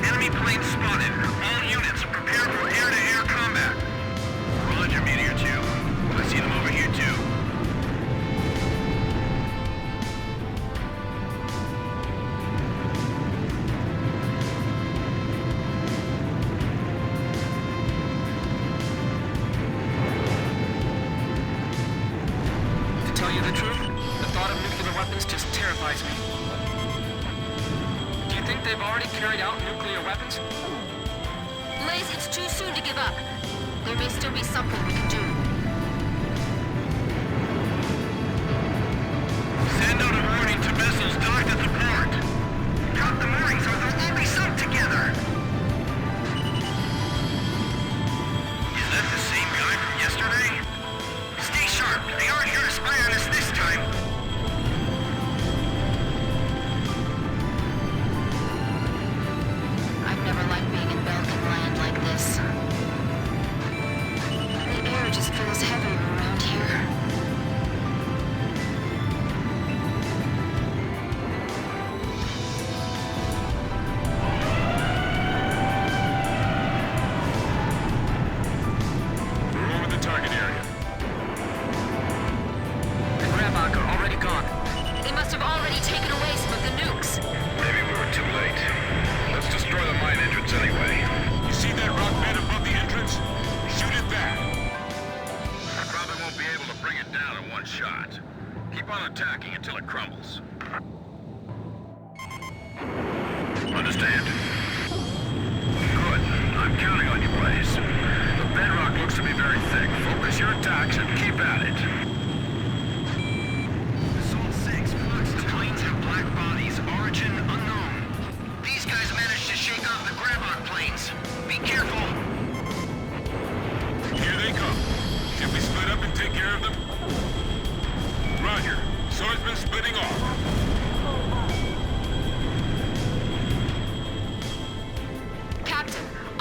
Enemy plane spotted. All units, prepare for air-to-air combat. Roger, Meteor 2. I see them over here, too. To tell you the truth, the thought of nuclear weapons just terrifies me. Do you think they've already carried out nuclear weapons? Blaze, it's too soon to give up. There may still be something we can do. Send out a warning to vessels docked at the port. Drop the moorings or they'll all be sunk together. Is that the same guy from yesterday? Stay sharp. They aren't here to spy on us this time. I've never liked being in Belkan land like this. The air just feels heavier around here. We're over the target area. The Grabak are already gone. They must have already taken away some of the nukes. Maybe we were too late. Let's destroy the mine entrance anyway. You see that rock bed above the entrance? Shoot at that! I probably won't be able to bring it down in one shot. Keep on attacking until it crumbles. Understand? Good. I'm counting on you, Blaze. The bedrock looks to be very thick. Focus your attacks and keep at it. Assault 6, Flux. The planes have black bodies. Origin unknown. These guys managed to shake off the Grabak planes. Be careful. Here they come. Can we split up and take care of them? Roger. Swordsman splitting off.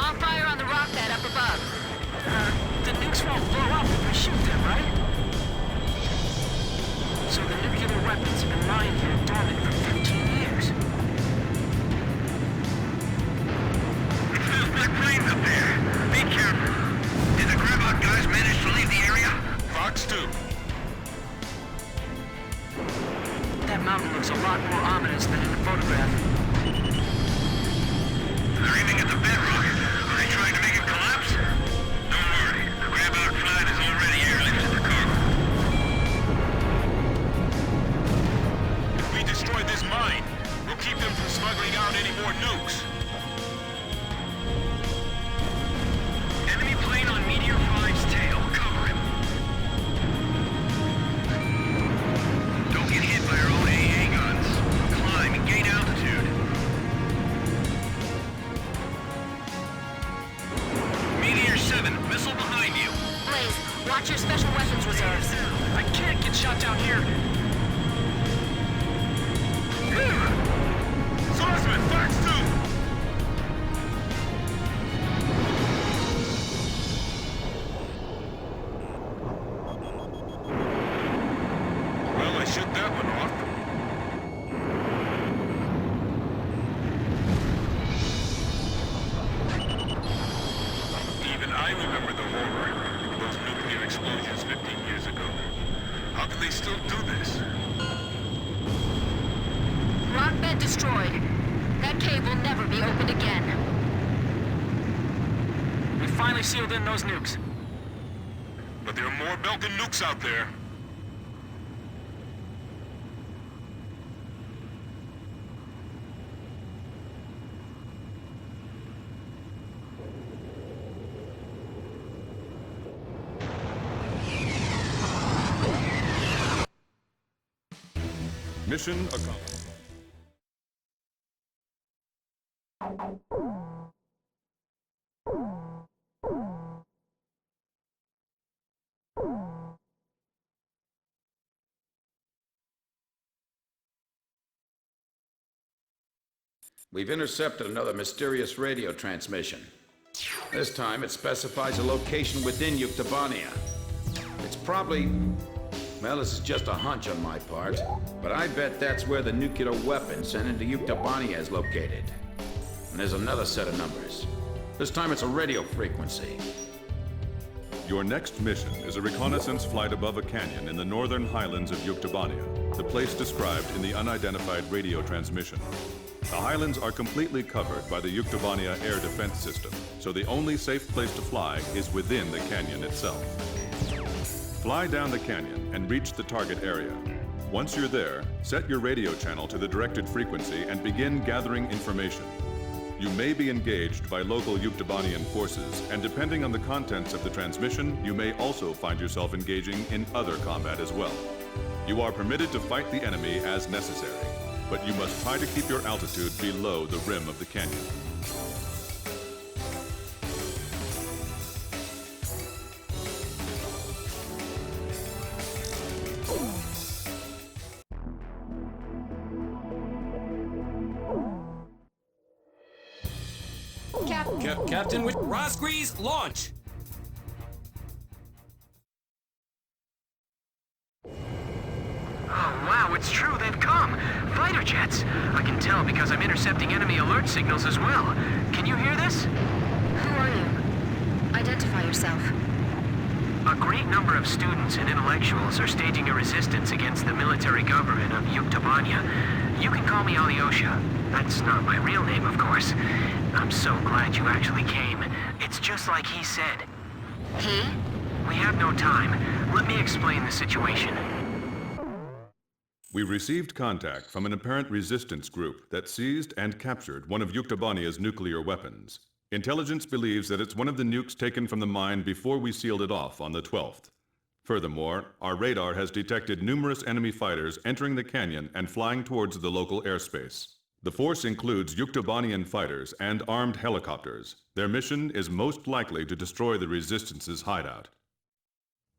on fire on the rock bed up above. The nukes won't blow up if we shoot them, right? So the nuclear weapons have been lying here dormant for 15 years. There's black planes up there. Be careful. Did the grab-out guys manage to leave the area? Fox 2. That mountain looks a lot more ominous than in the photograph. They're aiming at the bedrock. Are they trying to make it collapse? Don't worry. The grab-out flight has already airlifted the cargo. If we destroy this mine, we'll keep them from smuggling out any more nukes. Enemy plane on Meteor 5's tail. Cover him. Don't get hit by our own AA guns. Climb and gain altitude. Meteor 7, missile behind you. Blaze, watch your special weapons reserves. I can't get shot down here. Swordsman, Fox 2! Well, I shook that one off. Even I remember the horror of those nuclear explosions 15 years ago. How can they still do this? Rock bed destroyed. That cave will never be opened again. We finally sealed in those nukes. But there are more Belkan nukes out there. Mission accomplished. We've intercepted another mysterious radio transmission. This time it specifies a location within Yuktobania. It's probably... well, this is just a hunch on my part, but I bet that's where the nuclear weapon sent into Yuktobania is located. And there's another set of numbers. This time it's a radio frequency. Your next mission is a reconnaissance flight above a canyon in the northern highlands of Yuktobania, the place described in the unidentified radio transmission. The highlands are completely covered by the Yuktobania air defense system, so the only safe place to fly is within the canyon itself. Fly down the canyon and reach the target area. Once you're there, set your radio channel to the directed frequency and begin gathering information. You may be engaged by local Yuktobanian forces, and depending on the contents of the transmission, you may also find yourself engaging in other combat as well. You are permitted to fight the enemy as necessary, but you must try to keep your altitude below the rim of the canyon. Captain with Razgriz, launch! Oh, wow, it's true, they've come. Fighter jets. I can tell because I'm intercepting enemy alert signals as well. Can you hear this? Who are you? Identify yourself. A great number of students and intellectuals are staging a resistance against the military government of Yuktobania. You can call me Alyosha. That's not my real name, of course. I'm so glad you actually came. It's just like he said. He? We have no time. Let me explain the situation. We received contact from an apparent resistance group that seized and captured one of Yuktobania's nuclear weapons. Intelligence believes that it's one of the nukes taken from the mine before we sealed it off on the 12th. Furthermore, our radar has detected numerous enemy fighters entering the canyon and flying towards the local airspace. The force includes Yuktobanian fighters and armed helicopters. Their mission is most likely to destroy the Resistance's hideout.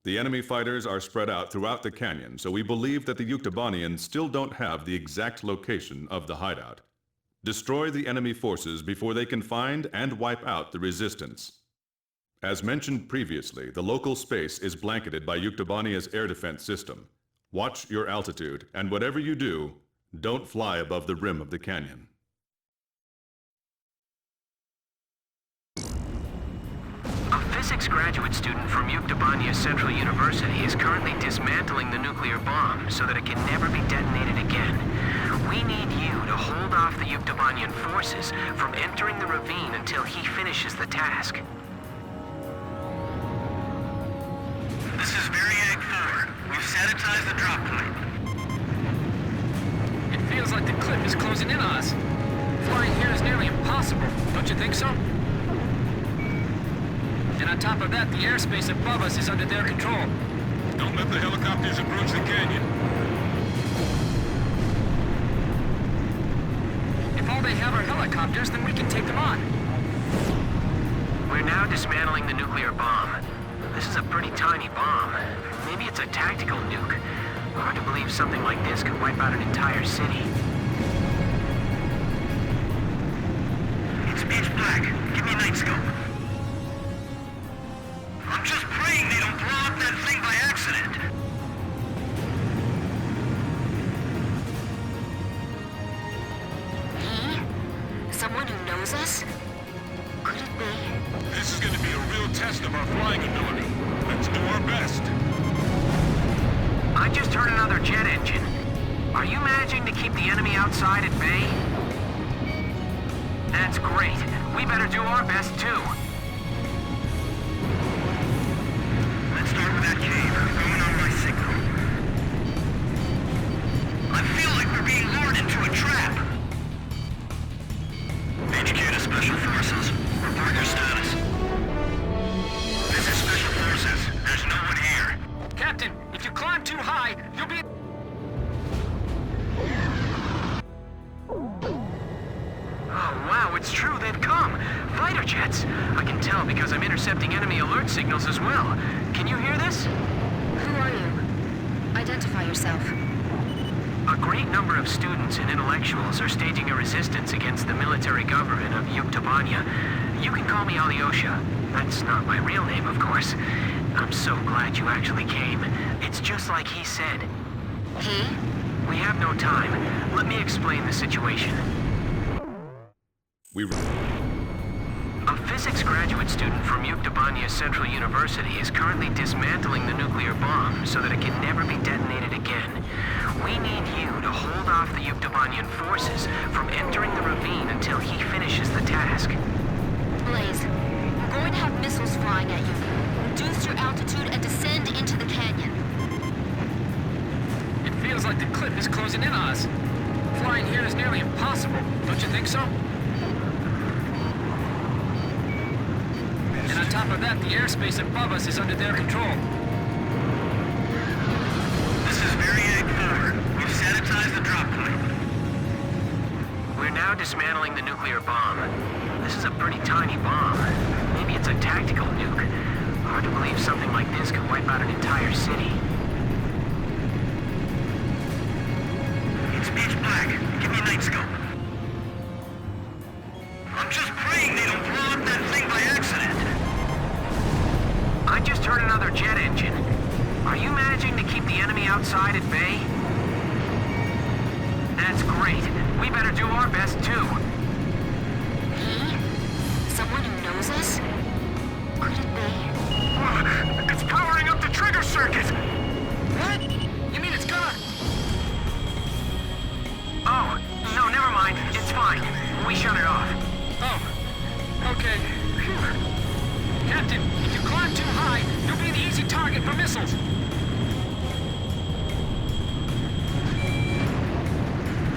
The enemy fighters are spread out throughout the canyon, so we believe that the Yuktobanians still don't have the exact location of the hideout. Destroy the enemy forces before they can find and wipe out the resistance. As mentioned previously, the local space is blanketed by Yuktobania's air defense system. Watch your altitude, and whatever you do, don't fly above the rim of the canyon. A physics graduate student from Yuktobania Central University is currently dismantling the nuclear bomb so that it can never be detonated again. We need you to hold off the Yuktobanian forces from entering the ravine until he finishes the task. This is Variag 4. We've sanitized the drop point. It feels like the cliff is closing in on us. Flying here is nearly impossible, don't you think so? And on top of that, the airspace above us is under their control. Don't let the helicopters approach the canyon. If all they have are helicopters, then we can take them on. We're now dismantling the nuclear bomb. This is a pretty tiny bomb. Maybe it's a tactical nuke. Hard to believe something like this could wipe out an entire city. It's pitch black. Give me a night scope. I'm just praying they don't blow up that thing by accident. He? Someone who knows us? Could it be? This is going to be a real test of our flying ability. Let's do our best. I just heard another jet engine. Are you managing to keep the enemy outside at bay? That's great. We better do our best too. Let's start with that cave. Going on my signal. I feel like we're being lured into a trap. HQ to Special Forces. Report your status. This is Special Forces. There's no one here. Captain, if you climb too high, you'll be... Oh, wow, it's true, they've come. Fighter jets. I can tell because I'm intercepting enemy alert signals as well. Can you hear this? Who are you? Identify yourself. A great number of students and intellectuals are staging a resistance against the military government of Yuktobania. You can call me Alyosha. That's not my real name, of course. I'm so glad you actually came. It's just like he said. He? We have no time. Let me explain the situation. A physics graduate student from Yuktobania Central University is currently dismantling the nuclear bomb so that it can never be detonated again. We need you to hold off the Yuktobanian forces from entering the ravine until he finishes the task. Blaze, we're going to have missiles flying at you. Reduce your altitude and descend into the canyon. It feels like the cliff is closing in on us. Flying here is nearly impossible, don't you think so? And on top of that, the airspace above us is under their control. This is Variag 4. We've sanitized the drop point. We're now dismantling the nuclear bomb. This is a pretty tiny bomb. Maybe it's a tactical nuke. Hard to believe something like this could wipe out an entire city. It's pitch black. Give me a night scope. I'm just praying they don't blow up that thing by accident. I just heard another jet engine. Are you managing to keep the enemy outside at bay? That's great. We better do our best too. He? Someone who knows us? Could it be? It's powering up the trigger circuit! What? You mean it's gonna... Oh, no, never mind. It's fine. We shut it off. Oh, okay. Phew. Captain, if you climb too high, you'll be an easy target for missiles.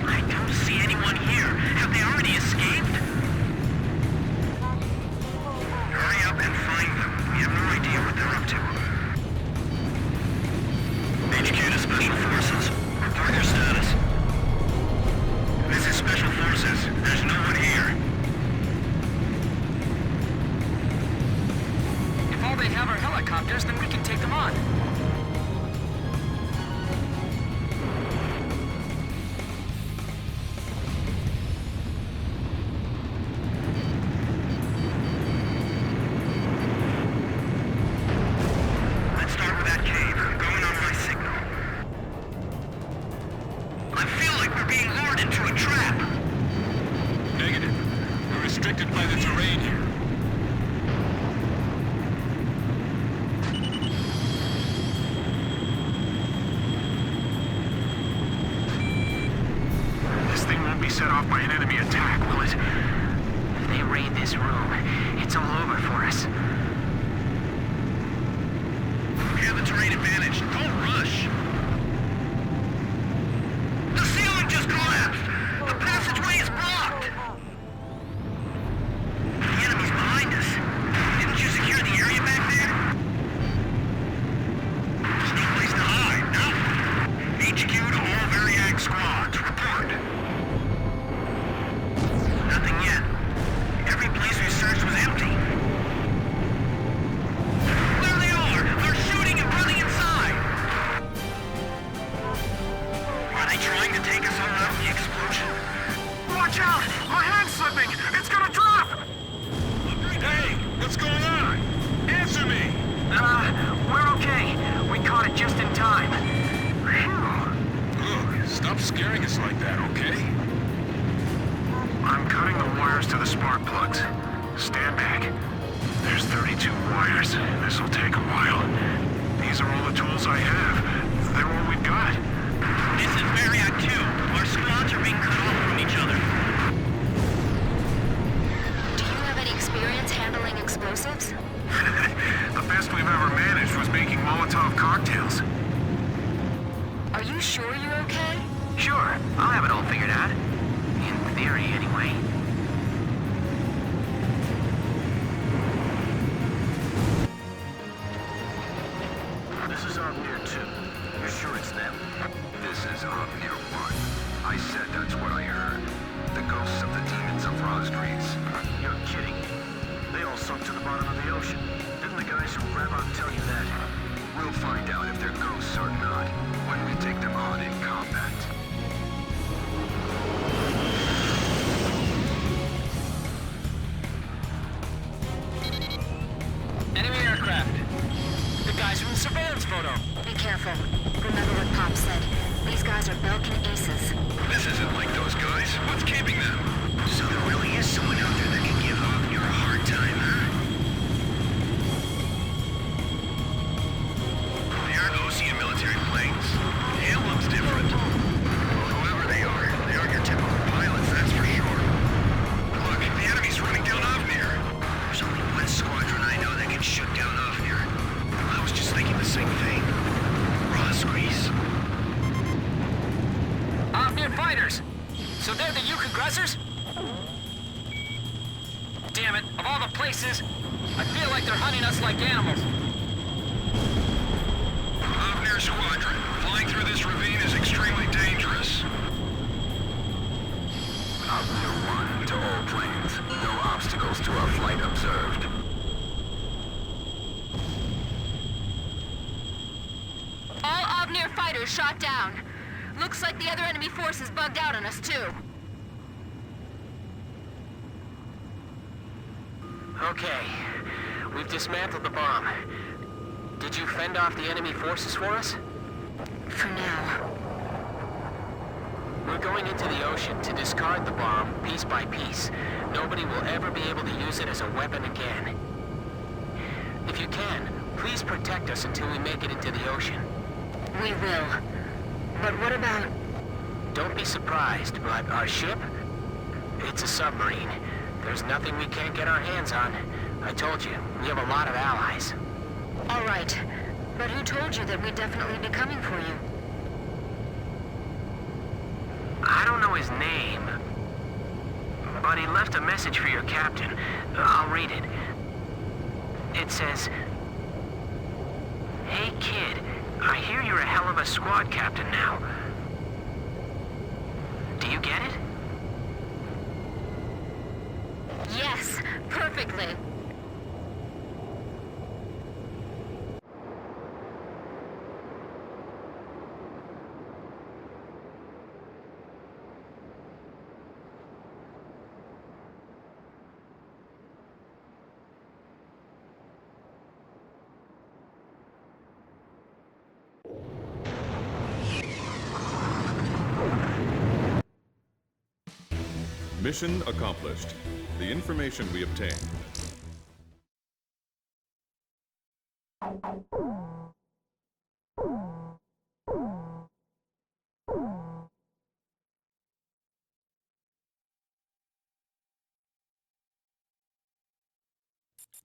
I don't see anyone here. Have they already escaped? Hurry up and find them. We have no idea what they're up to. HQ to Special Forces. Report your status. This is Special Forces. There's no one here. If all they have are helicopters, then we can take them on. restricted by the terrain here. This thing won't be set off by an enemy attack, will it? If they raid this room, it's all over for us. We have the terrain advantage. Don't rush. The ceiling just collapsed. The passageway is blocked. The enemy's behind us. Didn't you secure the area back there? There's no place to hide, no? HQ to all Variag squads. Report. Nothing yet. Every place we searched was empty. There they are! They're shooting and running inside! Are they trying to take us all out with the explosion? Watch out! My hand's slipping! It's gonna drop! Hey, what's going on? Answer me! We're okay. We caught it just in time. Look, stop scaring us like that, okay? I'm cutting the wires to the spark plugs. Stand back. There's 32 wires. This'll take a while. These are all the tools I have. They're all we've got. This is Variag 2. Our squads are being cut off from each other. Do you have any experience handling explosives? The best we've ever managed was making Molotov cocktails. Are you sure you're okay? Sure, I'll have it all figured out. In theory, anyway. This is Arkbird 2. You're sure it's them? This is Arkbird 1. I said that's what I heard. The ghosts of the Demons of Razgriz. You're kidding. They all sunk to the bottom of the ocean. Didn't the guys from Rimfaxi tell you that? We'll find out if they're ghosts or not when we take them on in combat. Enemy aircraft. The guys from the surveillance photo. Be careful. Remember what Pop said. These guys are Belkan aces. This isn't like those guys. What's keeping them? So there really is someone out there that can give Avnir a hard time, huh? They aren't Osean military planes. Hale looks different. Well, whoever they aren't your typical pilots, that's for sure. Look, the enemy's running down Avnir. There's only one squadron I know that can shoot down Avnir. I was just thinking the same thing. Razgriz. Avnir fighters! So they're the Yuktobania? Damn it, of all the places, I feel like they're hunting us like animals. Avnir squadron, flying through this ravine is extremely dangerous. Avnir 1 to all planes. No obstacles to our flight observed. All Avnir fighters shot down. Looks like the other enemy force is bugged out on us too. Okay, we've dismantled the bomb. Did you fend off the enemy forces for us? For now. We're going into the ocean to discard the bomb piece by piece. Nobody will ever be able to use it as a weapon again. If you can, please protect us until we make it into the ocean. We will. But what about... Don't be surprised, but our ship? It's a submarine. There's nothing we can't get our hands on. I told you, we have a lot of allies. All right. But who told you that we'd definitely be coming for you? I don't know his name, but he left a message for your captain. I'll read it. It says, "Hey kid, I hear you're a hell of a squad captain now. Do you get it?" Yes, perfectly. Mission accomplished. the information we obtained.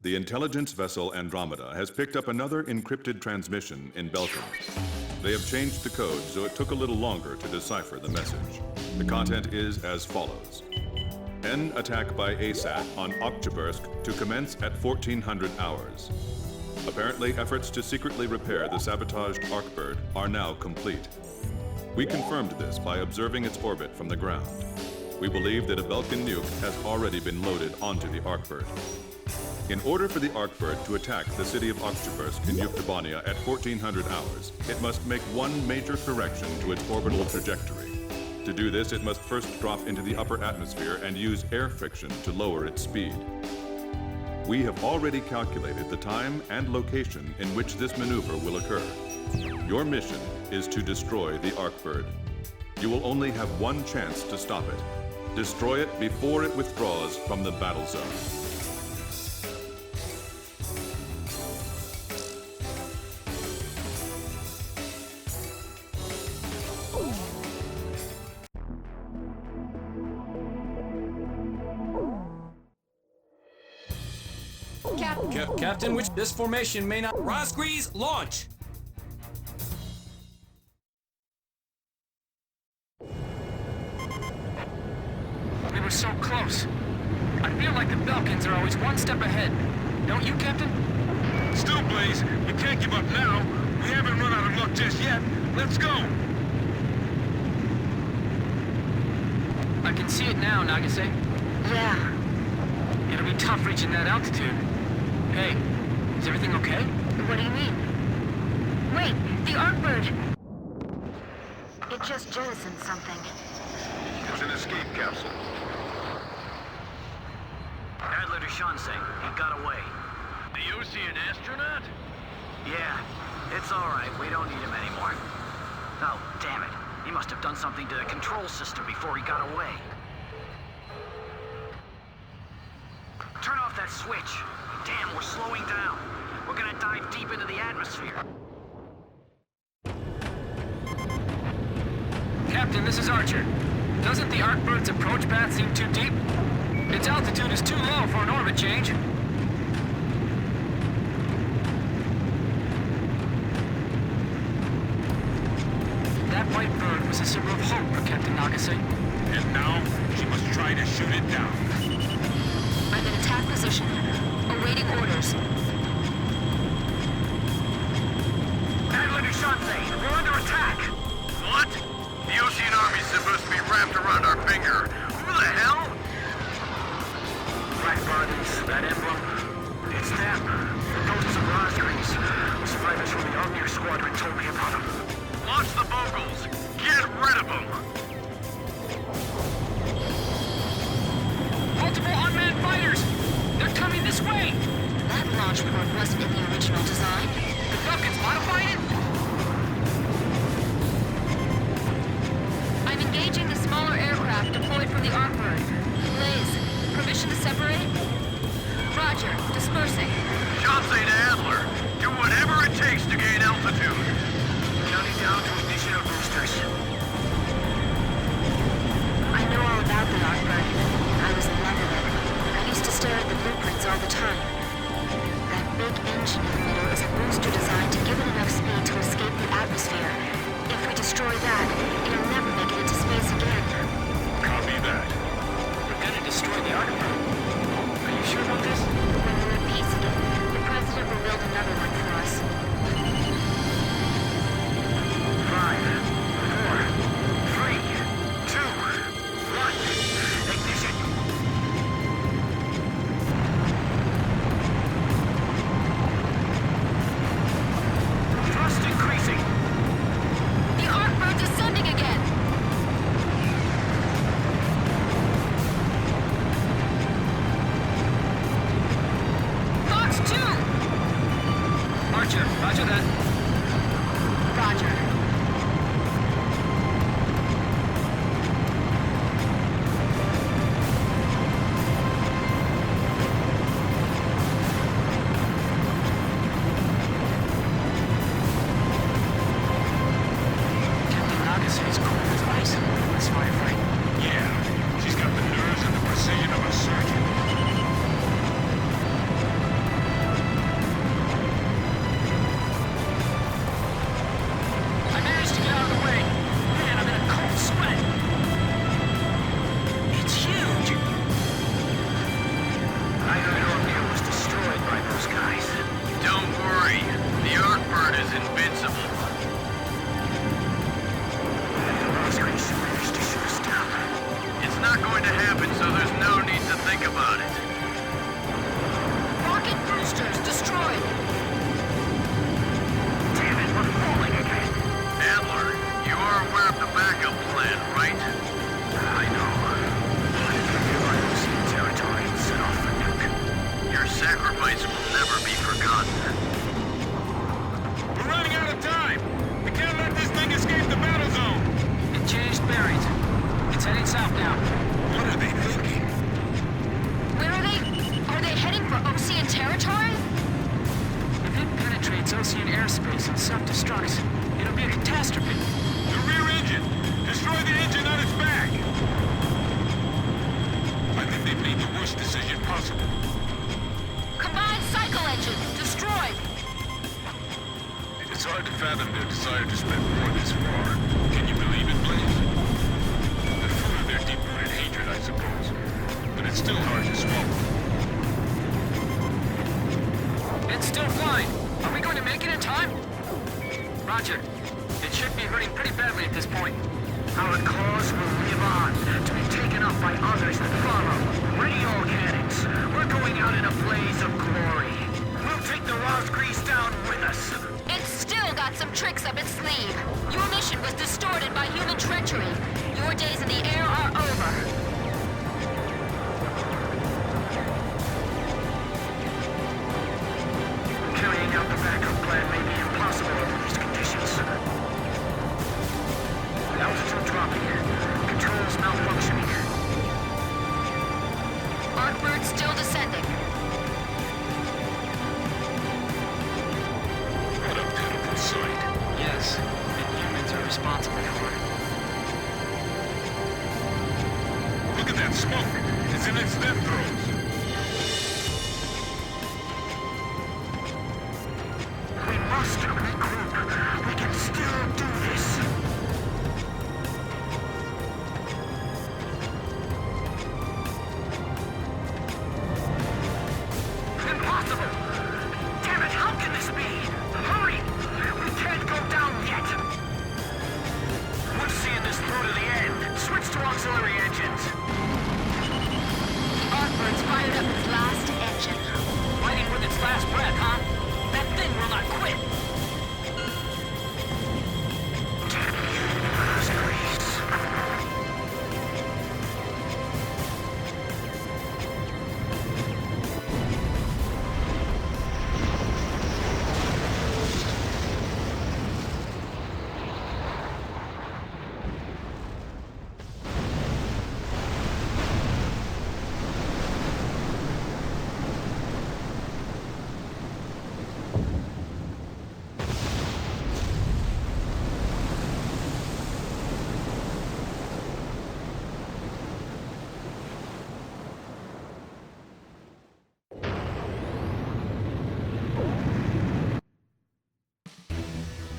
The intelligence vessel Andromeda has picked up another encrypted transmission in Belkan. They have changed the code, so it took a little longer to decipher the message. The content is as follows. N attack by ASAT on Arkbird to commence at 1400 hours. Apparently, efforts to secretly repair the sabotaged Arkbird are now complete. We confirmed this by observing its orbit from the ground. We believe that a Belkan nuke has already been loaded onto the Arkbird. In order for the Arkbird to attack the city of Arkbird in Yuktobania at 1400 hours, it must make one major correction to its orbital trajectory. To do this, it must first drop into the upper atmosphere and use air friction to lower its speed. We have already calculated the time and location in which this maneuver will occur. Your mission is to destroy the Arkbird. You will only have one chance to stop it. Destroy it before it withdraws from the battle zone. Captain, which this formation may not... Razgriz, launch! We were so close. I feel like the Belkans are always one step ahead. Don't you, Captain? Still, Blaze, you can't give up now. We haven't run out of luck just yet. Let's go! I can see it now, Nagase. Yeah. It'll be tough reaching that altitude. Hey, is everything okay? What do you mean? Wait, the Arkbird! It just jettisoned something. It was an escape capsule. Adler to Shansei. He got away. The Ocean astronaut? Yeah, it's all right. We don't need him anymore. Oh, damn it. He must have done something to the control system before he got away. Turn off that switch. Damn, we're slowing down. We're gonna dive deep into the atmosphere. Captain, this is Archer. Doesn't the Arkbird's approach path seem too deep? Its altitude is too low for an orbit change. That white bird was a symbol of hope for Captain Nagase. And now, she must try to shoot it down. I'm in attack position, awaiting orders. Adler to Shansei, we're under attack! What? The Ocean Army's supposed to be wrapped around our finger. Who the hell? Black bodies, that emblem. It's them. The ghosts of Razgriz. The survivors from the Omnier Squadron told me about them. Launch the vocals! Get rid of them! Multiple unmanned fighters! They're coming this way! That launch port wasn't in the original design. The Belkans modified it? I'm engaging the smaller aircraft deployed from the Arkbird. Blaze, permission to separate? Roger, dispersing. Shansei to Adler, do whatever it takes to gain altitude. Counting down to ignition of boosters. I know all about the Arkbird. I was in love with it. I used to stare at the blueprints all the time. That big engine in the middle is a booster designed to give it enough speed to escape the atmosphere. If we destroy that, it'll never make it into space again. Copy that. We're gonna destroy the Arkbird. Are you sure about this? When we're at peace again, the President will build another one for us. 5, 4, 3, 2, 1. Ignition. Thrust increasing. The Arkbird's ascending again! Fox 2! Archer, roger that. Roger. bogeys and self-destructs. It'll be a catastrophe. The rear engine! Destroy the engine on its back! I think they've made the worst decision possible. Combined cycle engine destroyed. It's hard to fathom their desire to spread war this far. Can you believe it, Blaze? The fruit of their deep-rooted hatred, I suppose. But it's still hard to swallow. It's still flying. Are we going to make it in time? Roger. It should be hurting pretty badly at this point. Our cause will live on, to be taken up by others that follow. Ready all cannons. We're going out in a blaze of glory. We'll take the Razgriz down with us. It's still got some tricks up its sleeve. Your mission was distorted by human treachery. Your days in the air are over. Carrying out the backup plan may be impossible under these conditions. Altitude dropping. Controls malfunctioning. Arkbird still descending. What a pitiful sight. Yes, and humans are responsible for it. Look at that smoke! It's in its death throes! We must regroup. We can still do this. Impossible! Damn it, how can this be? Hurry! We can't go down yet! We're seeing this through to the end. Switch to auxiliary engines. Arkbird's fired up its last engine. Fighting with its last breath, huh? That thing will not quit.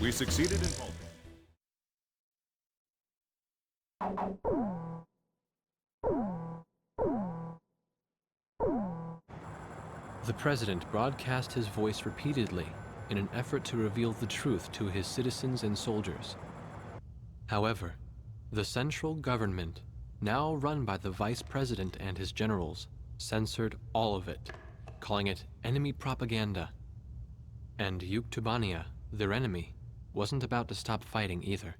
We succeeded in halting. The President broadcast his voice repeatedly in an effort to reveal the truth to his citizens and soldiers. However, the central government, now run by the Vice President and his generals, censored all of it, calling it enemy propaganda. And Yuktobania, their enemy, wasn't about to stop fighting either.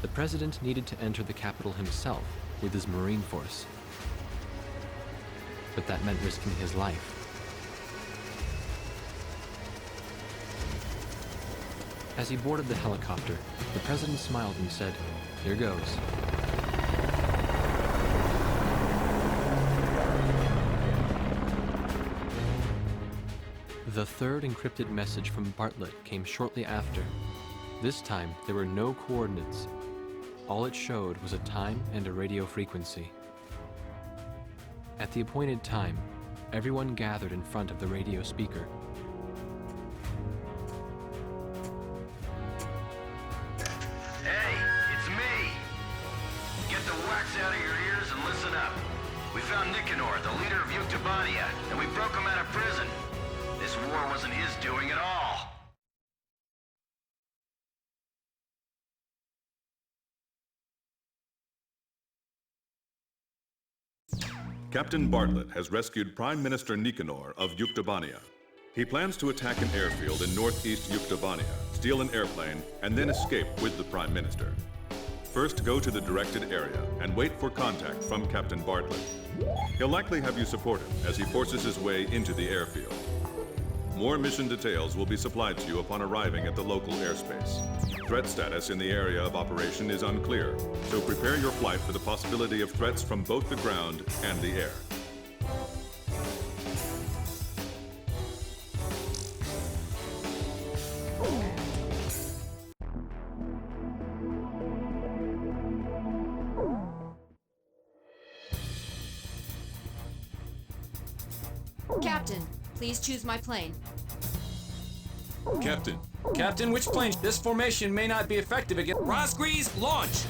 The President needed to enter the capital himself with his Marine force. But that meant risking his life. As he boarded the helicopter, the President smiled and said, "Here goes." The third encrypted message from Bartlett came shortly after. This time, there were no coordinates. All it showed was a time and a radio frequency. At the appointed time, everyone gathered in front of the radio speaker. Hey, it's me! Get the wax out of your ears and listen up. We found Nicanor, the leader of Yuktobania, and we broke him out of prison. This war wasn't his doing at all. Captain Bartlett has rescued Prime Minister Nicanor of Yuktobania. He plans to attack an airfield in northeast Yuktobania, steal an airplane, and then escape with the Prime Minister. First, go to the directed area and wait for contact from Captain Bartlett. He'll likely have you support him as he forces his way into the airfield. More mission details will be supplied to you upon arriving at the local airspace. Threat status in the area of operation is unclear, so prepare your flight for the possibility of threats from both the ground and the air. Captain, please choose my plane. Captain. Captain, which plane? This formation may not be effective against Razgriz, launch!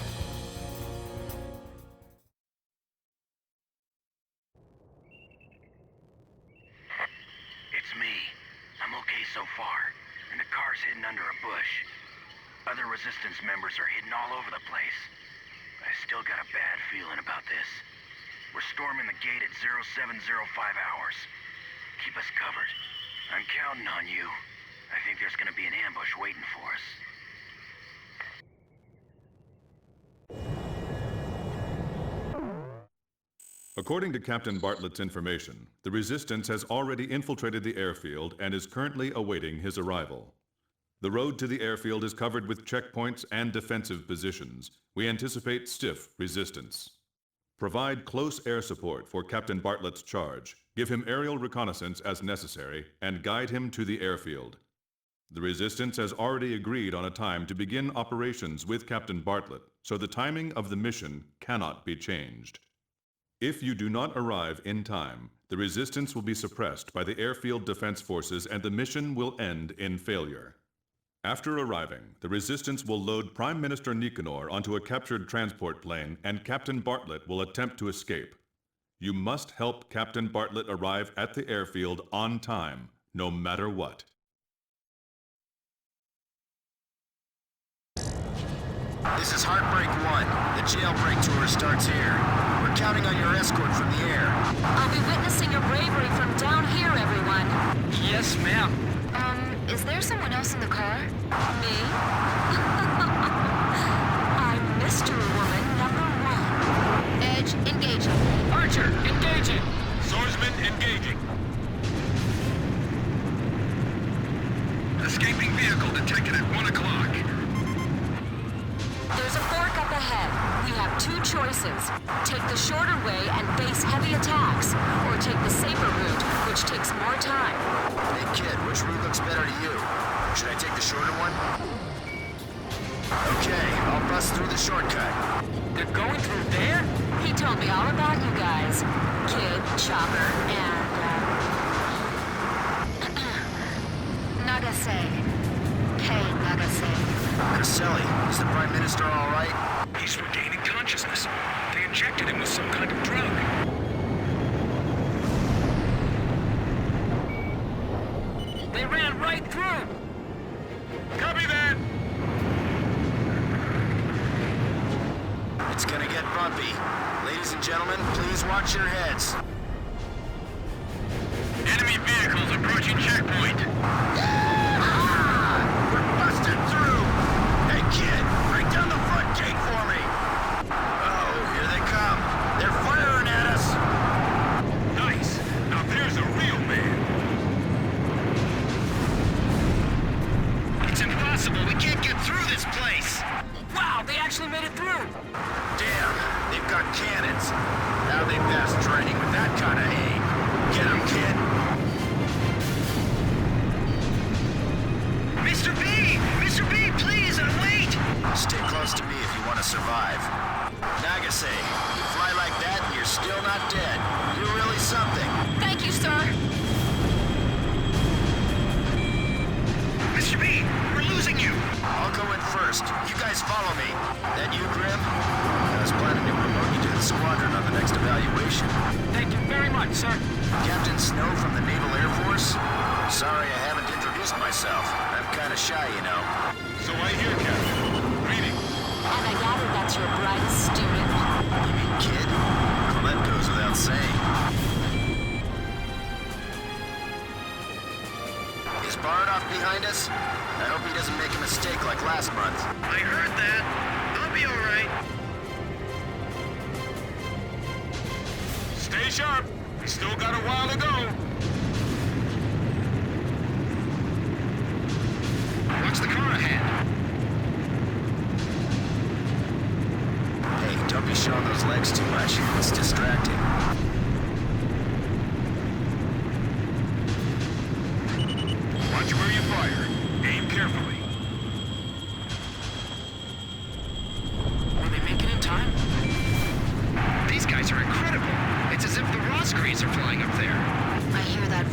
It's me. I'm okay so far, and the car's hidden under a bush. Other Resistance members are hidden all over the place. I still got a bad feeling about this. We're storming the gate at 0705 hours. Keep us covered. I'm counting on you. I think there's gonna be an ambush waiting for us. According to Captain Bartlett's information, the Resistance has already infiltrated the airfield and is currently awaiting his arrival. The road to the airfield is covered with checkpoints and defensive positions. We anticipate stiff resistance. Provide close air support for Captain Bartlett's charge, give him aerial reconnaissance as necessary, and guide him to the airfield. The Resistance has already agreed on a time to begin operations with Captain Bartlett, so the timing of the mission cannot be changed. If you do not arrive in time, the Resistance will be suppressed by the airfield defense forces and the mission will end in failure. After arriving, the Resistance will load Prime Minister Nicanor onto a captured transport plane and Captain Bartlett will attempt to escape. You must help Captain Bartlett arrive at the airfield on time, no matter what. This is Heartbreak 1. The jailbreak tour starts here. We're counting on your escort from the air. I'll be witnessing your bravery from down here, everyone. Yes, ma'am. Is there someone else in the car? Me? I'm Mystery Woman #1. Edge, engaging. Archer, engaging. Swordsman engaging. Escaping vehicle detected at 1 o'clock. There's a fork up ahead. We have two choices. Take the shorter way and face heavy attacks, or take the safer route, which takes more time. Hey kid, which route looks better to you? Should I take the shorter one? Okay, I'll bust through the shortcut. They're going through there? He told me all about you guys. Kid, Chopper, and, Nagase. Hey, Nagase. Caselli, is the Prime Minister all right? He's regaining consciousness. They injected him with some kind of drug. They ran right through! Copy that! It's gonna get bumpy. Ladies and gentlemen, please watch your heads. Enemy vehicles approaching checkpoint. We're busted through! Hey kid, break down the front gate for me! Oh, here they come. They're firing at us! Nice! Now there's a real man! It's impossible. We can't get through this place. Wow, they actually made it through! Damn, they've got cannons. How they pass training with that kind of aim? Get 'em, kid! Mr. B! Mr. B, please, wait! Stay close to me if you want to survive. Nagase, you fly like that and you're still not dead. You're really something. Thank you, sir. Mr. B, we're losing you! I'll go in first. You guys follow me. That you, Grim? I was planning to promote you to the squadron on the next evaluation. Thank you very much, sir. Captain Snow from the Naval Air Force? Sorry I haven't introduced myself. I'm kind of shy, you know. So I hear, Captain. Greeting. And I gather that's your bright student. You mean kid? Well, that goes without saying. Is Bardoff behind us? I hope he doesn't make a mistake like last month. I heard that. I'll be all right. Stay sharp. We still got a while to go. Watch the car ahead. Hey, don't be showing those legs too much. It's distracting. Watch where you fire. Aim carefully. Will they make it in time? These guys are incredible. It's as if the Razgriz are flying up there. I hear that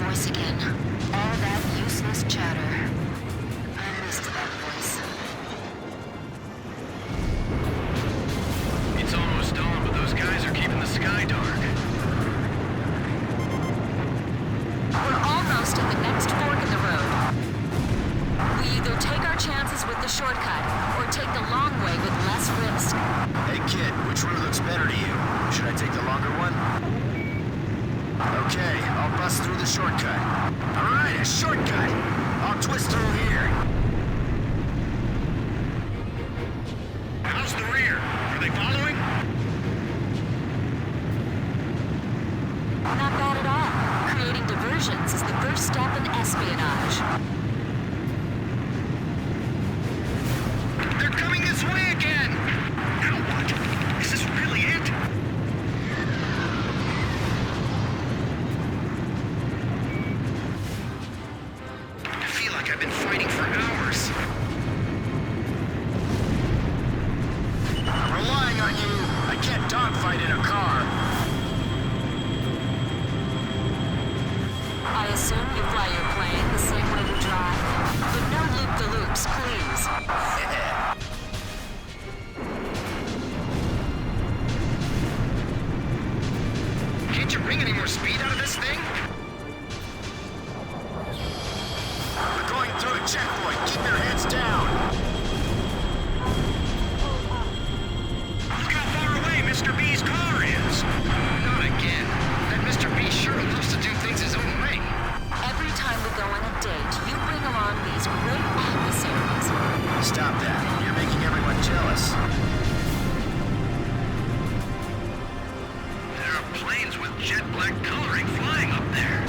bust through the shortcut. All right, a shortcut. I'll twist through here. How's the rear? Are they following? Not bad at all. Creating diversions is the first step in espionage. They're coming this way again! Now what? Is this really it? I feel like I've been fighting for hours. I'm relying on you. I can't dogfight in a car. I assume you fly your plane the same way you drive. But no loop-the-loops, please. Can't you bring any more speed out of this thing? We're going through a checkpoint. Keep your heads down. Look how far away Mr. B's car is. Not again. That Mr. B sure loves to do things his own way. Every time we go on a date, you bring along these great adversaries. Stop that. You're making everyone jealous. There are planes with jet black coloring flying up there.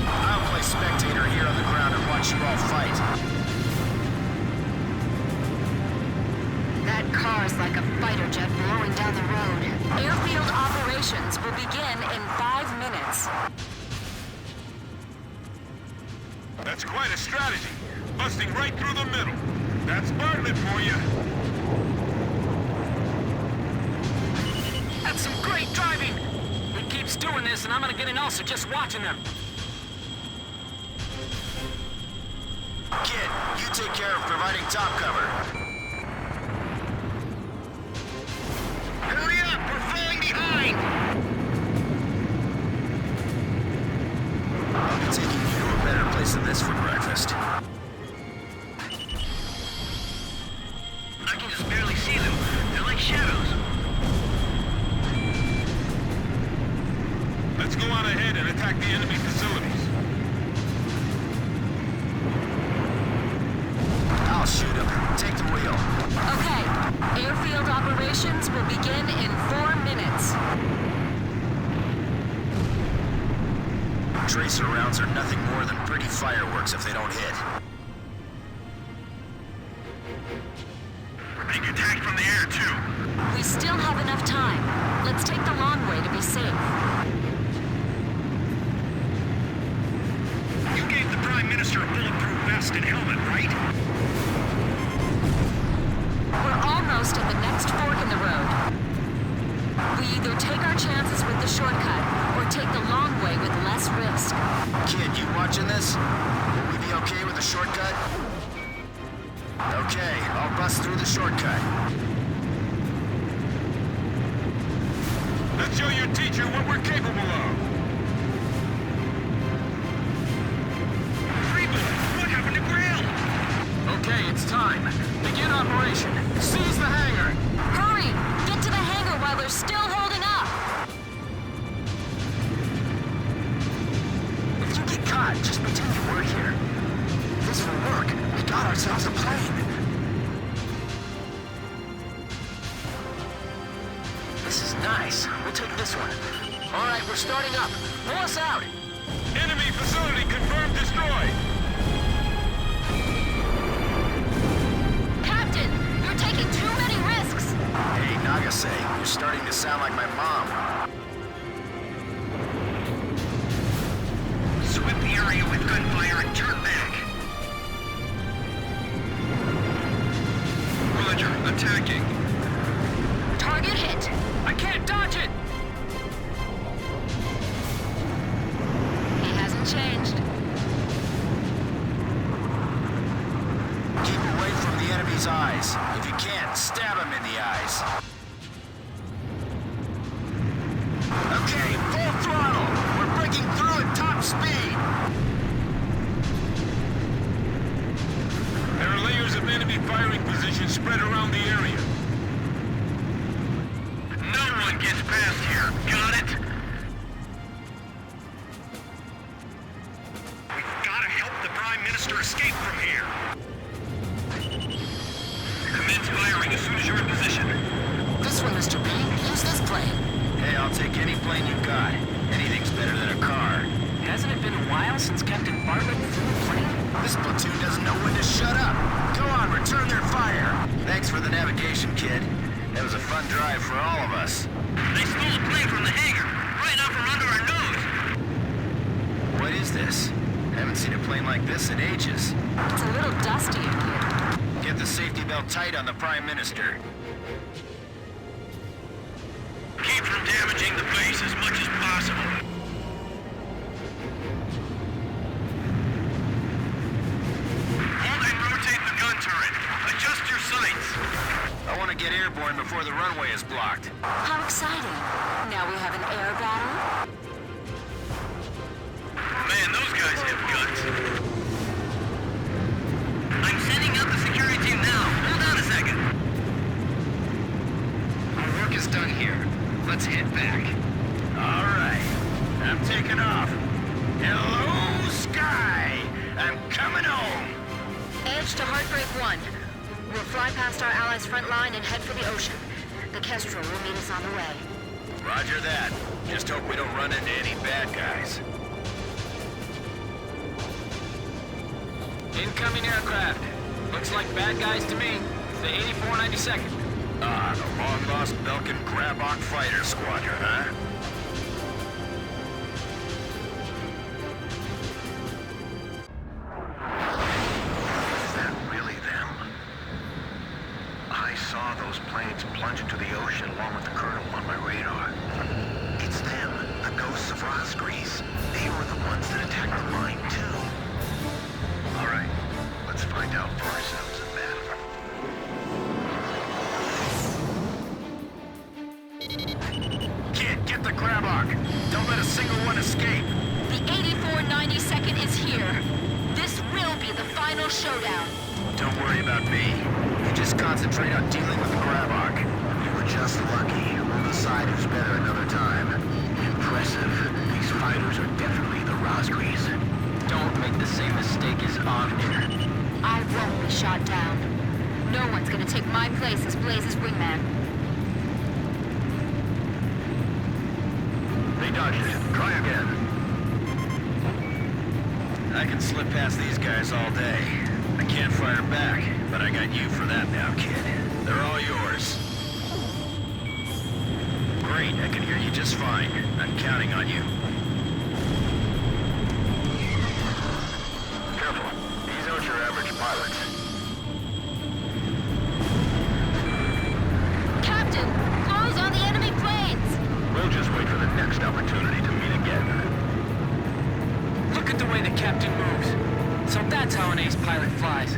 I'll play spectator here on the ground and watch you all fight. That car's like a fighter jet blowing down the road. Airfield operations will begin in 5 minutes. That's quite a strategy. Busting right through the middle. That's Bartlett for you. That's some great driving! He keeps doing this, and I'm gonna get an ulcer just watching them. Kid, you take care of providing top cover. Hurry up! We're falling behind! I'll be taking you to a better place than this for breakfast. I can just barely see them. They're like shadows. Let's go on ahead and attack the enemy facilities. I'll shoot him. Take the wheel. Okay, airfield operations will begin in 4 minutes. Tracer rounds are nothing more than pretty fireworks if they don't hit. We're being attacked from the air, too. We still have enough time. Let's take the long way to be safe. You gave the Prime Minister a bulletproof vest and helmet, right? We're almost at the next fork in the road. We either take our chances with the shortcut, or take the long way with less risk. Kid, you watching this? Will we be okay with the shortcut? Okay, I'll bust through the shortcut. Let's show your teacher what we're capable of. What happened to Grail? Okay, it's time. Begin operation. Seize the hangar. Hurry! Get to the hangar while they're still holding up! If you get caught, just pretend you were here. If this will work, we got ourselves a plane. This is nice. We'll take this one. All right, we're starting up. Pull us out. Enemy facility confirmed destroyed. Captain, you're taking too many risks! Hey, Nagase, you're starting to sound like my mom. Sweep the area with gunfire and turn back. Roger, attacking. Target hit! I can't dodge it! He hasn't changed. Keep away from the enemy's eyes. If you can't, stab him in the eyes. Okay, full throttle! We're breaking through at top speed! There are layers of enemy firing positions spread around the area. past here. Got it? We've gotta help the Prime Minister escape from here. Commence firing as soon as you're in position. This one, Mr. B. Use this plane. Hey, I'll take any plane you got. Anything's better than a car. Hasn't it been a while since Captain Bartlett flew a plane? This platoon doesn't know when to shut up. Go on, return their fire. Thanks for the navigation, kid. That was a fun drive for all of us. They stole a plane from the hangar, right out from under our nose. What is this? Haven't seen a plane like this in ages. It's a little dusty in here. Get the safety belt tight on the Prime Minister. Keep from damaging the base as much as possible. Hold and rotate the gun turret. Adjust your sights. I want to get airborne before the runway is blocked. How exciting. Now we have an air battle? Man, those guys have guts. I'm sending out the security team now. Hold on a second. Our work is done here. Let's head back. All right. I'm taking off. Hello, sky. I'm coming home. Edge to Heartbreak 1. We'll fly past our allies' front line and head for the ocean. The Kestrel will meet us on the way. Roger that. Just hope we don't run into any bad guys. Incoming aircraft. Looks like bad guys to me. The 8492nd. Ah, the long-lost Belkan Grabok Fighter Squadron, huh? Is that really them? I saw those planes plunge into the ocean along with the colonel on my radar. It's them, the ghosts of Razgriz. They were the ones that attacked the line, too. All right, let's find out for ourselves in battle. Kid, get the Grabok. Don't let a single one escape. The 8492nd is here. This will be the final showdown. Don't worry about me. You just concentrate on dealing with the Grabok. You were just lucky. We'll decide who's better another time. Impressive. These fighters are definitely the Razgriz. Don't make the same mistake as Arkbird. I won't be shot down. No one's gonna take my place as Blaze's wingman. They dodged it. Try again. I can slip past these guys all day. I can't fire back, but I got you for that now, kid. They're all yours. Great, I can hear you just fine. I'm counting on you. Careful. These aren't your average pilots. Captain! Close on the enemy planes! We'll just wait for the next opportunity to meet again. Look at the way the captain moves. So that's how an ace pilot flies.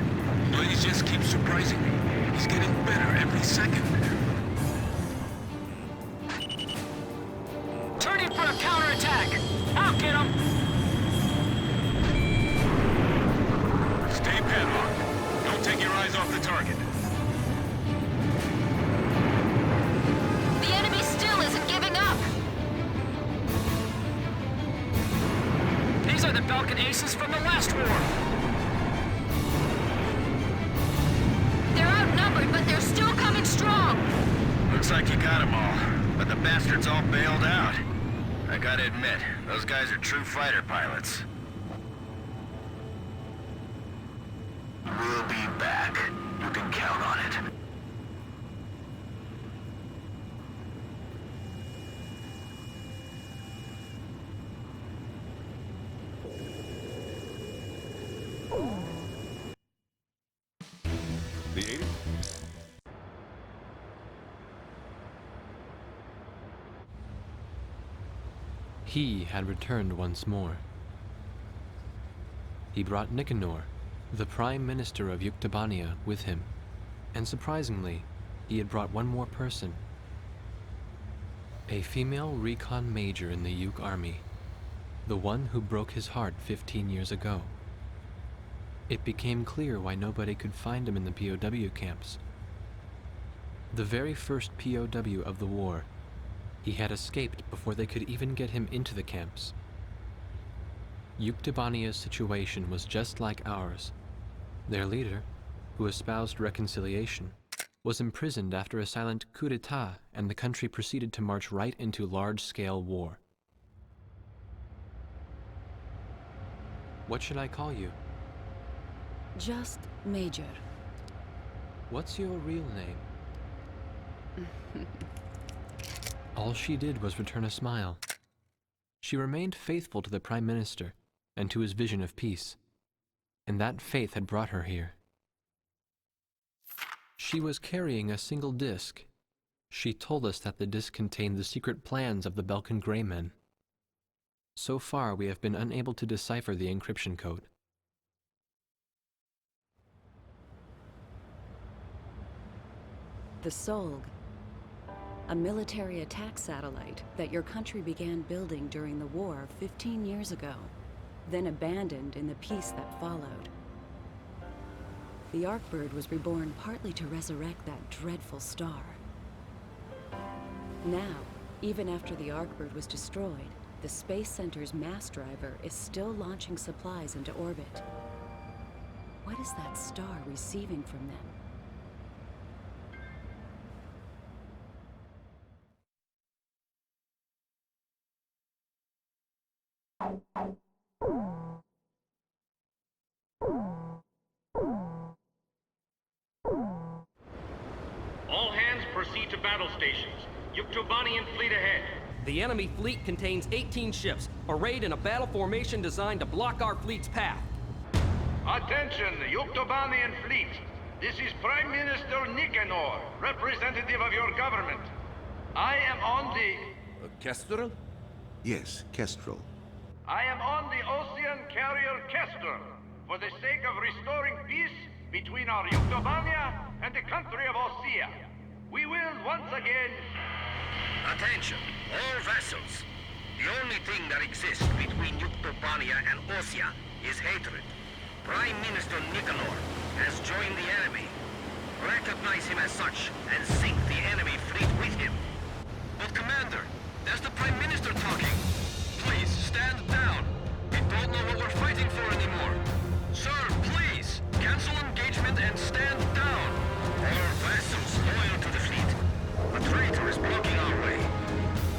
Blaze just keeps surprising me. He's getting better every second. Turning for a counterattack. I'll get him. Stay padlocked. Don't take your eyes off the target. The enemy still isn't giving up! These are the Belkan aces from the last war. They're outnumbered, but they're still coming strong! Looks like you got them all, but the bastards all bailed out. I gotta admit, those guys are true fighter pilots. We'll be back. You can count on it. The 80? He had returned once more. He brought Nicanor, the Prime Minister of Yuktobania, with him, and surprisingly, he had brought one more person. A female recon major in the Yuk army, the one who broke his heart 15 years ago. It became clear why nobody could find him in the POW camps. The very first POW of the war, He had escaped before they could even get him into the camps. Yuktobania's situation was just like ours. Their leader, who espoused reconciliation, was imprisoned after a silent coup d'etat, and the country proceeded to march right into large-scale war. What should I call you? Just Major. What's your real name? All she did was return a smile. She remained faithful to the Prime Minister and to his vision of peace, and that faith had brought her here. She was carrying a single disc. She told us that the disc contained the secret plans of the Belkan Grey Men. So far, we have been unable to decipher the encryption code. The Solg. A military attack satellite that your country began building during the war 15 years ago, then abandoned in the peace that followed. The Arkbird was reborn partly to resurrect that dreadful star. Now, even after the Arkbird was destroyed, the Space Center's mass driver is still launching supplies into orbit. What is that star receiving from them? All hands proceed to battle stations. Yuktobanian fleet ahead. The enemy fleet contains 18 ships, arrayed in a battle formation designed to block our fleet's path. Attention, Yuktobanian fleet. This is Prime Minister Nicanor, representative of your government. I am on the... Kestrel? Yes, Kestrel. I am on the ocean carrier Kestrel, for the sake of restoring peace between our Yuktobania and the country of Osea. We will once again... Attention, all vessels. The only thing that exists between Yuktobania and Osea is hatred. Prime Minister Nicanor has joined the enemy. Recognize him as such and sink the enemy fleet with him. But Commander, that's the Prime Minister talking. Please, stand down. We don't know what we're fighting for anymore. Sir, please, cancel engagement and stand down. All vessels loyal to the fleet. A traitor is blocking our way.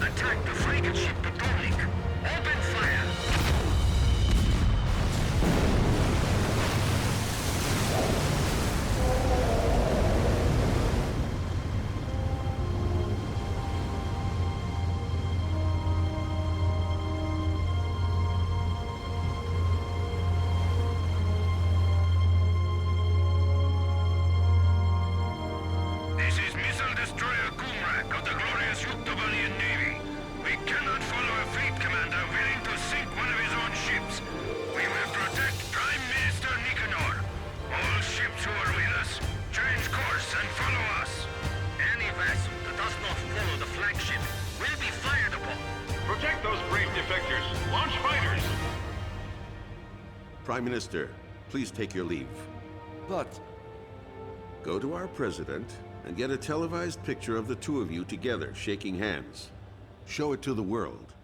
Attack the frigate ship Potomac. Open fire. Prime Minister, please take your leave. But... Go to our president and get a televised picture of the two of you together, shaking hands. Show it to the world.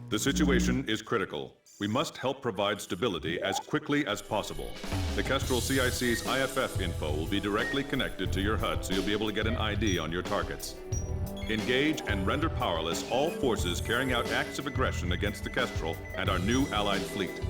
The situation is critical. We must help provide stability as quickly as possible. The Kestrel CIC's IFF info will be directly connected to your HUD, so you'll be able to get an ID on your targets. Engage and render powerless all forces carrying out acts of aggression against the Kestrel and our new allied fleet.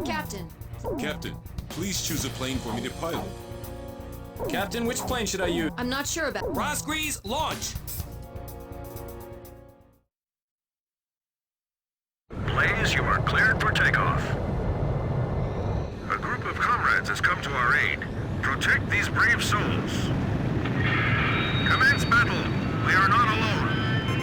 Captain! Captain, please choose a plane for me to pilot. Captain, which plane should I use? I'm not sure about... Razgriz, launch! Blaze, you are cleared for takeoff. A group of comrades has come to our aid. Protect these brave souls. Commence battle. We are not alone.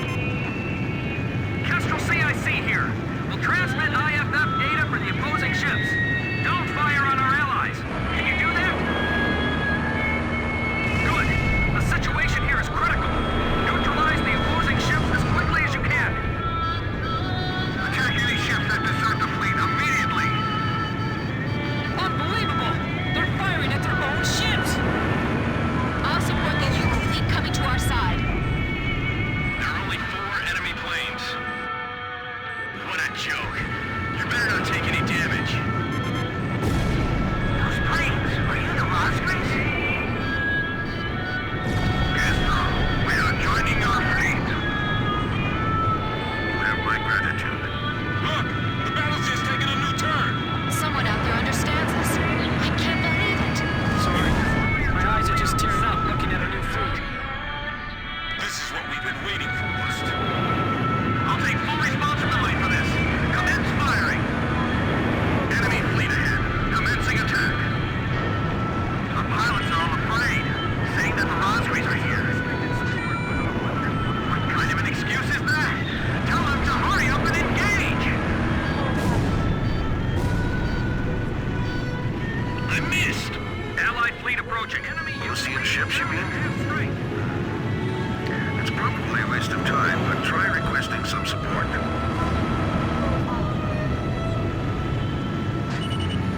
waste of time, but try requesting some support.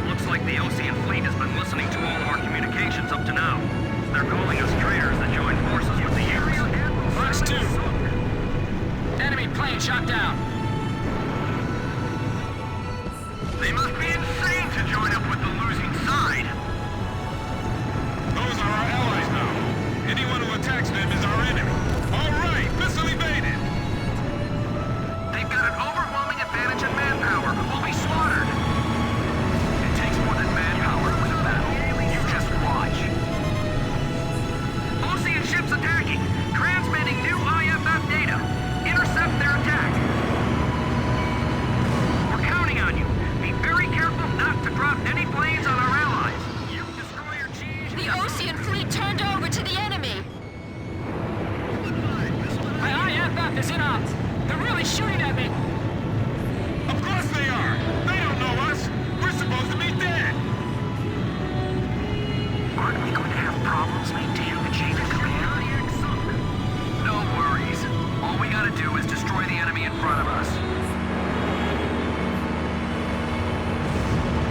Looks like the Ocean Fleet has been listening to all of our communications up to now. They're calling us traitors that joined forces with the Utes. Fox 2! Enemy plane shot down. They must be insane to join up with the losing side. Those are our allies now. Anyone who attacks them is our enemy. All right, missile evaded. They've got an overwhelming advantage in manpower. We'll be slaughtered. It takes more than manpower to win a battle. You just watch. Ocean ships attacking. Transmitting new IFF data. Intercept their attack. We're counting on you. Be very careful not to drop any planes on our allies. You destroyer cheese. The Ocean Fleet turned over to the enemy. My IFF is in ops. They're really shooting at me. Of course they are. They don't know us. We're supposed to be dead. Aren't we going to have problems maintaining the chain of command? No worries. All we gotta do is destroy the enemy in front of us.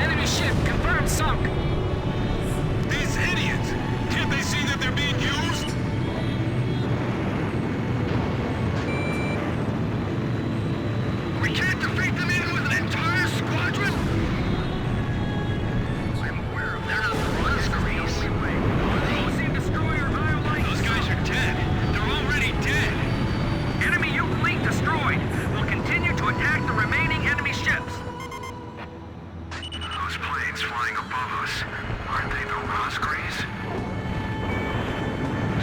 Enemy ship confirmed sunk. These idiots. Can't they see that they're being used? We can't defeat them even with an entire squadron? I'm aware of they're not the Razgriz. Ocean destroyer highlight. Those guys are dead. They're already dead. Enemy U fleet destroyed. We'll continue to attack the remaining enemy ships. Those planes flying above us, aren't they the Razgriz?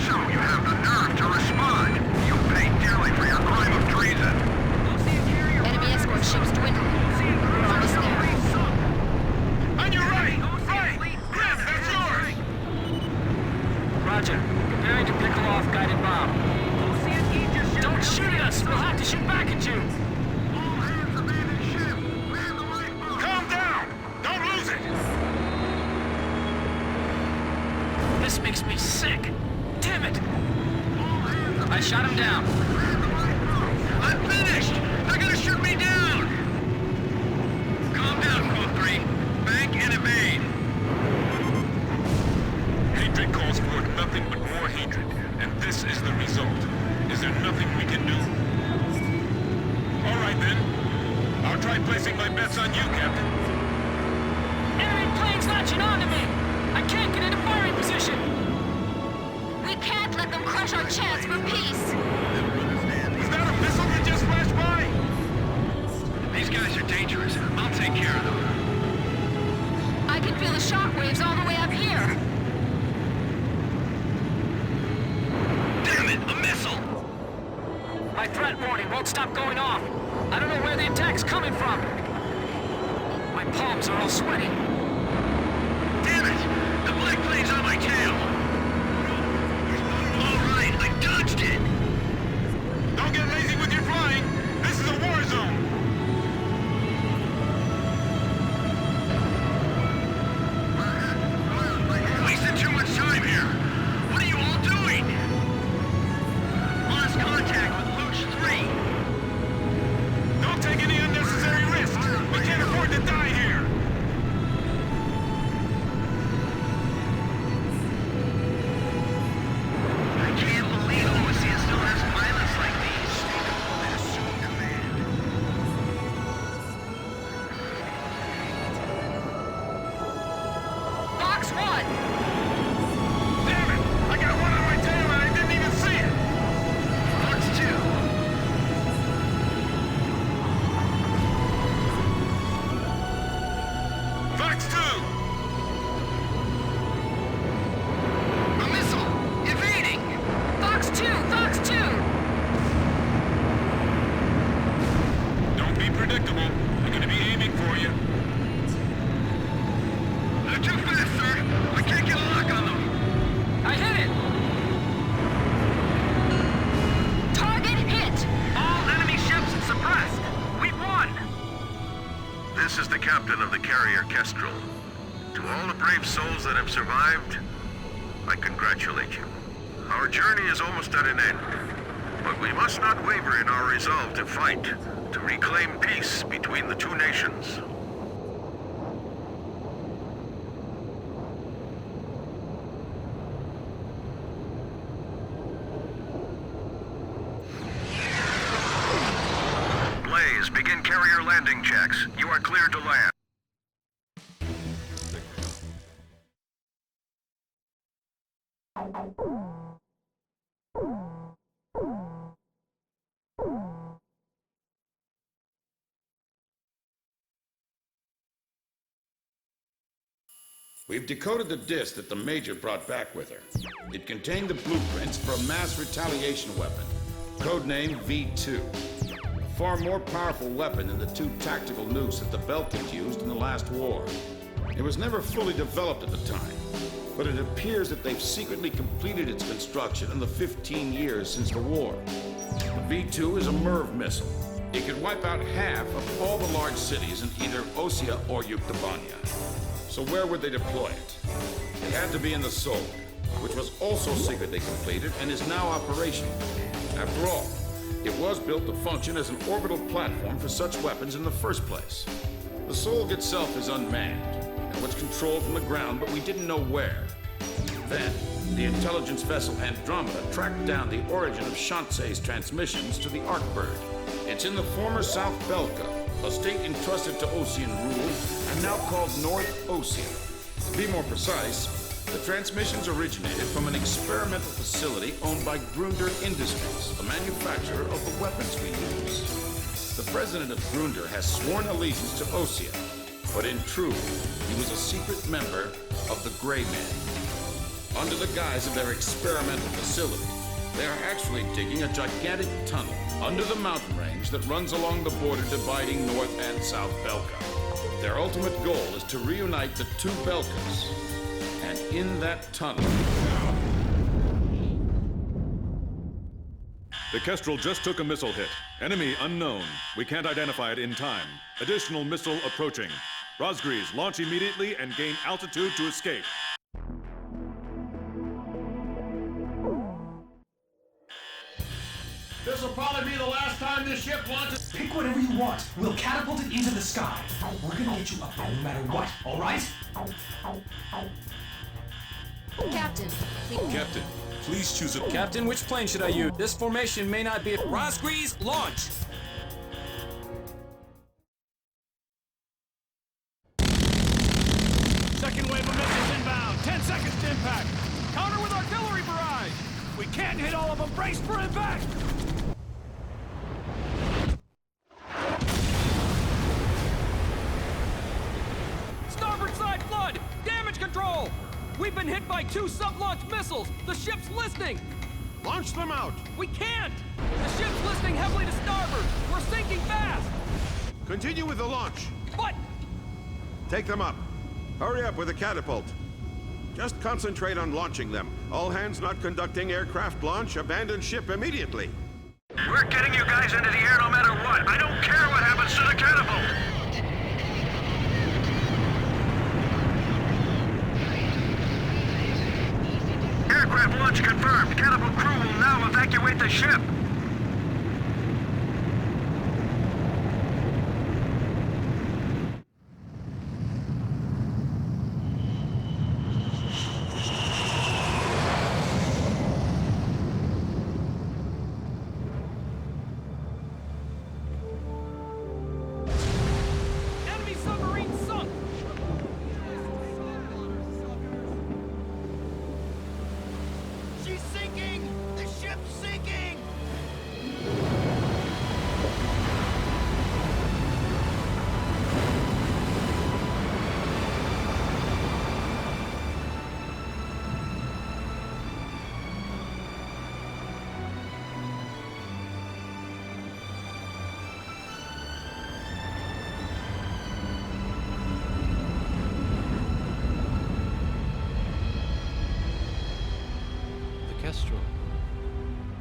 So you have the nerve to respond. You'll pay dearly for your crime of treason. Enemy escort ships dwindling. Almost there. On your right! Right! Grim, that's yours! Roger. Preparing to pickle off guided bomb. Don't shoot at us! We'll have to shoot back at you! All hands abandon ship. Man the lifeboat. Calm down! Don't lose it! This makes me sick! Damn it! I shot him down. I'm finished! They're gonna shoot me down! Calm down, Crew 3. Bank and evade. Hatred calls forth nothing but more hatred, and this is the result. Is there nothing we can do? All right, then. I'll try placing my bets on you, Captain. Enemy planes latching onto me! I can't get into firing position! We can't let them crush our chance for peace. Was that a missile that just flashed by? These guys are dangerous. I'll take care of them. I can feel the shockwaves all the way up here. Damn it! A missile! My threat warning won't stop going off. I don't know where the attack's coming from. My palms are all sweaty. Damn it! The black plane's on my tail! All right, I dodged it! Don't get lazy with your flying. This is a war zone. Wasted too much time here. What are you all doing? Lost contact with Luch 3. Don't take any unnecessary risks. We can't afford to die here. I can't believe Ocean still has pilots like these. Assume command. Box 1. Damn it! I got one on my tail and I didn't even see it. Box 2. Fox 2! A missile! Evading! Fox 2. Fox 2. Don't be predictable. They're gonna be aiming for you. They're too fast, sir. I can't get a lock on them. I hit it! Target hit. All enemy ships suppressed. We've won. This is the captain of the carrier Kestrel. To all the brave souls that have survived, I congratulate you. Our journey is almost at an end. But we must not waver in our resolve to fight, to reclaim peace between the two nations. Blaze, begin carrier landing checks. You are cleared to land. We've decoded the disc that the Major brought back with her. It contained the blueprints for a mass retaliation weapon, codename V2. A far more powerful weapon than the two tactical nukes that the Belkans used in the last war. It was never fully developed at the time, but it appears that they've secretly completed its construction in the 15 years since the war. The V2 is a MIRV missile. It could wipe out half of all the large cities in either Osea or Yuktobania. So where would they deploy it? It had to be in the Sol, which was also secretly completed and is now operational. After all, it was built to function as an orbital platform for such weapons in the first place. The Sol itself is unmanned and was controlled from the ground, but we didn't know where. Then, the intelligence vessel Andromeda tracked down the origin of Shantzei's transmissions to the Arkbird. It's in the former South Belka, a state entrusted to Osean rule and now called North Osea. To be more precise, the transmissions originated from an experimental facility owned by Grunder Industries, a manufacturer of the weapons we use. The president of Grunder has sworn allegiance to Osea, but in truth, he was a secret member of the Gray Men. Under the guise of their experimental facility, they are actually digging a gigantic tunnel under the mountain range that runs along the border dividing North and South Belka. Their ultimate goal is to reunite the two Belkas. And in that tunnel... The Kestrel just took a missile hit. Enemy unknown. We can't identify it in time. Additional missile approaching. Razgriz, launch immediately and gain altitude to escape. This'll probably be the last time this ship launches. Pick whatever you want. We'll catapult it into the sky. We're gonna get you up there no matter what, all right? Captain, Captain, please choose a... Captain, which plane should I use? This formation may not be... Razgriz, launch! Second wave of missiles inbound. 10 seconds to impact. Counter with artillery barrage. We can't hit all of them. Brace for impact. Starboard side flood! Damage control! We've been hit by 2 sub-launch missiles! The ship's listing! Launch them out! We can't! The ship's listing heavily to starboard! We're sinking fast! Continue with the launch. What? Take them up. Hurry up with the catapult. Just concentrate on launching them. All hands not conducting aircraft launch, abandon ship immediately. We're getting you guys into the air no matter what. I don't care what happens to the catapult. Aircraft launch confirmed. Catapult crew will now evacuate the ship. Enemy submarine sunk! She's sinking! The ship's sinking! The Kestrel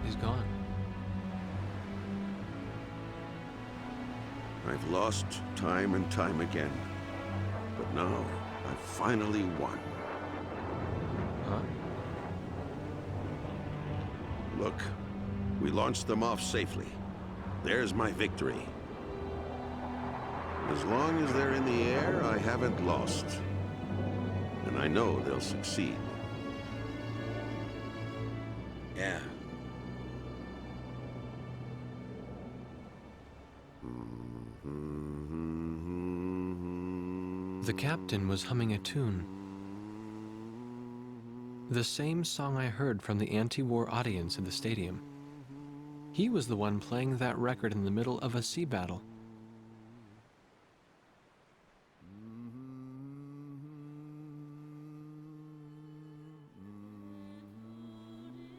is gone. I've lost time and time again. But now, I've finally won. Huh? Look, We launched them off safely. There's my victory. As long as they're in the air, I haven't lost. And I know they'll succeed. Yeah. The captain was humming a tune. The same song I heard from the anti-war audience in the stadium. He was the one playing that record in the middle of a sea battle.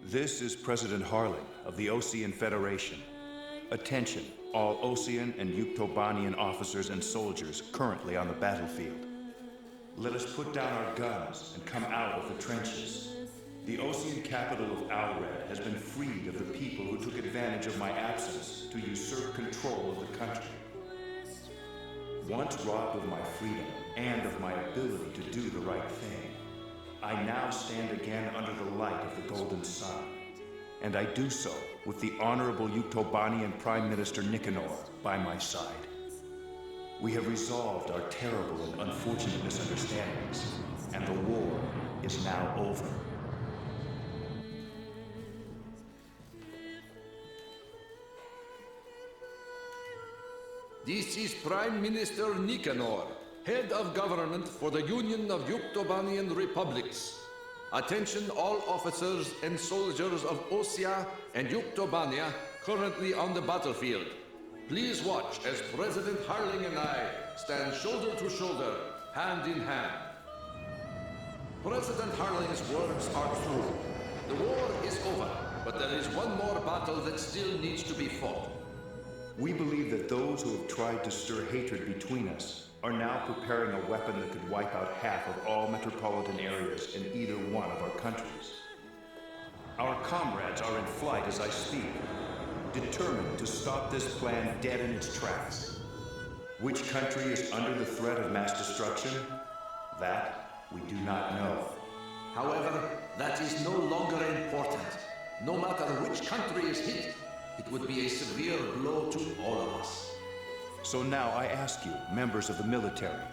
This is President Harling of the Osean Federation. Attention, all Osean and Yuktobanian officers and soldiers currently on the battlefield. Let us put down our guns and come out of the trenches. The Osean capital of Alred has been freed of the people who took advantage of my absence to usurp control of the country. Once robbed of my freedom and of my ability to do the right thing, I now stand again under the light of the golden sun. And I do so with the Honorable Yuktobanian Prime Minister Nicanor by my side. We have resolved our terrible and unfortunate misunderstandings, and the war is now over. This is Prime Minister Nicanor, Head of Government for the Union of Yuktobanian Republics. Attention all officers and soldiers of Osea and Yuktobania currently on the battlefield. Please watch as President Harling and I stand shoulder to shoulder, hand in hand. President Harling's words are true. The war is over, but there is one more battle that still needs to be fought. We believe that those who have tried to stir hatred between us are now preparing a weapon that could wipe out half of all metropolitan areas in either one of our countries. Our comrades are in flight as I speak, determined to stop this plan dead in its tracks. Which country is under the threat of mass destruction? That we do not know. However, that is no longer important. No matter which country is hit, it would be a severe blow to all of us. So now I ask you, members of the military,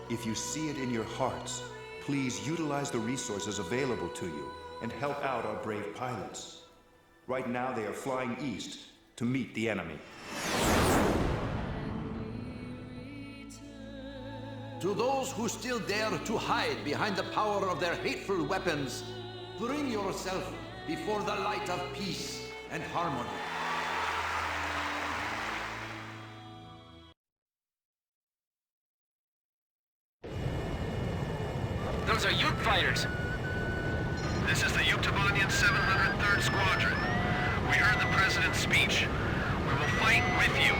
if you see it in your hearts, please utilize the resources available to you and help out our brave pilots. Right now they are flying east to meet the enemy. To those who still dare to hide behind the power of their hateful weapons, bring yourself before the light of peace and harmony. Those are Yuk fighters. This is the Yuktobanian 703rd Squadron. We heard the President's speech. We will fight with you.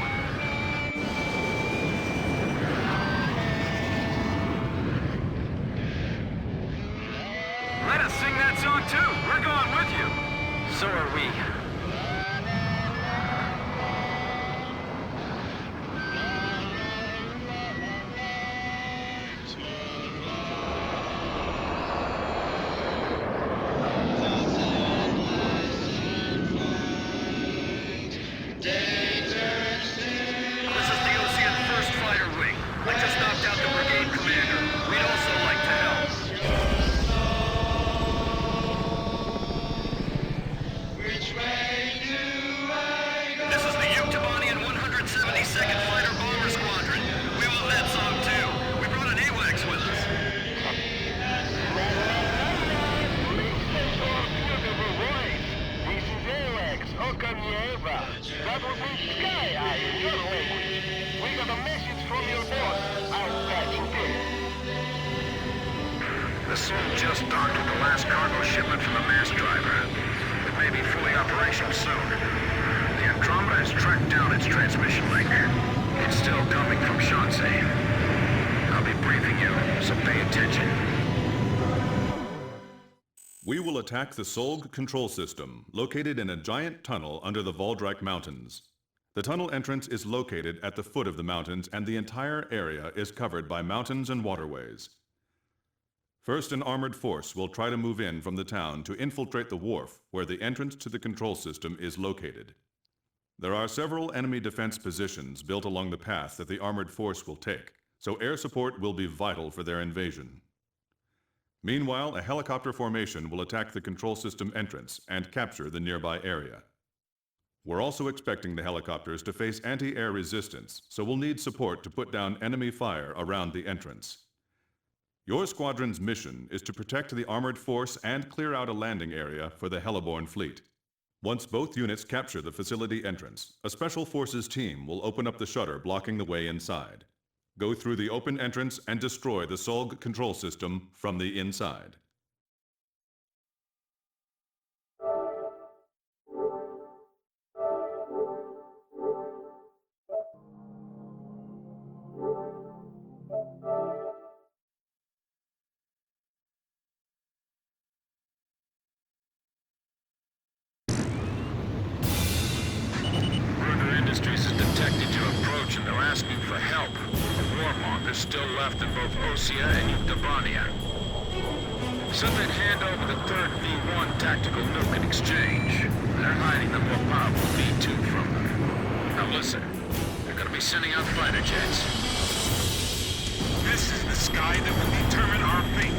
Let us sing that song too. We're going with you. So are we. The sun just docked with the last cargo shipment from the mass driver. It may be fully operational soon. The Andromeda has tracked down its transmission link. It's still coming from Shanxi. I'll be briefing you, so pay attention. We will attack the Solg control system, located in a giant tunnel under the Valdrak Mountains. The tunnel entrance is located at the foot of the mountains, and the entire area is covered by mountains and waterways. First, an armored force will try to move in from the town to infiltrate the wharf where the entrance to the control system is located. There are several enemy defense positions built along the path that the armored force will take, so air support will be vital for their invasion. Meanwhile, a helicopter formation will attack the control system entrance and capture the nearby area. We're also expecting the helicopters to face anti-air resistance, so we'll need support to put down enemy fire around the entrance. Your squadron's mission is to protect the armored force and clear out a landing area for the Heliborn fleet. Once both units capture the facility entrance, a special forces team will open up the shutter blocking the way inside. Go through the open entrance and destroy the SOLG control system from the inside. Industries is detected your approach and they're asking for help. The warmongers still left in both Osea and Yuktobania. Said they'd hand over the third V1 tactical nuke in exchange. They're hiding the more powerful V2 from them. Now listen, they're gonna be sending out fighter jets. This is the sky that will determine our fate.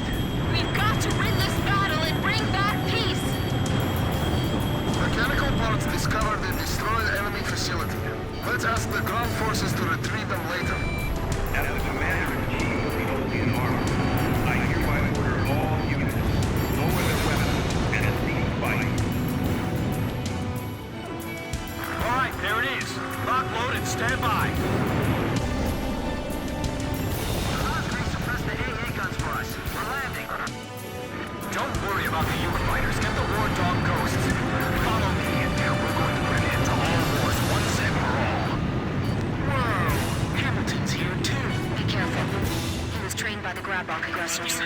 We've got to win this battle and bring back peace! Mechanical parts discovered and destroyed enemy facility. Let's ask the ground forces to retrieve them later. As the commander-in-chief of the Osean Army, I hereby order all units, lower their weapons and cease fighting. All right, there it is. Lock, load, and stand by. Suppress the AA guns for us. We're landing. Don't worry about the Yuke fighters. Get the war dog ghosts. Follow me, and we're going to put an end to all wars once and for all. Whoa! Hamilton's here, too. Be careful. He was trained by the Grabok aggressors.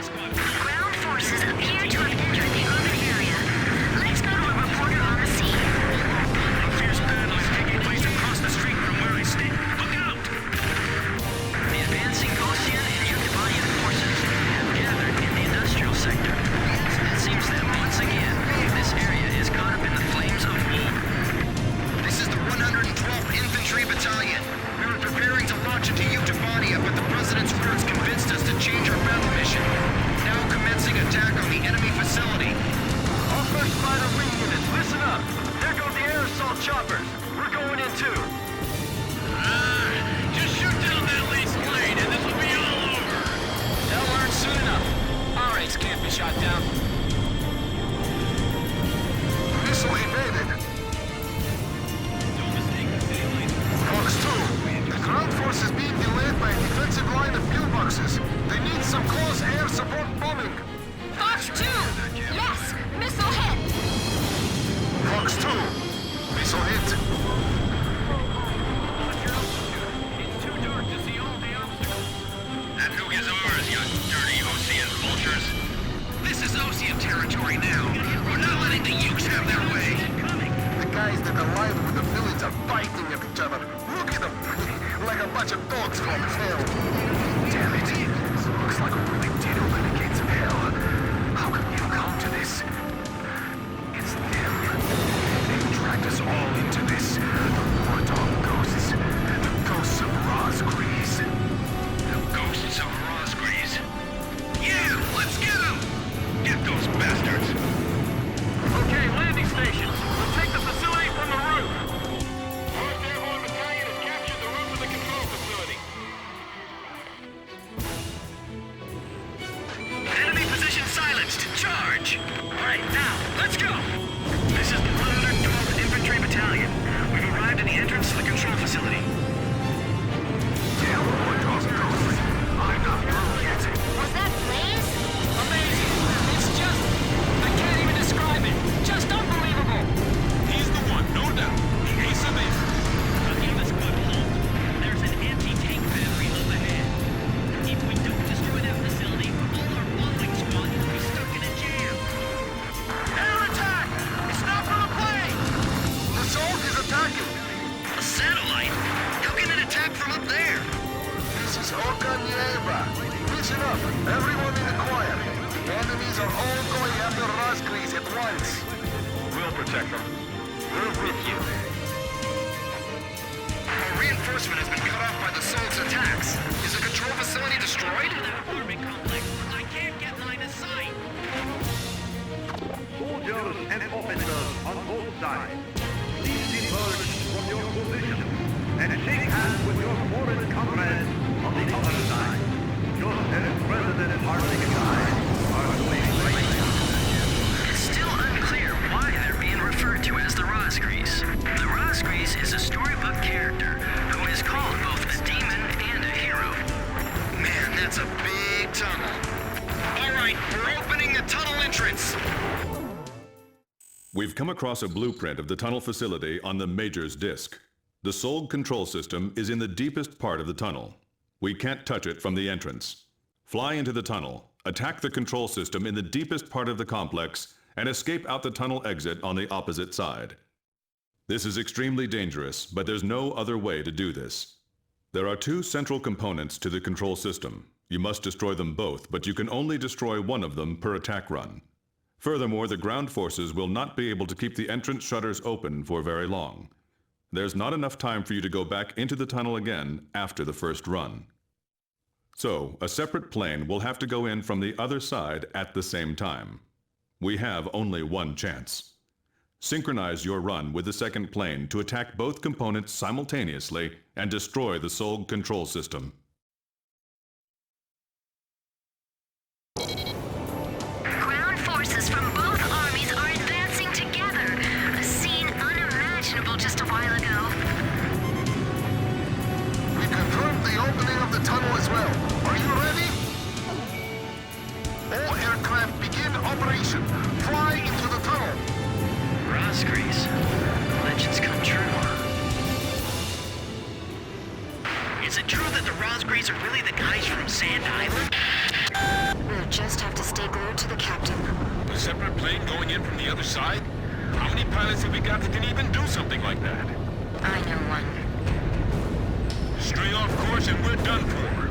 Ground forces appear to have entered the urban area. Let's go to a reporter on the scene. A fierce battle is taking place across the street from where I stand. Look out! The advancing Osean and Yuktobanian forces have gathered in the industrial sector. It seems that once again, this area is caught up in the flames of war. This is the 112th Infantry Battalion. We were preparing to launch into Yuktobania, but the President's words convinced us to change our battle mission. Now commencing attack on the enemy facility. All first fighter wing units, listen up. There go the air assault choppers. We're going in too. Just shoot down that least blade and this will be all over. They'll learn soon enough. Our rates can't be shot down. Missile evaded. Fox 2. The ground force is being delayed by a defensive line of pillboxes. They need some close air support bombing. Fox 2! Yes! Missile hit! Fox 2. Missile hit. It's too dark to see all the obstacles. That nuke is ours, you dirty Osean vultures. This is Osean territory now. We're not letting the Ukes have their way. The guys that aligned with the village are fighting at each other. Look at them! Like a bunch of dogs from hell. Damn it. Looks like we really did open the gates of hell. How could we have come to this? It's them. They've dragged us all into this. The war dog ghosts. The ghosts of Razgriz. The ghosts of Razgriz. Yeah, let's get them! Get those bastards! Okay, landing stations. We'll take the facility from the roof. First Airborne Battalion has captured the roof of the control facility. Enemy position silenced. Charge! Right, now, let's go! This is the 112th Infantry Battalion. We've arrived at the entrance to the control facility. Damn war dog ghosts. I'm not through yet. Was that Blaze? Amazing. It's just... I can't even describe it. Just unbelievable. He's the one, no doubt. The ace of it. Give us good hope. There's an anti-tank battery up ahead. If we don't destroy that facility, all our bombing squad will be stuck in a jam. Air attack! It's not from a plane! The Assault is attacking. A satellite? How can it attack from up there? This is Okan Nieba. Listen up, everyone in the choir. Enemies are all going after Razgriz at once. We'll protect them. We're with you. Our reinforcement has been cut off by the Soul's attacks. Is the control facility destroyed? Apartment complex. I can't get line of sight. Soldiers and officers on both sides, please emerge from your position and shake hands with your foreign comrades on the other side. Just as President Harding and I are doing right now. It's still unclear why they're being referred to as the Razgriz. The Razgriz is a storybook character who is called both a demon and a hero. Man, that's a big tunnel. All right, we're opening the tunnel entrance. We've come across a blueprint of the tunnel facility on the Major's disk. The Solg control system is in the deepest part of the tunnel. We can't touch it from the entrance. Fly into the tunnel, attack the control system in the deepest part of the complex, and escape out the tunnel exit on the opposite side. This is extremely dangerous, but there's no other way to do this. There are two central components to the control system. You must destroy them both, but you can only destroy one of them per attack run. Furthermore, the ground forces will not be able to keep the entrance shutters open for very long. There's not enough time for you to go back into the tunnel again after the first run. So, a separate plane will have to go in from the other side at the same time. We have only one chance. Synchronize your run with the second plane to attack both components simultaneously and destroy the Solg control system. Ground forces from both armies are advancing together. A scene unimaginable just a while ago. We confirmed the opening of the tunnel as well. Are you ready? All aircraft begin operation. Fly into the tunnel. Razgriz. Legends come true. Is it true that the Razgriz are really the guys from Sand Island? We'll just have to stay glued to the captain. A separate plane going in from the other side? How many pilots have we got that can even do something like that? I know one. Stray off course and we're done for.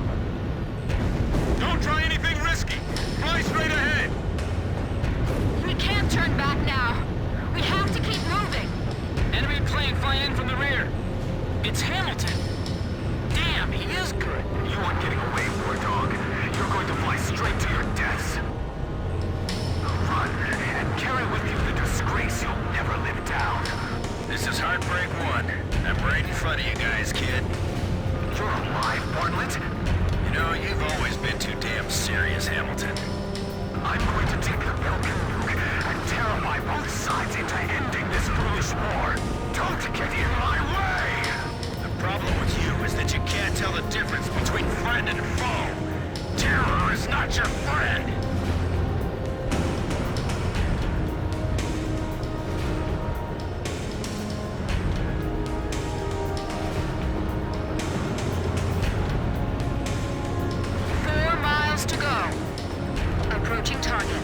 Don't try anything risky. Fly straight ahead. We can't turn back now. We have to keep moving. Enemy plane flying in from the rear. It's Hamilton. Damn, he is good. You aren't getting away, war dog. You're going to fly straight to your deaths. Run, and carry with you the disgrace you'll never live down. This is Heartbreak 1. I'm right in front of you guys, kid. You're alive, Bartlett? You know, you've always been too damn serious, Hamilton. I'm going to take the Belkan nuke and terrify both sides into ending this foolish war. Don't get in my way! The problem with you is that you can't tell the difference between friend and foe. Terror is not your friend! To go. Approaching target.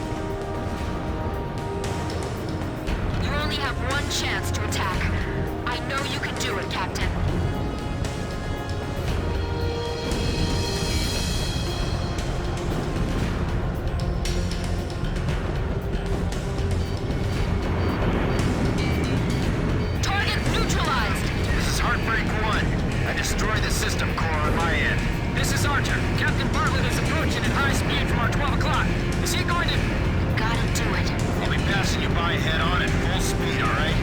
You only have one chance to attack. I know you can do it, Captain. Target neutralized! This is Heartbreak 1. I destroyed the system core on my end. This is Archer. Captain Bartlett is approaching at high speed from our 12 o'clock. Is he going to... Gotta do it. I'll be passing you by head on at full speed, all right?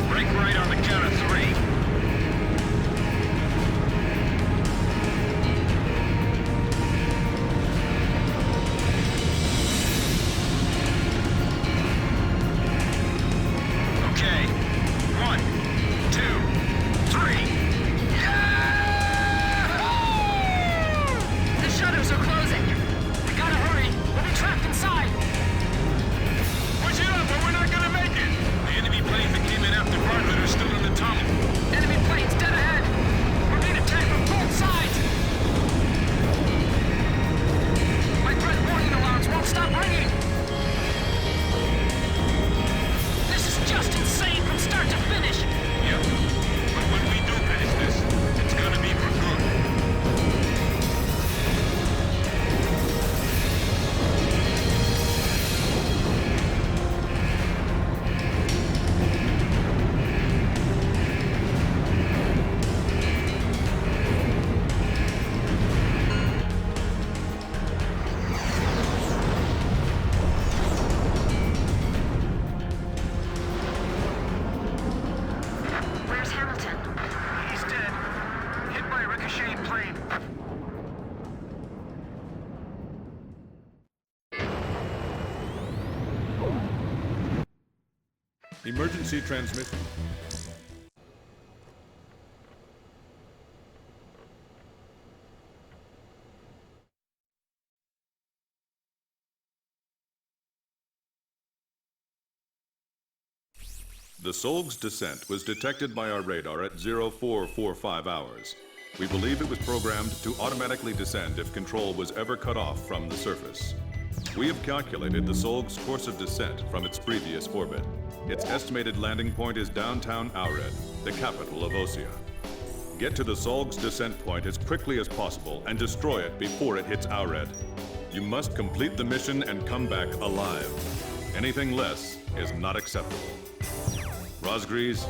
Break right on the count of 3. Okay. 1, 2, 3. The shutters are closing. We gotta hurry. We'll be trapped inside. Push it up or we're not gonna make it! The enemy planes that came in Emergency transmission. The Solg's descent was detected by our radar at 0445 hours. We believe it was programmed to automatically descend if control was ever cut off from the surface. We have calculated the Solg's course of descent from its previous orbit. Its estimated landing point is downtown Aured, the capital of Osea. Get to the Solg's descent point as quickly as possible and destroy it before it hits Aured. You must complete the mission and come back alive. Anything less is not acceptable. Razgriz,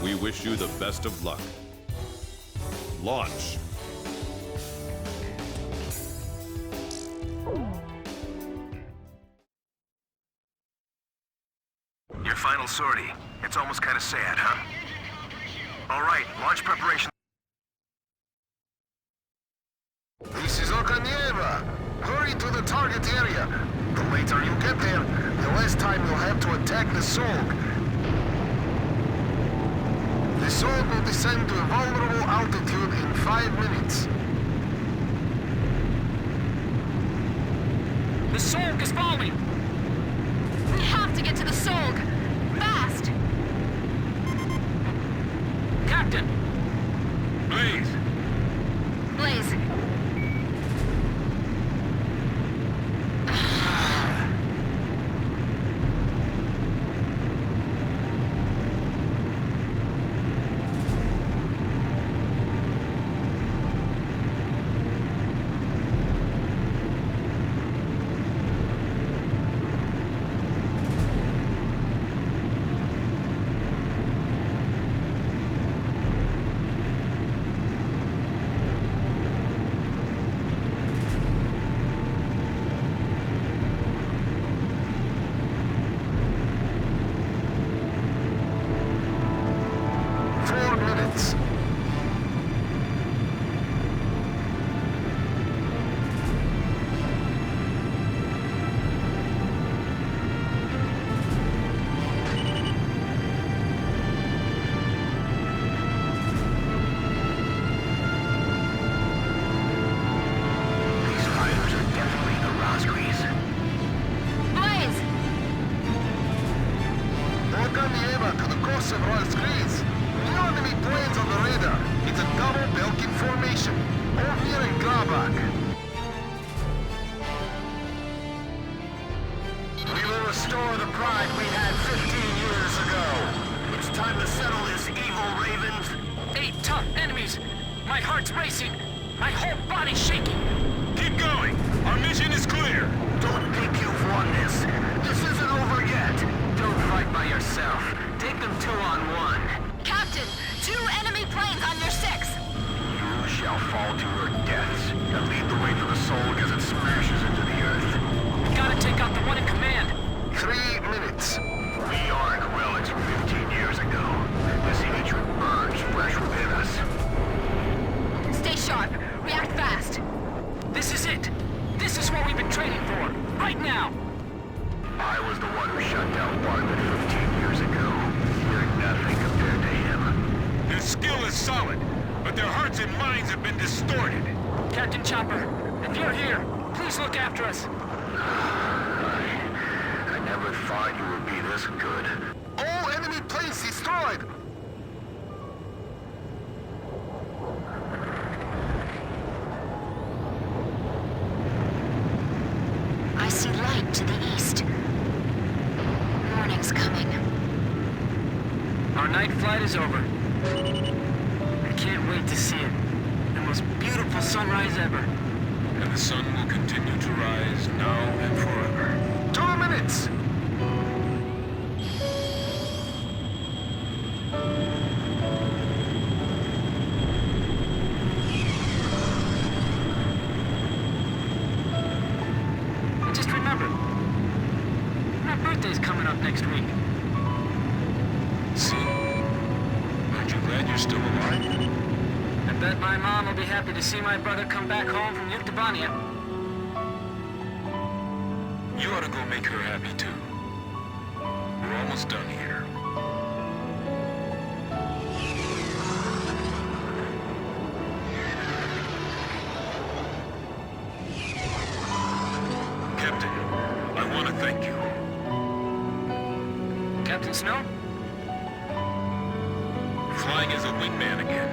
we wish you the best of luck. Launch. Your final sortie. It's almost kind of sad, huh? All right, launch preparation. This is Okanieva. Hurry to the target area. The later you get there, the less time you'll have to attack the Solg. The Solg will descend to a vulnerable altitude in 5 minutes. The Solg is falling! We have to get to the Solg! Fast! Captain! Blaze! Blaze! To the course of Razgriz. New enemy planes on the radar. It's a double Belkan formation. Over here in Grabak. We will restore the pride we had 15 years ago. It's time to settle this evil, Ravens. 8 tough enemies! My heart's racing! My whole body's shaking! Keep going! Our mission is clear! Don't think you've won this. This isn't over yet. Don't fight by yourself. Take them 2-on-1. Captain, 2 enemy planes on your 6! You shall fall to your deaths and lead the way for the Solg as it smashes into the earth. We gotta take out the one in command. 3 minutes. We aren't relics from 15 years ago. This hatred burns fresh within us. Stay sharp. React fast. This is it. This is what we've been training for. Right now. I was the one who shut down Arkbird 15 years ago. You're nothing compared to him. Their skill is solid, but their hearts and minds have been distorted. Captain Chopper, if you're here, please look after us. I never thought you would be this good. All enemy planes destroyed. I see light to the east. Morning's coming. Our night flight is over. I can't wait to see it. The most beautiful sunrise ever. And the sun will continue to rise now and forever. 2 minutes. Just remember, my birthday's coming up next week. See? Aren't you glad you're still alive? I bet my mom will be happy to see my brother come back home from Yuktobania. You ought to go make her happy too. We're almost done here. wings, no? Flying as a wingman again.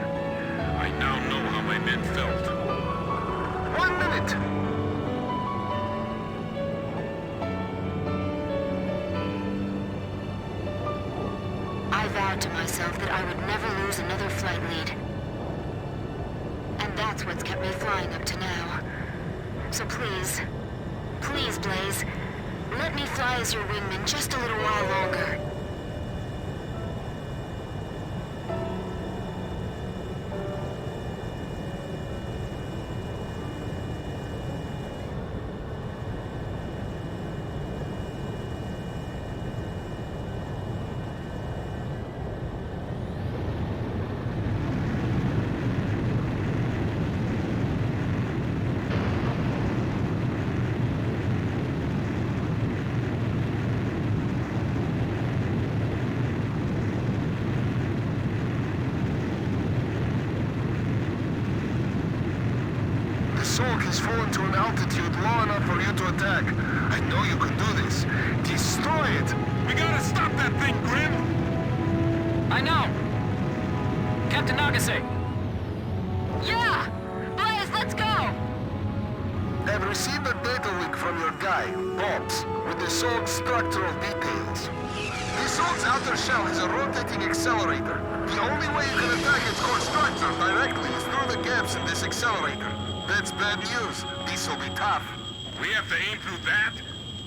I now know how my men felt. 1 minute! I vowed to myself that I would never lose another flight lead. And that's what's kept me flying up to now. So please, please, Blaze, let me fly as your wingman just a little while longer. Has fallen to an altitude low enough for you to attack. I know you can do this. Destroy it! We gotta stop that thing, Grim! I know! Captain Nagase! Yeah! Blaze, let's go! I've received a data link from your guy, Bobs, with the Sorg's structural details. The Sorg's outer shell has a rotating accelerator. The only way you can attack its core structure directly is through the gaps in this accelerator. That's bad news. This'll be tough. We have to aim through that?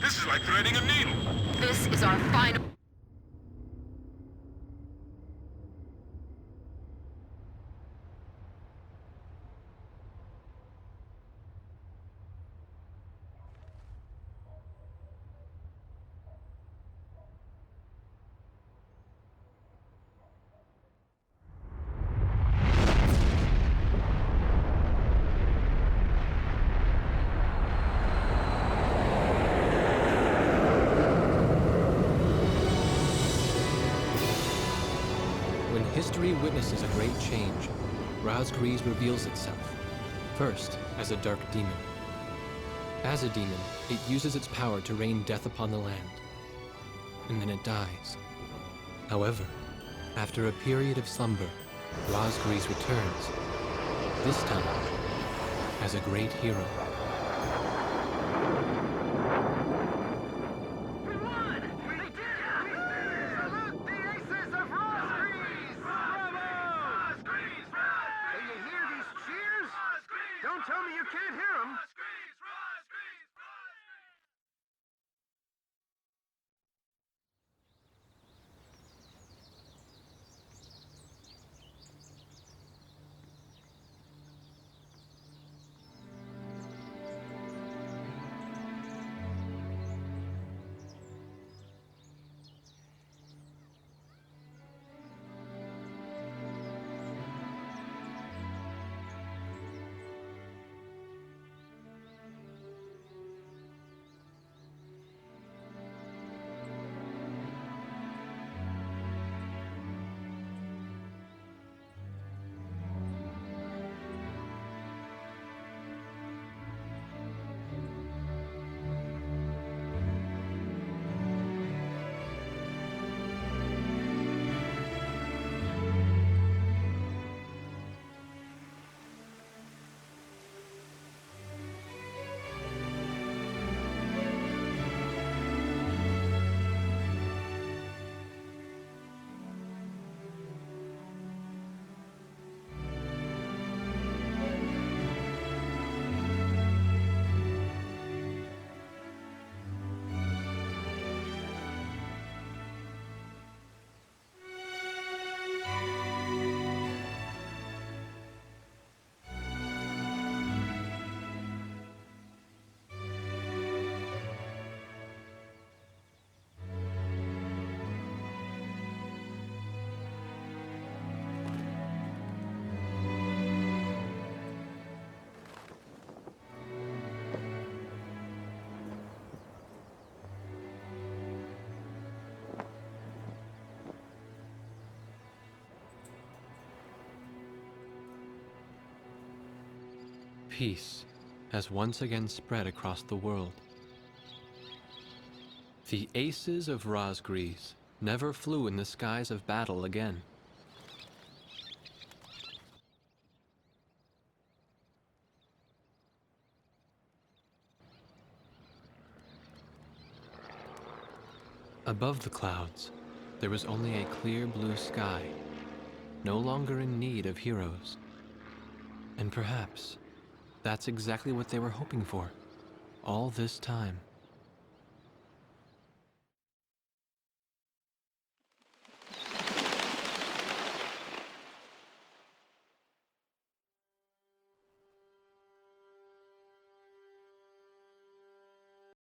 This is like threading a needle. This is our final... History witnesses a great change. Razgriz reveals itself, first as a dark demon. As a demon, it uses its power to rain death upon the land, and then it dies. However, after a period of slumber, Razgriz returns, this time as a great hero. Tell me you can't hear him! Peace has once again spread across the world. The Aces of Razgriz never flew in the skies of battle again. Above the clouds, there was only a clear blue sky, no longer in need of heroes. And perhaps that's exactly what they were hoping for all this time.